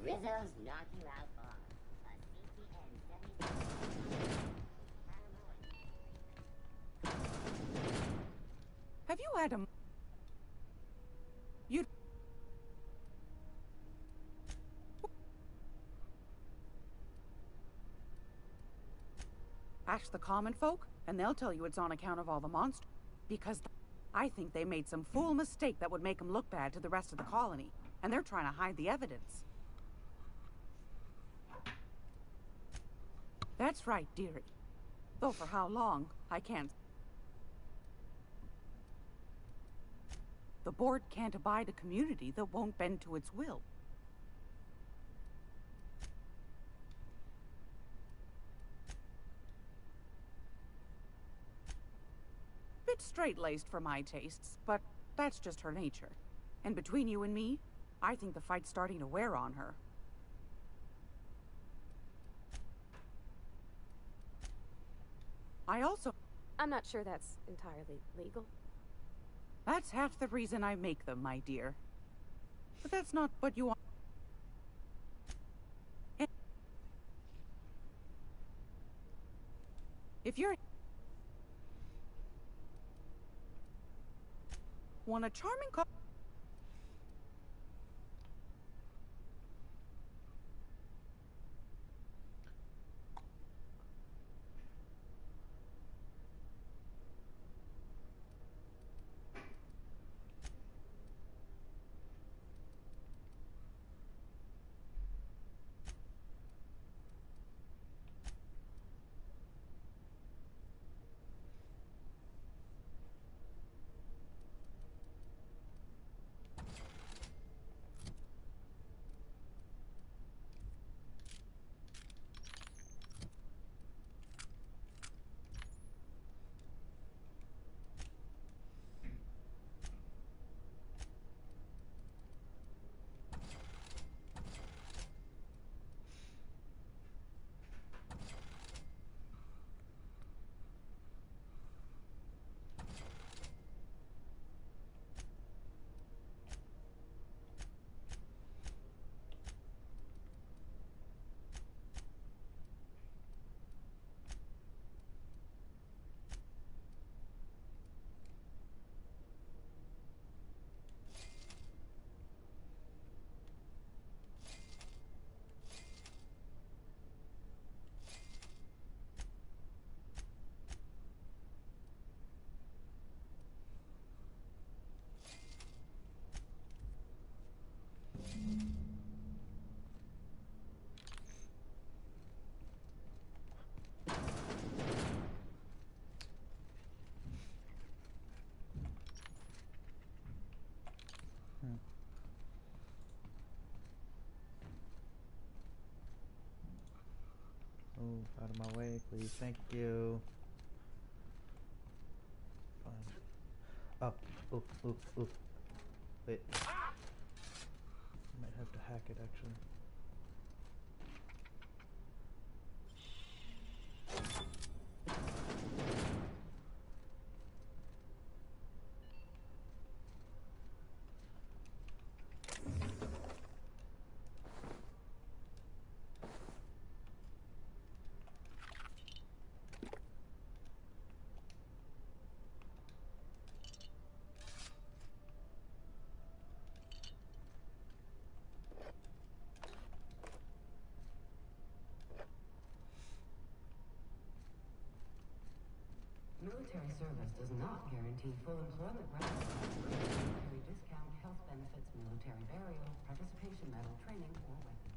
Rizzo's knock you out bar. A CTN 75. Have you had a... You... Ask the common folk, and they'll tell you it's on account of all the monsters. Because I think they made some fool mistake that would make them look bad to the rest of the colony, and they're trying to hide the evidence. That's right, dearie. Though for how long, I can't. The board can't abide a community that won't bend to its will. Bit straight-laced for my tastes, but that's just her nature. And between you and me, I think the fight's starting to wear on her. I'm not sure that's entirely legal. That's half the reason I make them, my dear. But that's not what you want. If you're... want a charming Move out of my way, please. Thank you. Fine. Up. Oop, oop, oop. Wait. Might have to hack it, actually. Military service does not guarantee full employment rights. Military discount, health benefits, military burial, participation medal, training, or weapon.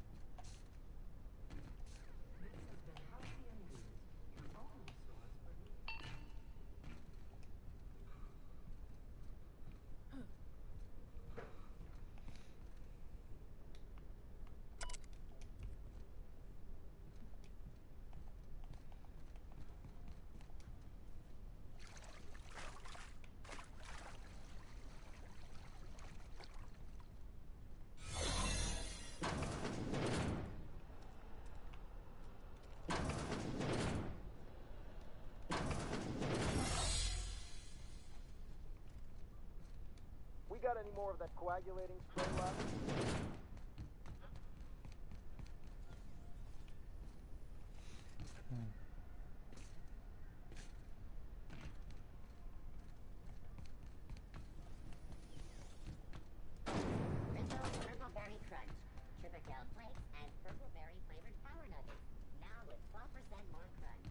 This has been Halcyon News, your only source for news. Got any more of that coagulating spray left? Purple berry crunch, Tripical flakes, and purple berry flavored power nuggets. Now with 12% more crunch.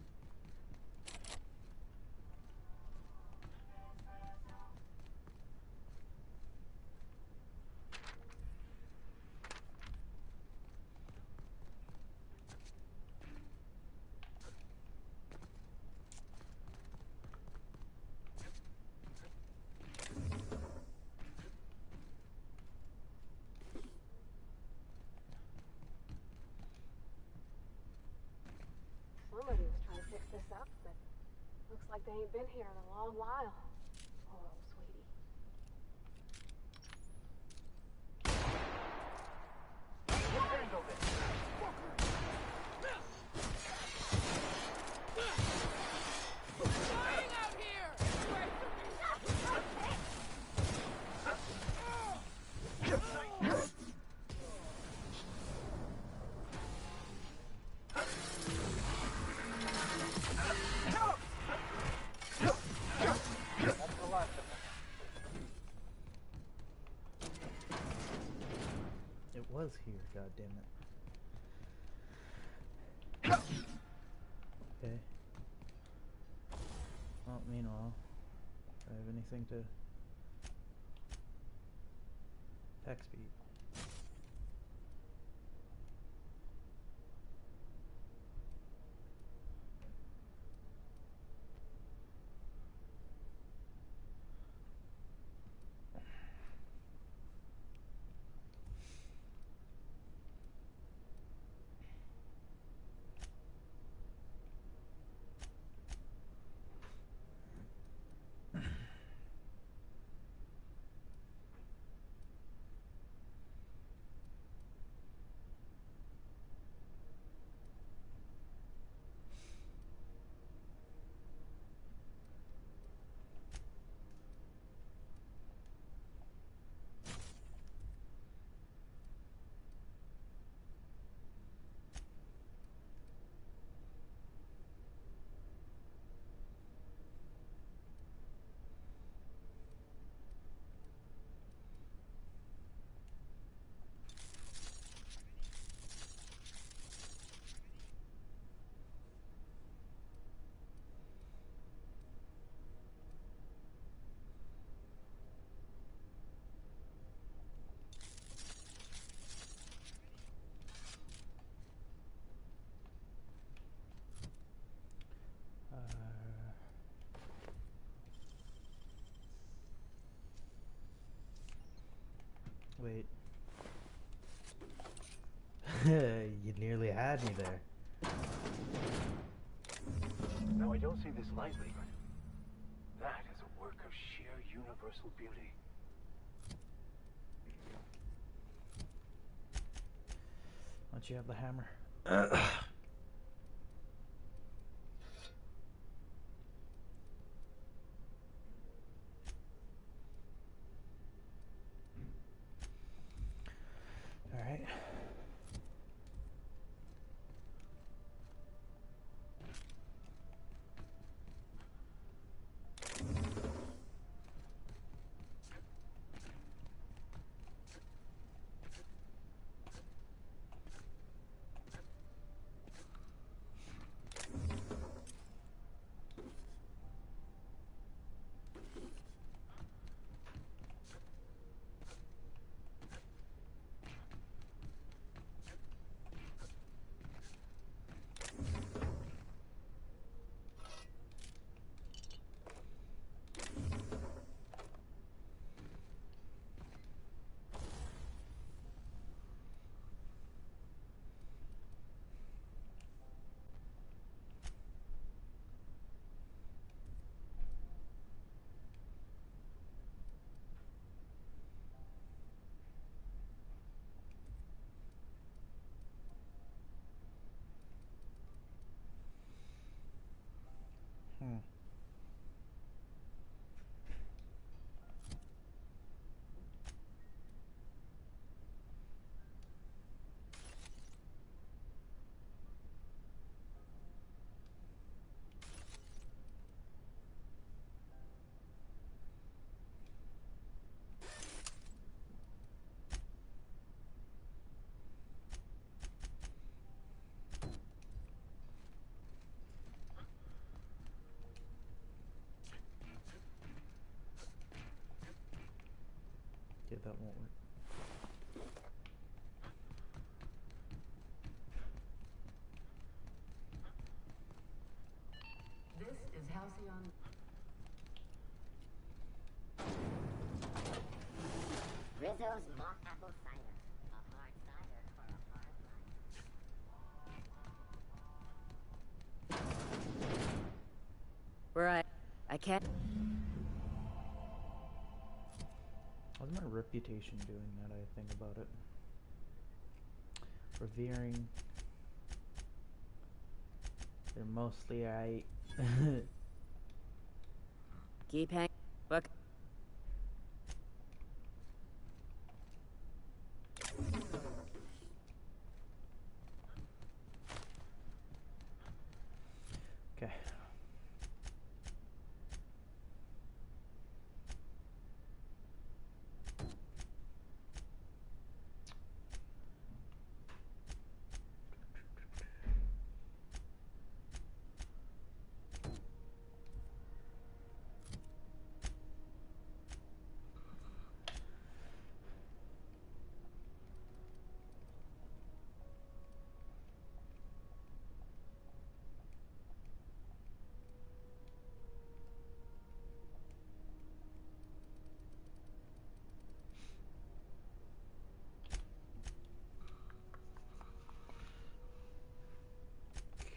up, but looks like they ain't been here in a long while. Poor old sweetie. Handle this. Dying out here! That's the last of them. It was here, god damn it. Okay. Well, meanwhile, do I have anything to attack speed? Wait. You nearly had me there. Now, I don't see this lightly, but that is a work of sheer universal beauty. Why don't you have the hammer? Alright. Yeah, that won't work. This is Halcyon. Rizzo's mock apple cider. A hard cider for a hard life. can't. How's my reputation doing now that I think about it? Revering. They're mostly aight. Keep hanging. Look. Okay.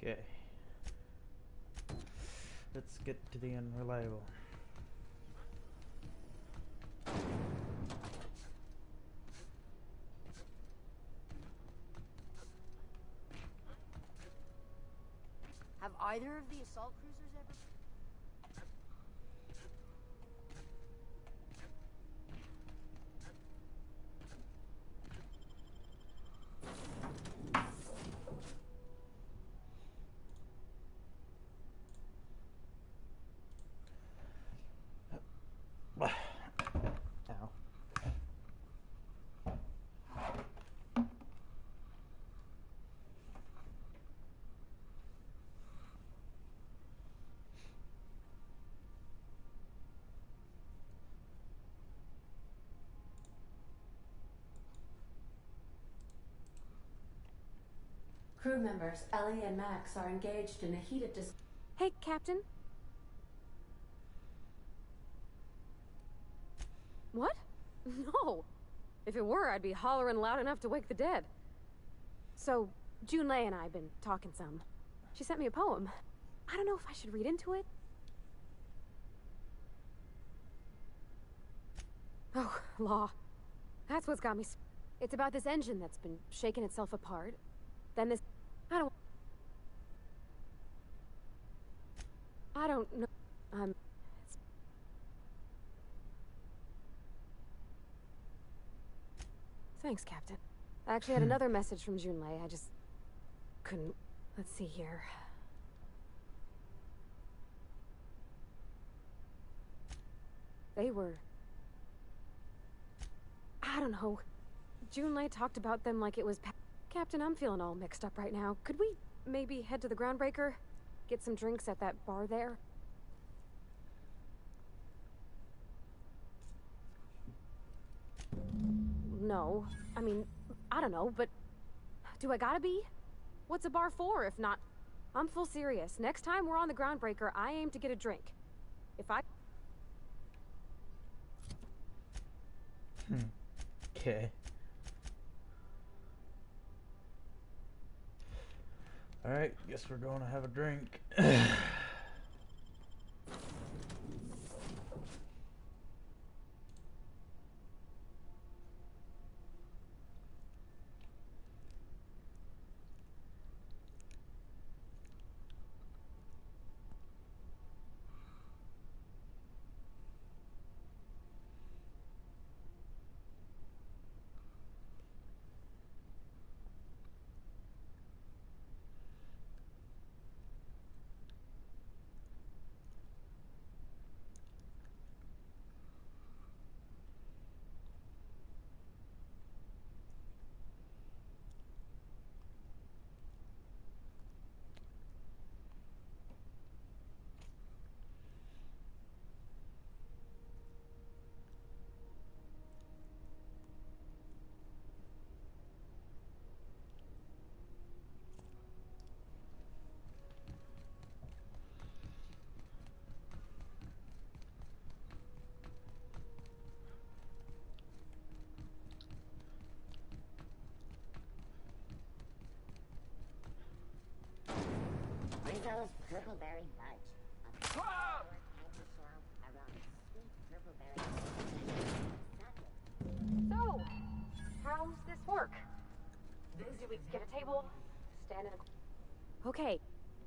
Okay. Let's get to the unreliable. Have either of the assault cruisers ever... Ow. Crew members Ellie and Max are engaged in a heated discussion. Hey, Captain. What? No. If it were, I'd be hollering loud enough to wake the dead. So, Junlei and I have been talking some. She sent me a poem. I don't know if I should read into it. Oh, law. That's what's got me. It's about this engine that's been shaking itself apart. Then this... I don't know. Thanks, Captain. I actually had another message from Junlei. I just couldn't... Let's see here. They were... I don't know. Junlei talked about them like it was... Captain, I'm feeling all mixed up right now. Could we maybe head to the Groundbreaker? Get some drinks at that bar there? No. I mean, I don't know, but... Do I gotta be? What's a bar for, if not... I'm full serious. Next time we're on the Groundbreaker, I aim to get a drink. If I... Okay. Alright, guess we're going to have a drink. Rizzo's Purpleberry Fudge. how's this work? Do we get a table? Stand in a... Okay.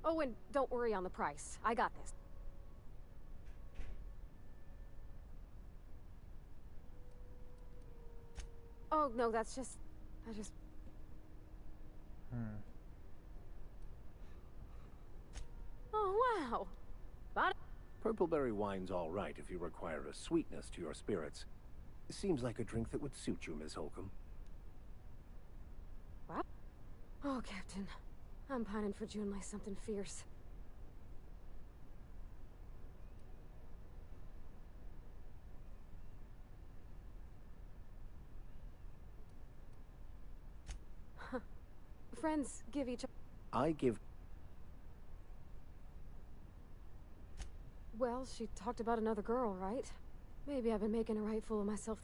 Oh, and don't worry on the price. I got this. Oh, no, that's just... Oh, wow. Purpleberry wine's all right if you require a sweetness to your spirits. Seems like a drink that would suit you, Miss Holcomb. What? Oh, Captain. I'm pining for June like something fierce. Friends give each other... I give... Well, she talked about another girl, right? Maybe I've been making a right fool of myself.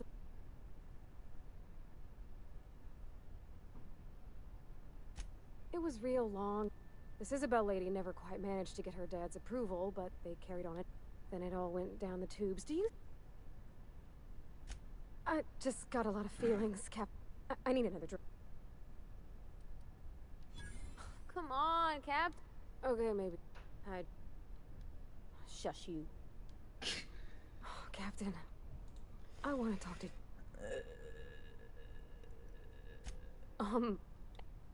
It was real long. This Isabel lady never quite managed to get her dad's approval, but they carried on it. Then it all went down the tubes. Do you... I just got a lot of feelings, Cap. I need another drink. Come on, Cap. Okay, maybe. I'd... Shush you. Oh, Captain. I want to talk to...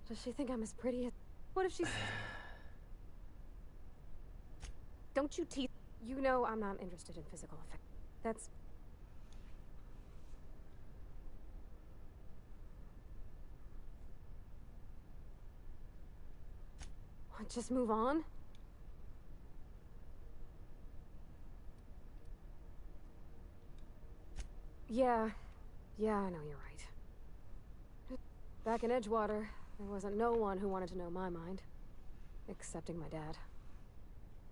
Does she think I'm as pretty as... What if she's... Don't you tease... You know I'm not interested in physical affection. That's... Just move on? Yeah, I know you're right. Back in Edgewater, there wasn't no one who wanted to know my mind. Excepting my dad.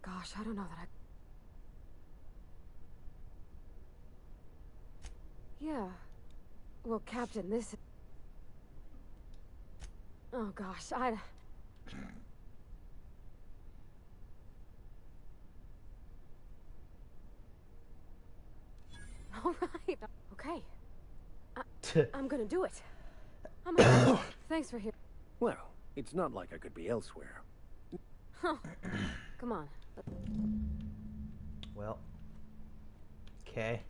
Gosh, I don't know that I... Yeah. Well, Captain, this... Oh gosh, I... All right. Okay. I'm gonna do it. Thanks for hearing. Well, it's not like I could be elsewhere. Huh. Come on. Well. Okay.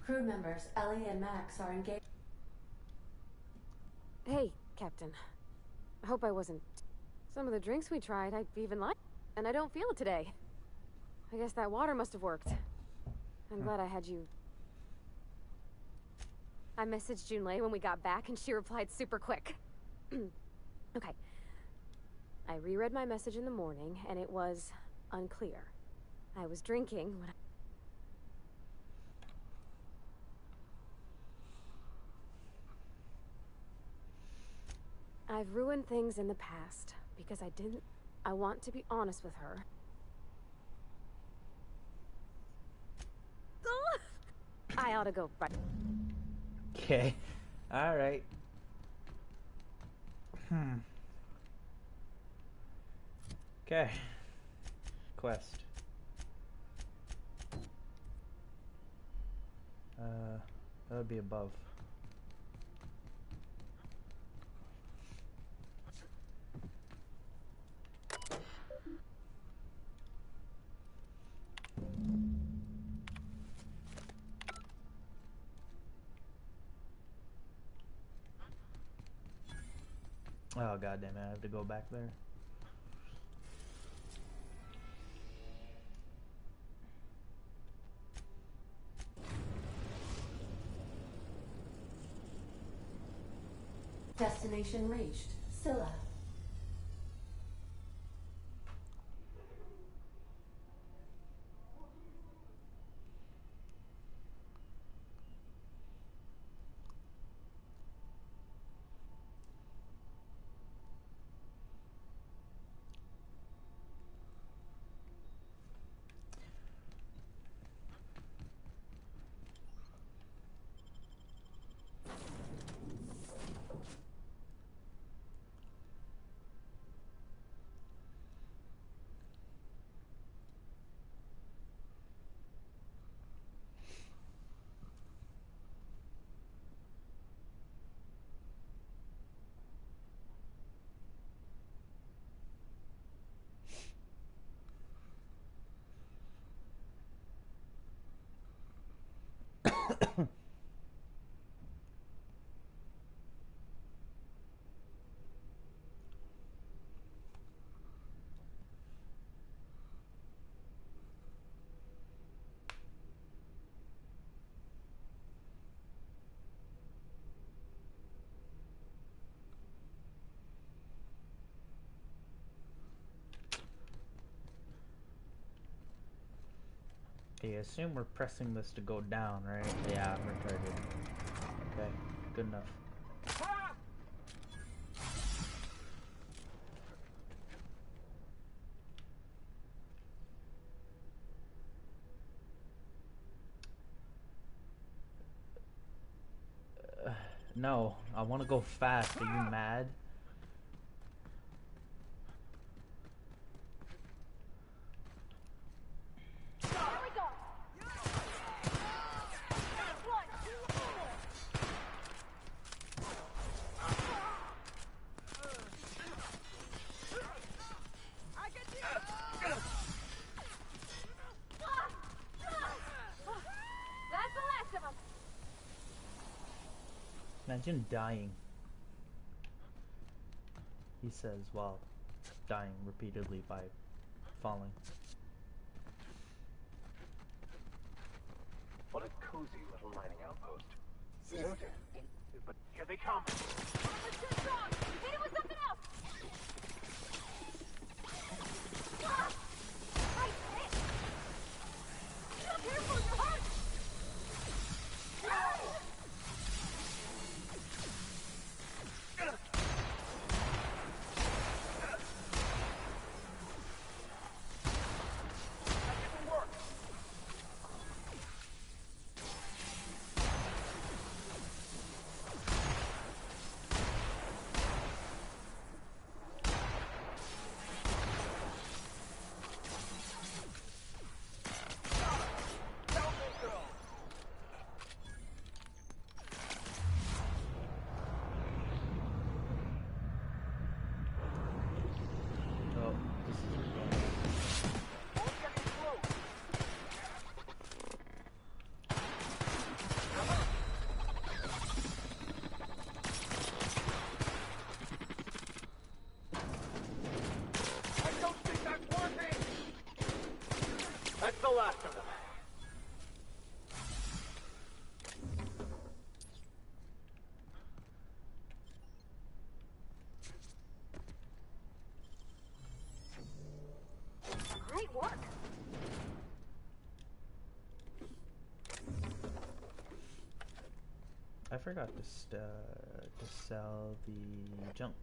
Crew members Ellie and Max are engaged. Hey, Captain. I hope I wasn't... Some of the drinks we tried, I even liked, and I don't feel it today. I guess that water must have worked. I'm glad I had you... I messaged Junlei when we got back, and she replied super quick. Okay. I reread my message in the morning, and it was unclear. I was drinking when I've ruined things in the past because I didn't... I want to be honest with her. I ought to go right. Okay. Alright. Okay. Quest. That would be above. Oh god damn it, I have to go back there. Destination reached. Scylla. Okay, assume we're pressing this to go down, right? Yeah, I'm retarded. Okay, good enough. No, I want to go fast. Are you mad? Imagine dying, he says while dying repeatedly by falling. What a cozy little mining outpost. Deserted. But here they come. Hit him with something else! Careful, you're hurt! That's the last of them. Great work! I forgot to sell the junk.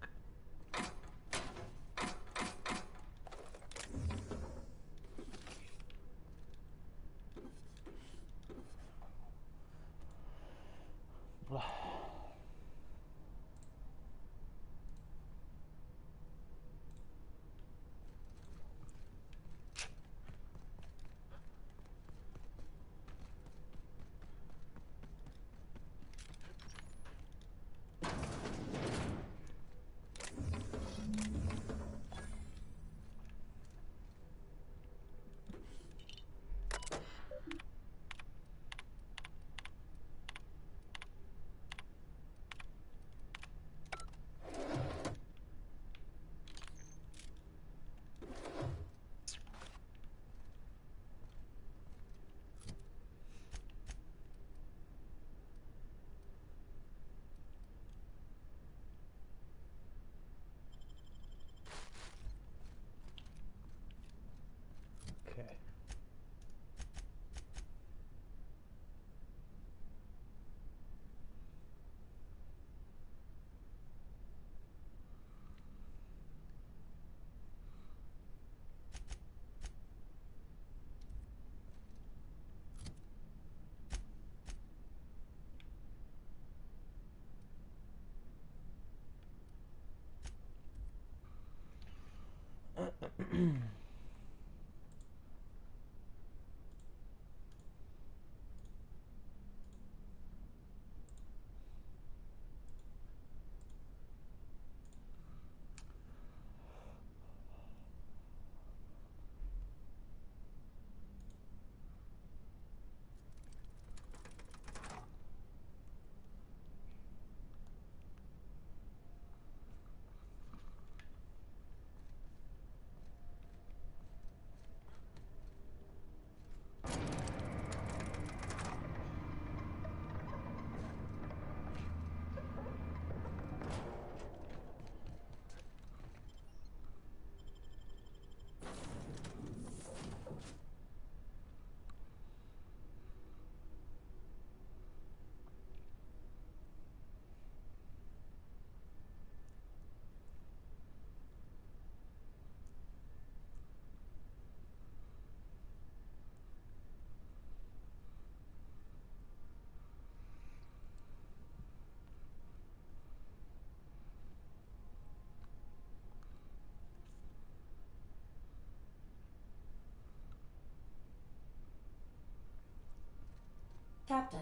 Captain,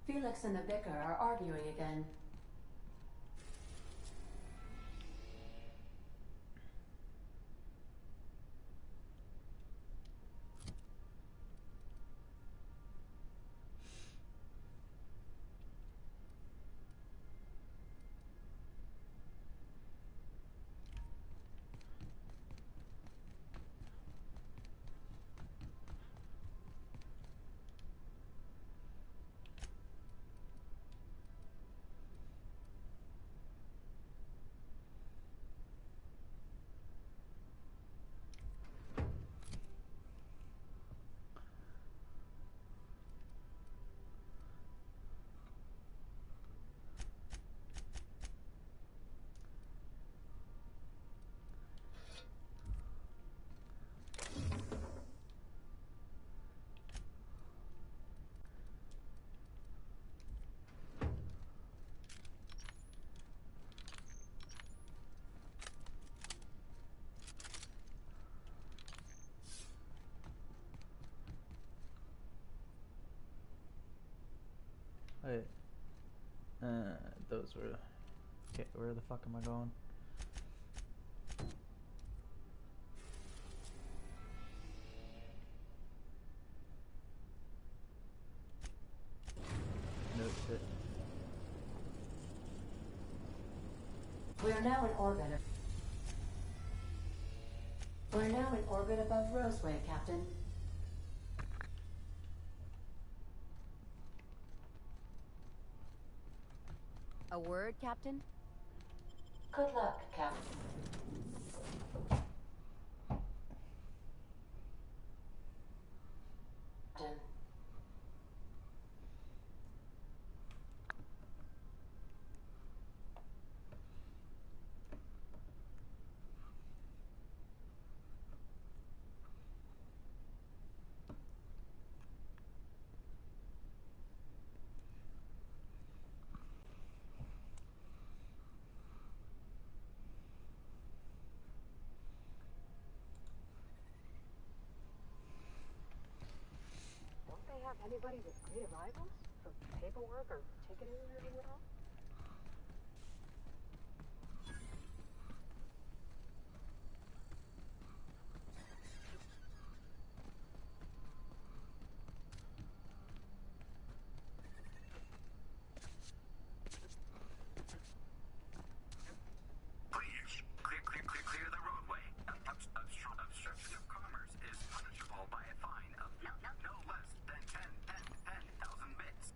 Felix and the Vicar are arguing again. Wait. Those were... Okay, where the fuck am I going? No shit. We are now in orbit. We're now in orbit above Roseway, Captain. A word, Captain? Good luck, Captain. Don't they have anybody with great arrivals? For paperwork or ticketing or anything at all? Please, clear the roadway. Obstruction of commerce is punishable by a fine of no less than 10,000 bits.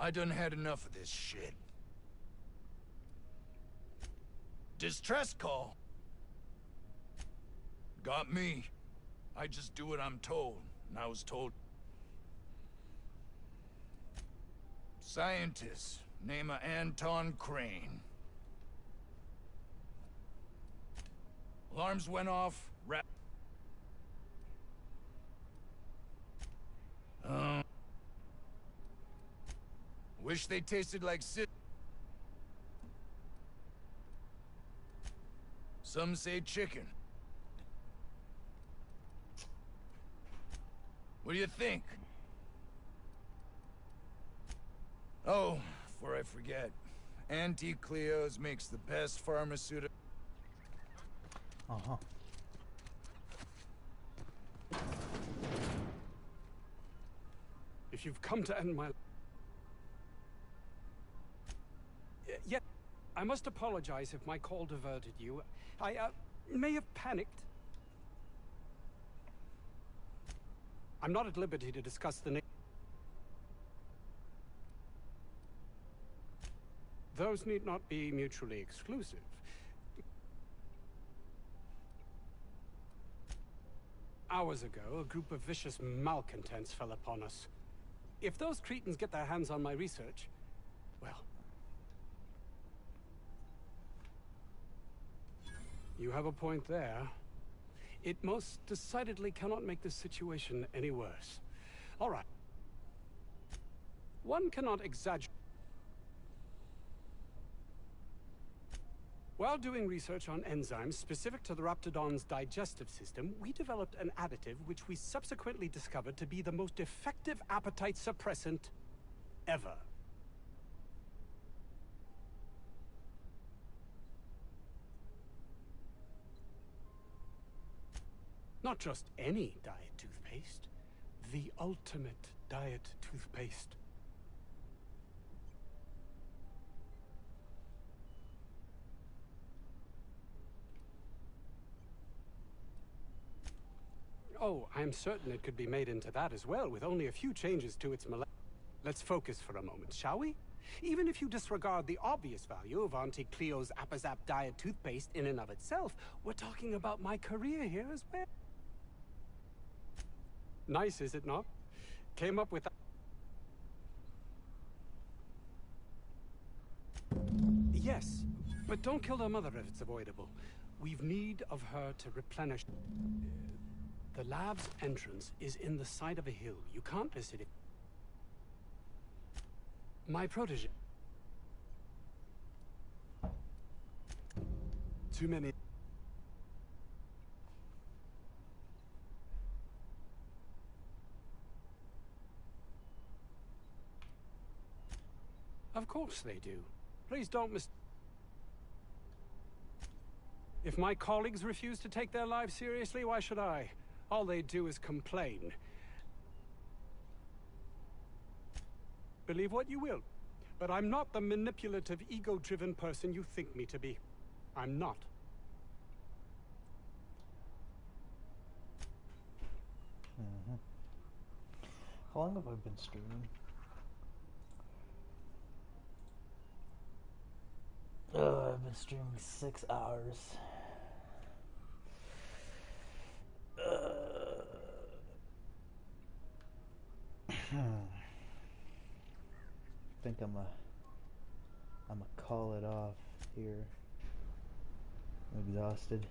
I done had enough of this shit. Distress call. Got me. I just do what I'm told, and I was told. Scientist, name of Anton Crane. Alarms went off, wish they tasted like some say chicken. What do you think? Oh, before I forget, Auntie Cleo's makes the best pharmaceutical. Uh-huh. If you've come to end my... Yet, I must apologize if my call diverted you. I, may have panicked. I'm not at liberty to discuss the name. Those need not be mutually exclusive. Hours ago, a group of vicious malcontents fell upon us. If those cretins get their hands on my research, well... You have a point there. It most decidedly cannot make this situation any worse. All right. One cannot exaggerate. While doing research on enzymes specific to the Raptidon's digestive system, we developed an additive which we subsequently discovered to be the most effective appetite suppressant ever. Not just any diet toothpaste, the ultimate diet toothpaste. Oh, I'm certain it could be made into that as well, with only a few changes to its molecular. Let's focus for a moment, shall we? Even if you disregard the obvious value of Auntie Cleo's Appazap diet toothpaste in and of itself, we're talking about my career here as well. Nice, is it not? Came up with that. Yes, but don't kill her mother if it's avoidable. We've need of her to replenish. The lab's entrance is in the side of a hill. You can't miss it. My protege. Too many. Of course they do. Please don't If my colleagues refuse to take their lives seriously, why should I? All they do is complain. Believe what you will, but I'm not the manipulative, ego-driven person you think me to be. I'm not. How long have I been streaming? I've been streaming 6 hours. I think I'm a call it off here. I'm exhausted.